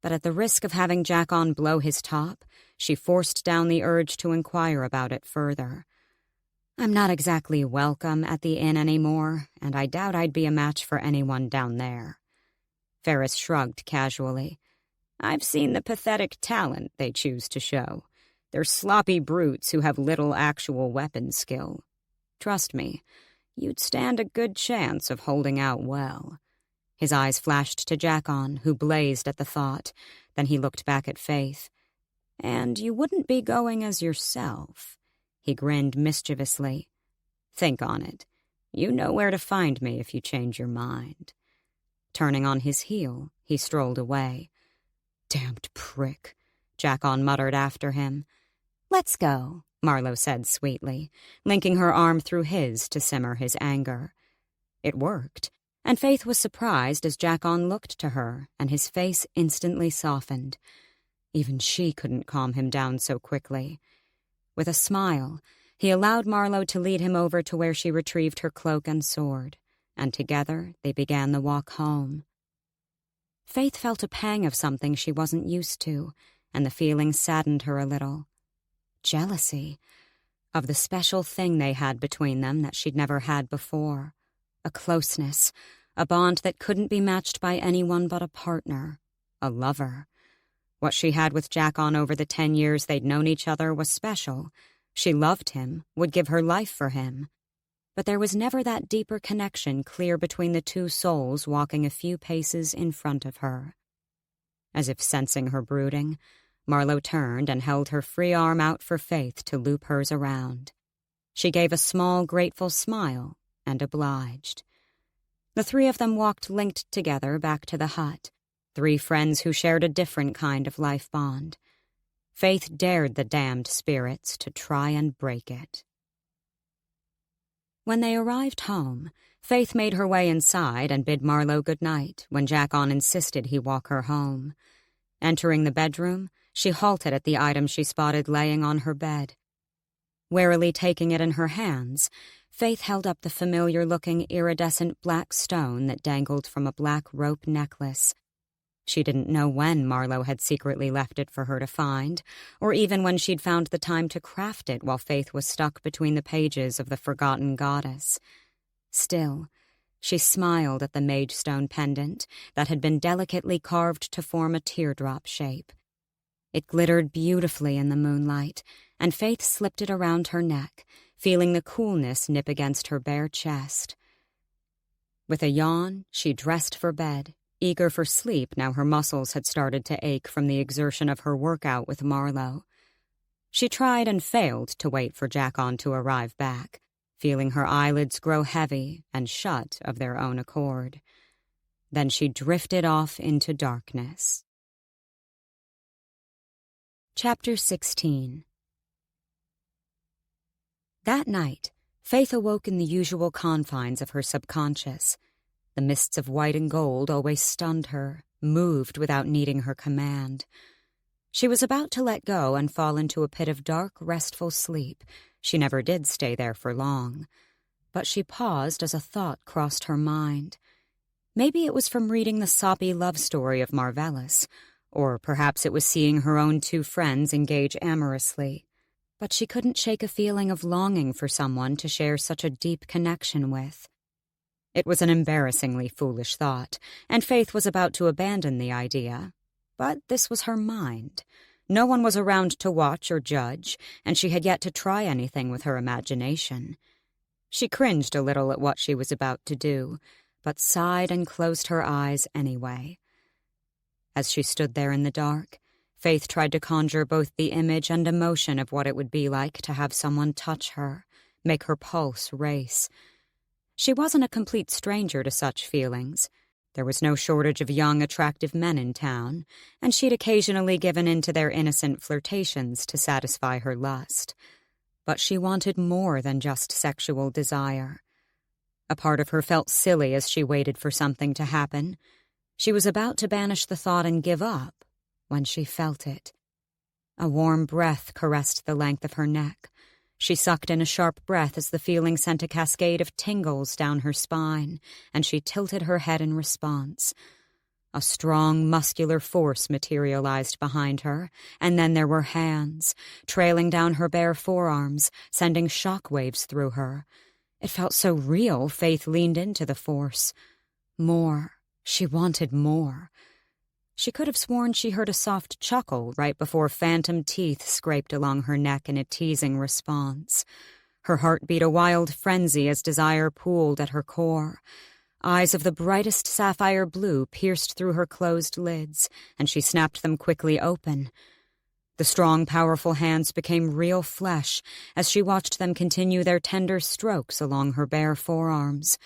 But at the risk of having Jackon blow his top, she forced down the urge to inquire about it further. "I'm not exactly welcome at the inn anymore, and I doubt I'd be a match for anyone down there." Ferris shrugged casually. "I've seen the pathetic talent they choose to show. They're sloppy brutes who have little actual weapon skill. Trust me, you'd stand a good chance of holding out well." His eyes flashed to Jackon, who blazed at the thought. Then he looked back at Faythe. "And you wouldn't be going as yourself." He grinned mischievously. "Think on it. You know where to find me if you change your mind." Turning on his heel, he strolled away. "Damned prick," Jackon muttered after him. "Let's go," Marlowe said sweetly, linking her arm through his to simmer his anger. It worked, and Faythe was surprised as Jackon looked to her, and his face instantly softened. Even she couldn't calm him down so quickly. With a smile, he allowed Marlowe to lead him over to where she retrieved her cloak and sword, and together they began the walk home. Faythe felt a pang of something she wasn't used to, and the feeling saddened her a little. Jealousy of the special thing they had between them that she'd never had before. A closeness, a bond that couldn't be matched by anyone but a partner, a lover. What she had with Jackon over the 10 years they'd known each other was special. She loved him, would give her life for him. But there was never that deeper connection clear between the two souls walking a few paces in front of her. As if sensing her brooding, Marlowe turned and held her free arm out for Faythe to loop hers around. She gave a small, grateful smile and obliged. The three of them walked linked together back to the hut, 3 friends who shared a different kind of life bond. Faythe dared the damned spirits to try and break it. When they arrived home, Faythe made her way inside and bid Marlowe good night when Jackon insisted he walk her home. Entering the bedroom, she halted at the item she spotted laying on her bed. Warily taking it in her hands, Faythe held up the familiar-looking iridescent black stone that dangled from a black rope necklace. She didn't know when Marlowe had secretly left it for her to find, or even when she'd found the time to craft it while Faythe was stuck between the pages of the Forgotten Goddess. Still, she smiled at the mage-stone pendant that had been delicately carved to form a teardrop shape. It glittered beautifully in the moonlight, and Faythe slipped it around her neck, feeling the coolness nip against her bare chest. With a yawn, she dressed for bed, eager for sleep now her muscles had started to ache from the exertion of her workout with Marlowe. She tried and failed to wait for Jackon to arrive back. feeling her eyelids grow heavy and shut of their own accord. Then she drifted off into darkness. Chapter 16. That night, Faythe awoke in the usual confines of her subconscious. The mists of white and gold always stunned her, moved without needing her command. She was about to let go and fall into a pit of dark, restful sleep. She never did stay there for long. But she paused as a thought crossed her mind. Maybe it was from reading the soppy love story of Marvellus, or perhaps it was seeing her own two friends engage amorously. But she couldn't shake a feeling of longing for someone to share such a deep connection with. It was an embarrassingly foolish thought, and Faythe was about to abandon the idea. But this was her mind. No one was around to watch or judge, and she had yet to try anything with her imagination. She cringed a little at what she was about to do, but sighed and closed her eyes anyway. As she stood there in the dark, Faythe tried to conjure both the image and emotion of what it would be like to have someone touch her, make her pulse race. She wasn't a complete stranger to such feelings. There was no shortage of young, attractive men in town, and she'd occasionally given in to their innocent flirtations to satisfy her lust. But she wanted more than just sexual desire. A part of her felt silly as she waited for something to happen. She was about to banish the thought and give up when she felt it. A warm breath caressed the length of her neck. She sucked in a sharp breath as the feeling sent a cascade of tingles down her spine, and she tilted her head in response. A strong, muscular force materialized behind her, and then there were hands, trailing down her bare forearms, sending shock waves through her. It felt so real, Faythe leaned into the force. More. She wanted more. She could have sworn she heard a soft chuckle right before phantom teeth scraped along her neck in a teasing response. Her heart beat a wild frenzy as desire pooled at her core. Eyes of the brightest sapphire blue pierced through her closed lids, and she snapped them quickly open. The strong, powerful hands became real flesh as she watched them continue their tender strokes along her bare forearms.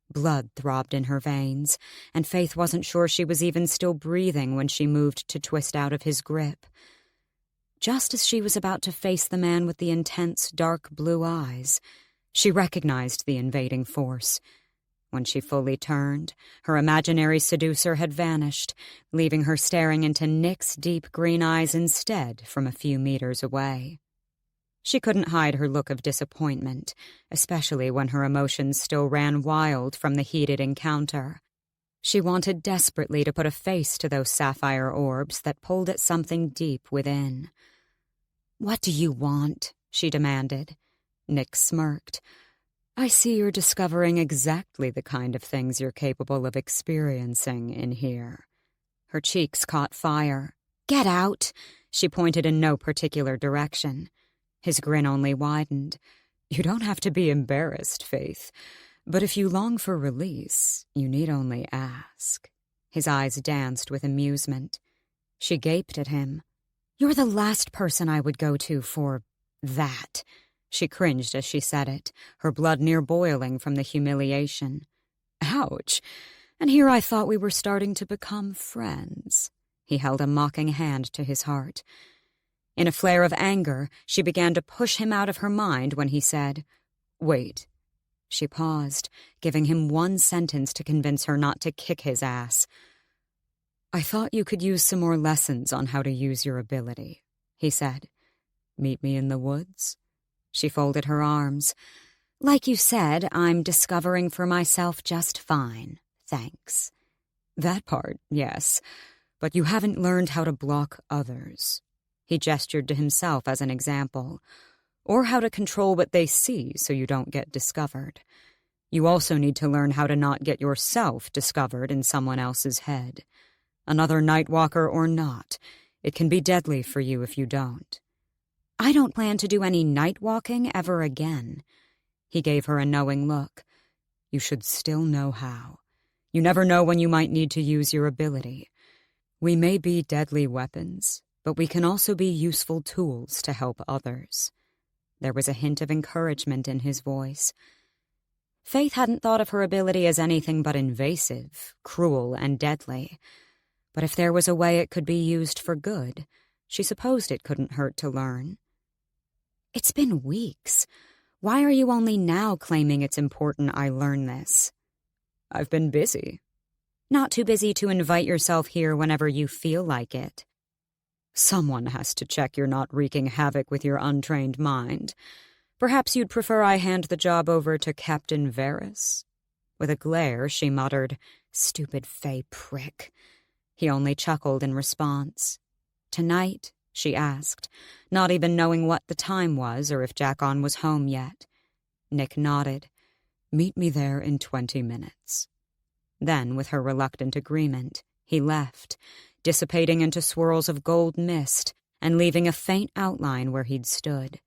Blood throbbed in her veins, and Faythe wasn't sure she was even still breathing when she moved to twist out of his grip. Just as she was about to face the man with the intense, dark blue eyes, she recognized the invading force. When she fully turned, her imaginary seducer had vanished, leaving her staring into Nick's deep green eyes instead from a few meters away. She couldn't hide her look of disappointment, especially when her emotions still ran wild from the heated encounter. She wanted desperately to put a face to those sapphire orbs that pulled at something deep within. "What do you want?" she demanded. Nick smirked. "I see you're discovering exactly the kind of things you're capable of experiencing in here." Her cheeks caught fire. "Get out!" She pointed in no particular direction. His grin only widened. "You don't have to be embarrassed, Faythe. But if you long for release, you need only ask." His eyes danced with amusement. She gaped at him. "You're the last person I would go to for that." She cringed as she said it, her blood near boiling from the humiliation. "Ouch! And here I thought we were starting to become friends." He held a mocking hand to his heart. In a flare of anger, she began to push him out of her mind when he said, "Wait." She paused, giving him one sentence to convince her not to kick his ass. "I thought you could use some more lessons on how to use your ability," he said. "Meet me in the woods?" She folded her arms. "Like you said, I'm discovering for myself just fine, thanks." "That part, yes, but you haven't learned how to block others." He gestured to himself as an example. "Or how to control what they see so you don't get discovered. You also need to learn how to not get yourself discovered in someone else's head. Another Nightwalker or not, it can be deadly for you if you don't." "I don't plan to do any night walking ever again." He gave her a knowing look. "You should still know how. You never know when you might need to use your ability. We may be deadly weapons, but we can also be useful tools to help others." There was a hint of encouragement in his voice. Faythe hadn't thought of her ability as anything but invasive, cruel, and deadly. But if there was a way it could be used for good, she supposed it couldn't hurt to learn. "It's been weeks. Why are you only now claiming it's important I learn this?" "I've been busy." "Not too busy to invite yourself here whenever you feel like it." "Someone has to check you're not wreaking havoc with your untrained mind. Perhaps you'd prefer I hand the job over to Captain Varys?" With a glare, she muttered, "Stupid Fey prick." He only chuckled in response. "Tonight?" she asked, not even knowing what the time was or if Jackon was home yet. Nick nodded. "Meet me there in 20 minutes. Then, with her reluctant agreement, he left, dissipating into swirls of gold mist and leaving a faint outline where he'd stood.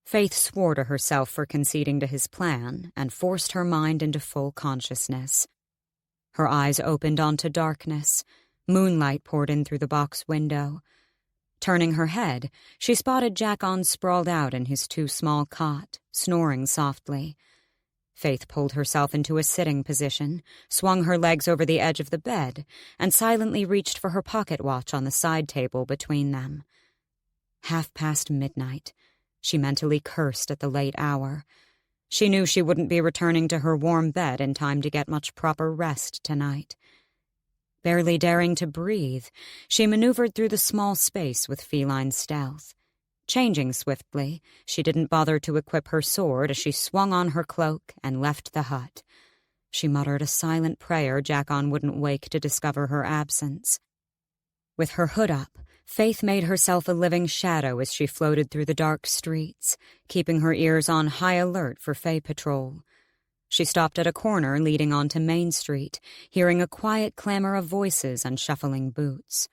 Faythe swore to herself for conceding to his plan and forced her mind into full consciousness. Her eyes opened onto darkness. Moonlight poured in through the box window. Turning her head, she spotted Jackon sprawled out in his too small cot, snoring softly. Faythe pulled herself into a sitting position, swung her legs over the edge of the bed, and silently reached for her pocket watch on the side table between them. midnight. She mentally cursed at the late hour. She knew she wouldn't be returning to her warm bed in time to get much proper rest tonight. Barely daring to breathe, she maneuvered through the small space with feline stealth. Changing swiftly, she didn't bother to equip her sword as she swung on her cloak and left the hut. She muttered a silent prayer Jackon wouldn't wake to discover her absence. With her hood up, Faythe made herself a living shadow as she floated through the dark streets, keeping her ears on high alert for Fey patrol. She stopped at a corner leading onto Main Street, hearing a quiet clamor of voices and shuffling boots.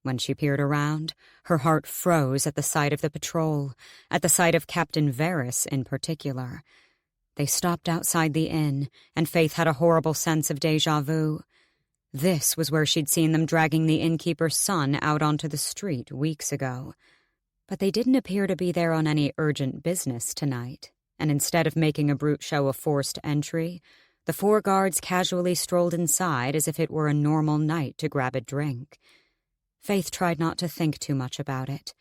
When she peered around, her heart froze at the sight of the patrol, at the sight of Captain Varys in particular. They stopped outside the inn, and Faythe had a horrible sense of déjà vu. This was where she'd seen them dragging the innkeeper's son out onto the street weeks ago. But they didn't appear to be there on any urgent business tonight, and instead of making a brute show of forced entry, the 4 guards casually strolled inside as if it were a normal night to grab a drink. Faythe tried not to think too much about it.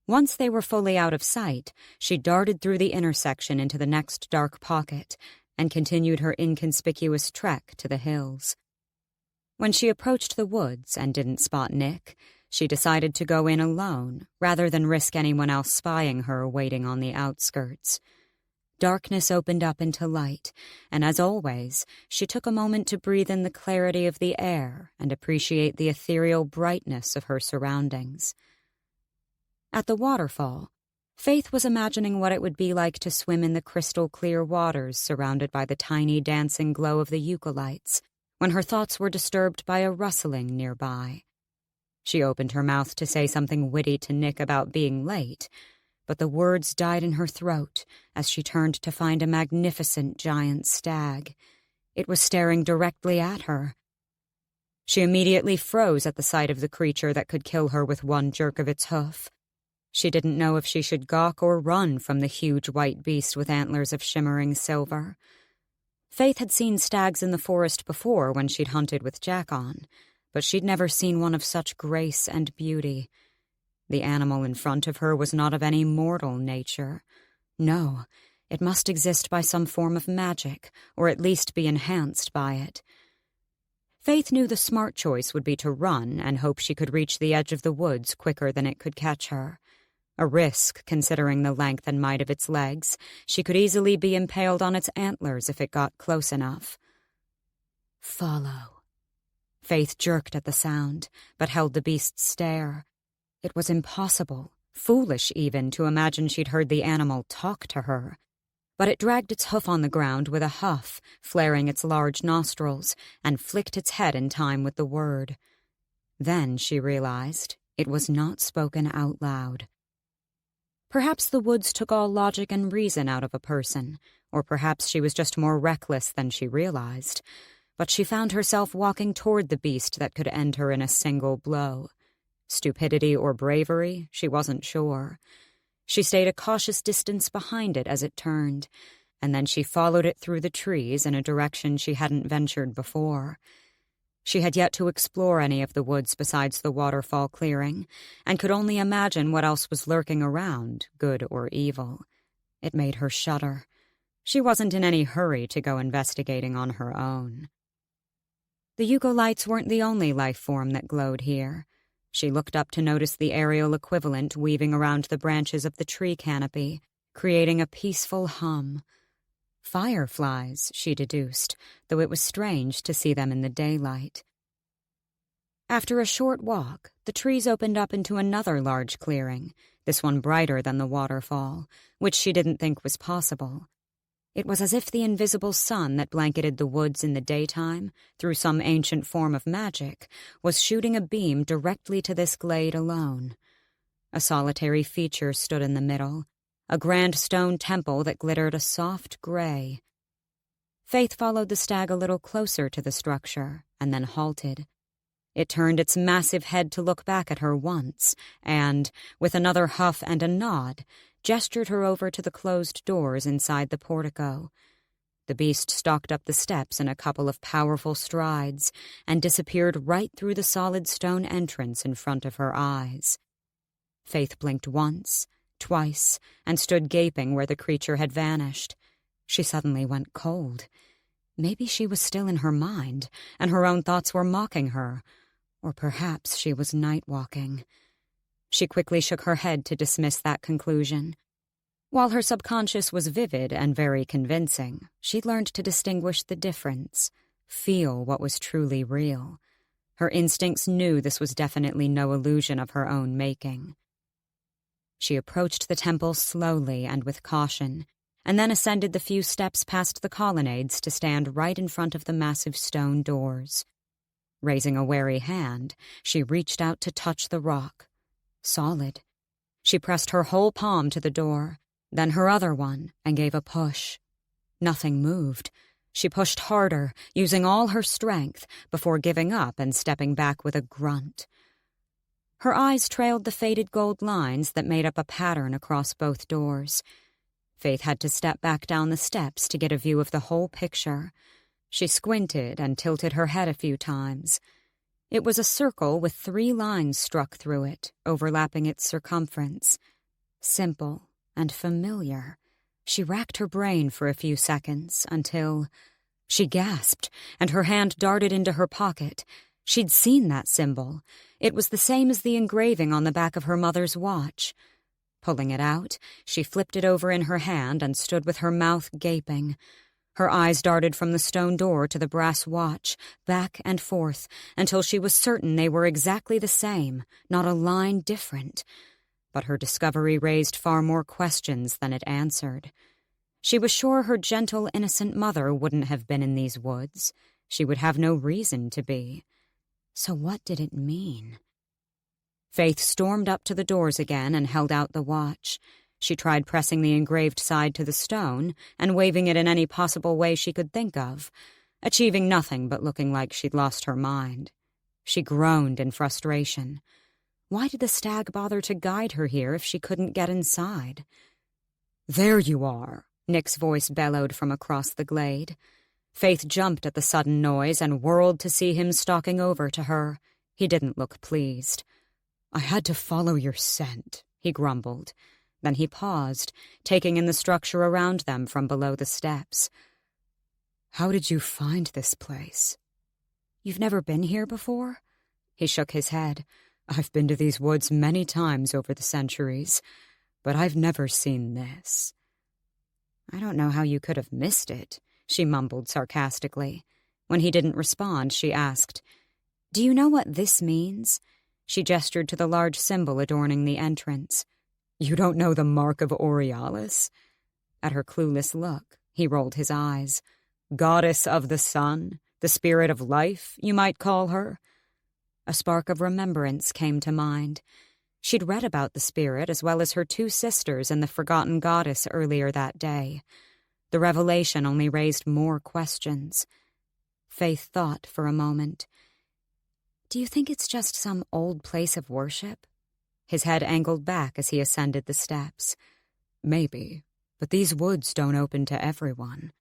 Once they were fully out of sight, she darted through the intersection into the next dark pocket and continued her inconspicuous trek to the hills. When she approached the woods and didn't spot Nick, she decided to go in alone rather than risk anyone else spying her waiting on the outskirts. Darkness opened up into light, and as always, she took a moment to breathe in the clarity of the air and appreciate the ethereal brightness of her surroundings. At the waterfall, Faythe was imagining what it would be like to swim in the crystal-clear waters surrounded by the tiny dancing glow of the eucalypts, when her thoughts were disturbed by a rustling nearby. She opened her mouth to say something witty to Nick about being late, but the words died in her throat as she turned to find a magnificent giant stag. It was staring directly at her. She immediately froze at the sight of the creature that could kill her with one jerk of its hoof. She didn't know if she should gawk or run from the huge white beast with antlers of shimmering silver. Faythe had seen stags in the forest before when she'd hunted with Jackon, but she'd never seen one of such grace and beauty. The animal in front of her was not of any mortal nature. No, it must exist by some form of magic, or at least be enhanced by it. Faythe knew the smart choice would be to run and hope she could reach the edge of the woods quicker than it could catch her. A risk, considering the length and might of its legs. She could easily be impaled on its antlers if it got close enough. Follow. Faythe jerked at the sound, but held the beast's stare. It was impossible, foolish even, to imagine she'd heard the animal talk to her. But it dragged its hoof on the ground with a huff, flaring its large nostrils, and flicked its head in time with the word. Then she realized it was not spoken out loud. Perhaps the woods took all logic and reason out of a person, or perhaps she was just more reckless than she realized. But she found herself walking toward the beast that could end her in a single blow. Stupidity or bravery, she wasn't sure. She stayed a cautious distance behind it as it turned, and then she followed it through the trees in a direction she hadn't ventured before. She had yet to explore any of the woods besides the waterfall clearing, and could only imagine what else was lurking around, good or evil. It made her shudder. She wasn't in any hurry to go investigating on her own. The Eugolites weren't the only life form that glowed here. She looked up to notice the aerial equivalent weaving around the branches of the tree canopy, creating a peaceful hum. Fireflies, she deduced, though it was strange to see them in the daylight. After a short walk, the trees opened up into another large clearing, this one brighter than the waterfall, which she didn't think was possible. It was as if the invisible sun that blanketed the woods in the daytime, through some ancient form of magic, was shooting a beam directly to this glade alone. A solitary feature stood in the middle, a grand stone temple that glittered a soft gray. Faythe followed the stag a little closer to the structure, and then halted. It turned its massive head to look back at her once, and, with another huff and a nod, gestured her over to the closed doors inside the portico. The beast stalked up the steps in a couple of powerful strides and disappeared right through the solid stone entrance in front of her eyes. Faythe blinked once, twice, and stood gaping where the creature had vanished. She suddenly went cold. Maybe she was still in her mind, and her own thoughts were mocking her. Or perhaps she was nightwalking. She quickly shook her head to dismiss that conclusion. While her subconscious was vivid and very convincing, she'd learned to distinguish the difference, feel what was truly real. Her instincts knew this was definitely no illusion of her own making. She approached the temple slowly and with caution, and then ascended the few steps past the colonnades to stand right in front of the massive stone doors. Raising a wary hand, she reached out to touch the rock. Solid. She pressed her whole palm to the door, then her other one, and gave a push. Nothing moved. She pushed harder, using all her strength, before giving up and stepping back with a grunt. Her eyes trailed the faded gold lines that made up a pattern across both doors. Faythe had to step back down the steps to get a view of the whole picture. She squinted and tilted her head a few times. It was a circle with 3 lines struck through it, overlapping its circumference. Simple and familiar. She racked her brain for a few seconds until... She gasped, and her hand darted into her pocket. She'd seen that symbol. It was the same as the engraving on the back of her mother's watch. Pulling it out, she flipped it over in her hand and stood with her mouth gaping. Her eyes darted from the stone door to the brass watch, back and forth, until she was certain they were exactly the same, not a line different. But her discovery raised far more questions than it answered. She was sure her gentle, innocent mother wouldn't have been in these woods. She would have no reason to be. So what did it mean? Faythe stormed up to the doors again and held out the watch. She tried pressing the engraved side to the stone and waving it in any possible way she could think of, achieving nothing but looking like she'd lost her mind. She groaned in frustration. Why did the stag bother to guide her here if she couldn't get inside? "There you are," Nick's voice bellowed from across the glade. Faythe jumped at the sudden noise and whirled to see him stalking over to her. He didn't look pleased. "I had to follow your scent," he grumbled. Then he paused, taking in the structure around them from below the steps. "How did you find this place?" "You've never been here before?" He shook his head. "I've been to these woods many times over the centuries, but I've never seen this." "I don't know how you could have missed it," she mumbled sarcastically. When he didn't respond, she asked, "Do you know what this means?" She gestured to the large symbol adorning the entrance. "You don't know the Mark of Aurealis?" At her clueless look, he rolled his eyes. "Goddess of the sun, the spirit of life, you might call her." A spark of remembrance came to mind. She'd read about the spirit as well as her 2 sisters and the forgotten goddess earlier that day. The revelation only raised more questions. Faythe thought for a moment. "Do you think it's just some old place of worship? his head angled back as he ascended the steps. Maybe, but these woods don't open to everyone.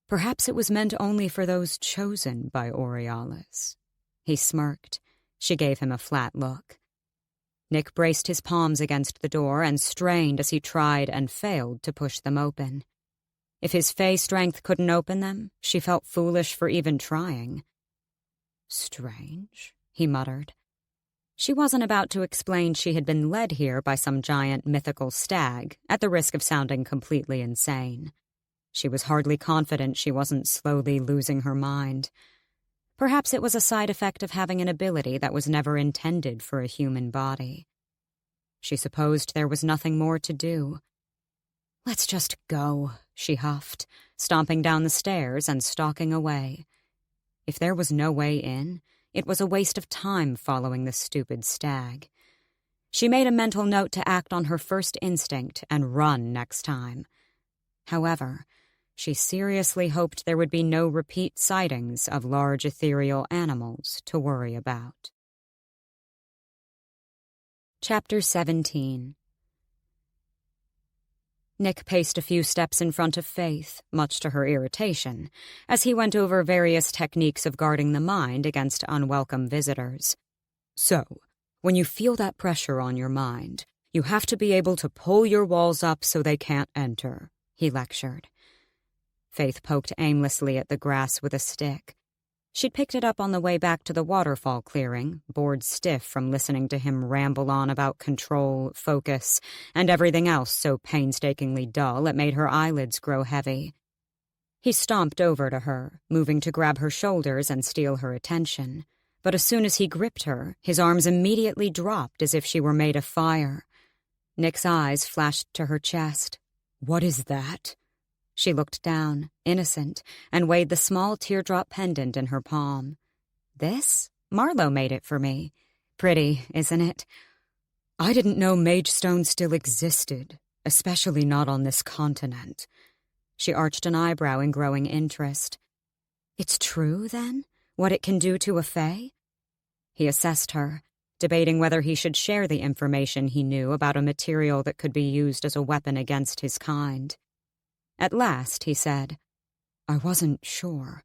Perhaps it was meant only for those chosen by Aurealis. He smirked. She gave him a flat look. Nick braced his palms against the door and strained as he tried and failed to push them open. If his Fae strength couldn't open them, she felt foolish for even trying. Strange, he muttered. She wasn't about to explain she had been led here by some giant mythical stag, at the risk of sounding completely insane. She was hardly confident she wasn't slowly losing her mind. Perhaps it was a side effect of having an ability that was never intended for a human body. She supposed there was nothing more to do. Let's just go, she huffed, stomping down the stairs and stalking away. If there was no way in, it was a waste of time following the stupid stag. She made a mental note to act on her first instinct and run next time. However, she seriously hoped there would be no repeat sightings of large ethereal animals to worry about. Chapter 17. Nick paced a few steps in front of Faythe, much to her irritation, as he went over various techniques of guarding the mind against unwelcome visitors. So, when you feel that pressure on your mind, you have to be able to pull your walls up so they can't enter, he lectured. Faythe poked aimlessly at the grass with a stick. She'd picked it up on the way back to the waterfall clearing, bored stiff from listening to him ramble on about control, focus, and everything else so painstakingly dull it made her eyelids grow heavy. He stomped over to her, moving to grab her shoulders and steal her attention. But as soon as he gripped her, his arms immediately dropped as if she were made of fire. Nick's eyes flashed to her chest. "What is that?" She looked down, innocent, and weighed the small teardrop pendant in her palm. "This? Marlowe made it for me. Pretty, isn't it?" "I didn't know mage stone still existed, especially not on this continent." She arched an eyebrow in growing interest. "It's true, then? What it can do to a Fae?" He assessed her, debating whether he should share the information he knew about a material that could be used as a weapon against his kind. At last, he said, "I wasn't sure.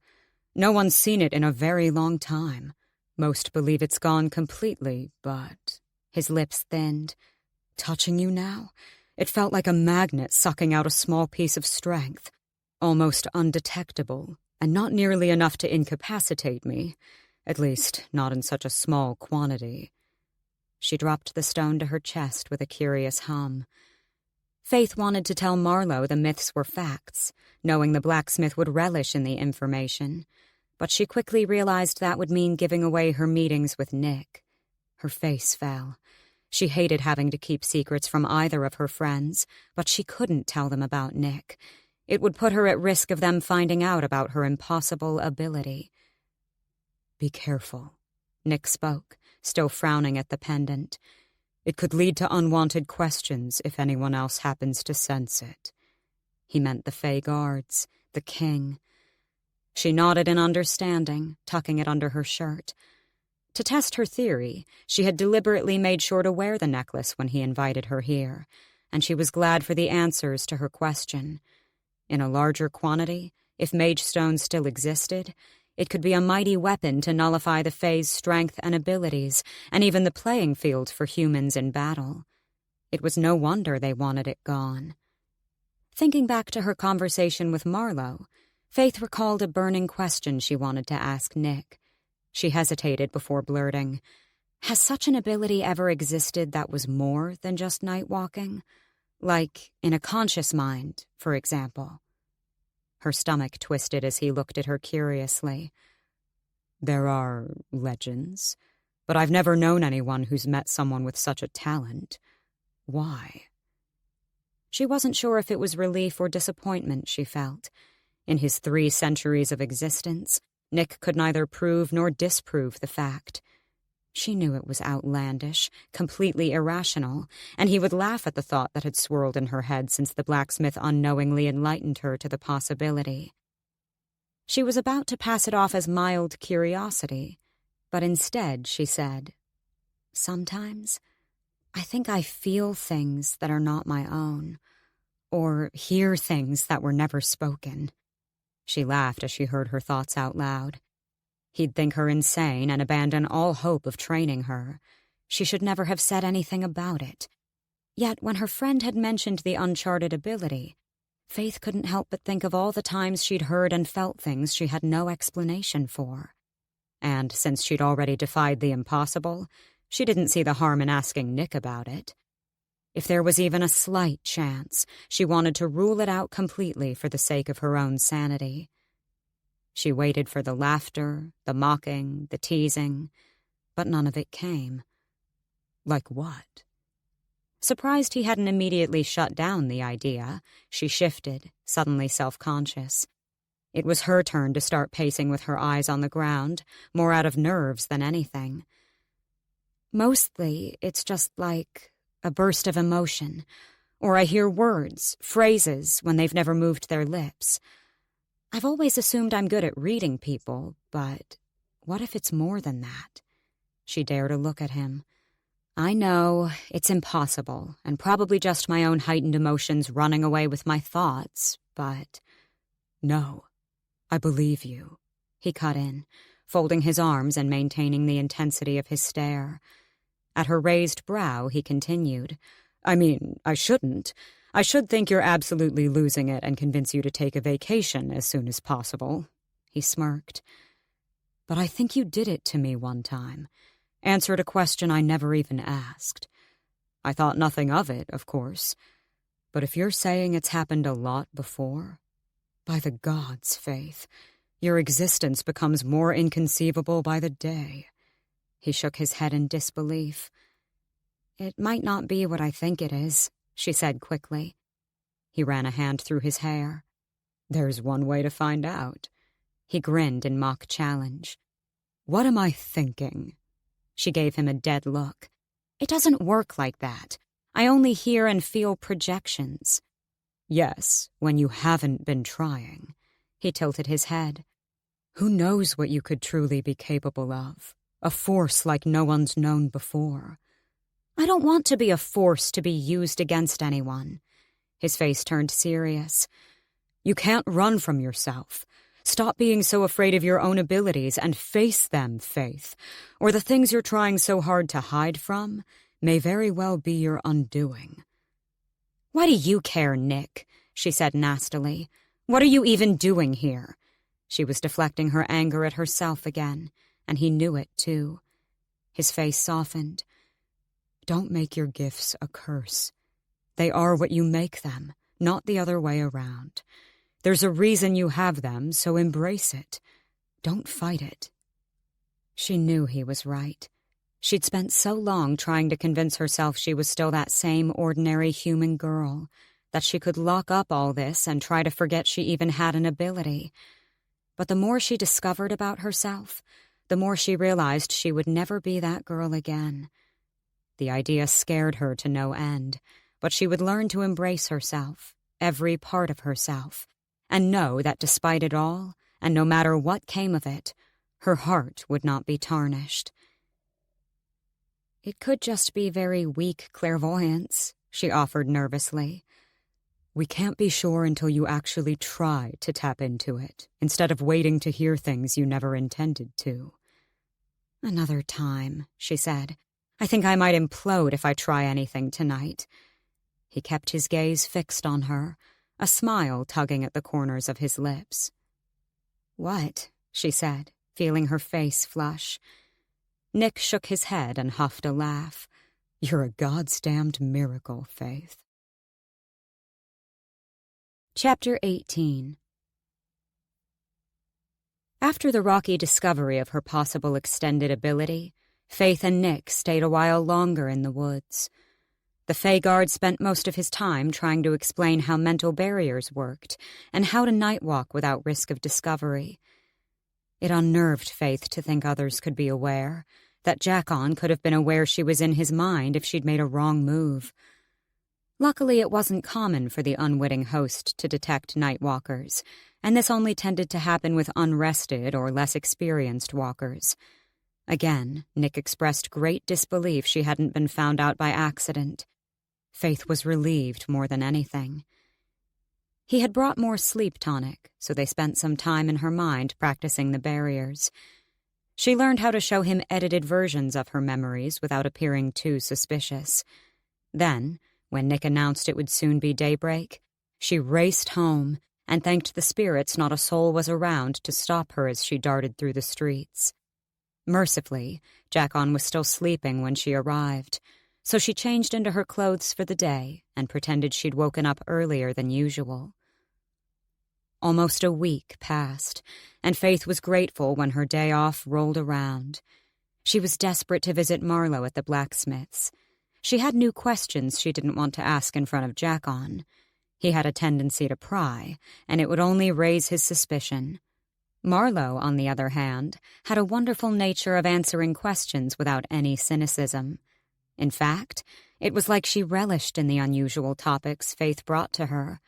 No one's seen it in a very long time. Most believe it's gone completely, but..." His lips thinned. "Touching you now? It felt like a magnet sucking out a small piece of strength. Almost undetectable, and not nearly enough to incapacitate me. At least, not in such a small quantity." She dropped the stone to her chest with a curious hum. Faythe wanted to tell Marlowe the myths were facts, knowing the blacksmith would relish in the information, but she quickly realized that would mean giving away her meetings with Nick. Her face fell. She hated having to keep secrets from either of her friends, but she couldn't tell them about Nick. It would put her at risk of them finding out about her impossible ability. "Be careful," Nick spoke, still frowning at the pendant. "It could lead to unwanted questions if anyone else happens to sense it." He meant the Fae guards, the king. She nodded in understanding, tucking it under her shirt. To test her theory, she had deliberately made sure to wear the necklace when he invited her here, and she was glad for the answers to her question. In a larger quantity, if mage stone still existed, it could be a mighty weapon to nullify the Fae's strength and abilities, and even the playing field for humans in battle. It was no wonder they wanted it gone. Thinking back to her conversation with Marlowe, Faythe recalled a burning question she wanted to ask Nick. She hesitated before blurting, "Has such an ability ever existed that was more than just night walking? Like, in a conscious mind, for example?" Her stomach twisted as he looked at her curiously. "There are legends, but I've never known anyone who's met someone with such a talent. Why?" She wasn't sure if it was relief or disappointment she felt. In his 3 centuries of existence, Nick could neither prove nor disprove the fact. She knew it was outlandish, completely irrational, and he would laugh at the thought that had swirled in her head since the blacksmith unknowingly enlightened her to the possibility. She was about to pass it off as mild curiosity, but instead she said, "Sometimes I think I feel things that are not my own, or hear things that were never spoken. She laughed as she heard her thoughts out loud. He'd think her insane and abandon all hope of training her. She should never have said anything about it. Yet when her friend had mentioned the uncharted ability, Faythe couldn't help but think of all the times she'd heard and felt things she had no explanation for. And since she'd already defied the impossible, she didn't see the harm in asking Nick about it. If there was even a slight chance, she wanted to rule it out completely for the sake of her own sanity. She waited for the laughter, the mocking, the teasing, but none of it came. Like what? Surprised he hadn't immediately shut down the idea, she shifted, suddenly self-conscious. It was her turn to start pacing with her eyes on the ground, more out of nerves than anything. Mostly, it's just like a burst of emotion, or I hear words, phrases, when they've never moved their lips. I've always assumed I'm good at reading people, but what if it's more than that? She dared to look at him. I know, it's impossible, and probably just my own heightened emotions running away with my thoughts, but... No, I believe you, he cut in, folding his arms and maintaining the intensity of his stare. At her raised brow, he continued, I mean, I shouldn't. I should think you're absolutely losing it and convince you to take a vacation as soon as possible. He smirked. But I think you did it to me one time. Answered a question I never even asked. I thought nothing of it, of course. But if you're saying it's happened a lot before, by the gods, Faythe, your existence becomes more inconceivable by the day. He shook his head in disbelief. It might not be what I think it is, she said quickly. He ran a hand through his hair. There's one way to find out. He grinned in mock challenge. What am I thinking? She gave him a dead look. It doesn't work like that. I only hear and feel projections. Yes, when you haven't been trying. He tilted his head. Who knows what you could truly be capable of? A force like no one's known before. I don't want to be a force to be used against anyone. His face turned serious. You can't run from yourself. Stop being so afraid of your own abilities and face them, Faythe, or the things you're trying so hard to hide from may very well be your undoing. Why do you care, Nick? She said nastily. What are you even doing here? She was deflecting her anger at herself again, and he knew it, too. His face softened. Don't make your gifts a curse. They are what you make them, not the other way around. There's a reason you have them, so embrace it. Don't fight it. She knew he was right. She'd spent so long trying to convince herself she was still that same ordinary human girl, that she could lock up all this and try to forget she even had an ability. But the more she discovered about herself, the more she realized she would never be that girl again. The idea scared her to no end, but she would learn to embrace herself, every part of herself, and know that despite it all, and no matter what came of it, her heart would not be tarnished. It could just be very weak clairvoyance, she offered nervously. We can't be sure until you actually try to tap into it, instead of waiting to hear things you never intended to. Another time, she said. I think I might implode if I try anything tonight. He kept his gaze fixed on her, a smile tugging at the corners of his lips. What? She said, feeling her face flush. Nick shook his head and huffed a laugh. You're a goddamned miracle, Faythe. Chapter 18. After the rocky discovery of her possible extended ability, Faythe and Nick stayed a while longer in the woods. The Fae guard spent most of his time trying to explain how mental barriers worked and how to nightwalk without risk of discovery. It unnerved Faythe to think others could be aware, that Jackon could have been aware she was in his mind if she'd made a wrong move. Luckily, it wasn't common for the unwitting host to detect Nightwalkers, and this only tended to happen with unrested or less experienced walkers. Again, Nick expressed great disbelief she hadn't been found out by accident. Faythe was relieved more than anything. He had brought more sleep tonic, so they spent some time in her mind practicing the barriers. She learned how to show him edited versions of her memories without appearing too suspicious. Then, when Nick announced it would soon be daybreak, she raced home and thanked the spirits not a soul was around to stop her as she darted through the streets. Mercifully, Jackon was still sleeping when she arrived, so she changed into her clothes for the day and pretended she'd woken up earlier than usual. Almost a week passed, and Faythe was grateful when her day off rolled around. She was desperate to visit Marlowe at the blacksmith's. She had new questions she didn't want to ask in front of Jackon. He had a tendency to pry, and it would only raise his suspicion. Marlowe, on the other hand, had a wonderful nature of answering questions without any cynicism. In fact, it was like she relished in the unusual topics Faythe brought to her.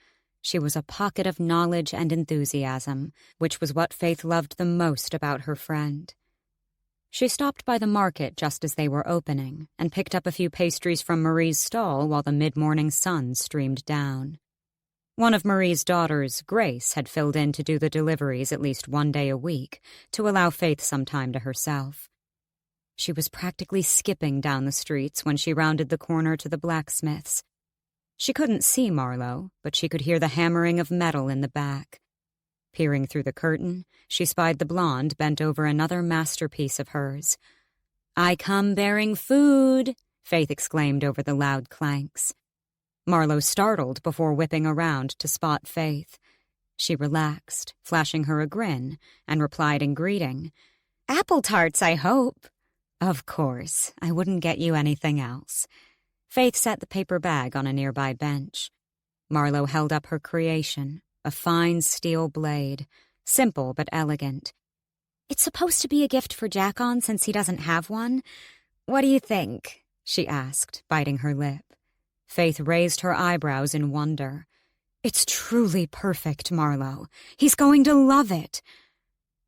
She was a pocket of knowledge and enthusiasm, which was what Faythe loved the most about her friend. She stopped by the market just as they were opening and picked up a few pastries from Marie's stall while the mid-morning sun streamed down. One of Marie's daughters, Grace, had filled in to do the deliveries at least one day a week to allow Faythe some time to herself. She was practically skipping down the streets when she rounded the corner to the blacksmith's. She couldn't see Marlowe, but she could hear the hammering of metal in the back. Peering through the curtain, she spied the blonde bent over another masterpiece of hers. "I come bearing food," Faythe exclaimed over the loud clanks. Marlowe startled before whipping around to spot Faythe. She relaxed, flashing her a grin, and replied in greeting, "Apple tarts, I hope." "Of course, I wouldn't get you anything else." Faythe set the paper bag on a nearby bench. Marlowe held up her creation, a fine steel blade, simple but elegant. "It's supposed to be a gift for Jackon since he doesn't have one. What do you think?" she asked, biting her lip. Faythe raised her eyebrows in wonder. "It's truly perfect, Marlowe. He's going to love it."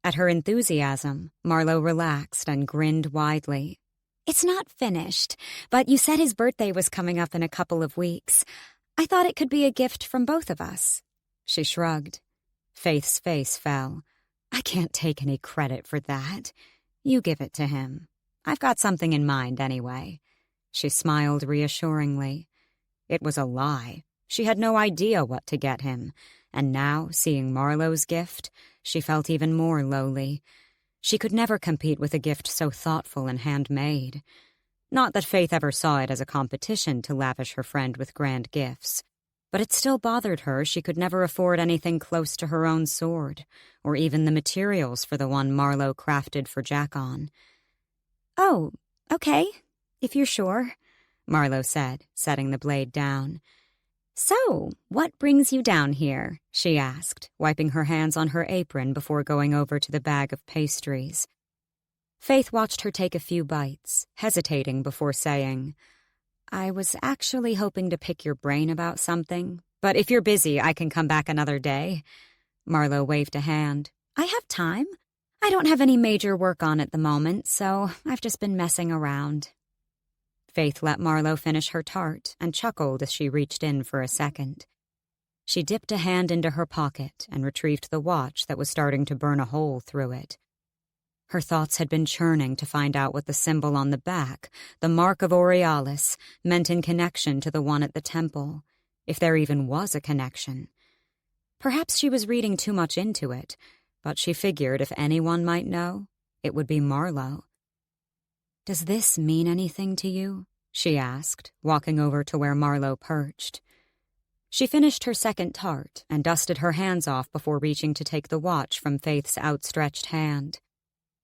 At her enthusiasm, Marlowe relaxed and grinned widely. "It's not finished, but you said his birthday was coming up in a couple of weeks. I thought it could be a gift from both of us." She shrugged. Faythe's face fell. "I can't take any credit for that. You give it to him. I've got something in mind anyway." She smiled reassuringly. It was a lie. She had no idea what to get him, and now, seeing Marlowe's gift, she felt even more lowly. She could never compete with a gift so thoughtful and handmade. Not that Faythe ever saw it as a competition to lavish her friend with grand gifts, but it still bothered her she could never afford anything close to her own sword, or even the materials for the one Marlowe crafted for Jackon. "Oh, okay, if you're sure," Marlowe said, setting the blade down. "So, what brings you down here?" she asked, wiping her hands on her apron before going over to the bag of pastries. Faythe watched her take a few bites, hesitating before saying, "I was actually hoping to pick your brain about something, but if you're busy, I can come back another day." Marlowe waved a hand. "I have time. I don't have any major work on at the moment, so I've just been messing around." Faythe let Marlowe finish her tart and chuckled as she reached in for a second. She dipped a hand into her pocket and retrieved the watch that was starting to burn a hole through it. Her thoughts had been churning to find out what the symbol on the back, the Mark of Aurealis, meant in connection to the one at the temple, if there even was a connection. Perhaps she was reading too much into it, but she figured if anyone might know, it would be Marlowe. "Does this mean anything to you?" she asked, walking over to where Marlowe perched. She finished her second tart and dusted her hands off before reaching to take the watch from Faythe's outstretched hand.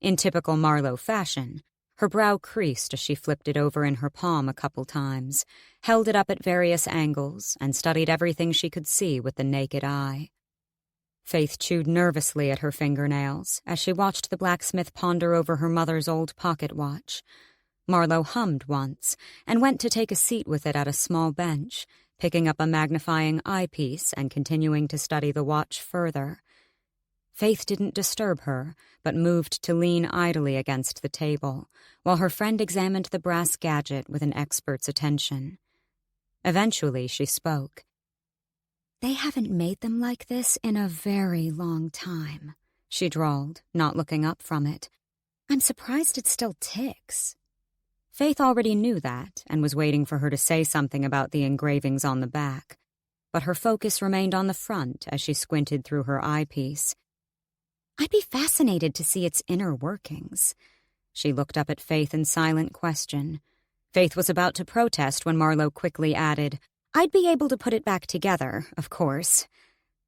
In typical Marlowe fashion, her brow creased as she flipped it over in her palm a couple times, held it up at various angles, and studied everything she could see with the naked eye. Faythe chewed nervously at her fingernails as she watched the blacksmith ponder over her mother's old pocket watch. Marlowe hummed once and went to take a seat with it at a small bench, picking up a magnifying eyepiece and continuing to study the watch further. Faythe didn't disturb her, but moved to lean idly against the table, while her friend examined the brass gadget with an expert's attention. Eventually, she spoke. "They haven't made them like this in a very long time," she drawled, not looking up from it. "I'm surprised it still ticks." Faythe already knew that and was waiting for her to say something about the engravings on the back, but her focus remained on the front as she squinted through her eyepiece. "I'd be fascinated to see its inner workings." She looked up at Faythe in silent question. Faythe was about to protest when Marlowe quickly added, "I'd be able to put it back together, of course."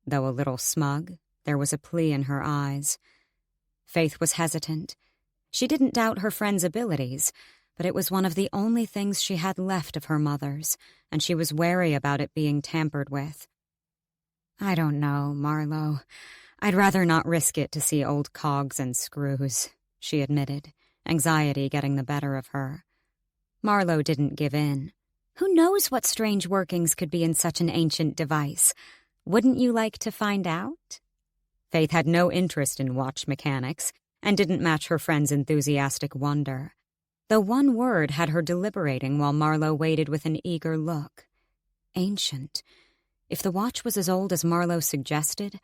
Though a little smug, there was a plea in her eyes. Faythe was hesitant. She didn't doubt her friend's abilities, but it was one of the only things she had left of her mother's, and she was wary about it being tampered with. "I don't know, Marlowe. I'd rather not risk it to see old cogs and screws," she admitted, anxiety getting the better of her. Marlowe didn't give in. "Who knows what strange workings could be in such an ancient device? Wouldn't you like to find out?" Faythe had no interest in watch mechanics and didn't match her friend's enthusiastic wonder, though one word had her deliberating while Marlowe waited with an eager look. Ancient. If the watch was as old as Marlowe suggested,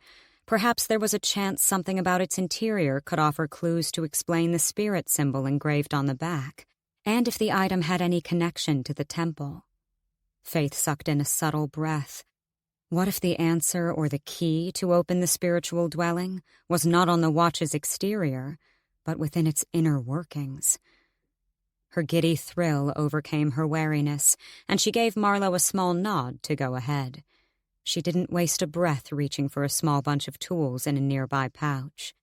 perhaps there was a chance something about its interior could offer clues to explain the spirit symbol engraved on the back, and if the item had any connection to the temple. Faythe sucked in a subtle breath. What if the answer or the key to open the spiritual dwelling was not on the watch's exterior, but within its inner workings? Her giddy thrill overcame her wariness, and she gave Marlowe a small nod to go ahead. She didn't waste a breath reaching for a small bunch of tools in a nearby pouch.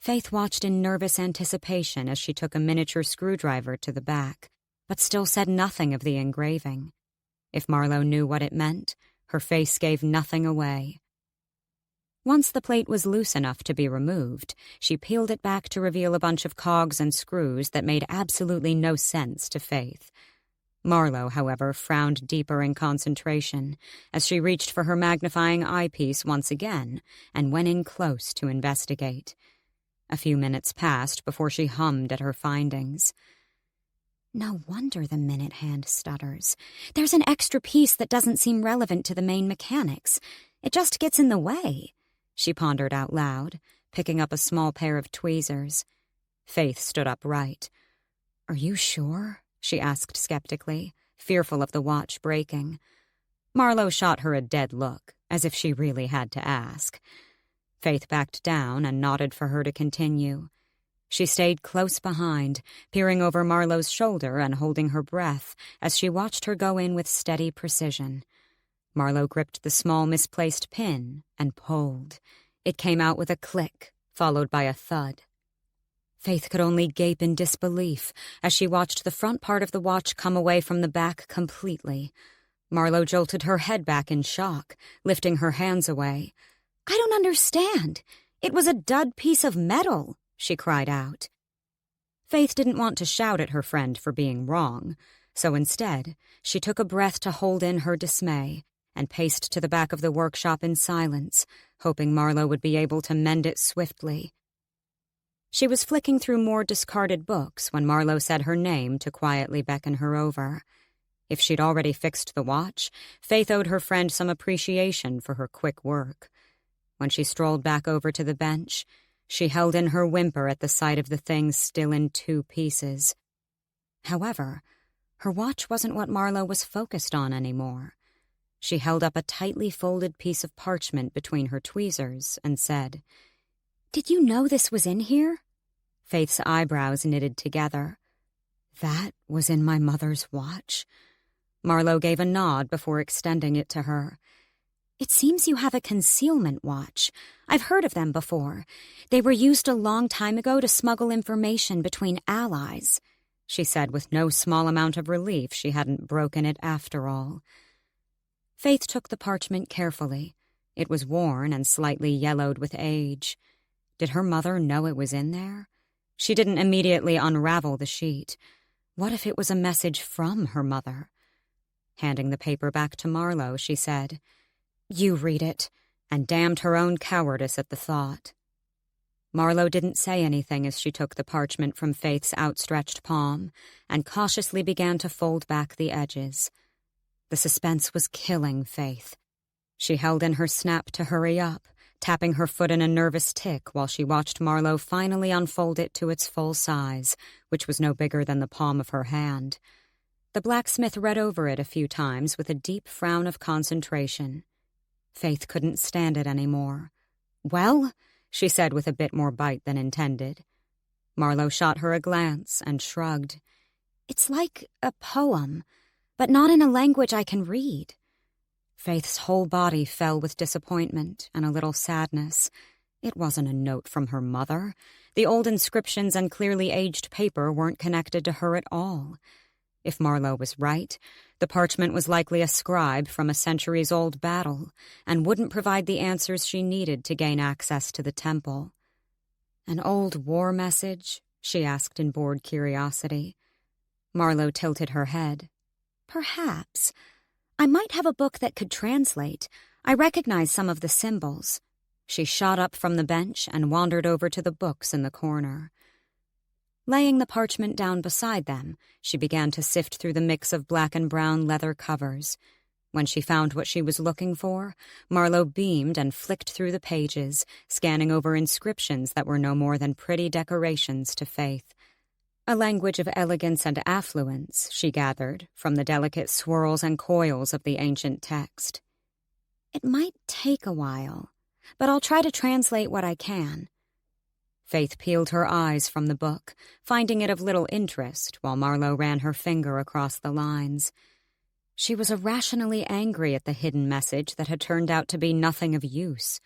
Faythe watched in nervous anticipation as she took a miniature screwdriver to the back, but still said nothing of the engraving. If Marlowe knew what it meant, her face gave nothing away. Once the plate was loose enough to be removed, she peeled it back to reveal a bunch of cogs and screws that made absolutely no sense to Faythe. Marlowe, however, frowned deeper in concentration as she reached for her magnifying eyepiece once again and went in close to investigate. A few minutes passed before she hummed at her findings. "No wonder the minute hand stutters. There's an extra piece that doesn't seem relevant to the main mechanics. It just gets in the way," she pondered out loud, picking up a small pair of tweezers. Faythe stood upright. "Are you sure?" she asked skeptically, fearful of the watch breaking. Marlowe shot her a dead look, as if she really had to ask. Faythe backed down and nodded for her to continue. She stayed close behind, peering over Marlowe's shoulder and holding her breath as she watched her go in with steady precision. Marlowe gripped the small misplaced pin and pulled. It came out with a click, followed by a thud. Faythe could only gape in disbelief as she watched the front part of the watch come away from the back completely. Marlowe jolted her head back in shock, lifting her hands away. "I don't understand. It was a dud piece of metal," she cried out. Faythe didn't want to shout at her friend for being wrong, so instead she took a breath to hold in her dismay and paced to the back of the workshop in silence, hoping Marlowe would be able to mend it swiftly. She was flicking through more discarded books when Marlowe said her name to quietly beckon her over. If she'd already fixed the watch, Faythe owed her friend some appreciation for her quick work. When she strolled back over to the bench, she held in her whimper at the sight of the thing still in two pieces. However, her watch wasn't what Marlowe was focused on anymore. She held up a tightly folded piece of parchment between her tweezers and said, "Did you know this was in here?" Faythe's eyebrows knitted together. "That was in my mother's watch?" Marlowe gave a nod before extending it to her. "It seems you have a concealment watch. I've heard of them before. They were used a long time ago to smuggle information between allies," she said with no small amount of relief she hadn't broken it after all. Faythe took the parchment carefully. It was worn and slightly yellowed with age. Did her mother know it was in there? She didn't immediately unravel the sheet. What if it was a message from her mother? Handing the paper back to Marlowe, she said, "You read it," and damned her own cowardice at the thought. Marlowe didn't say anything as she took the parchment from Faythe's outstretched palm and cautiously began to fold back the edges. The suspense was killing Faythe. She held in her snap to hurry up, tapping her foot in a nervous tick while she watched Marlowe finally unfold it to its full size, which was no bigger than the palm of her hand. The blacksmith read over it a few times with a deep frown of concentration. Faythe couldn't stand it anymore. "Well?" she said with a bit more bite than intended. Marlowe shot her a glance and shrugged. "It's like a poem, but not in a language I can read." Faythe's whole body fell with disappointment and a little sadness. It wasn't a note from her mother. The old inscriptions and clearly aged paper weren't connected to her at all. If Marlowe was right, the parchment was likely a scribe from a centuries-old battle and wouldn't provide the answers she needed to gain access to the temple. "An old war message?" she asked in bored curiosity. Marlowe tilted her head. "Perhaps. I might have a book that could translate. I recognize some of the symbols." She shot up from the bench and wandered over to the books in the corner. Laying the parchment down beside them, she began to sift through the mix of black and brown leather covers. When she found what she was looking for, Marlowe beamed and flicked through the pages, scanning over inscriptions that were no more than pretty decorations to Faythe. A language of elegance and affluence, she gathered, from the delicate swirls and coils of the ancient text. "It might take a while, but I'll try to translate what I can." Faythe peeled her eyes from the book, finding it of little interest while Marlowe ran her finger across the lines. She was irrationally angry at the hidden message that had turned out to be nothing of use.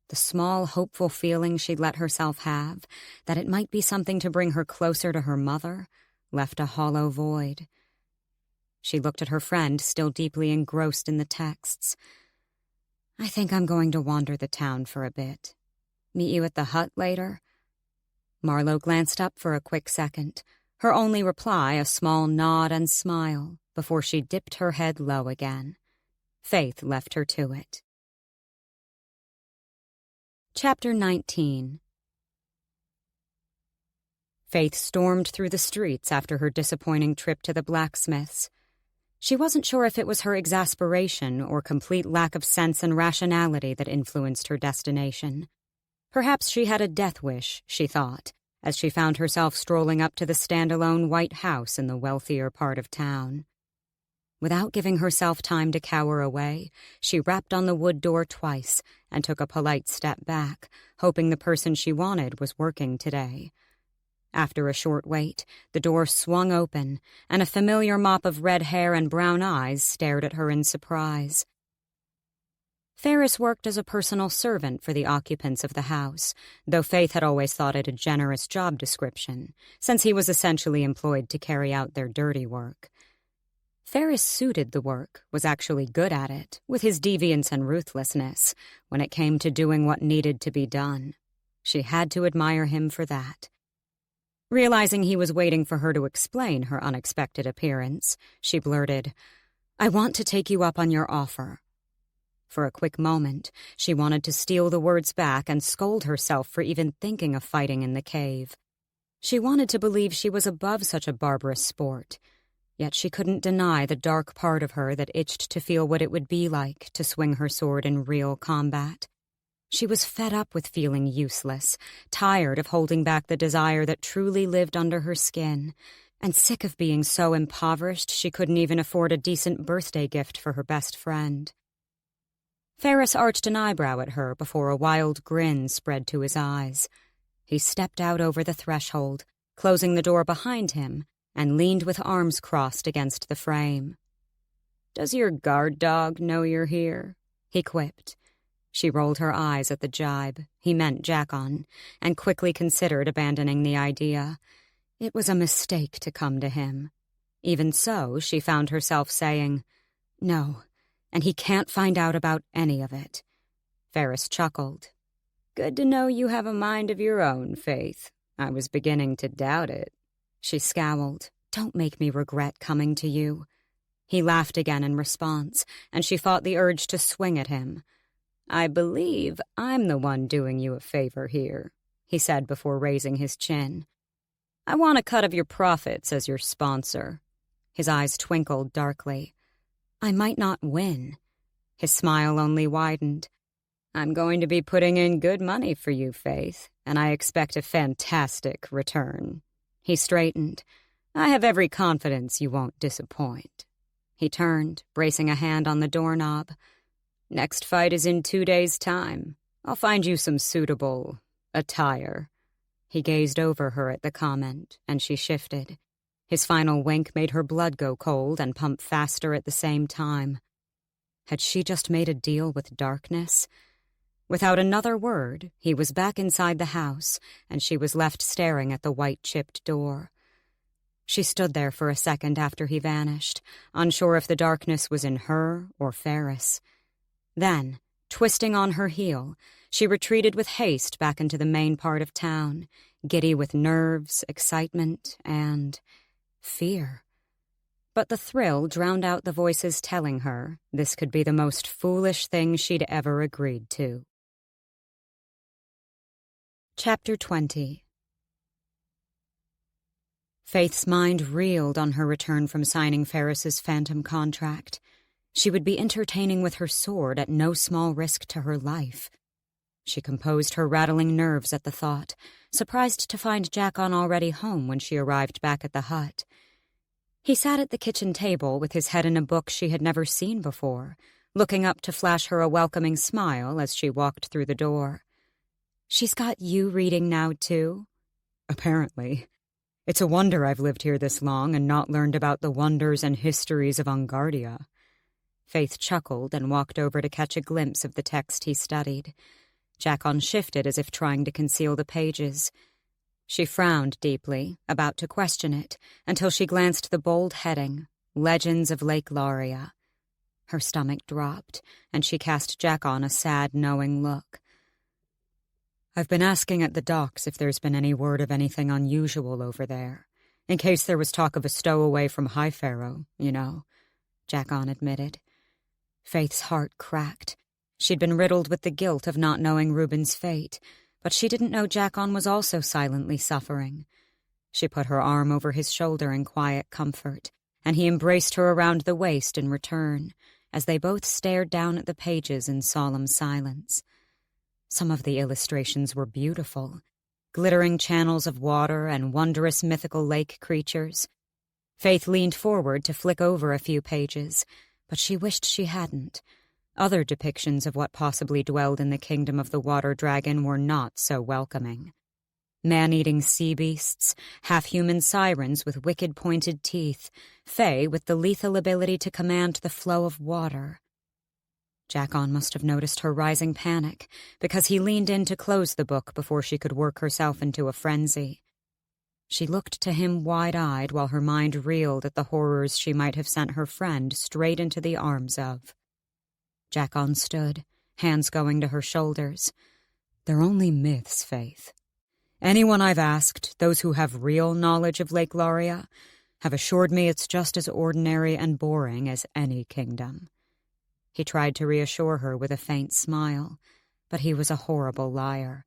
The small, hopeful feeling she'd let herself have, that it might be something to bring her closer to her mother, left a hollow void. She looked at her friend, still deeply engrossed in the texts. "I think I'm going to wander the town for a bit. Meet you at the hut later?" Marlowe glanced up for a quick second, her only reply a small nod and smile, before she dipped her head low again. Faythe left her to it. Chapter 19. Faythe stormed through the streets after her disappointing trip to the blacksmith's. She wasn't sure if it was her exasperation or complete lack of sense and rationality that influenced her destination. Perhaps she had a death wish, she thought, as she found herself strolling up to the standalone white house in the wealthier part of town. Without giving herself time to cower away, she rapped on the wood door twice and took a polite step back, hoping the person she wanted was working today. After a short wait, the door swung open, and a familiar mop of red hair and brown eyes stared at her in surprise. Ferris worked as a personal servant for the occupants of the house, though Faythe had always thought it a generous job description, since he was essentially employed to carry out their dirty work. Ferris suited the work, was actually good at it, with his deviance and ruthlessness, when it came to doing what needed to be done. She had to admire him for that. Realizing he was waiting for her to explain her unexpected appearance, she blurted, "I want to take you up on your offer." For a quick moment, she wanted to steal the words back and scold herself for even thinking of fighting in the cave. She wanted to believe she was above such a barbarous sport, yet she couldn't deny the dark part of her that itched to feel what it would be like to swing her sword in real combat. She was fed up with feeling useless, tired of holding back the desire that truly lived under her skin, and sick of being so impoverished she couldn't even afford a decent birthday gift for her best friend. Ferris arched an eyebrow at her before a wild grin spread to his eyes. He stepped out over the threshold, closing the door behind him, and leaned with arms crossed against the frame. "Does your guard dog know you're here?" he quipped. She rolled her eyes at the jibe. He meant Jackon, and quickly considered abandoning the idea. It was a mistake to come to him. Even so, she found herself saying, "No, and he can't find out about any of it." Ferris chuckled. "Good to know you have a mind of your own, Faythe. I was beginning to doubt it." She scowled. "Don't make me regret coming to you." He laughed again in response, and she fought the urge to swing at him. "I believe I'm the one doing you a favor here. he said before raising his chin. "I want a cut of your profits as your sponsor." His eyes twinkled darkly. "I might not win." His smile only widened. "I'm going to be putting in good money for you, Faythe, and I expect a fantastic return." He straightened. "I have every confidence you won't disappoint." He turned, bracing a hand on the doorknob. "Next fight is in 2 days' time. I'll find you some suitable attire." He gazed over her at the comment, and she shifted. His final wink made her blood go cold and pump faster at the same time. Had she just made a deal with darkness? Without another word, he was back inside the house, and she was left staring at the white-chipped door. She stood there for a second after he vanished, unsure if the darkness was in her or Ferris. Then, twisting on her heel, she retreated with haste back into the main part of town, giddy with nerves, excitement, and fear. But the thrill drowned out the voices telling her this could be the most foolish thing she'd ever agreed to. Chapter 20. Faythe's mind reeled on her return from signing Ferris's phantom contract. She would be entertaining with her sword at no small risk to her life. She composed her rattling nerves at the thought, surprised to find Jackon already home when she arrived back at the hut. He sat at the kitchen table with his head in a book she had never seen before, looking up to flash her a welcoming smile as she walked through the door. "She's got you reading now, too?" "Apparently. It's a wonder I've lived here this long and not learned about the wonders and histories of Ungardia." Faythe chuckled and walked over to catch a glimpse of the text he studied. Jackon shifted as if trying to conceal the pages. She frowned deeply, about to question it, until she glanced the bold heading, Legends of Lake Lauria. Her stomach dropped, and she cast Jackon a sad, knowing look. "I've been asking at the docks if there's been any word of anything unusual over there, in case there was talk of a stowaway from High Pharaoh, you know," Jackon admitted. Faythe's heart cracked. She'd been riddled with the guilt of not knowing Reuben's fate, but she didn't know Jackon was also silently suffering. She put her arm over his shoulder in quiet comfort, and he embraced her around the waist in return, as they both stared down at the pages in solemn silence. Some of the illustrations were beautiful, glittering channels of water and wondrous mythical lake creatures. Faythe leaned forward to flick over a few pages, but she wished she hadn't. Other depictions of what possibly dwelled in the kingdom of the water dragon were not so welcoming. Man-eating sea beasts, half-human sirens with wicked pointed teeth, fae with the lethal ability to command the flow of water. Jackon must have noticed her rising panic, because he leaned in to close the book before she could work herself into a frenzy. She looked to him wide-eyed while her mind reeled at the horrors she might have sent her friend straight into the arms of. Jackon stood, hands going to her shoulders. "They're only myths, Faythe. Anyone I've asked, those who have real knowledge of Lake Lauria, have assured me it's just as ordinary and boring as any kingdom." He tried to reassure her with a faint smile, but he was a horrible liar.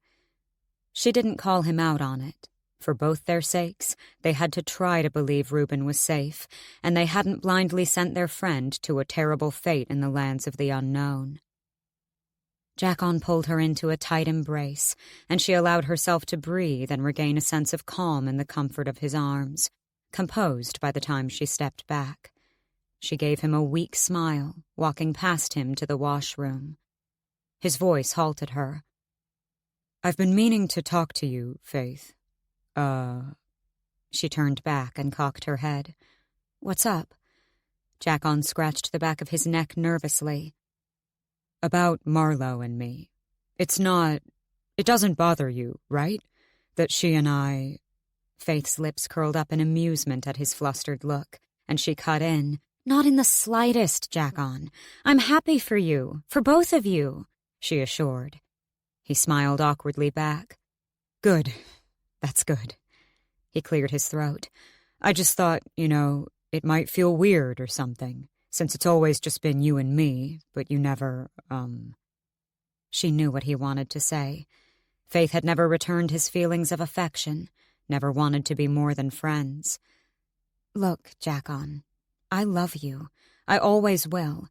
She didn't call him out on it. For both their sakes, they had to try to believe Reuben was safe, and they hadn't blindly sent their friend to a terrible fate in the lands of the unknown. Jackon pulled her into a tight embrace, and she allowed herself to breathe and regain a sense of calm in the comfort of his arms, composed by the time she stepped back. She gave him a weak smile, walking past him to the washroom. His voice halted her. "I've been meaning to talk to you, Faythe." She turned back and cocked her head. "What's up?" Jackon scratched the back of his neck nervously. "About Marlowe and me. It doesn't bother you, right? That she and I—" Faythe's lips curled up in amusement at his flustered look, and she cut in. "Not in the slightest, Jackon. I'm happy for you, for both of you," she assured. He smiled awkwardly back. "Good. That's good." He cleared his throat. "I just thought, it might feel weird or something, since it's always just been you and me, but you never, She knew what he wanted to say. Faythe had never returned his feelings of affection, never wanted to be more than friends. Look, Jackon, I love you. I always will,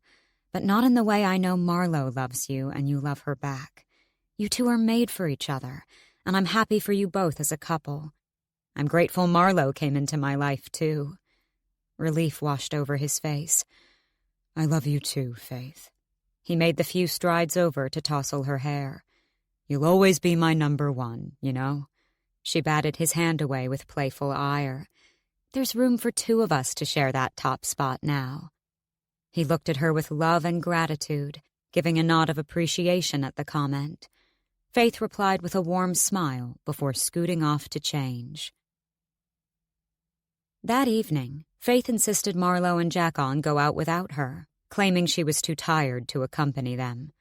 but not in the way I know Marlowe loves you and you love her back. You two are made for each other, and I'm happy for you both as a couple. I'm grateful Marlowe came into my life, too. Relief washed over his face. I love you too, Faythe. He made the few strides over to tousle her hair. You'll always be my number one, you know? She batted his hand away with playful ire. There's room for two of us to share that top spot now. He looked at her with love and gratitude, giving a nod of appreciation at the comment. Faythe replied with a warm smile before scooting off to change. That evening, Faythe insisted Marlowe and Jackon go out without her, claiming she was too tired to accompany them.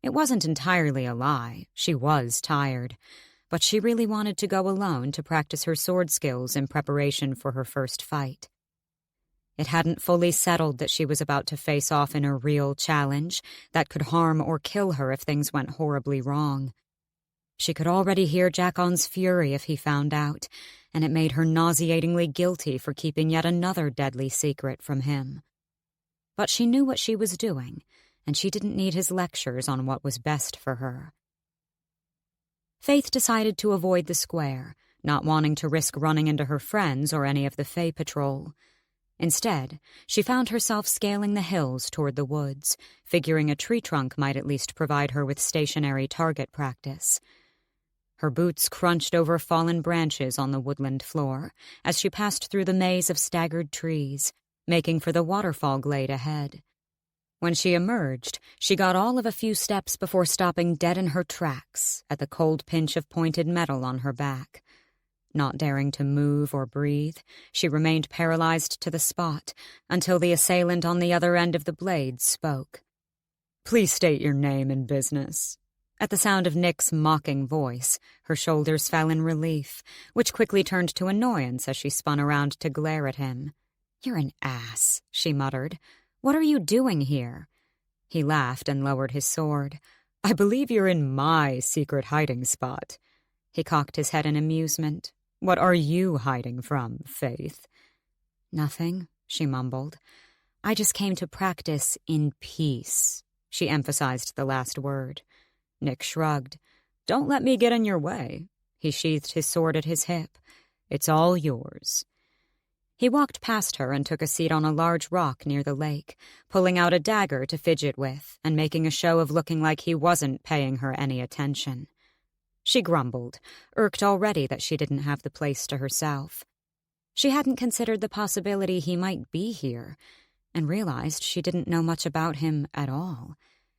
It wasn't entirely a lie. She was tired, but she really wanted to go alone to practice her sword skills in preparation for her first fight. It hadn't fully settled that she was about to face off in a real challenge that could harm or kill her if things went horribly wrong. She could already hear Jackon's fury if he found out, and it made her nauseatingly guilty for keeping yet another deadly secret from him. But she knew what she was doing, and she didn't need his lectures on what was best for her. Faythe decided to avoid the square, not wanting to risk running into her friends or any of the Fae Patrol. Instead, she found herself scaling the hills toward the woods, figuring a tree trunk might at least provide her with stationary target practice. Her boots crunched over fallen branches on the woodland floor as she passed through the maze of staggered trees, making for the waterfall glade ahead. When she emerged, she got all of a few steps before stopping dead in her tracks at the cold pinch of pointed metal on her back. Not daring to move or breathe, she remained paralyzed to the spot until the assailant on the other end of the blade spoke. "Please state your name and business." At the sound of Nick's mocking voice, her shoulders fell in relief, which quickly turned to annoyance as she spun around to glare at him. "You're an ass," she muttered. "What are you doing here?" He laughed and lowered his sword. "I believe you're in my secret hiding spot." He cocked his head in amusement. "What are you hiding from, Faythe?" "Nothing," she mumbled. "I just came to practice in peace." She emphasized the last word. Nick shrugged. "Don't let me get in your way." He sheathed his sword at his hip. "It's all yours." He walked past her and took a seat on a large rock near the lake, pulling out a dagger to fidget with and making a show of looking like he wasn't paying her any attention. She grumbled, irked already that she didn't have the place to herself. She hadn't considered the possibility he might be here, and realized she didn't know much about him at all,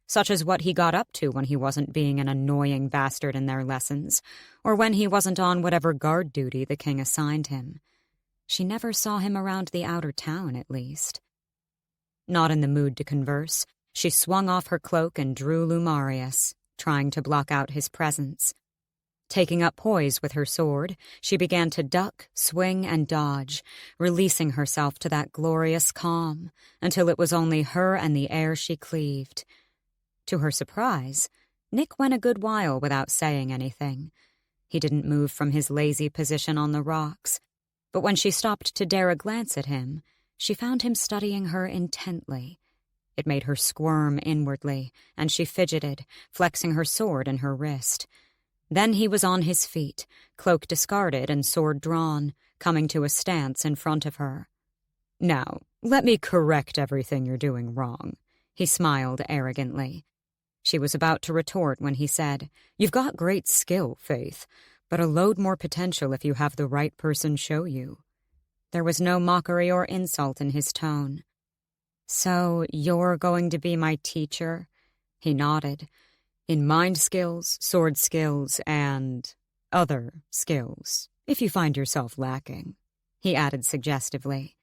such as what he got up to when he wasn't being an annoying bastard in their lessons, or when he wasn't on whatever guard duty the king assigned him. She never saw him around the outer town, at least. Not in the mood to converse, she swung off her cloak and drew Lumarius, trying to block out his presence. Taking up poise with her sword, she began to duck, swing, and dodge, releasing herself to that glorious calm, until it was only her and the air she cleaved. To her surprise, Nick went a good while without saying anything. He didn't move from his lazy position on the rocks, but when she stopped to dare a glance at him, she found him studying her intently. It made her squirm inwardly, and she fidgeted, flexing her sword in her wrist. Then he was on his feet, cloak discarded and sword drawn, coming to a stance in front of her. "Now, let me correct everything you're doing wrong," he smiled arrogantly. She was about to retort when he said, "You've got great skill, Faythe, but a load more potential if you have the right person show you." There was no mockery or insult in his tone. "So you're going to be my teacher?" He nodded. "In mind skills, sword skills, and other skills, if you find yourself lacking," he added suggestively.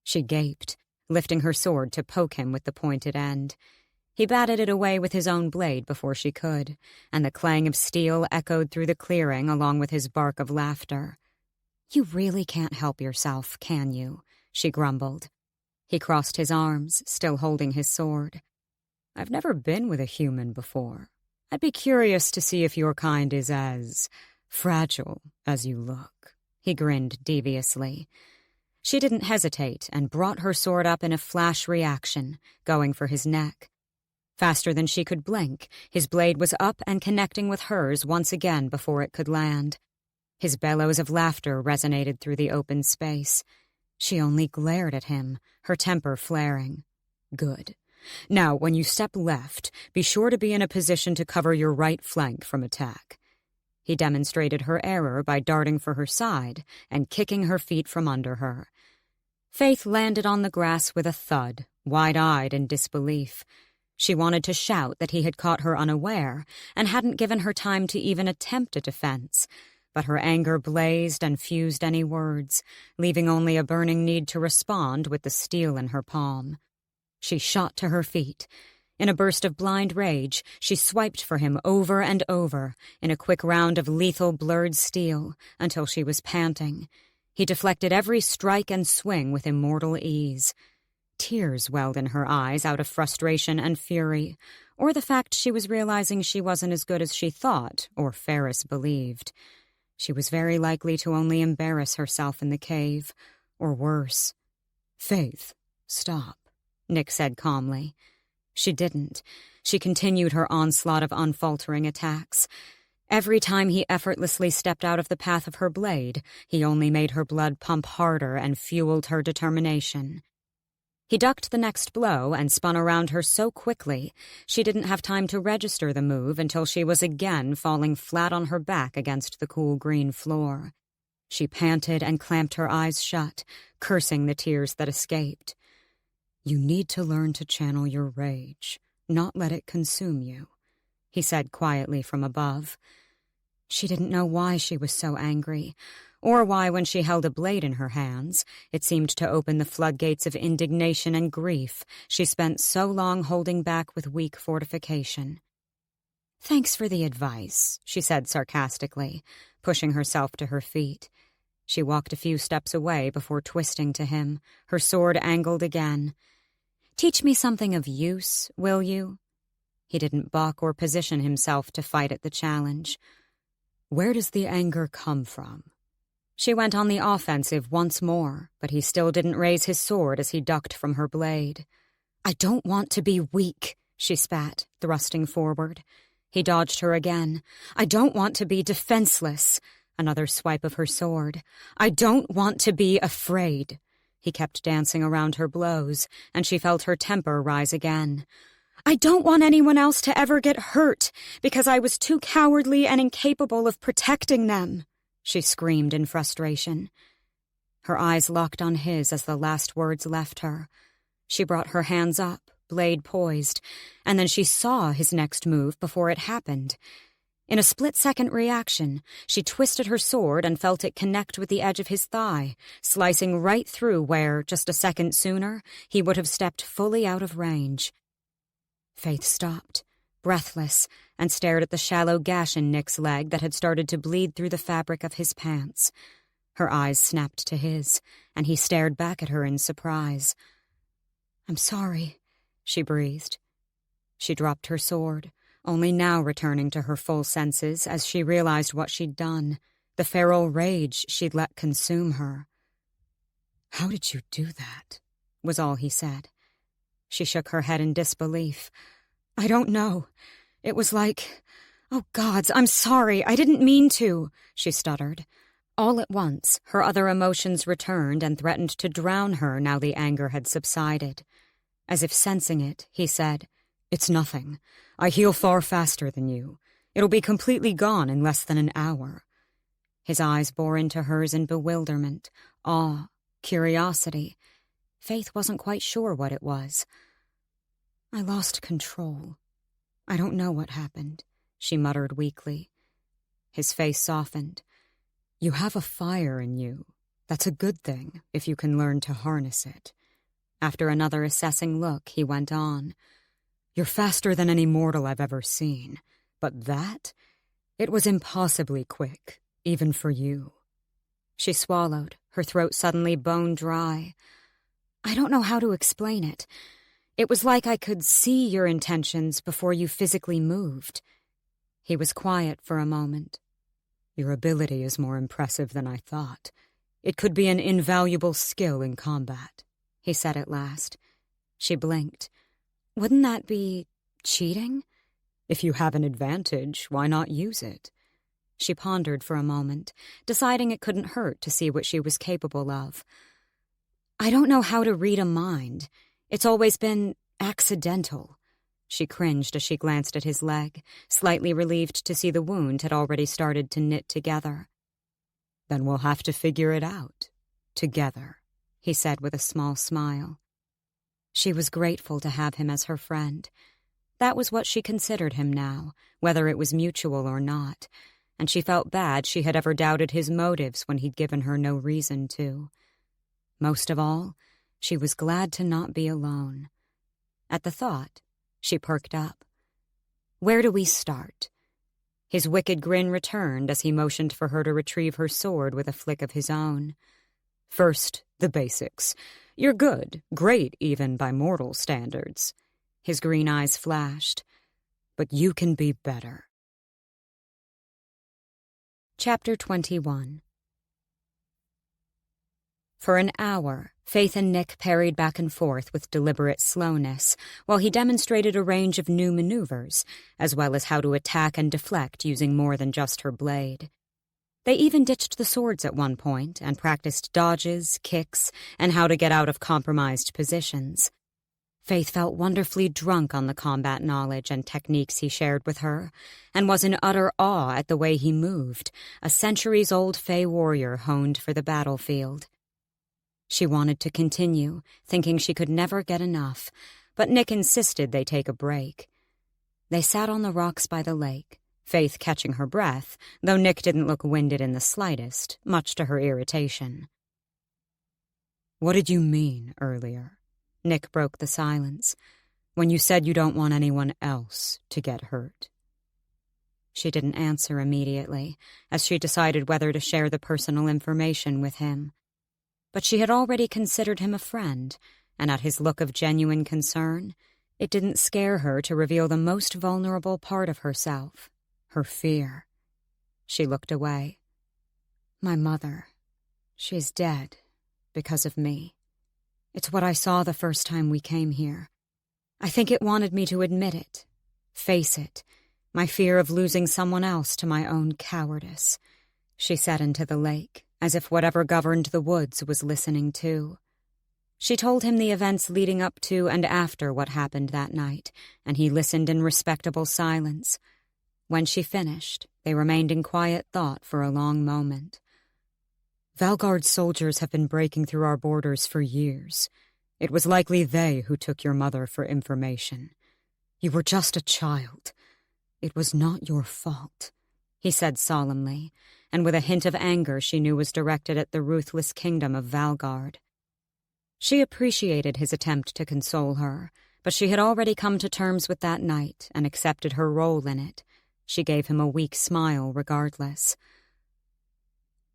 She gaped, lifting her sword to poke him with the pointed end. He batted it away with his own blade before she could, and the clang of steel echoed through the clearing along with his bark of laughter. "You really can't help yourself, can you?" she grumbled. He crossed his arms, still holding his sword. "I've never been with a human before. I'd be curious to see if your kind is as fragile as you look." He grinned deviously. She didn't hesitate and brought her sword up in a flash reaction, going for his neck. Faster than she could blink, his blade was up and connecting with hers once again before it could land. His bellows of laughter resonated through the open space. She only glared at him, her temper flaring. "Good. Now, when you step left, be sure to be in a position to cover your right flank from attack." He demonstrated her error by darting for her side and kicking her feet from under her. Faythe landed on the grass with a thud, wide-eyed in disbelief. She wanted to shout that he had caught her unaware and hadn't given her time to even attempt a defense, but her anger blazed and fused any words, leaving only a burning need to respond with the steel in her palm. She shot to her feet. In a burst of blind rage, she swiped for him over and over in a quick round of lethal blurred steel until she was panting. He deflected every strike and swing with immortal ease. Tears welled in her eyes out of frustration and fury, or the fact she was realizing she wasn't as good as she thought or Ferris believed. She was very likely to only embarrass herself in the cave, or worse. "Faythe, stop," Nick said calmly. She didn't. She continued her onslaught of unfaltering attacks. Every time he effortlessly stepped out of the path of her blade, he only made her blood pump harder and fueled her determination. He ducked the next blow and spun around her so quickly she didn't have time to register the move until she was again falling flat on her back against the cool green floor. She panted and clamped her eyes shut, cursing the tears that escaped. "You need to learn to channel your rage, not let it consume you," he said quietly from above. She didn't know why she was so angry, or why when she held a blade in her hands, it seemed to open the floodgates of indignation and grief she spent so long holding back with weak fortification. "Thanks for the advice," she said sarcastically, pushing herself to her feet. She walked a few steps away before twisting to him, her sword angled again. "Teach me something of use, will you?" He didn't balk or position himself to fight at the challenge. "Where does the anger come from?" She went on the offensive once more, but he still didn't raise his sword as he ducked from her blade. "I don't want to be weak," she spat, thrusting forward. He dodged her again. "I don't want to be defenseless." Another swipe of her sword. "I don't want to be afraid." He kept dancing around her blows, and she felt her temper rise again. "I don't want anyone else to ever get hurt because I was too cowardly and incapable of protecting them," she screamed in frustration. Her eyes locked on his as the last words left her. She brought her hands up, blade poised, and then she saw his next move before it happened. In a split-second reaction, she twisted her sword and felt it connect with the edge of his thigh, slicing right through where, just a second sooner, he would have stepped fully out of range. Faythe stopped, breathless, and stared at the shallow gash in Nick's leg that had started to bleed through the fabric of his pants. Her eyes snapped to his, and he stared back at her in surprise. "I'm sorry," she breathed. She dropped her sword, only now returning to her full senses as she realized what she'd done, the feral rage she'd let consume her. "How did you do that?" was all he said. She shook her head in disbelief. "I don't know. It was like... Oh, gods, I'm sorry, I didn't mean to," she stuttered. All at once, her other emotions returned and threatened to drown her now the anger had subsided. As if sensing it, he said, "It's nothing. I heal far faster than you. It'll be completely gone in less than an hour." His eyes bore into hers in bewilderment, awe, curiosity. Faythe wasn't quite sure what it was. "I lost control. I don't know what happened," she muttered weakly. His face softened. "You have a fire in you. That's a good thing, if you can learn to harness it." After another assessing look, he went on. "You're faster than any mortal I've ever seen. But that? It was impossibly quick, even for you." She swallowed, her throat suddenly bone dry. "I don't know how to explain it. It was like I could see your intentions before you physically moved." He was quiet for a moment. Your ability is more impressive than I thought. It could be an invaluable skill in combat, he said at last. She blinked. Wouldn't that be cheating? If you have an advantage, why not use it? She pondered for a moment, deciding it couldn't hurt to see what she was capable of. I don't know how to read a mind. It's always been accidental. She cringed as she glanced at his leg, slightly relieved to see the wound had already started to knit together. Then we'll have to figure it out. Together, he said with a small smile. She was grateful to have him as her friend. That was what she considered him now, whether it was mutual or not, and she felt bad she had ever doubted his motives when he'd given her no reason to. Most of all, she was glad to not be alone. At the thought, she perked up. Where do we start? His wicked grin returned as he motioned for her to retrieve her sword with a flick of his own. First, the basics. You're good, great even by mortal standards. His green eyes flashed. But you can be better. Chapter 21. For an hour, Faythe and Nick parried back and forth with deliberate slowness, while he demonstrated a range of new maneuvers, as well as how to attack and deflect using more than just her blade. They even ditched the swords at one point and practiced dodges, kicks, and how to get out of compromised positions. Faythe felt wonderfully drunk on the combat knowledge and techniques he shared with her, and was in utter awe at the way he moved, a centuries-old Fey warrior honed for the battlefield. She wanted to continue, thinking she could never get enough, but Nick insisted they take a break. They sat on the rocks by the lake, Faythe catching her breath, though Nick didn't look winded in the slightest, much to her irritation. What did you mean earlier? Nick broke the silence. When you said you don't want anyone else to get hurt. She didn't answer immediately, as she decided whether to share the personal information with him. But she had already considered him a friend, and at his look of genuine concern, it didn't scare her to reveal the most vulnerable part of herself, her fear. She looked away. My mother, she's dead, because of me. It's what I saw the first time we came here. I think it wanted me to admit it, face it, my fear of losing someone else to my own cowardice. She said into the lake, as if whatever governed the woods was listening too. She told him the events leading up to and after what happened that night, and he listened in respectable silence. When she finished, they remained in quiet thought for a long moment. Valgard's soldiers have been breaking through our borders for years. It was likely they who took your mother for information. You were just a child. It was not your fault, he said solemnly, and with a hint of anger she knew was directed at the ruthless kingdom of Valgard. She appreciated his attempt to console her, but she had already come to terms with that night and accepted her role in it. She gave him a weak smile regardless.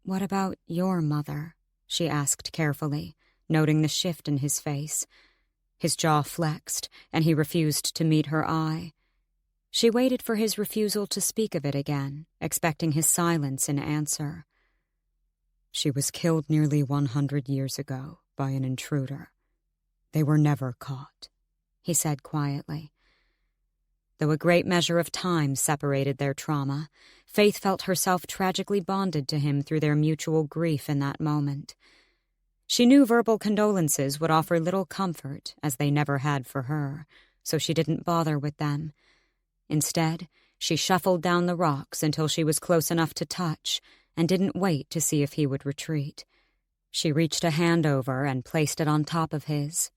What about your mother? She asked carefully, noting the shift in his face. His jaw flexed, and he refused to meet her eye. She waited for his refusal to speak of it again, expecting his silence in answer. She was killed nearly 100 years ago by an intruder. They were never caught, he said quietly. Though a great measure of time separated their trauma, Faythe felt herself tragically bonded to him through their mutual grief in that moment. She knew verbal condolences would offer little comfort, as they never had for her, so she didn't bother with them. Instead, she shuffled down the rocks until she was close enough to touch, and didn't wait to see if he would retreat. She reached a hand over and placed it on top of his.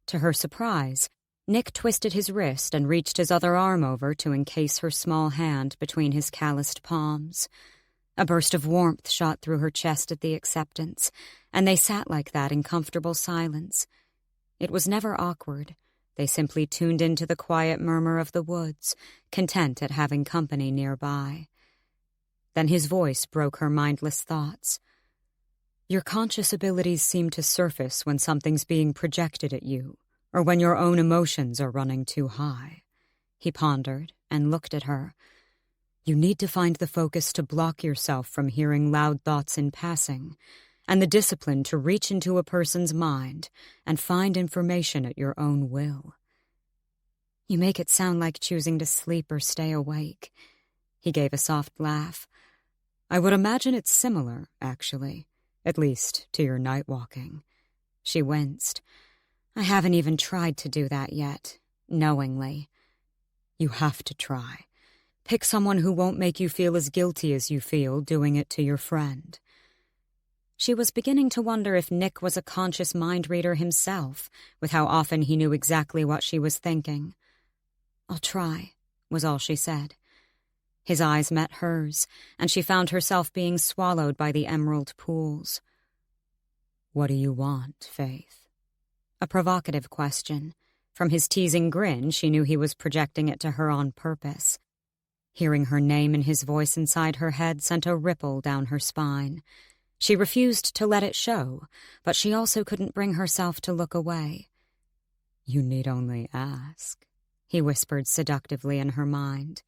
To her surprise, Nick twisted his wrist and reached his other arm over to encase her small hand between his calloused palms. A burst of warmth shot through her chest at the acceptance, and they sat like that in comfortable silence. It was never awkward. They simply tuned into the quiet murmur of the woods, content at having company nearby. Then his voice broke her mindless thoughts. Your conscious abilities seem to surface when something's being projected at you, or when your own emotions are running too high. He pondered and looked at her. You need to find the focus to block yourself from hearing loud thoughts in passing, and the discipline to reach into a person's mind and find information at your own will. You make it sound like choosing to sleep or stay awake. He gave a soft laugh. I would imagine it's similar, actually, at least to your night walking. She winced. I haven't even tried to do that yet, knowingly. You have to try. Pick someone who won't make you feel as guilty as you feel doing it to your friend. She was beginning to wonder if Nick was a conscious mind reader himself, with how often he knew exactly what she was thinking. I'll try, was all she said. His eyes met hers, and she found herself being swallowed by the emerald pools. What do you want, Faith? A provocative question. From his teasing grin, she knew he was projecting it to her on purpose. Hearing her name in his voice inside her head sent a ripple down her spine. She refused to let it show, but she also couldn't bring herself to look away. You need only ask, he whispered seductively in her mind.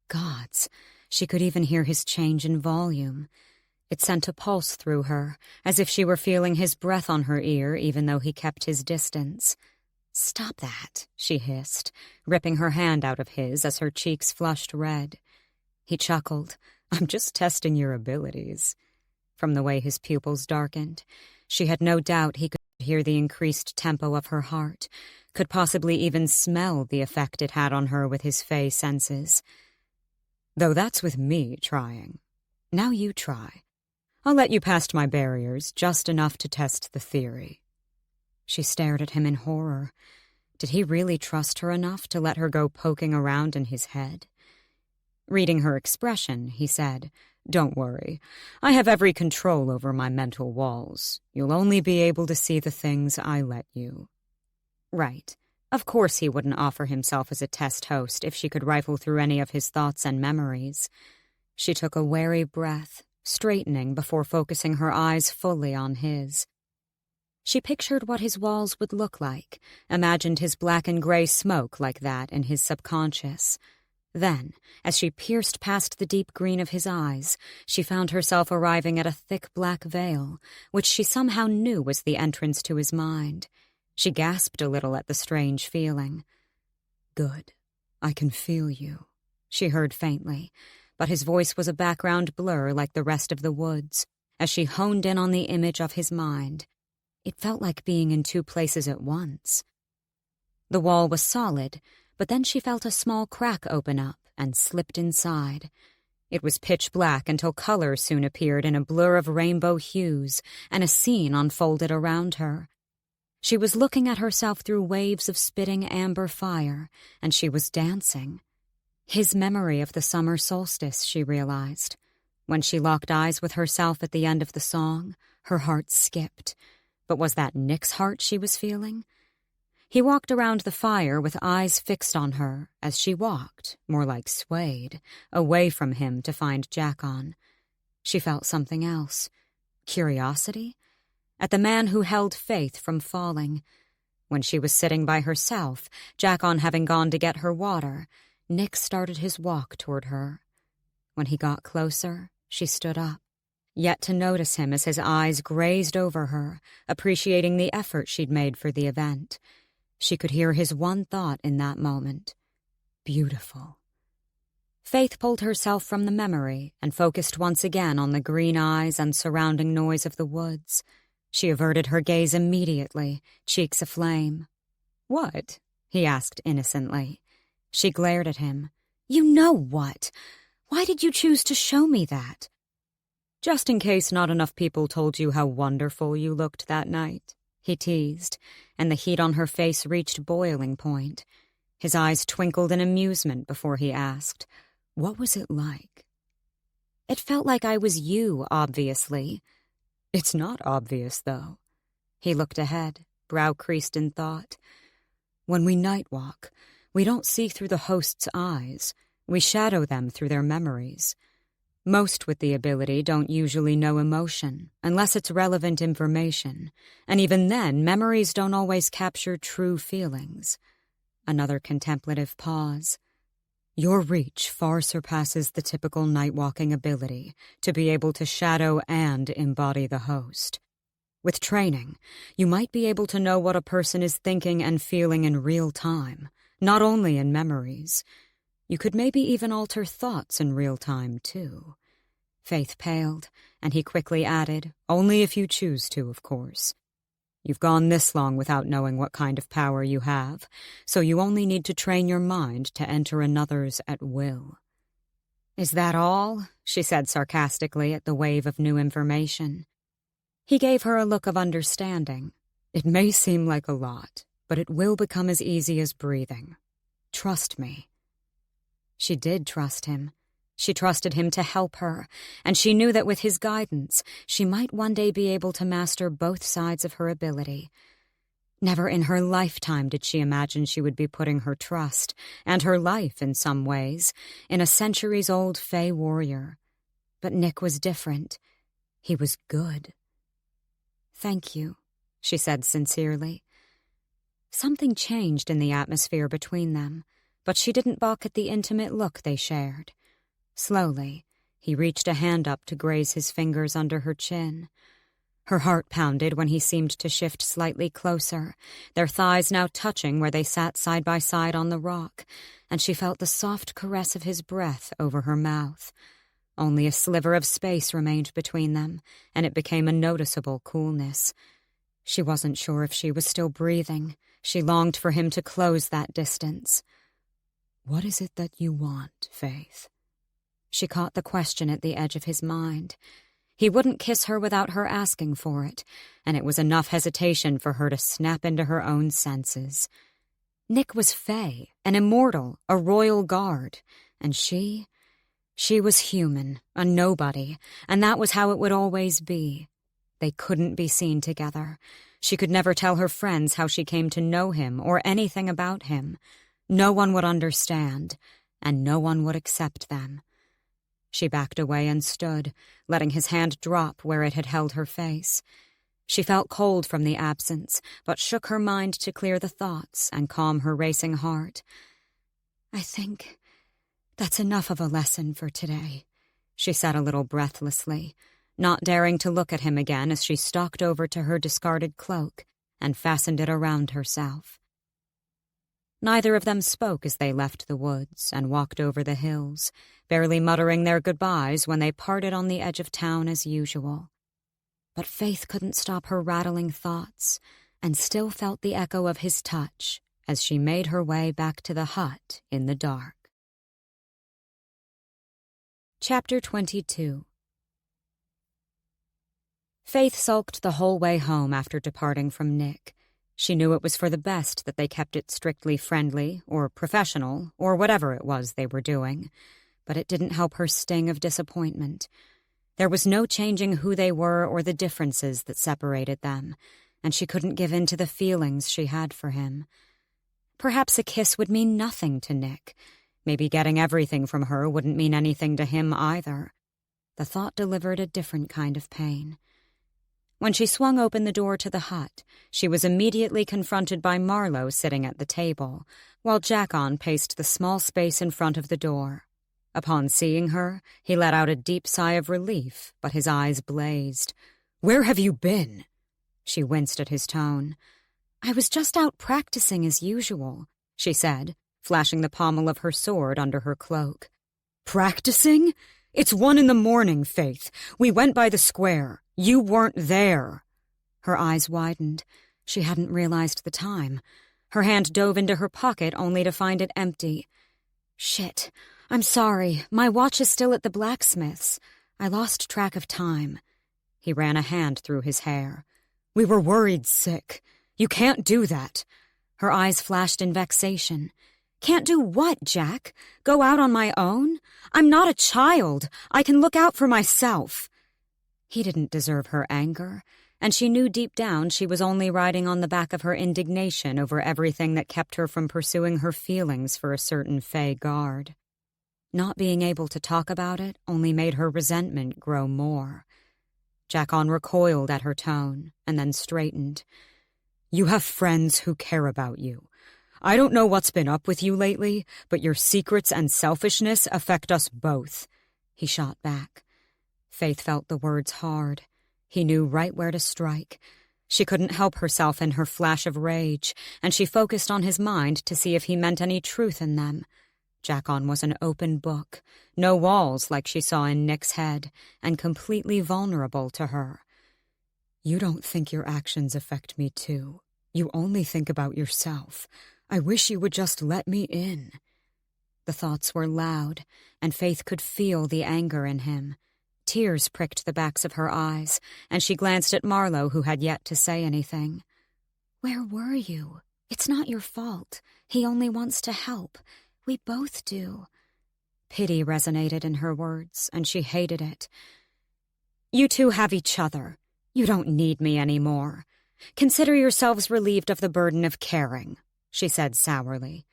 Gods, she could even hear his change in volume. It sent a pulse through her, as if she were feeling his breath on her ear even though he kept his distance. Stop that, she hissed, ripping her hand out of his as her cheeks flushed red. He chuckled. I'm just testing your abilities. From the way his pupils darkened, she had no doubt he could hear the increased tempo of her heart, could possibly even smell the effect it had on her with his fey senses. Though that's with me trying. Now you try. I'll let you past my barriers, just enough to test the theory. She stared at him in horror. Did he really trust her enough to let her go poking around in his head? Reading her expression, he said, Don't worry. I have every control over my mental walls. You'll only be able to see the things I let you. Right. Of course he wouldn't offer himself as a test host if she could rifle through any of his thoughts and memories. She took a wary breath, straightening before focusing her eyes fully on his. She pictured what his walls would look like, imagined his black and gray smoke like that in his subconscious. Then, as she pierced past the deep green of his eyes, she found herself arriving at a thick black veil, which she somehow knew was the entrance to his mind. She gasped a little at the strange feeling. Good. I can feel you, she heard faintly, but his voice was a background blur like the rest of the woods, as she honed in on the image of his mind. It felt like being in two places at once. The wall was solid, but then she felt a small crack open up and slipped inside. It was pitch black until color soon appeared in a blur of rainbow hues, and a scene unfolded around her. She was looking at herself through waves of spitting amber fire, and she was dancing. His memory of the summer solstice, she realized. When she locked eyes with herself at the end of the song, her heart skipped. But was that Nick's heart she was feeling? He walked around the fire with eyes fixed on her as she walked, more like swayed, away from him to find Jackon. She felt something else. Curiosity? At the man who held Faythe from falling. When she was sitting by herself, Jackon having gone to get her water, Nick started his walk toward her. When he got closer, she stood up, yet to notice him as his eyes grazed over her, appreciating the effort she'd made for the event. She could hear his one thought in that moment. Beautiful. Faythe pulled herself from the memory and focused once again on the green eyes and surrounding noise of the woods. She averted her gaze immediately, cheeks aflame. What? He asked innocently. She glared at him. You know what? Why did you choose to show me that? Just in case not enough people told you how wonderful you looked that night, he teased, and the heat on her face reached boiling point. His eyes twinkled in amusement before he asked, What was it like? It felt like I was you, obviously. It's not obvious, though. He looked ahead, brow creased in thought. When we nightwalk, we don't see through the host's eyes. We shadow them through their memories. Most with the ability don't usually know emotion, unless it's relevant information, and even then, memories don't always capture true feelings. Another contemplative pause. Your reach far surpasses the typical night-walking ability to be able to shadow and embody the host. With training, you might be able to know what a person is thinking and feeling in real time, not only in memories. You could maybe even alter thoughts in real time, too. Faythe paled, and he quickly added, only if you choose to, of course. You've gone this long without knowing what kind of power you have, so you only need to train your mind to enter another's at will. Is that all? She said sarcastically at the wave of new information. He gave her a look of understanding. It may seem like a lot, but it will become as easy as breathing. Trust me. She did trust him. She trusted him to help her, and she knew that with his guidance, she might one day be able to master both sides of her ability. Never in her lifetime did she imagine she would be putting her trust, and her life in some ways, in a centuries-old Fae warrior. But Nick was different. He was good. Thank you, she said sincerely. Something changed in the atmosphere between them, but she didn't balk at the intimate look they shared. Slowly, he reached a hand up to graze his fingers under her chin. Her heart pounded when he seemed to shift slightly closer, their thighs now touching where they sat side by side on the rock, and she felt the soft caress of his breath over her mouth. Only a sliver of space remained between them, and it became a noticeable coolness. She wasn't sure if she was still breathing. She longed for him to close that distance. What is it that you want, Faythe? She caught the question at the edge of his mind. He wouldn't kiss her without her asking for it, and it was enough hesitation for her to snap into her own senses. Nick was Fae, an immortal, a royal guard, and she was human, a nobody, and that was how it would always be. They couldn't be seen together. She could never tell her friends how she came to know him or anything about him. No one would understand, and no one would accept them. She backed away and stood, letting his hand drop where it had held her face. She felt cold from the absence, but shook her mind to clear the thoughts and calm her racing heart. I think that's enough of a lesson for today, she said a little breathlessly, not daring to look at him again as she stalked over to her discarded cloak and fastened it around herself. Neither of them spoke as they left the woods and walked over the hills, barely muttering their goodbyes when they parted on the edge of town as usual. But Faythe couldn't stop her rattling thoughts and still felt the echo of his touch as she made her way back to the hut in the dark. Chapter 22. Faythe sulked the whole way home after departing from Nick. She knew it was for the best that they kept it strictly friendly or professional or whatever it was they were doing, but it didn't help her sting of disappointment. There was no changing who they were or the differences that separated them, and she couldn't give in to the feelings she had for him. Perhaps a kiss would mean nothing to Nick. Maybe getting everything from her wouldn't mean anything to him either. The thought delivered a different kind of pain. When she swung open the door to the hut, she was immediately confronted by Marlowe sitting at the table, while Jackon paced the small space in front of the door. Upon seeing her, he let out a deep sigh of relief, but his eyes blazed. "Where have you been?" She winced at his tone. "I was just out practicing as usual," she said, flashing the pommel of her sword under her cloak. "Practicing? It's 1 a.m, Faythe. We went by the square. You weren't there." Her eyes widened. She hadn't realized the time. Her hand dove into her pocket only to find it empty. "Shit. I'm sorry. My watch is still at the blacksmith's. I lost track of time." He ran a hand through his hair. "We were worried sick. You can't do that." Her eyes flashed in vexation. "Can't do what, Jack? Go out on my own? I'm not a child. I can look out for myself." He didn't deserve her anger, and she knew deep down she was only riding on the back of her indignation over everything that kept her from pursuing her feelings for a certain Fae guard. Not being able to talk about it only made her resentment grow more. Jackon recoiled at her tone, and then straightened. "You have friends who care about you. I don't know what's been up with you lately, but your secrets and selfishness affect us both," he shot back. Faythe felt the words hard. He knew right where to strike. She couldn't help herself in her flash of rage, and she focused on his mind to see if he meant any truth in them. Jackon was an open book, no walls like she saw in Nick's head, and completely vulnerable to her. "You don't think your actions affect me too. You only think about yourself. I wish you would just let me in." The thoughts were loud, and Faythe could feel the anger in him. Tears pricked the backs of her eyes, and she glanced at Marlowe, who had yet to say anything. "Where were you? It's not your fault. He only wants to help. We both do." Pity resonated in her words, and she hated it. "You two have each other. You don't need me anymore. Consider yourselves relieved of the burden of caring," she said sourly.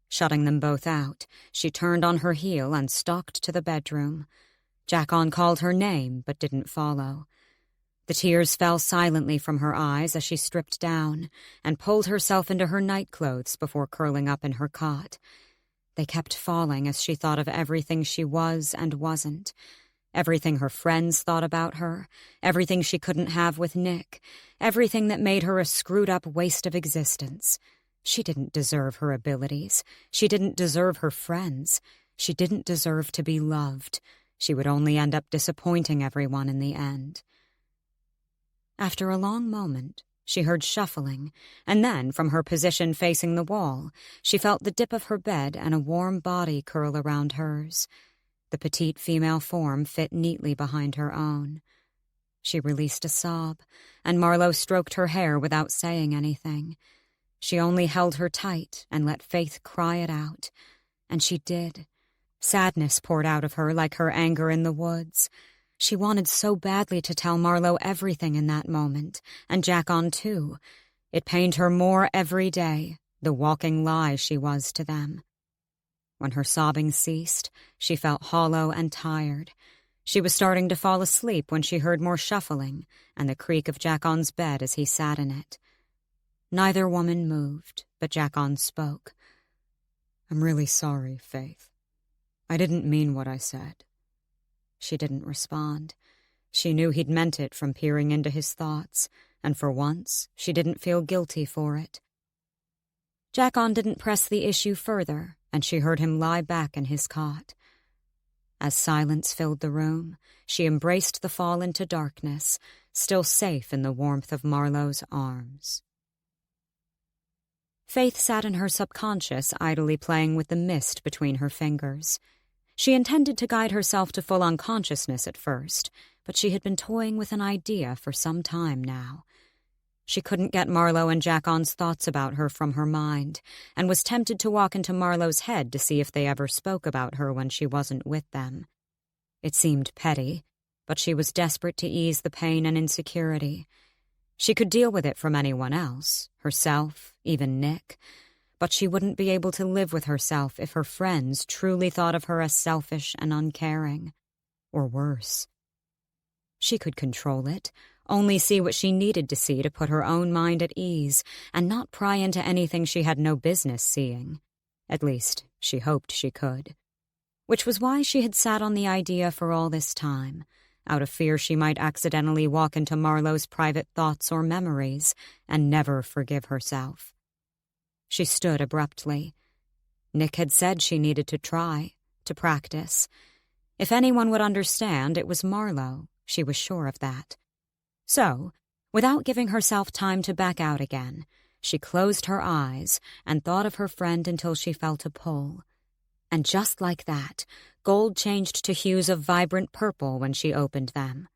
Shutting them both out, she turned on her heel and stalked to the bedroom. Jackon called her name, but didn't follow. The tears fell silently from her eyes as she stripped down and pulled herself into her nightclothes before curling up in her cot. They kept falling as she thought of everything she was and wasn't, everything her friends thought about her, everything she couldn't have with Nick, everything that made her a screwed-up waste of existence. She didn't deserve her abilities. She didn't deserve her friends. She didn't deserve to be loved. She would only end up disappointing everyone in the end. After a long moment, she heard shuffling, and then, from her position facing the wall, she felt the dip of her bed and a warm body curl around hers. The petite female form fit neatly behind her own. She released a sob, and Marlowe stroked her hair without saying anything. She only held her tight and let Faythe cry it out. And she did. Sadness poured out of her like her anger in the woods. She wanted so badly to tell Marlowe everything in that moment, and Jackon too. It pained her more every day, the walking lie she was to them. When her sobbing ceased, she felt hollow and tired. She was starting to fall asleep when she heard more shuffling and the creak of Jackon's bed as he sat in it. Neither woman moved, but Jackon spoke. "I'm really sorry, Faythe. I didn't mean what I said." She didn't respond. She knew he'd meant it from peering into his thoughts, and for once, she didn't feel guilty for it. Jackon didn't press the issue further, and she heard him lie back in his cot. As silence filled the room, she embraced the fall into darkness, still safe in the warmth of Marlowe's arms. Faythe sat in her subconscious, idly playing with the mist between her fingers. She intended to guide herself to full unconsciousness at first, but she had been toying with an idea for some time now. She couldn't get Marlowe and Jackon's thoughts about her from her mind, and was tempted to walk into Marlowe's head to see if they ever spoke about her when she wasn't with them. It seemed petty, but she was desperate to ease the pain and insecurity. She could deal with it from anyone else, herself, even Nick, but she wouldn't be able to live with herself if her friends truly thought of her as selfish and uncaring. Or worse. She could control it, only see what she needed to see to put her own mind at ease, and not pry into anything she had no business seeing. At least, she hoped she could. Which was why she had sat on the idea for all this time, out of fear she might accidentally walk into Marlowe's private thoughts or memories and never forgive herself. She stood abruptly. Nick had said she needed to try, to practice. If anyone would understand, it was Marlowe. She was sure of that. So, without giving herself time to back out again, she closed her eyes and thought of her friend until she felt a pull. And just like that, gold changed to hues of vibrant purple when she opened them.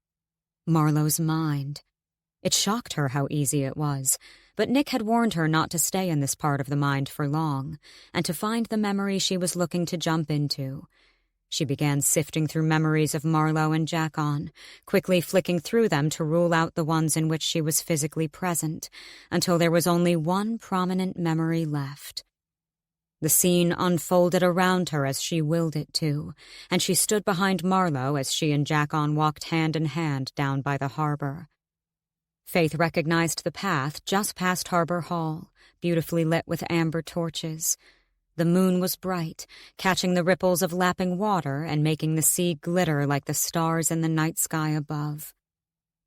Marlowe's mind. It shocked her how easy it was, but Nick had warned her not to stay in this part of the mind for long, and to find the memory she was looking to jump into. She began sifting through memories of Marlowe and Jackon, quickly flicking through them to rule out the ones in which she was physically present, until there was only one prominent memory left. The scene unfolded around her as she willed it to, and she stood behind Marlowe as she and Jackon walked hand in hand down by the harbor. Faythe recognized the path just past Harbor Hall, beautifully lit with amber torches. The moon was bright, catching the ripples of lapping water and making the sea glitter like the stars in the night sky above.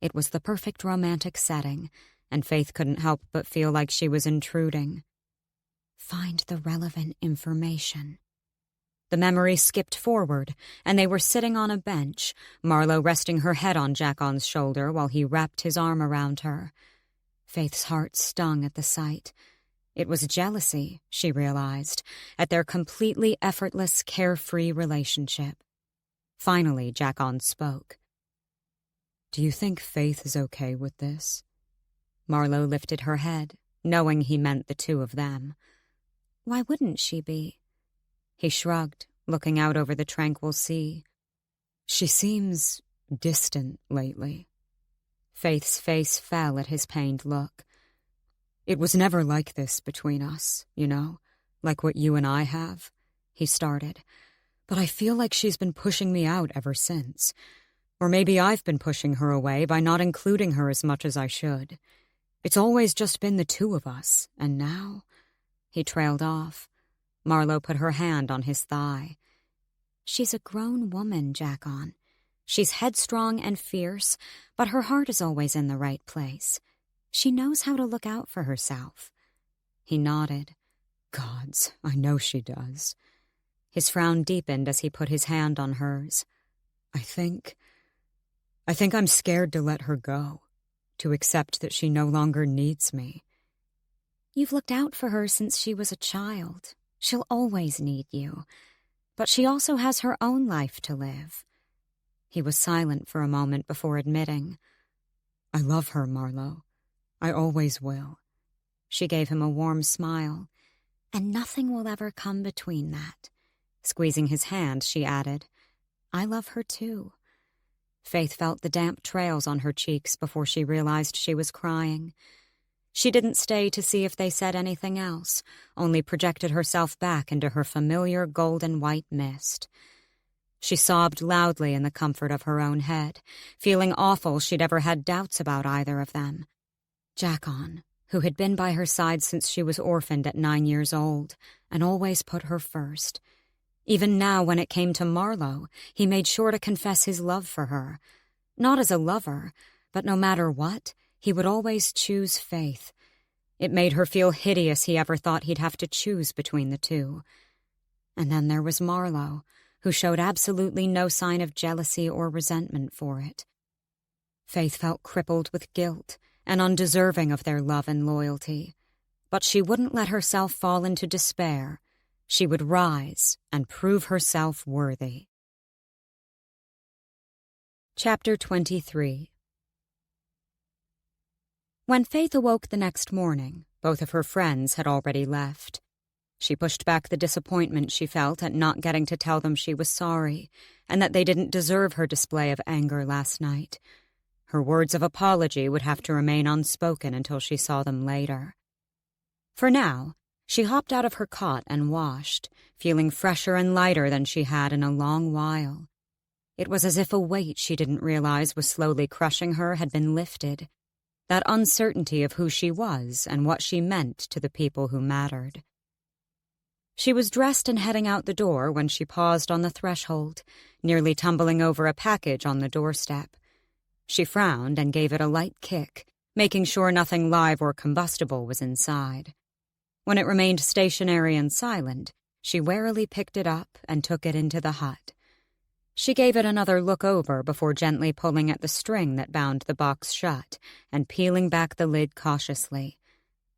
It was the perfect romantic setting, and Faythe couldn't help but feel like she was intruding. Find the relevant information. The memory skipped forward, and they were sitting on a bench, Marlowe resting her head on Jackon's shoulder while he wrapped his arm around her. Faythe's heart stung at the sight. It was jealousy, she realized, at their completely effortless, carefree relationship. Finally, Jackon spoke. "Do you think Faythe is okay with this?" Marlowe lifted her head, knowing he meant the two of them. Why wouldn't she be? He shrugged, looking out over the tranquil sea. "She seems distant lately." Faythe's face fell at his pained look. "It was never like this between us, you know, like what you and I have," he started. "But I feel like she's been pushing me out ever since. Or maybe I've been pushing her away by not including her as much as I should. It's always just been the two of us, and now—" He trailed off. Marlowe put her hand on his thigh. "She's a grown woman, Jackon. She's headstrong and fierce, but her heart is always in the right place. She knows how to look out for herself." He nodded. "Gods, I know she does." His frown deepened as he put his hand on hers. I think I'm scared to let her go, to accept that she no longer needs me." "You've looked out for her since she was a child. She'll always need you. But she also has her own life to live." He was silent for a moment before admitting, "I love her, Marlowe. I always will." She gave him a warm smile. "And nothing will ever come between that." Squeezing his hand, she added, "I love her too." Faythe felt the damp trails on her cheeks before she realized she was crying. She didn't stay to see if they said anything else, only projected herself back into her familiar golden white mist. She sobbed loudly in the comfort of her own head, feeling awful she'd ever had doubts about either of them. Jackon, who had been by her side since she was orphaned at 9 years old, and always put her first. Even now, when it came to Marlowe, he made sure to confess his love for her. Not as a lover, but no matter what, he would always choose Faythe. It made her feel hideous he ever thought he'd have to choose between the two. And then there was Marlowe, who showed absolutely no sign of jealousy or resentment for it. Faythe felt crippled with guilt and undeserving of their love and loyalty. But she wouldn't let herself fall into despair. She would rise and prove herself worthy. Chapter 23. When Faythe awoke the next morning, both of her friends had already left. She pushed back the disappointment she felt at not getting to tell them she was sorry, and that they didn't deserve her display of anger last night. Her words of apology would have to remain unspoken until she saw them later. For now, she hopped out of her cot and washed, feeling fresher and lighter than she had in a long while. It was as if a weight she didn't realize was slowly crushing her had been lifted. That uncertainty of who she was and what she meant to the people who mattered. She was dressed and heading out the door when she paused on the threshold, nearly tumbling over a package on the doorstep. She frowned and gave it a light kick, making sure nothing live or combustible was inside. When it remained stationary and silent, she warily picked it up and took it into the hut. She gave it another look over before gently pulling at the string that bound the box shut and peeling back the lid cautiously.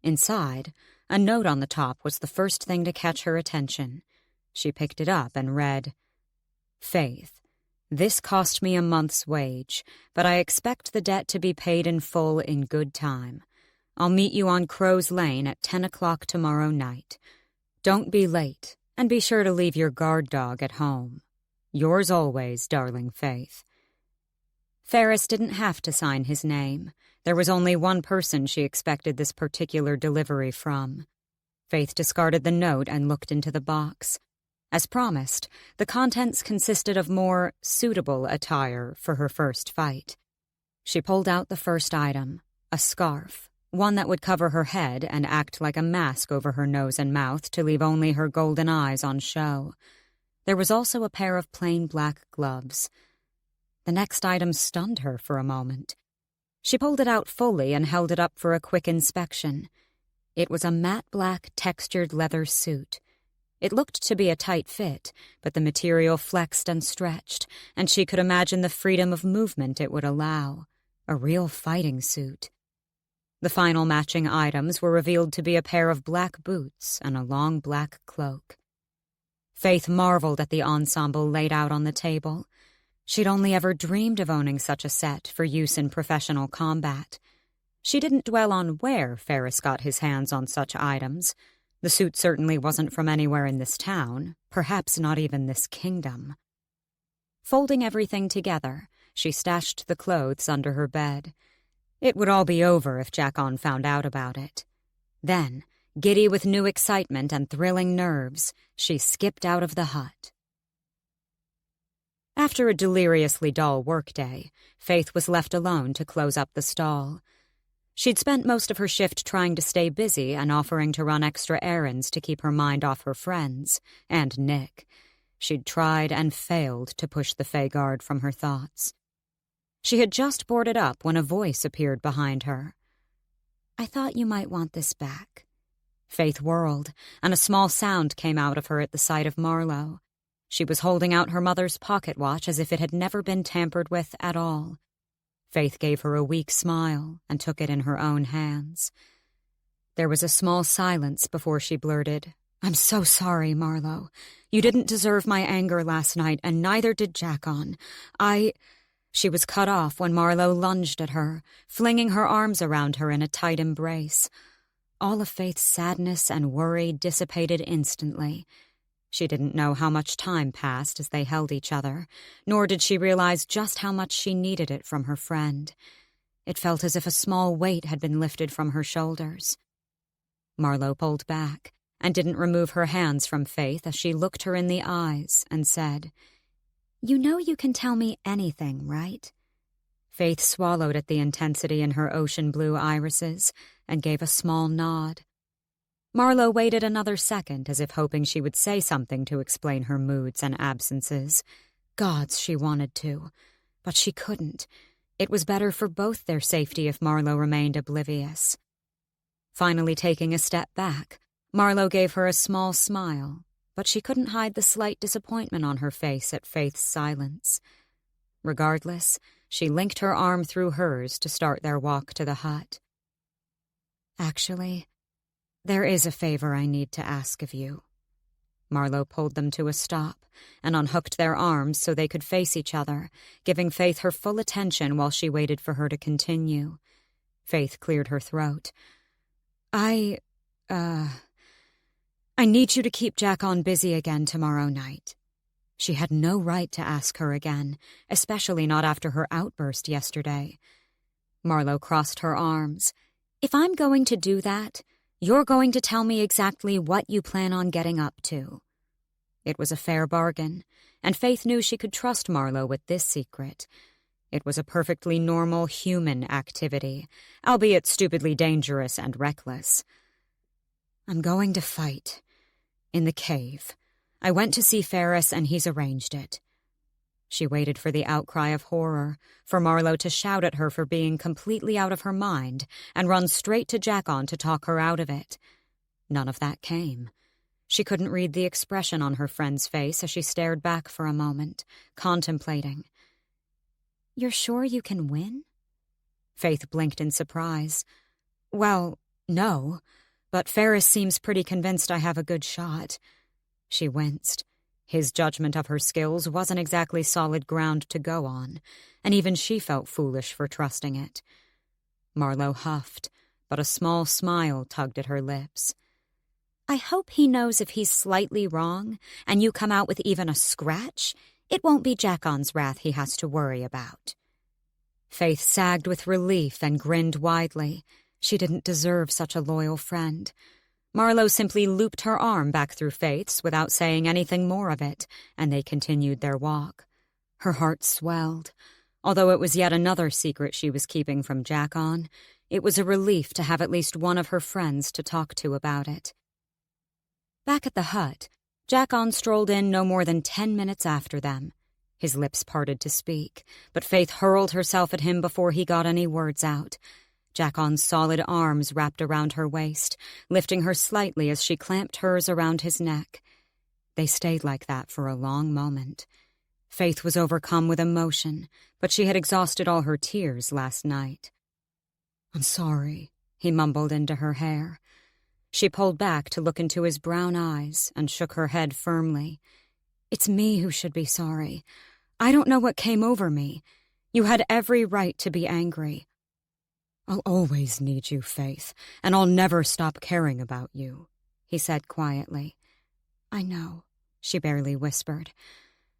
Inside, a note on the top was the first thing to catch her attention. She picked it up and read, "Faythe, this cost me a month's wage, but I expect the debt to be paid in full in good time. I'll meet you on Crow's Lane at 10 o'clock tomorrow night. Don't be late, and be sure to leave your guard dog at home. Yours always, darling Faythe." Ferris didn't have to sign his name. There was only one person she expected this particular delivery from. Faythe discarded the note and looked into the box. As promised, the contents consisted of more suitable attire for her first fight. She pulled out the first item, a scarf, one that would cover her head and act like a mask over her nose and mouth to leave only her golden eyes on show. There was also a pair of plain black gloves. The next item stunned her for a moment. She pulled it out fully and held it up for a quick inspection. It was a matte black textured leather suit. It looked to be a tight fit, but the material flexed and stretched, and she could imagine the freedom of movement it would allow. A real fighting suit. The final matching items were revealed to be a pair of black boots and a long black cloak. Faythe marveled at the ensemble laid out on the table. She'd only ever dreamed of owning such a set for use in professional combat. She didn't dwell on where Ferris got his hands on such items. The suit certainly wasn't from anywhere in this town, perhaps not even this kingdom. Folding everything together, she stashed the clothes under her bed. It would all be over if Jackon found out about it. Then, giddy with new excitement and thrilling nerves, she skipped out of the hut. After a deliriously dull workday, Faythe was left alone to close up the stall. She'd spent most of her shift trying to stay busy and offering to run extra errands to keep her mind off her friends, and Nick. She'd tried and failed to push the Fey guard from her thoughts. She had just boarded up when a voice appeared behind her. "I thought you might want this back." Faythe whirled, and a small sound came out of her at the sight of Marlowe. She was holding out her mother's pocket watch as if it had never been tampered with at all. Faythe gave her a weak smile and took it in her own hands. There was a small silence before she blurted, "I'm so sorry, Marlowe. You didn't deserve my anger last night, and neither did Jackon. She was cut off when Marlowe lunged at her, flinging her arms around her in a tight embrace. All of Faythe's sadness and worry dissipated instantly. She didn't know how much time passed as they held each other, nor did she realize just how much she needed it from her friend. It felt as if a small weight had been lifted from her shoulders. Marlowe pulled back and didn't remove her hands from Faythe as she looked her in the eyes and said, "You know you can tell me anything, right?" Faythe swallowed at the intensity in her ocean blue irises and gave a small nod. Marlowe waited another second as if hoping she would say something to explain her moods and absences. Gods, she wanted to, but she couldn't. It was better for both their safety if Marlowe remained oblivious. Finally taking a step back, Marlowe gave her a small smile, but she couldn't hide the slight disappointment on her face at Faythe's silence. Regardless, she linked her arm through hers to start their walk to the hut. "Actually, there is a favor I need to ask of you." Marlowe pulled them to a stop and unhooked their arms so they could face each other, giving Faythe her full attention while she waited for her to continue. Faythe cleared her throat. I need you to keep Jackon busy again tomorrow night." She had no right to ask her again, especially not after her outburst yesterday. Marlowe crossed her arms. "If I'm going to do that, you're going to tell me exactly what you plan on getting up to." It was a fair bargain, and Faythe knew she could trust Marlowe with this secret. It was a perfectly normal human activity, albeit stupidly dangerous and reckless. "I'm going to fight. In the cave. I went to see Ferris and he's arranged it." She waited for the outcry of horror, for Marlowe to shout at her for being completely out of her mind and run straight to Jackon to talk her out of it. None of that came. She couldn't read the expression on her friend's face as she stared back for a moment, contemplating. "You're sure you can win?" Faythe blinked in surprise. "Well, no, but Ferris seems pretty convinced I have a good shot." She winced. His judgment of her skills wasn't exactly solid ground to go on, and even she felt foolish for trusting it. Marlowe huffed, but a small smile tugged at her lips. "I hope he knows if he's slightly wrong, and you come out with even a scratch, it won't be Jackon's wrath he has to worry about." Faythe sagged with relief and grinned widely. She didn't deserve such a loyal friend. Marlowe simply looped her arm back through Faythe's without saying anything more of it, and they continued their walk. Her heart swelled. Although it was yet another secret she was keeping from Jackon, It was a relief to have at least one of her friends to talk to about it. Back at the hut, Jackon strolled in no more than 10 minutes after them. His lips parted to speak, but Faythe hurled herself at him before he got any words out. Jackon's solid arms wrapped around her waist, lifting her slightly as she clamped hers around his neck. They stayed like that for a long moment. Faythe was overcome with emotion, but she had exhausted all her tears last night. "I'm sorry," he mumbled into her hair. She pulled back to look into his brown eyes and shook her head firmly. "It's me who should be sorry. I don't know what came over me. You had every right to be angry." "I'll always need you, Faythe, and I'll never stop caring about you," he said quietly. "I know," she barely whispered.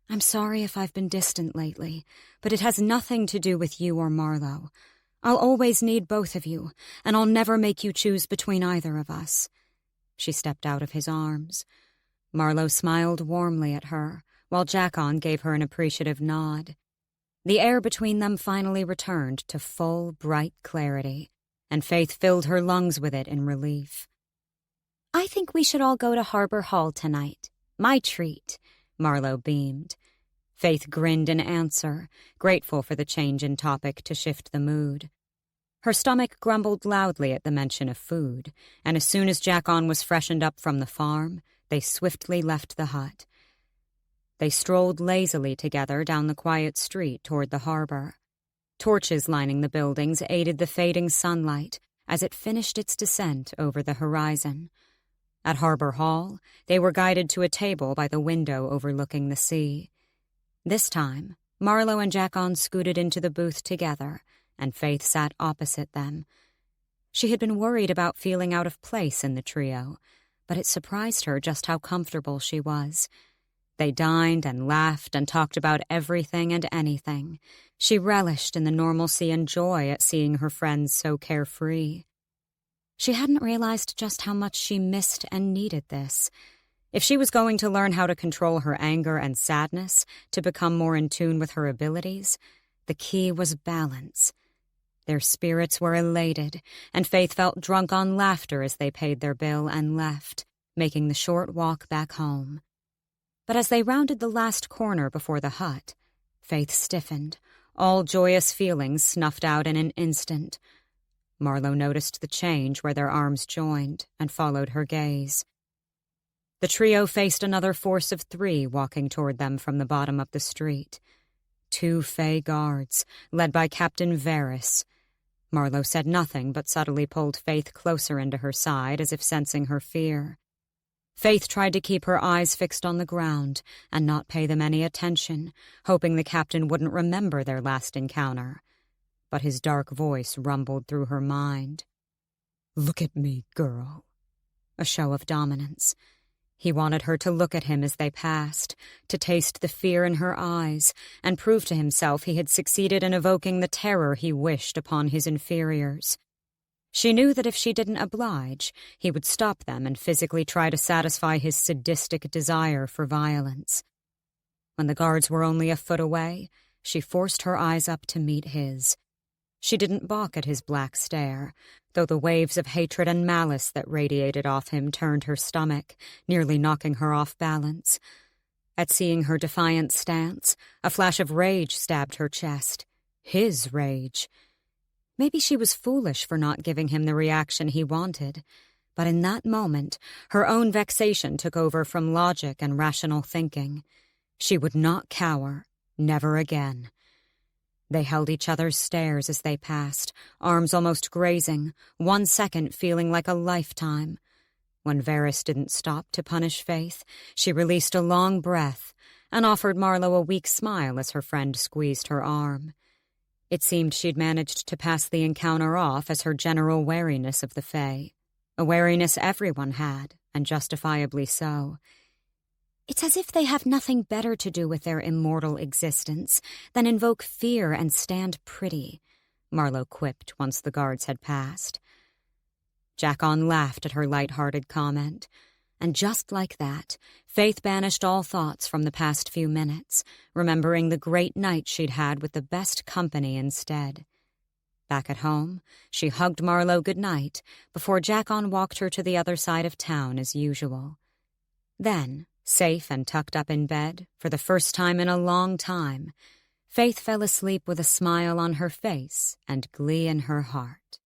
"I'm sorry if I've been distant lately, but it has nothing to do with you or Marlowe. I'll always need both of you, and I'll never make you choose between either of us." She stepped out of his arms. Marlowe smiled warmly at her, while Jackon gave her an appreciative nod. The air between them finally returned to full, bright clarity, and Faythe filled her lungs with it in relief. "I think we should all go to Harbor Hall tonight. My treat," Marlowe beamed. Faythe grinned in answer, grateful for the change in topic to shift the mood. Her stomach grumbled loudly at the mention of food, and as soon as Jackon was freshened up from the farm, they swiftly left the hut. They strolled lazily together down the quiet street toward the harbor. Torches lining the buildings aided the fading sunlight as it finished its descent over the horizon. At Harbor Hall, they were guided to a table by the window overlooking the sea. This time, Marlowe and Jackon scooted into the booth together, and Faythe sat opposite them. She had been worried about feeling out of place in the trio, but it surprised her just how comfortable she was. They dined and laughed and talked about everything and anything. She relished in the normalcy and joy at seeing her friends so carefree. She hadn't realized just how much she missed and needed this. If she was going to learn how to control her anger and sadness to become more in tune with her abilities, the key was balance. Their spirits were elated, and Faythe felt drunk on laughter as they paid their bill and left, making the short walk back home. But as they rounded the last corner before the hut, Faythe stiffened, all joyous feelings snuffed out in an instant. Marlowe noticed the change where their arms joined and followed her gaze. The trio faced another force of 3 walking toward them from the bottom of the street. 2 Fae guards, led by Captain Varys. Marlowe said nothing but subtly pulled Faythe closer into her side as if sensing her fear. Faythe tried to keep her eyes fixed on the ground and not pay them any attention, hoping the captain wouldn't remember their last encounter. But his dark voice rumbled through her mind. "Look at me, girl." A show of dominance. He wanted her to look at him as they passed, to taste the fear in her eyes, and prove to himself he had succeeded in evoking the terror he wished upon his inferiors. She knew that if she didn't oblige, he would stop them and physically try to satisfy his sadistic desire for violence. When the guards were only a foot away, she forced her eyes up to meet his. She didn't balk at his black stare, though the waves of hatred and malice that radiated off him turned her stomach, nearly knocking her off balance. At seeing her defiant stance, a flash of rage stabbed her chest. His rage. Maybe she was foolish for not giving him the reaction he wanted, but in that moment, her own vexation took over from logic and rational thinking. She would not cower, never again. They held each other's stares as they passed, arms almost grazing, 1 second feeling like a lifetime. When Varys didn't stop to punish Faythe, she released a long breath and offered Marlowe a weak smile as her friend squeezed her arm. It seemed she'd managed to pass the encounter off as her general wariness of the Fae, a wariness everyone had, and justifiably so. "It's as if they have nothing better to do with their immortal existence than invoke fear and stand pretty," Marlowe quipped once the guards had passed. Jackon laughed at her light-hearted comment, and just like that, Faythe banished all thoughts from the past few minutes, remembering the great night she'd had with the best company instead. Back at home, she hugged Marlowe goodnight before Jackon walked her to the other side of town as usual. Then, safe and tucked up in bed, for the first time in a long time, Faythe fell asleep with a smile on her face and glee in her heart.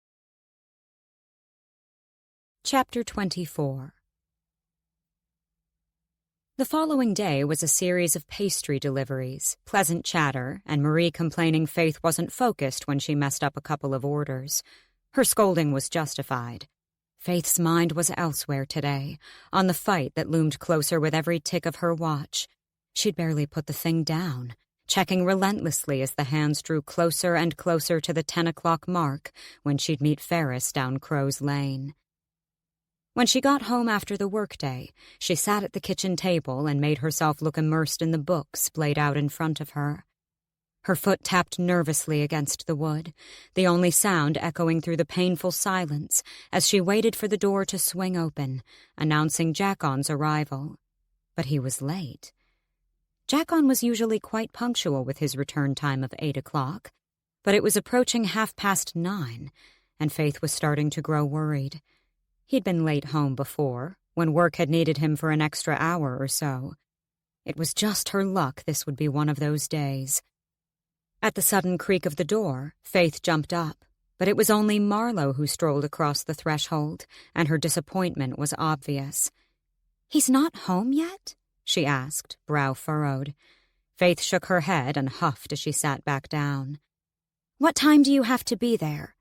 Chapter 24. The following day was a series of pastry deliveries, pleasant chatter, and Marie complaining Faythe wasn't focused when she messed up a couple of orders. Her scolding was justified. Faythe's mind was elsewhere today, on the fight that loomed closer with every tick of her watch. She'd barely put the thing down, checking relentlessly as the hands drew closer and closer to the 10 o'clock mark when she'd meet Ferris down Crow's Lane. When she got home after the workday, she sat at the kitchen table and made herself look immersed in the books splayed out in front of her. Her foot tapped nervously against the wood, the only sound echoing through the painful silence as she waited for the door to swing open, announcing Jackon's arrival. But he was late. Jackon was usually quite punctual with his return time of 8 o'clock, but it was approaching 9:30, and Faythe was starting to grow worried. He'd been late home before, when work had needed him for an extra hour or so. It was just her luck this would be one of those days. At the sudden creak of the door, Faythe jumped up, but it was only Marlowe who strolled across the threshold, and her disappointment was obvious. "He's not home yet?" she asked, brow furrowed. Faythe shook her head and huffed as she sat back down. "What time do you have to be there?"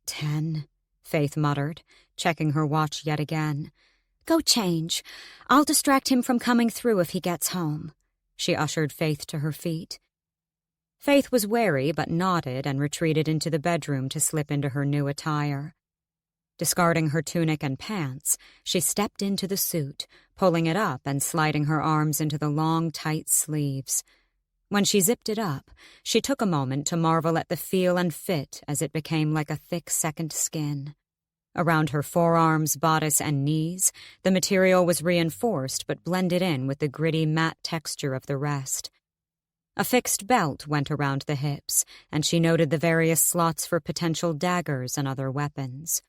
10, Faythe muttered, checking her watch yet again. "Go change. I'll distract him from coming through if he gets home." She ushered Faythe to her feet. Faythe was wary but nodded and retreated into the bedroom to slip into her new attire. Discarding her tunic and pants, she stepped into the suit, pulling it up and sliding her arms into the long, tight sleeves. When she zipped it up, she took a moment to marvel at the feel and fit as it became like a thick second skin. Around her forearms, bodice, and knees, the material was reinforced but blended in with the gritty, matte texture of the rest. A fixed belt went around the hips, and she noted the various slots for potential daggers and other weapons.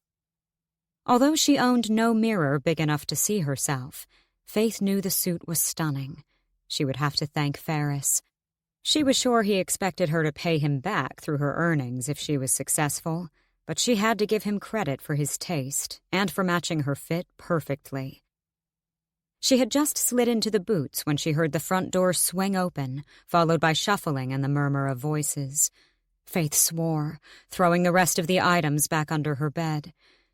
Although she owned no mirror big enough to see herself, Faythe knew the suit was stunning. She would have to thank Ferris. She was sure he expected her to pay him back through her earnings if she was successful, but she had to give him credit for his taste and for matching her fit perfectly. She had just slid into the boots when she heard the front door swing open, followed by shuffling and the murmur of voices. Faythe swore, throwing the rest of the items back under her bed.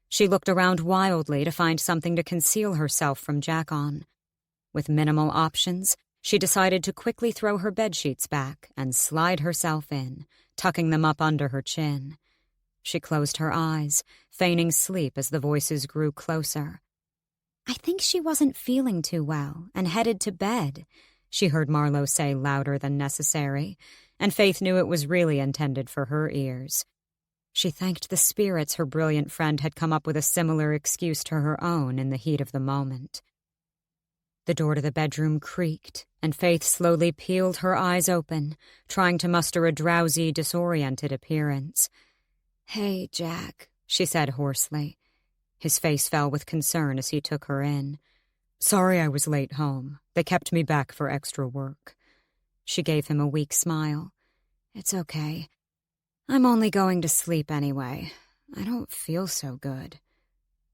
She looked around wildly to find something to conceal herself from Jackon. With minimal options, she decided to quickly throw her bedsheets back and slide herself in, tucking them up under her chin. She closed her eyes, feigning sleep as the voices grew closer. "I think she wasn't feeling too well and headed to bed," she heard Marlowe say louder than necessary, and Faythe knew it was really intended for her ears. She thanked the spirits her brilliant friend had come up with a similar excuse to her own in the heat of the moment. The door to the bedroom creaked, and Faythe slowly peeled her eyes open, trying to muster a drowsy, disoriented appearance. "Hey, Jack," she said hoarsely. His face fell with concern as he took her in. "Sorry I was late home. They kept me back for extra work." She gave him a weak smile. "It's okay. I'm only going to sleep anyway. I don't feel so good."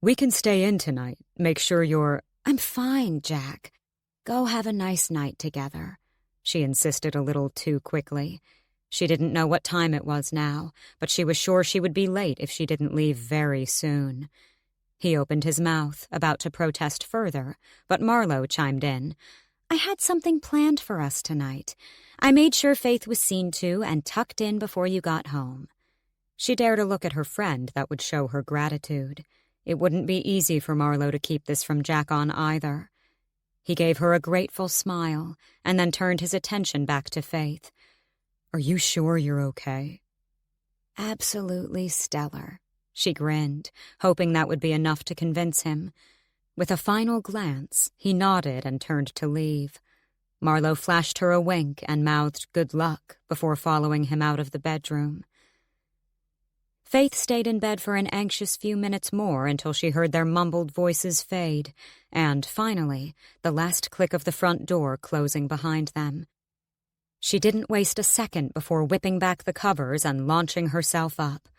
"We can stay in tonight. Make sure you're—" "I'm fine, Jack. Go have a nice night together," she insisted a little too quickly. She didn't know what time it was now, but she was sure she would be late if she didn't leave very soon. He opened his mouth, about to protest further, but Marlowe chimed in. "I had something planned for us tonight. I made sure Faythe was seen to and tucked in before you got home." She dared a look at her friend that would show her gratitude. It wouldn't be easy for Marlowe to keep this from Jackon either. He gave her a grateful smile, and then turned his attention back to Faythe. "Are you sure you're okay?" "Absolutely stellar." She grinned, hoping that would be enough to convince him. With a final glance, he nodded and turned to leave. Marlowe flashed her a wink and mouthed good luck before following him out of the bedroom. Faythe stayed in bed for an anxious few minutes more until she heard their mumbled voices fade, and, finally, the last click of the front door closing behind them. She didn't waste a second before whipping back the covers and launching herself up.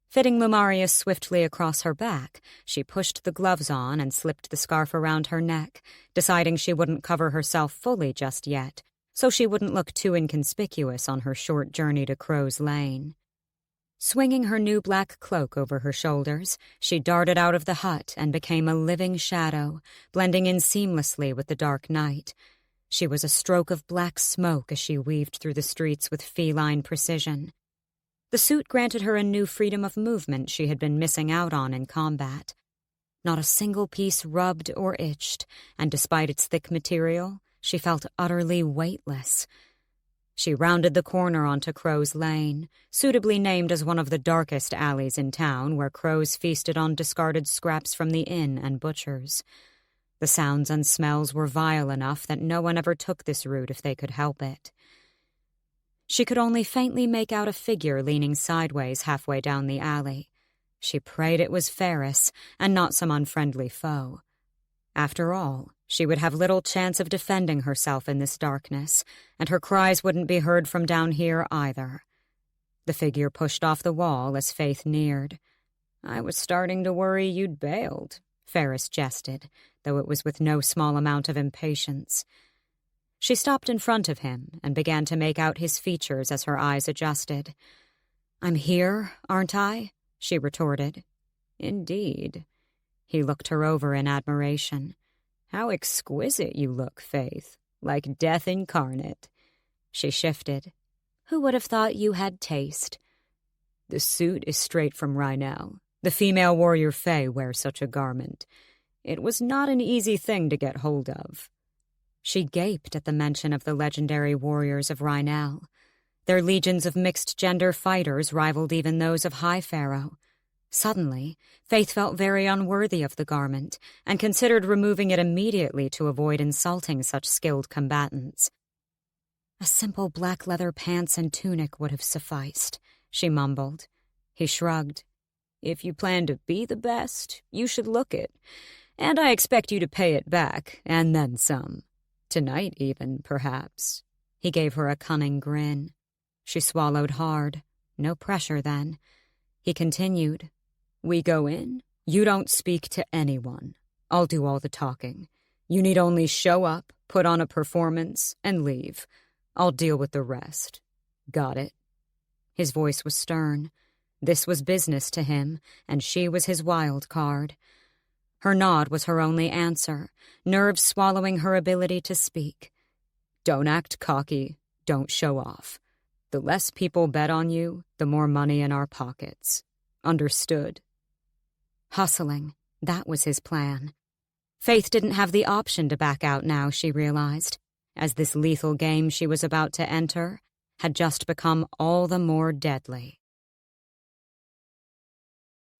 Fitting Lumarius swiftly across her back, she pushed the gloves on and slipped the scarf around her neck, deciding she wouldn't cover herself fully just yet, so she wouldn't look too inconspicuous on her short journey to Crow's Lane. Swinging her new black cloak over her shoulders, she darted out of the hut and became a living shadow, blending in seamlessly with the dark night. She was a stroke of black smoke as she weaved through the streets with feline precision. The suit granted her a new freedom of movement she had been missing out on in combat. Not a single piece rubbed or itched, and despite its thick material, she felt utterly weightless. She rounded the corner onto Crow's Lane, suitably named as one of the darkest alleys in town where crows feasted on discarded scraps from the inn and butchers. The sounds and smells were vile enough that no one ever took this route if they could help it. She could only faintly make out a figure leaning sideways halfway down the alley. She prayed it was Ferris, and not some unfriendly foe. After all, she would have little chance of defending herself in this darkness, and her cries wouldn't be heard from down here either. The figure pushed off the wall as Faythe neared. "I was starting to worry you'd bailed," Ferris jested, though it was with no small amount of impatience. She stopped in front of him and began to make out his features as her eyes adjusted. "I'm here, aren't I?" she retorted. "Indeed." He looked her over in admiration. "How exquisite you look, Faythe, like death incarnate." She shifted. "Who would have thought you had taste?" "The suit is straight from Rhinell. The female warrior Fae wears such a garment. It was not an easy thing to get hold of." She gaped at the mention of the legendary warriors of Rhinell. Their legions of mixed-gender fighters rivaled even those of High Pharaoh. Suddenly, Faythe felt very unworthy of the garment and considered removing it immediately to avoid insulting such skilled combatants. "A simple black leather pants and tunic would have sufficed," she mumbled. He shrugged. "If you plan to be the best, you should look it. And I expect you to pay it back, and then some. Tonight even, perhaps." He gave her a cunning grin. She swallowed hard. No pressure, then. He continued. "We go in. You don't speak to anyone. I'll do all the talking. You need only show up, put on a performance, and leave. I'll deal with the rest. Got it?" His voice was stern. This was business to him, and she was his wild card. Her nod was her only answer, nerves swallowing her ability to speak. "Don't act cocky. Don't show off. The less people bet on you, the more money in our pockets. Understood?" Hustling. That was his plan. Faythe didn't have the option to back out now, she realized, as this lethal game she was about to enter had just become all the more deadly.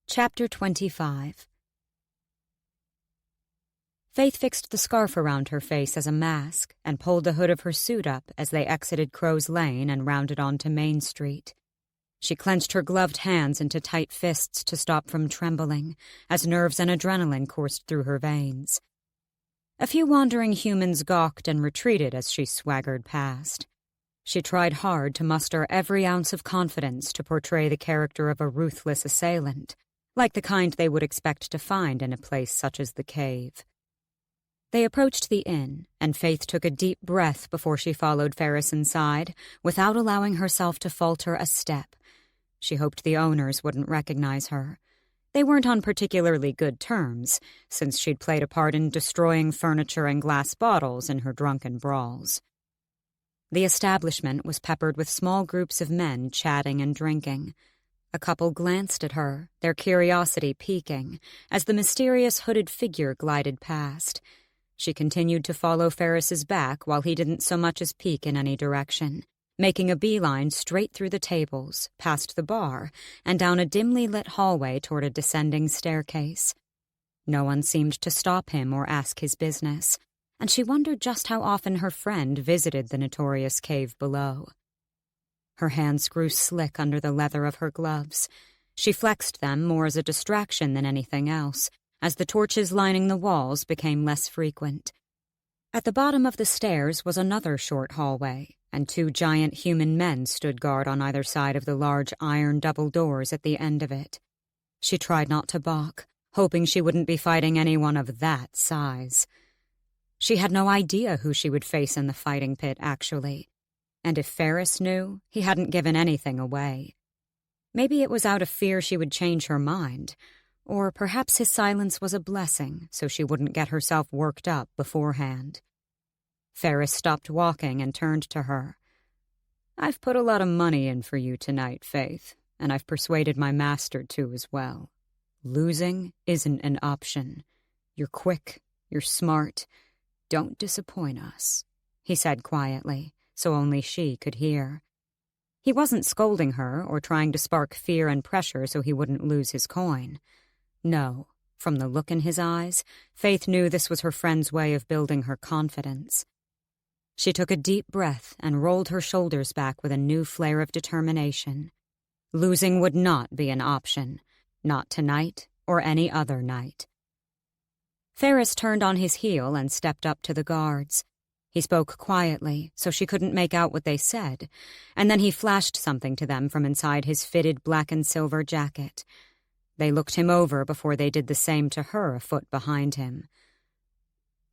Chapter 25. Faythe fixed the scarf around her face as a mask and pulled the hood of her suit up as they exited Crow's Lane and rounded onto Main Street. She clenched her gloved hands into tight fists to stop from trembling as nerves and adrenaline coursed through her veins. A few wandering humans gawked and retreated as she swaggered past. She tried hard to muster every ounce of confidence to portray the character of a ruthless assailant, like the kind they would expect to find in a place such as the cave. They approached the inn, and Faythe took a deep breath before she followed Ferris inside, without allowing herself to falter a step. She hoped the owners wouldn't recognize her. They weren't on particularly good terms, since she'd played a part in destroying furniture and glass bottles in her drunken brawls. The establishment was peppered with small groups of men chatting and drinking. A couple glanced at her, their curiosity piquing, as the mysterious hooded figure glided past. She continued to follow Ferris's back while he didn't so much as peek in any direction, making a beeline straight through the tables, past the bar, and down a dimly lit hallway toward a descending staircase. No one seemed to stop him or ask his business, and she wondered just how often her friend visited the notorious cave below. Her hands grew slick under the leather of her gloves. She flexed them more as a distraction than anything else, as the torches lining the walls became less frequent. At the bottom of the stairs was another short hallway, and 2 giant human men stood guard on either side of the large iron double doors at the end of it. She tried not to balk, hoping she wouldn't be fighting anyone of that size. She had no idea who she would face in the fighting pit, actually. And if Ferris knew, he hadn't given anything away. Maybe it was out of fear she would change her mind, or perhaps his silence was a blessing so she wouldn't get herself worked up beforehand. Ferris stopped walking and turned to her. "I've put a lot of money in for you tonight, Faythe, and I've persuaded my master to as well. Losing isn't an option. You're quick, you're smart. Don't disappoint us," he said quietly, so only she could hear. He wasn't scolding her or trying to spark fear and pressure so he wouldn't lose his coin. No, from the look in his eyes, Faythe knew this was her friend's way of building her confidence. She took a deep breath and rolled her shoulders back with a new flare of determination. Losing would not be an option, not tonight or any other night. Ferris turned on his heel and stepped up to the guards. He spoke quietly, so she couldn't make out what they said, and then he flashed something to them from inside his fitted black and silver jacket. They looked him over before they did the same to her a foot behind him.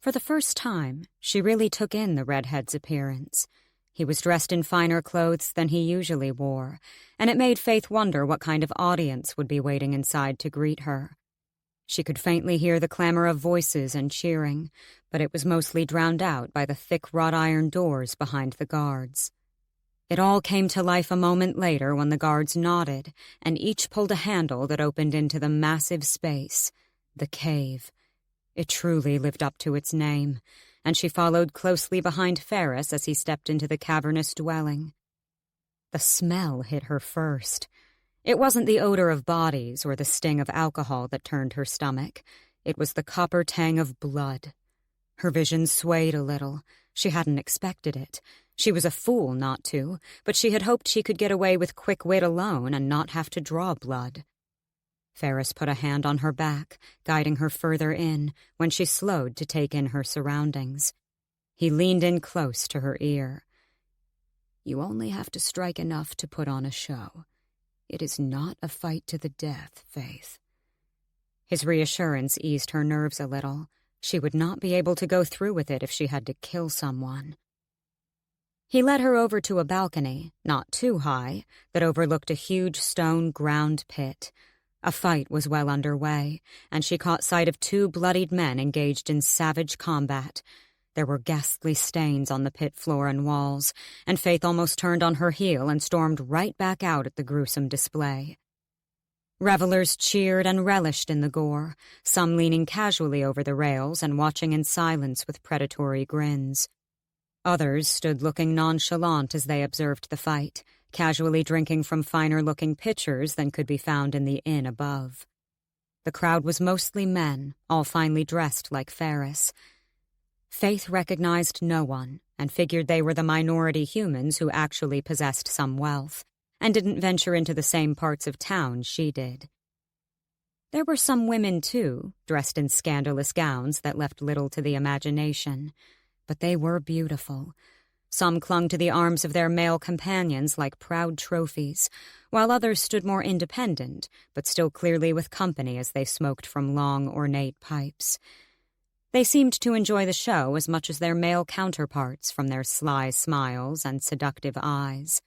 For the first time, she really took in the redhead's appearance. He was dressed in finer clothes than he usually wore, and it made Faythe wonder what kind of audience would be waiting inside to greet her. She could faintly hear the clamor of voices and cheering, but it was mostly drowned out by the thick wrought iron doors behind the guards. It all came to life a moment later when the guards nodded, and each pulled a handle that opened into the massive space, the cave. It truly lived up to its name, and she followed closely behind Ferris as he stepped into the cavernous dwelling. The smell hit her first. It wasn't the odor of bodies or the sting of alcohol that turned her stomach. It was the copper tang of blood. Her vision swayed a little. She hadn't expected it. She was a fool not to, but she had hoped she could get away with quick wit alone and not have to draw blood. Ferris put a hand on her back, guiding her further in, when she slowed to take in her surroundings. He leaned in close to her ear. "You only have to strike enough to put on a show. It is not a fight to the death, Faythe." His reassurance eased her nerves a little. She would not be able to go through with it if she had to kill someone. He led her over to a balcony, not too high, that overlooked a huge stone ground pit. A fight was well underway, and she caught sight of 2 bloodied men engaged in savage combat. There were ghastly stains on the pit floor and walls, and Faythe almost turned on her heel and stormed right back out at the gruesome display. Revelers cheered and relished in the gore, some leaning casually over the rails and watching in silence with predatory grins. Others stood looking nonchalant as they observed the fight, casually drinking from finer-looking pitchers than could be found in the inn above. The crowd was mostly men, all finely dressed like Ferris. Faythe recognized no one and figured they were the minority humans who actually possessed some wealth and didn't venture into the same parts of town she did. There were some women, too, dressed in scandalous gowns that left little to the imagination, but they were beautiful. Some clung to the arms of their male companions like proud trophies, while others stood more independent, but still clearly with company as they smoked from long, ornate pipes. They seemed to enjoy the show as much as their male counterparts from their sly smiles and seductive eyes.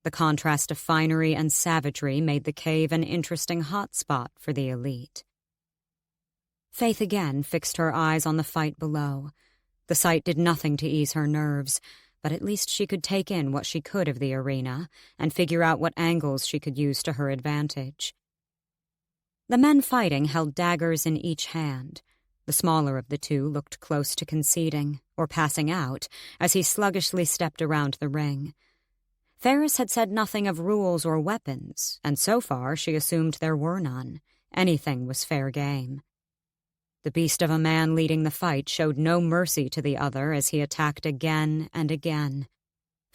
The contrast of finery and savagery made the cave an interesting hotspot for the elite. Faythe again fixed her eyes on the fight below. The sight did nothing to ease her nerves, but at least she could take in what she could of the arena and figure out what angles she could use to her advantage. The men fighting held daggers in each hand. The smaller of the 2 looked close to conceding, or passing out, as he sluggishly stepped around the ring. Ferris had said nothing of rules or weapons, and so far she assumed there were none. Anything was fair game. The beast of a man leading the fight showed no mercy to the other as he attacked again and again.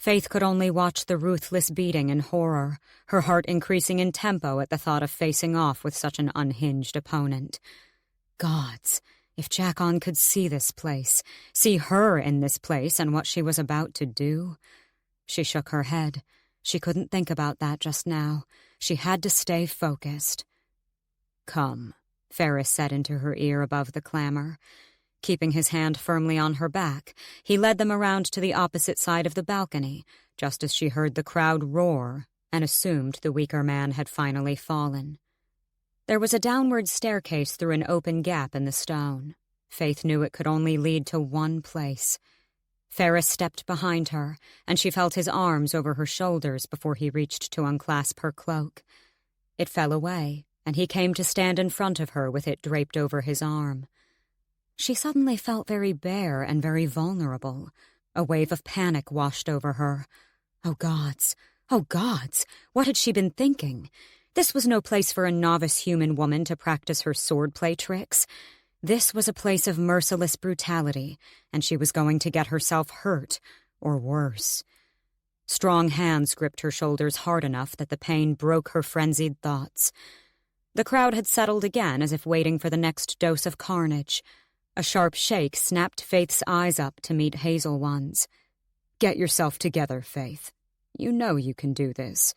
Faythe could only watch the ruthless beating in horror, her heart increasing in tempo at the thought of facing off with such an unhinged opponent. Gods, if Jackon could see this place, see her in this place and what she was about to do. She shook her head. She couldn't think about that just now. She had to stay focused. "Come," Ferris said into her ear above the clamor. Keeping his hand firmly on her back, he led them around to the opposite side of the balcony, just as she heard the crowd roar and assumed the weaker man had finally fallen. There was a downward staircase through an open gap in the stone. Faythe knew it could only lead to one place. Ferris stepped behind her, and she felt his arms over her shoulders before he reached to unclasp her cloak. It fell away, and he came to stand in front of her with it draped over his arm. She suddenly felt very bare and very vulnerable. A wave of panic washed over her. Oh, gods! Oh, gods! What had she been thinking? This was no place for a novice human woman to practice her swordplay tricks. This was a place of merciless brutality, and she was going to get herself hurt, or worse. Strong hands gripped her shoulders hard enough that the pain broke her frenzied thoughts. The crowd had settled again as if waiting for the next dose of carnage. A sharp shake snapped Faythe's eyes up to meet hazel ones. "Get yourself together, Faythe. You know you can do this.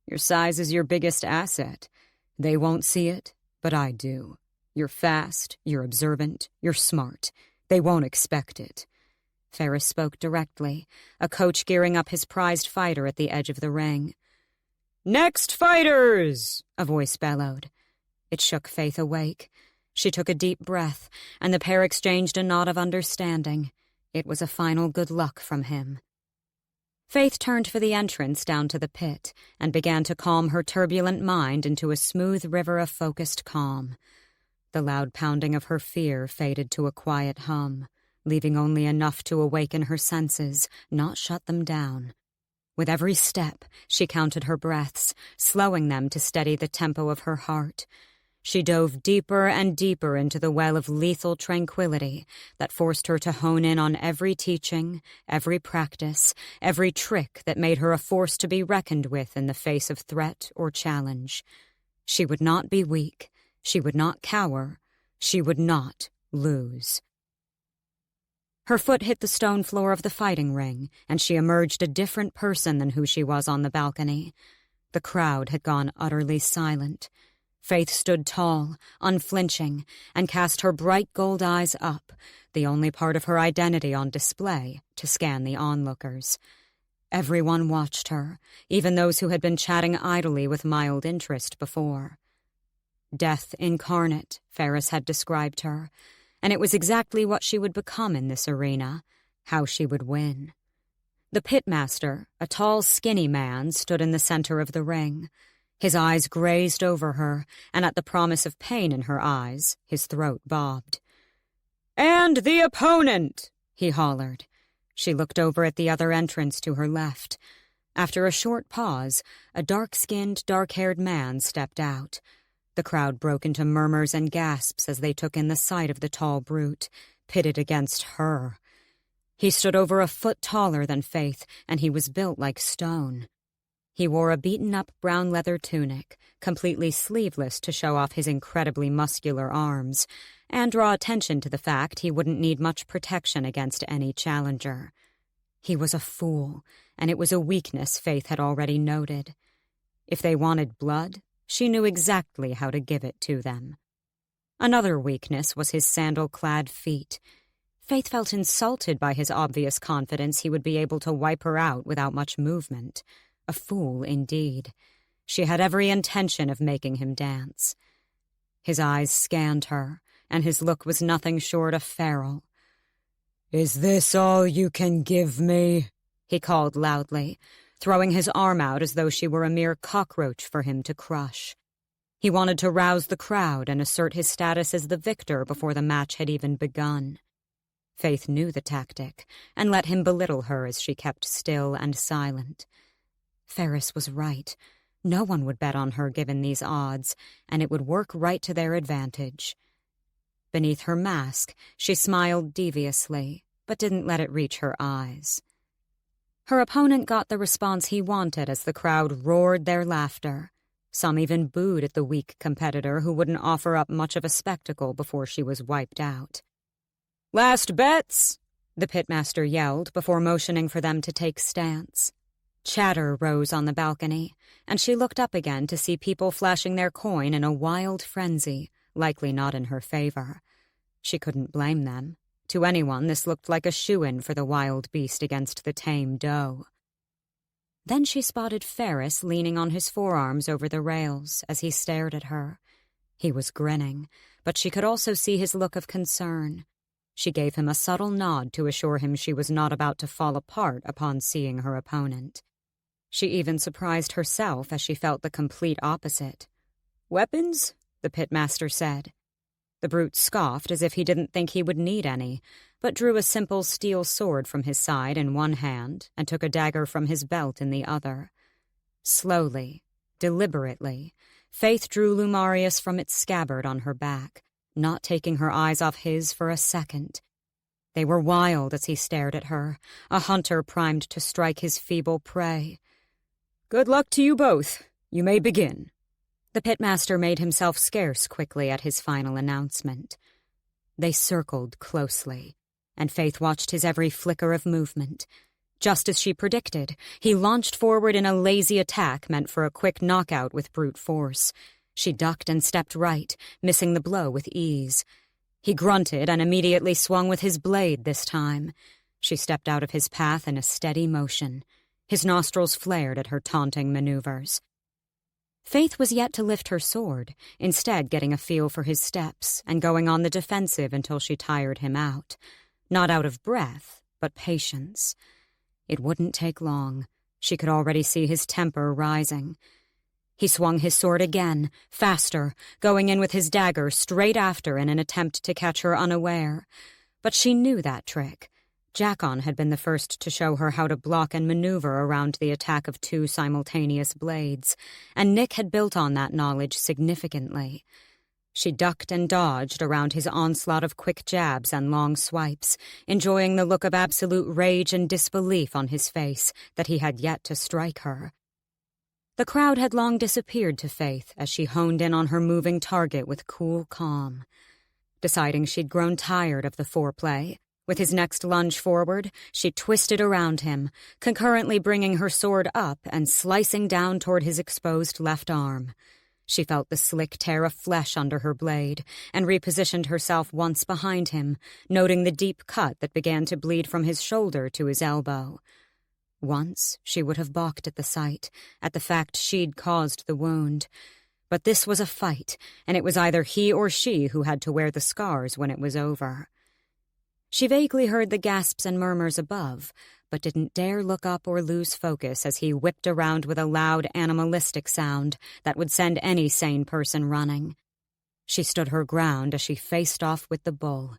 Your size is your biggest asset. They won't see it, but I do. You're fast, you're observant, you're smart. They won't expect it." Ferris spoke directly, a coach gearing up his prized fighter at the edge of the ring. "Next fighters!" a voice bellowed. It shook Faythe awake. She took a deep breath, and the pair exchanged a nod of understanding. It was a final good luck from him. Faythe turned for the entrance down to the pit and began to calm her turbulent mind into a smooth river of focused calm. The loud pounding of her fear faded to a quiet hum, leaving only enough to awaken her senses, not shut them down. With every step, she counted her breaths, slowing them to steady the tempo of her heart. She dove deeper and deeper into the well of lethal tranquility that forced her to hone in on every teaching, every practice, every trick that made her a force to be reckoned with in the face of threat or challenge. She would not be weak. She would not cower. She would not lose. Her foot hit the stone floor of the fighting ring, and she emerged a different person than who she was on the balcony. The crowd had gone utterly silent. Faythe stood tall, unflinching, and cast her bright gold eyes up, the only part of her identity on display, to scan the onlookers. Everyone watched her, even those who had been chatting idly with mild interest before. Death incarnate, Ferris had described her, and it was exactly what she would become in this arena, how she would win. The pitmaster, a tall, skinny man, stood in the center of the ring. His eyes grazed over her, and at the promise of pain in her eyes, his throat bobbed. "And the opponent!" he hollered. She looked over at the other entrance to her left. After a short pause, a dark-skinned, dark-haired man stepped out. The crowd broke into murmurs and gasps as they took in the sight of the tall brute, pitted against her. He stood over a foot taller than Faythe, and he was built like stone. He wore a beaten-up brown leather tunic, completely sleeveless to show off his incredibly muscular arms, and draw attention to the fact he wouldn't need much protection against any challenger. He was a fool, and it was a weakness Faythe had already noted. If they wanted blood, she knew exactly how to give it to them. Another weakness was his sandal-clad feet. Faythe felt insulted by his obvious confidence he would be able to wipe her out without much movement. A fool, indeed. She had every intention of making him dance. His eyes scanned her, and his look was nothing short of feral. "Is this all you can give me?" he called loudly, throwing his arm out as though she were a mere cockroach for him to crush. He wanted to rouse the crowd and assert his status as the victor before the match had even begun. Faythe knew the tactic, and let him belittle her as she kept still and silent. Ferris was right. No one would bet on her given these odds, and it would work right to their advantage. Beneath her mask, she smiled deviously, but didn't let it reach her eyes. Her opponent got the response he wanted as the crowd roared their laughter. Some even booed at the weak competitor who wouldn't offer up much of a spectacle before she was wiped out. "Last bets!" the pitmaster yelled before motioning for them to take stance. Chatter rose on the balcony, and she looked up again to see people flashing their coin in a wild frenzy, likely not in her favor. She couldn't blame them. To anyone, this looked like a shoo-in for the wild beast against the tame doe. Then she spotted Ferris leaning on his forearms over the rails as he stared at her. He was grinning, but she could also see his look of concern. She gave him a subtle nod to assure him she was not about to fall apart upon seeing her opponent. She even surprised herself as she felt the complete opposite. "Weapons?" the pitmaster said. The brute scoffed as if he didn't think he would need any, but drew a simple steel sword from his side in one hand and took a dagger from his belt in the other. Slowly, deliberately, Faythe drew Lumarius from its scabbard on her back, not taking her eyes off his for a second. They were wild as he stared at her, a hunter primed to strike his feeble prey. "Good luck to you both. You may begin." The pitmaster made himself scarce quickly at his final announcement. They circled closely, and Faythe watched his every flicker of movement. Just as she predicted, he launched forward in a lazy attack meant for a quick knockout with brute force. She ducked and stepped right, missing the blow with ease. He grunted and immediately swung with his blade this time. She stepped out of his path in a steady motion. His nostrils flared at her taunting maneuvers. Faythe was yet to lift her sword, instead getting a feel for his steps and going on the defensive until she tired him out. Not out of breath, but patience. It wouldn't take long. She could already see his temper rising. He swung his sword again, faster, going in with his dagger straight after in an attempt to catch her unaware. But she knew that trick. Jackon had been the first to show her how to block and maneuver around the attack of two simultaneous blades, and Nick had built on that knowledge significantly. She ducked and dodged around his onslaught of quick jabs and long swipes, enjoying the look of absolute rage and disbelief on his face that he had yet to strike her. The crowd had long disappeared to Faythe as she honed in on her moving target with cool calm. Deciding she'd grown tired of the foreplay, with his next lunge forward, she twisted around him, concurrently bringing her sword up and slicing down toward his exposed left arm. She felt the slick tear of flesh under her blade and repositioned herself once behind him, noting the deep cut that began to bleed from his shoulder to his elbow. Once she would have balked at the sight, at the fact she'd caused the wound. But this was a fight, and it was either he or she who had to wear the scars when it was over. She vaguely heard the gasps and murmurs above, but didn't dare look up or lose focus as he whipped around with a loud, animalistic sound that would send any sane person running. She stood her ground as she faced off with the bull.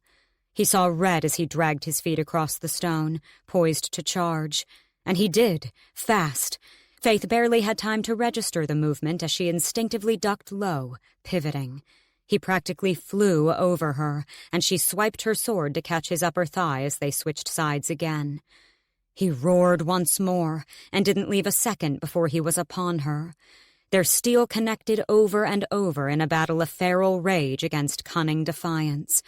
He saw red as he dragged his feet across the stone, poised to charge. And he did, fast. Faythe barely had time to register the movement as she instinctively ducked low, pivoting. He practically flew over her, and she swiped her sword to catch his upper thigh as they switched sides again. He roared once more, and didn't leave a second before he was upon her. Their steel connected over and over in a battle of feral rage against cunning defiance.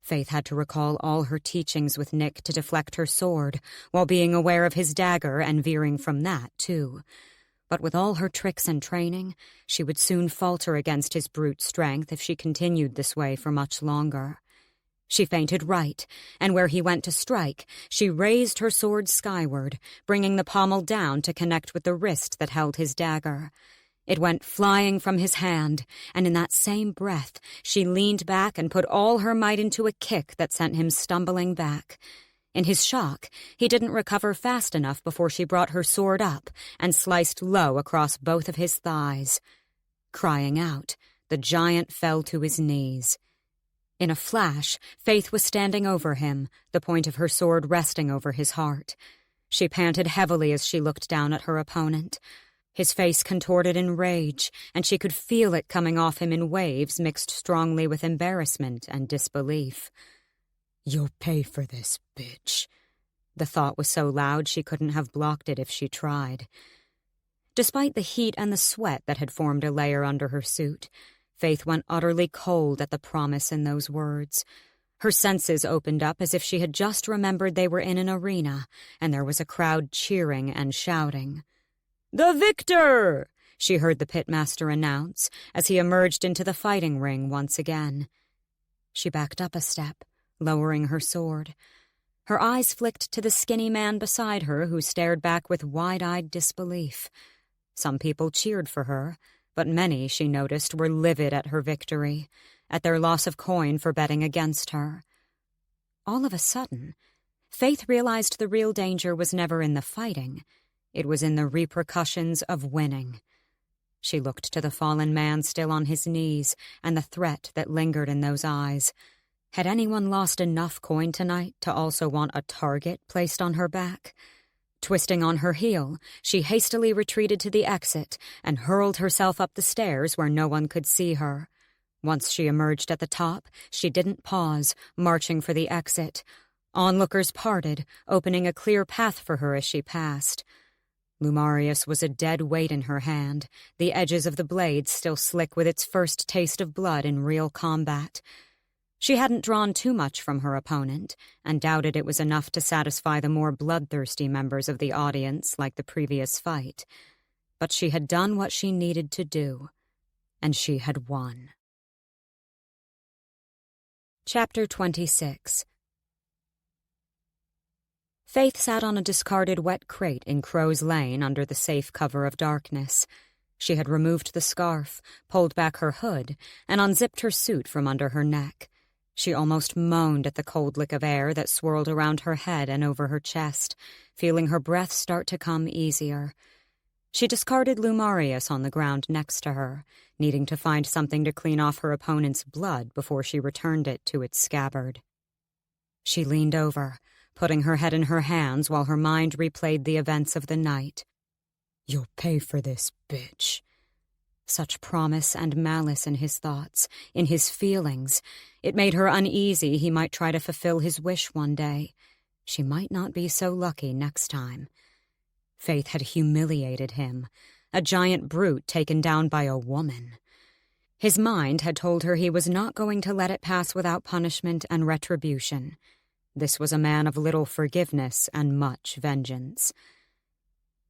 Faythe had to recall all her teachings with Nick to deflect her sword, while being aware of his dagger and veering from that, too. But with all her tricks and training, she would soon falter against his brute strength if she continued this way for much longer. She feinted right, and where he went to strike, she raised her sword skyward, bringing the pommel down to connect with the wrist that held his dagger. It went flying from his hand, and in that same breath, she leaned back and put all her might into a kick that sent him stumbling back. In his shock, he didn't recover fast enough before she brought her sword up and sliced low across both of his thighs. Crying out, the giant fell to his knees. In a flash, Faythe was standing over him, the point of her sword resting over his heart. She panted heavily as she looked down at her opponent. His face contorted in rage, and she could feel it coming off him in waves mixed strongly with embarrassment and disbelief. "You'll pay for this, bitch." The thought was so loud she couldn't have blocked it if she tried. Despite the heat and the sweat that had formed a layer under her suit, Faythe went utterly cold at the promise in those words. Her senses opened up as if she had just remembered they were in an arena, and there was a crowd cheering and shouting. "The victor!" she heard the pitmaster announce as he emerged into the fighting ring once again. She backed up a step, lowering her sword. Her eyes flicked to the skinny man beside her, who stared back with wide-eyed disbelief. Some people cheered for her, but many, she noticed, were livid at her victory, at their loss of coin for betting against her. All of a sudden, Faythe realized the real danger was never in the fighting. It was in the repercussions of winning. She looked to the fallen man still on his knees and the threat that lingered in those eyes. Had anyone lost enough coin tonight to also want a target placed on her back? Twisting on her heel, she hastily retreated to the exit and hurled herself up the stairs where no one could see her. Once she emerged at the top, she didn't pause, marching for the exit. Onlookers parted, opening a clear path for her as she passed. Lumarius was a dead weight in her hand, the edges of the blade still slick with its first taste of blood in real combat. She hadn't drawn too much from her opponent, and doubted it was enough to satisfy the more bloodthirsty members of the audience like the previous fight. But she had done what she needed to do, and she had won. Chapter 26. Faythe sat on a discarded wet crate in Crow's Lane under the safe cover of darkness. She had removed the scarf, pulled back her hood, and unzipped her suit from under her neck. She almost moaned at the cold lick of air that swirled around her head and over her chest, feeling her breath start to come easier. She discarded Lumarius on the ground next to her, needing to find something to clean off her opponent's blood before she returned it to its scabbard. She leaned over, putting her head in her hands while her mind replayed the events of the night. "You'll pay for this, bitch." Such promise and malice in his thoughts, in his feelings. It made her uneasy he might try to fulfill his wish one day. She might not be so lucky next time. Faythe had humiliated him, a giant brute taken down by a woman. His mind had told her he was not going to let it pass without punishment and retribution. This was a man of little forgiveness and much vengeance.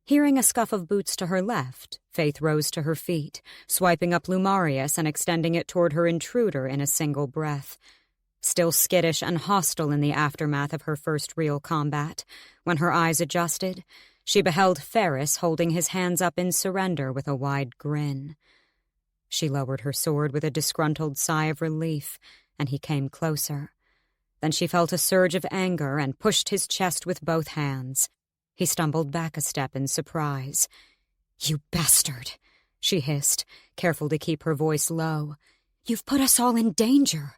Hearing a scuff of boots to her left, Faythe rose to her feet, swiping up Lumarius and extending it toward her intruder in a single breath. Still skittish and hostile in the aftermath of her first real combat, when her eyes adjusted, she beheld Ferris holding his hands up in surrender with a wide grin. She lowered her sword with a disgruntled sigh of relief, and he came closer. Then she felt a surge of anger and pushed his chest with both hands. He stumbled back a step in surprise. "You bastard," she hissed, careful to keep her voice low. "You've put us all in danger.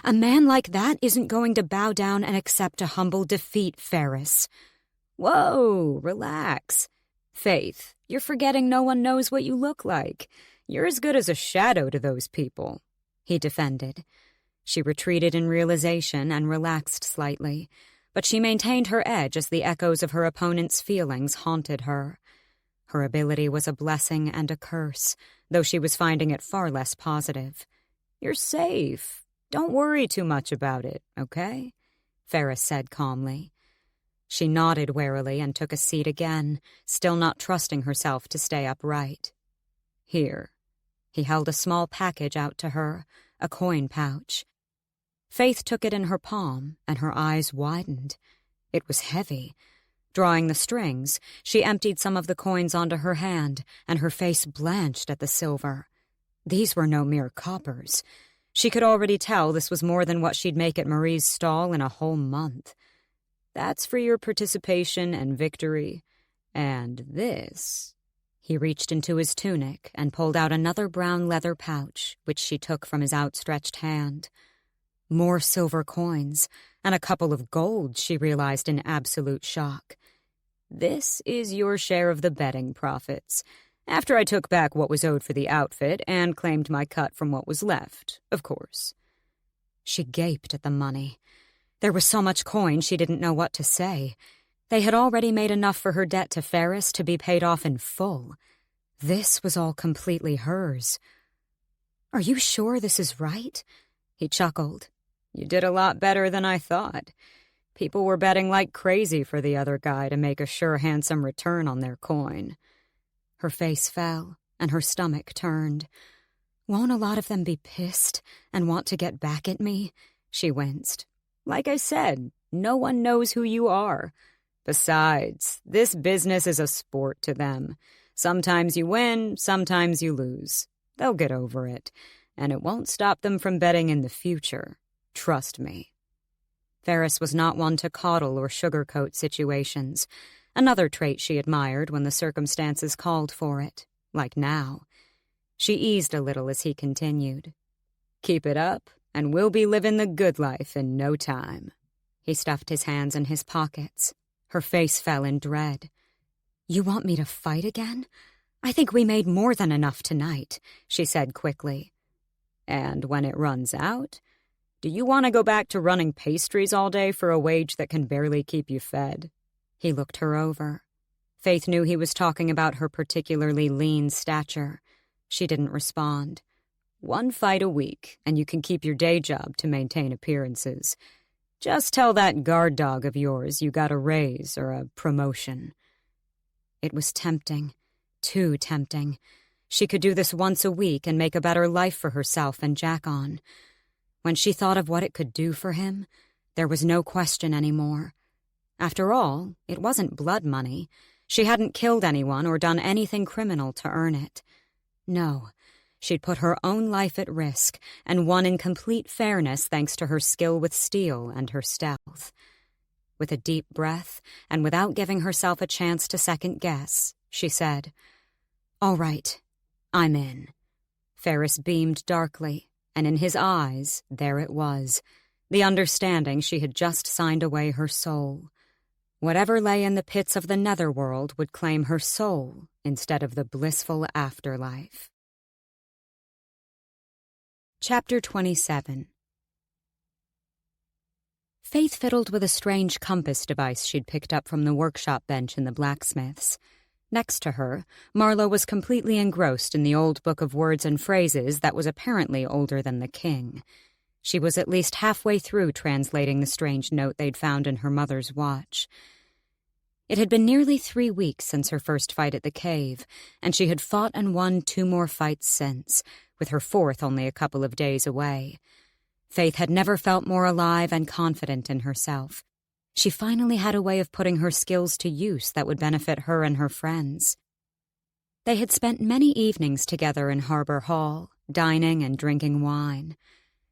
A man like that isn't going to bow down and accept a humble defeat, Ferris." "Whoa, relax. Faythe, you're forgetting no one knows what you look like. You're as good as a shadow to those people," he defended. She retreated in realization and relaxed slightly, but she maintained her edge as the echoes of her opponent's feelings haunted her. Her ability was a blessing and a curse, though she was finding it far less positive. "You're safe. Don't worry too much about it, okay?" Ferris said calmly. She nodded warily and took a seat again, still not trusting herself to stay upright. "Here." He held a small package out to her, a coin pouch. Faythe took it in her palm, and her eyes widened. It was heavy. Drawing the strings, she emptied some of the coins onto her hand, and her face blanched at the silver. These were no mere coppers. She could already tell this was more than what she'd make at Marie's stall in a whole month. "That's for your participation and victory. And this..." He reached into his tunic and pulled out another brown leather pouch, which she took from his outstretched hand. More silver coins, and a couple of gold, she realized in absolute shock. "This is your share of the betting profits, after I took back what was owed for the outfit and claimed my cut from what was left, of course." She gaped at the money. There was so much coin she didn't know what to say. They had already made enough for her debt to Ferris to be paid off in full. This was all completely hers. "Are you sure this is right?" He chuckled. "You did a lot better than I thought. People were betting like crazy for the other guy to make a sure handsome return on their coin." Her face fell, and her stomach turned. "Won't a lot of them be pissed and want to get back at me?" She winced. "Like I said, no one knows who you are. Besides, this business is a sport to them. Sometimes you win, sometimes you lose. They'll get over it, and it won't stop them from betting in the future. Trust me." Ferris was not one to coddle or sugarcoat situations, another trait she admired when the circumstances called for it, like now. She eased a little as he continued. "Keep it up, and we'll be living the good life in no time." He stuffed his hands in his pockets. Her face fell in dread. "You want me to fight again? I think we made more than enough tonight," she said quickly. "And when it runs out, do you want to go back to running pastries all day for a wage that can barely keep you fed?" He looked her over. Faythe knew he was talking about her particularly lean stature. She didn't respond. "One fight a week, and you can keep your day job to maintain appearances. Just tell that guard dog of yours you got a raise or a promotion." It was tempting. Too tempting. She could do this once a week and make a better life for herself and Jackon. When she thought of what it could do for him, there was no question anymore. After all, it wasn't blood money. She hadn't killed anyone or done anything criminal to earn it. No, she'd put her own life at risk and won in complete fairness thanks to her skill with steel and her stealth. With a deep breath, and without giving herself a chance to second-guess, she said, "All right, I'm in." Ferris beamed darkly, and in his eyes, there it was, the understanding she had just signed away her soul. Whatever lay in the pits of the netherworld would claim her soul instead of the blissful afterlife. Chapter 27. Faythe fiddled with a strange compass device she'd picked up from the workshop bench in the blacksmith's. Next to her, Marlowe was completely engrossed in the old book of words and phrases that was apparently older than the king. She was at least halfway through translating the strange note they'd found in her mother's watch. It had been nearly 3 weeks since her first fight at the cave, and she had fought and won 2 more fights since, with her 4th only a couple of days away. Faythe had never felt more alive and confident in herself. She finally had a way of putting her skills to use that would benefit her and her friends. They had spent many evenings together in Harbor Hall, dining and drinking wine.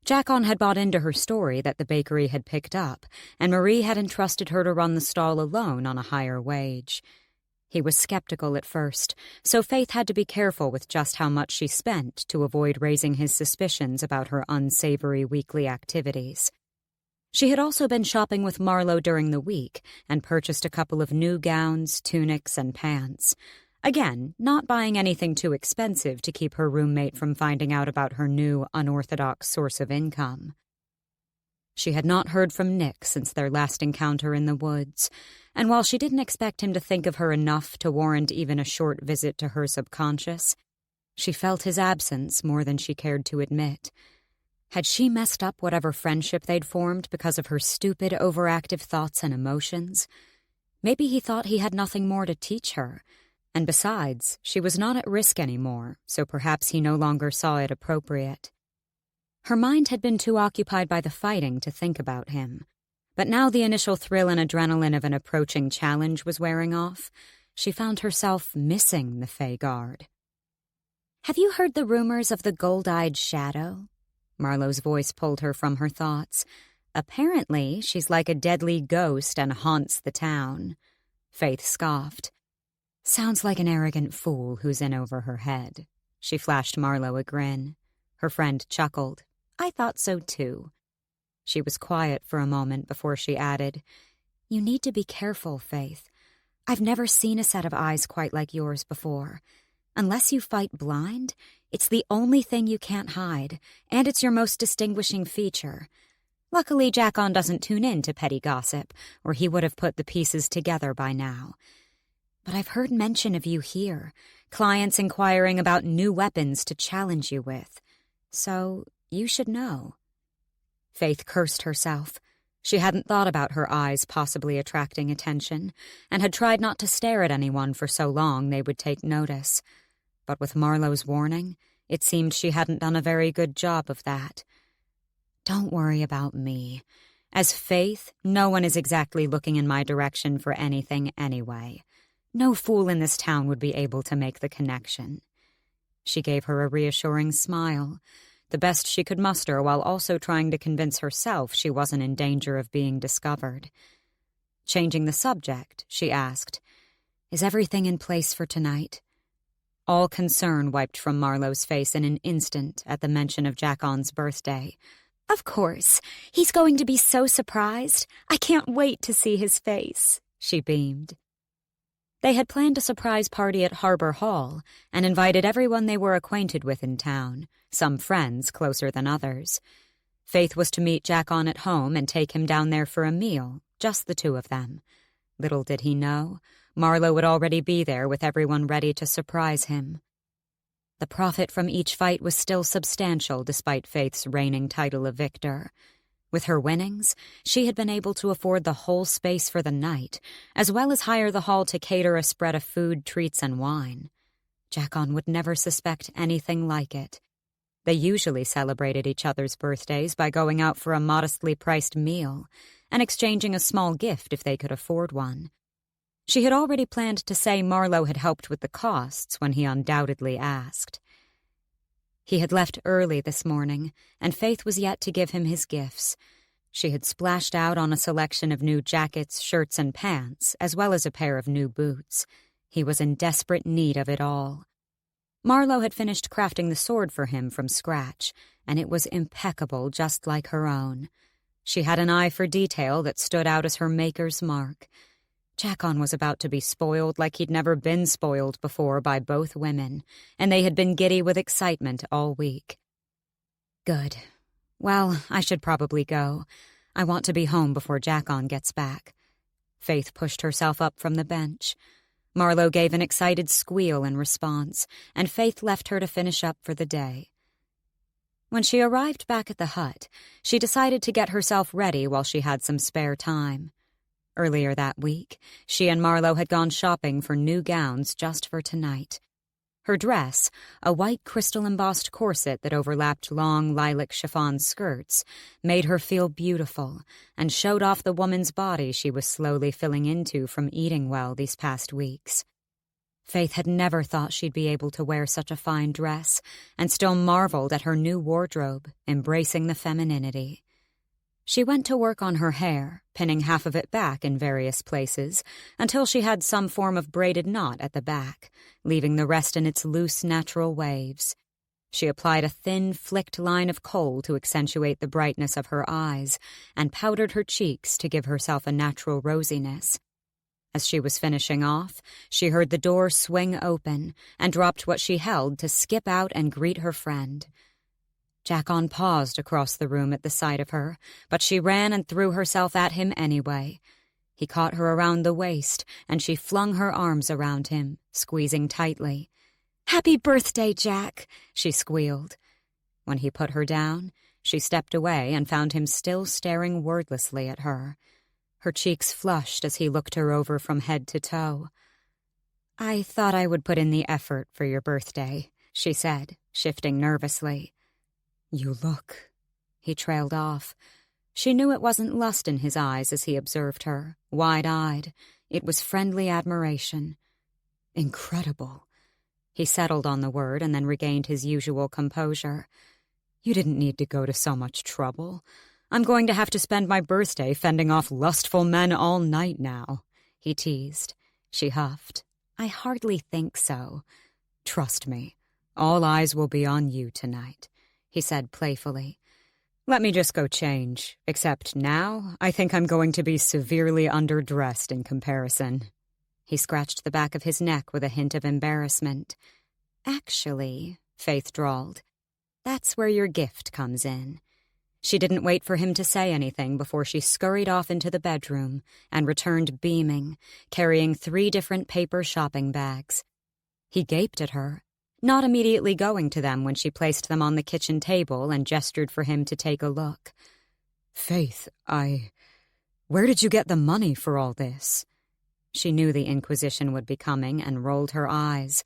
Jackon had bought into her story that the bakery had picked up, and Marie had entrusted her to run the stall alone on a higher wage. He was skeptical at first, so Faythe had to be careful with just how much she spent to avoid raising his suspicions about her unsavory weekly activities. She had also been shopping with Marlowe during the week and purchased a couple of new gowns, tunics, and pants. Again, not buying anything too expensive to keep her roommate from finding out about her new, unorthodox source of income. She had not heard from Nick since their last encounter in the woods, and while she didn't expect him to think of her enough to warrant even a short visit to her subconscious, she felt his absence more than she cared to admit. Had she messed up whatever friendship they'd formed because of her stupid, overactive thoughts and emotions? Maybe he thought he had nothing more to teach her. And besides, she was not at risk anymore, so perhaps he no longer saw it appropriate. Her mind had been too occupied by the fighting to think about him. But now the initial thrill and adrenaline of an approaching challenge was wearing off. She found herself missing the Fae Guard. "Have you heard the rumors of the gold-eyed shadow?" Marlowe's voice pulled her from her thoughts. "Apparently, she's like a deadly ghost and haunts the town." Faythe scoffed. "Sounds like an arrogant fool who's in over her head." She flashed Marlowe a grin. Her friend chuckled. "I thought so too." She was quiet for a moment before she added, "You need to be careful, Faythe. I've never seen a set of eyes quite like yours before. Unless you fight blind, it's the only thing you can't hide, and it's your most distinguishing feature. Luckily, Jackon doesn't tune in to petty gossip, or he would have put the pieces together by now. But I've heard mention of you here, clients inquiring about new weapons to challenge you with. So you should know." Faythe cursed herself. She hadn't thought about her eyes possibly attracting attention, and had tried not to stare at anyone for so long they would take notice. But with Marlowe's warning, it seemed she hadn't done a very good job of that. "Don't worry about me. As Faythe, no one is exactly looking in my direction for anything anyway. No fool in this town would be able to make the connection." She gave her a reassuring smile, the best she could muster while also trying to convince herself she wasn't in danger of being discovered. Changing the subject, she asked, "Is everything in place for tonight?" All concern wiped from Marlowe's face in an instant at the mention of Jackon's birthday. "Of course. He's going to be so surprised. I can't wait to see his face," she beamed. They had planned a surprise party at Harbor Hall and invited everyone they were acquainted with in town, some friends closer than others. Faythe was to meet Jackon at home and take him down there for a meal, just the two of them. Little did he know, Marlowe would already be there with everyone ready to surprise him. The profit from each fight was still substantial despite Faythe's reigning title of victor. With her winnings, she had been able to afford the whole space for the night, as well as hire the hall to cater a spread of food, treats, and wine. Jackon would never suspect anything like it. They usually celebrated each other's birthdays by going out for a modestly priced meal and exchanging a small gift if they could afford one. She had already planned to say Marlowe had helped with the costs when he undoubtedly asked. He had left early this morning, and Faythe was yet to give him his gifts. She had splashed out on a selection of new jackets, shirts, and pants, as well as a pair of new boots. He was in desperate need of it all. Marlowe had finished crafting the sword for him from scratch, and it was impeccable just like her own. She had an eye for detail that stood out as her maker's mark. Jackon was about to be spoiled like he'd never been spoiled before by both women, and they had been giddy with excitement all week. Good. Well, I should probably go. I want to be home before Jackon gets back. Faythe pushed herself up from the bench. Marlowe gave an excited squeal in response, and Faythe left her to finish up for the day. When she arrived back at the hut, she decided to get herself ready while she had some spare time. Earlier that week, she and Marlowe had gone shopping for new gowns just for tonight. Her dress, a white crystal-embossed corset that overlapped long lilac chiffon skirts, made her feel beautiful and showed off the woman's body she was slowly filling into from eating well these past weeks. Faythe had never thought she'd be able to wear such a fine dress and still marveled at her new wardrobe, embracing the femininity. She went to work on her hair, pinning half of it back in various places, until she had some form of braided knot at the back, leaving the rest in its loose, natural waves. She applied a thin, flicked line of kohl to accentuate the brightness of her eyes, and powdered her cheeks to give herself a natural rosiness. As she was finishing off, she heard the door swing open, and dropped what she held to skip out and greet her friend. Jackon paused across the room at the sight of her, but she ran and threw herself at him anyway. He caught her around the waist, and she flung her arms around him, squeezing tightly. "Happy birthday, Jack," she squealed. When he put her down, she stepped away and found him still staring wordlessly at her. Her cheeks flushed as he looked her over from head to toe. "I thought I would put in the effort for your birthday," she said, shifting nervously. "You look," he trailed off. She knew it wasn't lust in his eyes as he observed her, wide-eyed. It was friendly admiration. "Incredible." He settled on the word and then regained his usual composure. "You didn't need to go to so much trouble. I'm going to have to spend my birthday fending off lustful men all night now," he teased. She huffed. "I hardly think so. Trust me, all eyes will be on you tonight," he said playfully. "Let me just go change, except now I think I'm going to be severely underdressed in comparison." He scratched the back of his neck with a hint of embarrassment. "Actually," Faythe drawled, "that's where your gift comes in." She didn't wait for him to say anything before she scurried off into the bedroom and returned beaming, carrying 3 different paper shopping bags. He gaped at her, not immediately going to them when she placed them on the kitchen table and gestured for him to take a look. "Faith, where did you get the money for all this?" She knew the Inquisition would be coming and rolled her eyes.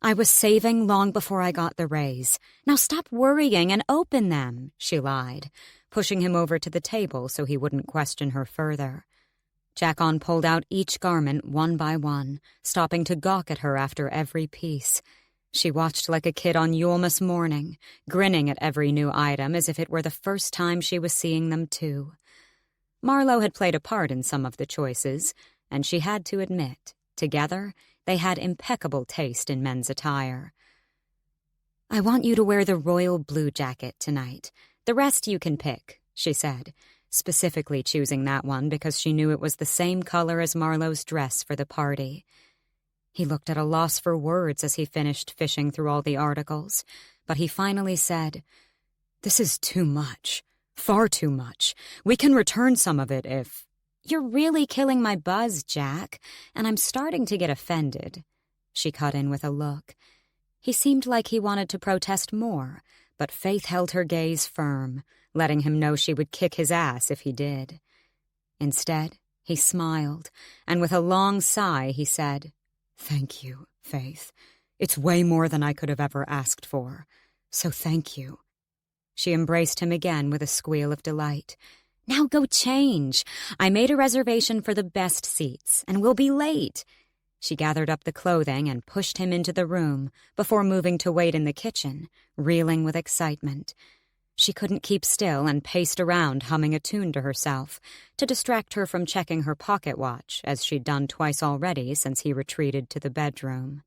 "I was saving long before I got the raise. Now stop worrying and open them," she lied, pushing him over to the table so he wouldn't question her further. Jackon pulled out each garment one by one, stopping to gawk at her after every piece. She watched like a kid on Yulemas morning, grinning at every new item as if it were the first time she was seeing them too. Marlowe had played a part in some of the choices, and she had to admit, together, they had impeccable taste in men's attire. "I want you to wear the royal blue jacket tonight. The rest you can pick," she said, specifically choosing that one because she knew it was the same color as Marlowe's dress for the party. He looked at a loss for words as he finished fishing through all the articles, but he finally said, "This is too much. Far too much. We can return some of it if—" "You're really killing my buzz, Jack, and I'm starting to get offended," she cut in with a look. He seemed like he wanted to protest more, but Faythe held her gaze firm, letting him know she would kick his ass if he did. Instead, he smiled, and with a long sigh he said, "Thank you, Faythe. It's way more than I could have ever asked for, so thank you." She embraced him again with a squeal of delight. "Now go change. I made a reservation for the best seats, and we'll be late." She gathered up the clothing and pushed him into the room before moving to wait in the kitchen, reeling with excitement. She couldn't keep still and paced around humming a tune to herself to distract her from checking her pocket watch, as she'd done twice already since he retreated to the bedroom.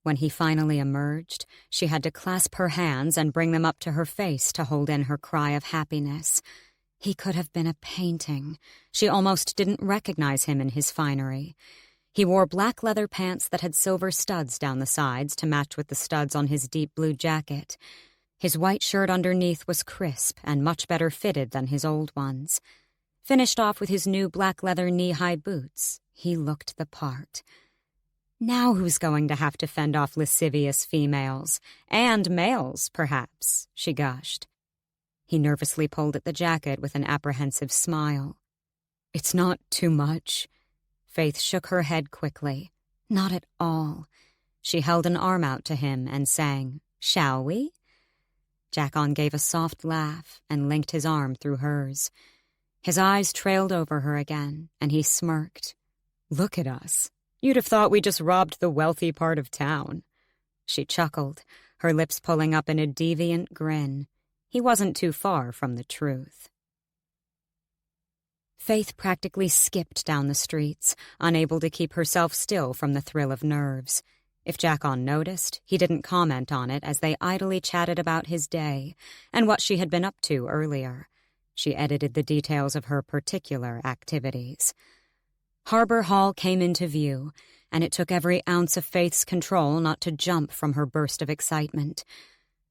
When he finally emerged, she had to clasp her hands and bring them up to her face to hold in her cry of happiness. He could have been a painting. She almost didn't recognize him in his finery. He wore black leather pants that had silver studs down the sides to match with the studs on his deep blue jacket. His white shirt underneath was crisp and much better fitted than his old ones. Finished off with his new black leather knee-high boots, he looked the part. Now who's going to have to fend off lascivious females? And males, perhaps, she gushed. He nervously pulled at the jacket with an apprehensive smile. "It's not too much." Faythe shook her head quickly. "Not at all." She held an arm out to him and sang, "Shall we?" Jackon gave a soft laugh and linked his arm through hers. His eyes trailed over her again, and he smirked. "Look at us. You'd have thought we just robbed the wealthy part of town." She chuckled, her lips pulling up in a deviant grin. He wasn't too far from the truth. Faythe practically skipped down the streets, unable to keep herself still from the thrill of nerves. If Jackon noticed, he didn't comment on it as they idly chatted about his day and what she had been up to earlier. She edited the details of her particular activities. Harbor Hall came into view, and it took every ounce of Faythe's control not to jump from her burst of excitement.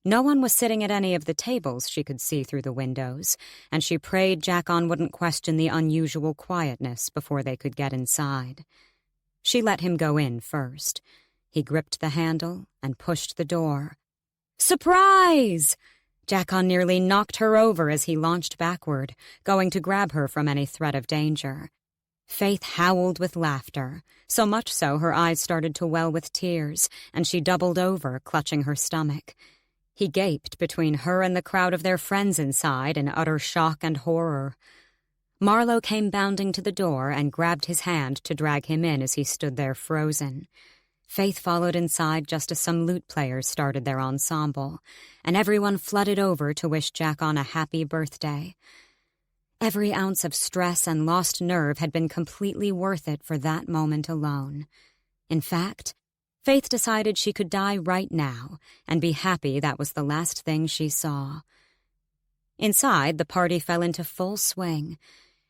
No one was sitting at any of the tables she could see through the windows, and she prayed Jackon wouldn't question the unusual quietness before they could get inside. She let him go in first. He gripped the handle and pushed the door. "Surprise!" Jackon nearly knocked her over as he launched backward, going to grab her from any threat of danger. Faythe howled with laughter, so much so her eyes started to well with tears, and she doubled over, clutching her stomach. He gaped between her and the crowd of their friends inside in utter shock and horror. Marlowe came bounding to the door and grabbed his hand to drag him in as he stood there frozen. Faythe followed inside just as some lute players started their ensemble, and everyone flooded over to wish Jackon a happy birthday. Every ounce of stress and lost nerve had been completely worth it for that moment alone. In fact, Faythe decided she could die right now and be happy that was the last thing she saw. Inside, the party fell into full swing.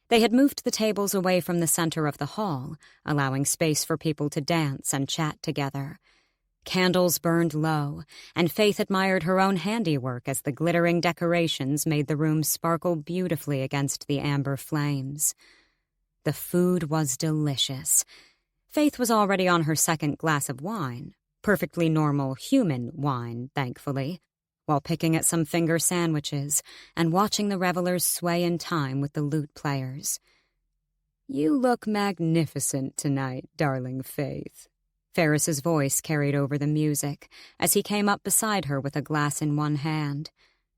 They had moved the tables away from the center of the hall, allowing space for people to dance and chat together. Candles burned low, and Faythe admired her own handiwork as the glittering decorations made the room sparkle beautifully against the amber flames. The food was delicious. Faythe was already on her second glass of wine, perfectly normal human wine, thankfully, while picking at some finger sandwiches and watching the revelers sway in time with the lute players. "You look magnificent tonight, darling Faythe." Ferris's voice carried over the music as he came up beside her with a glass in one hand.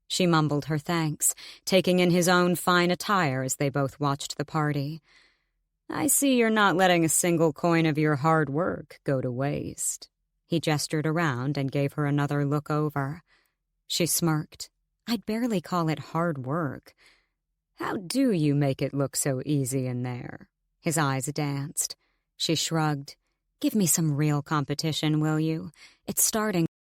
She mumbled her thanks, taking in his own fine attire as they both watched the party. "I see you're not letting a single coin of your hard work go to waste." He gestured around and gave her another look over. She smirked. "I'd barely call it hard work." "How do you make it look so easy in there?" His eyes danced. She shrugged. "Give me some real competition, will you? It's starting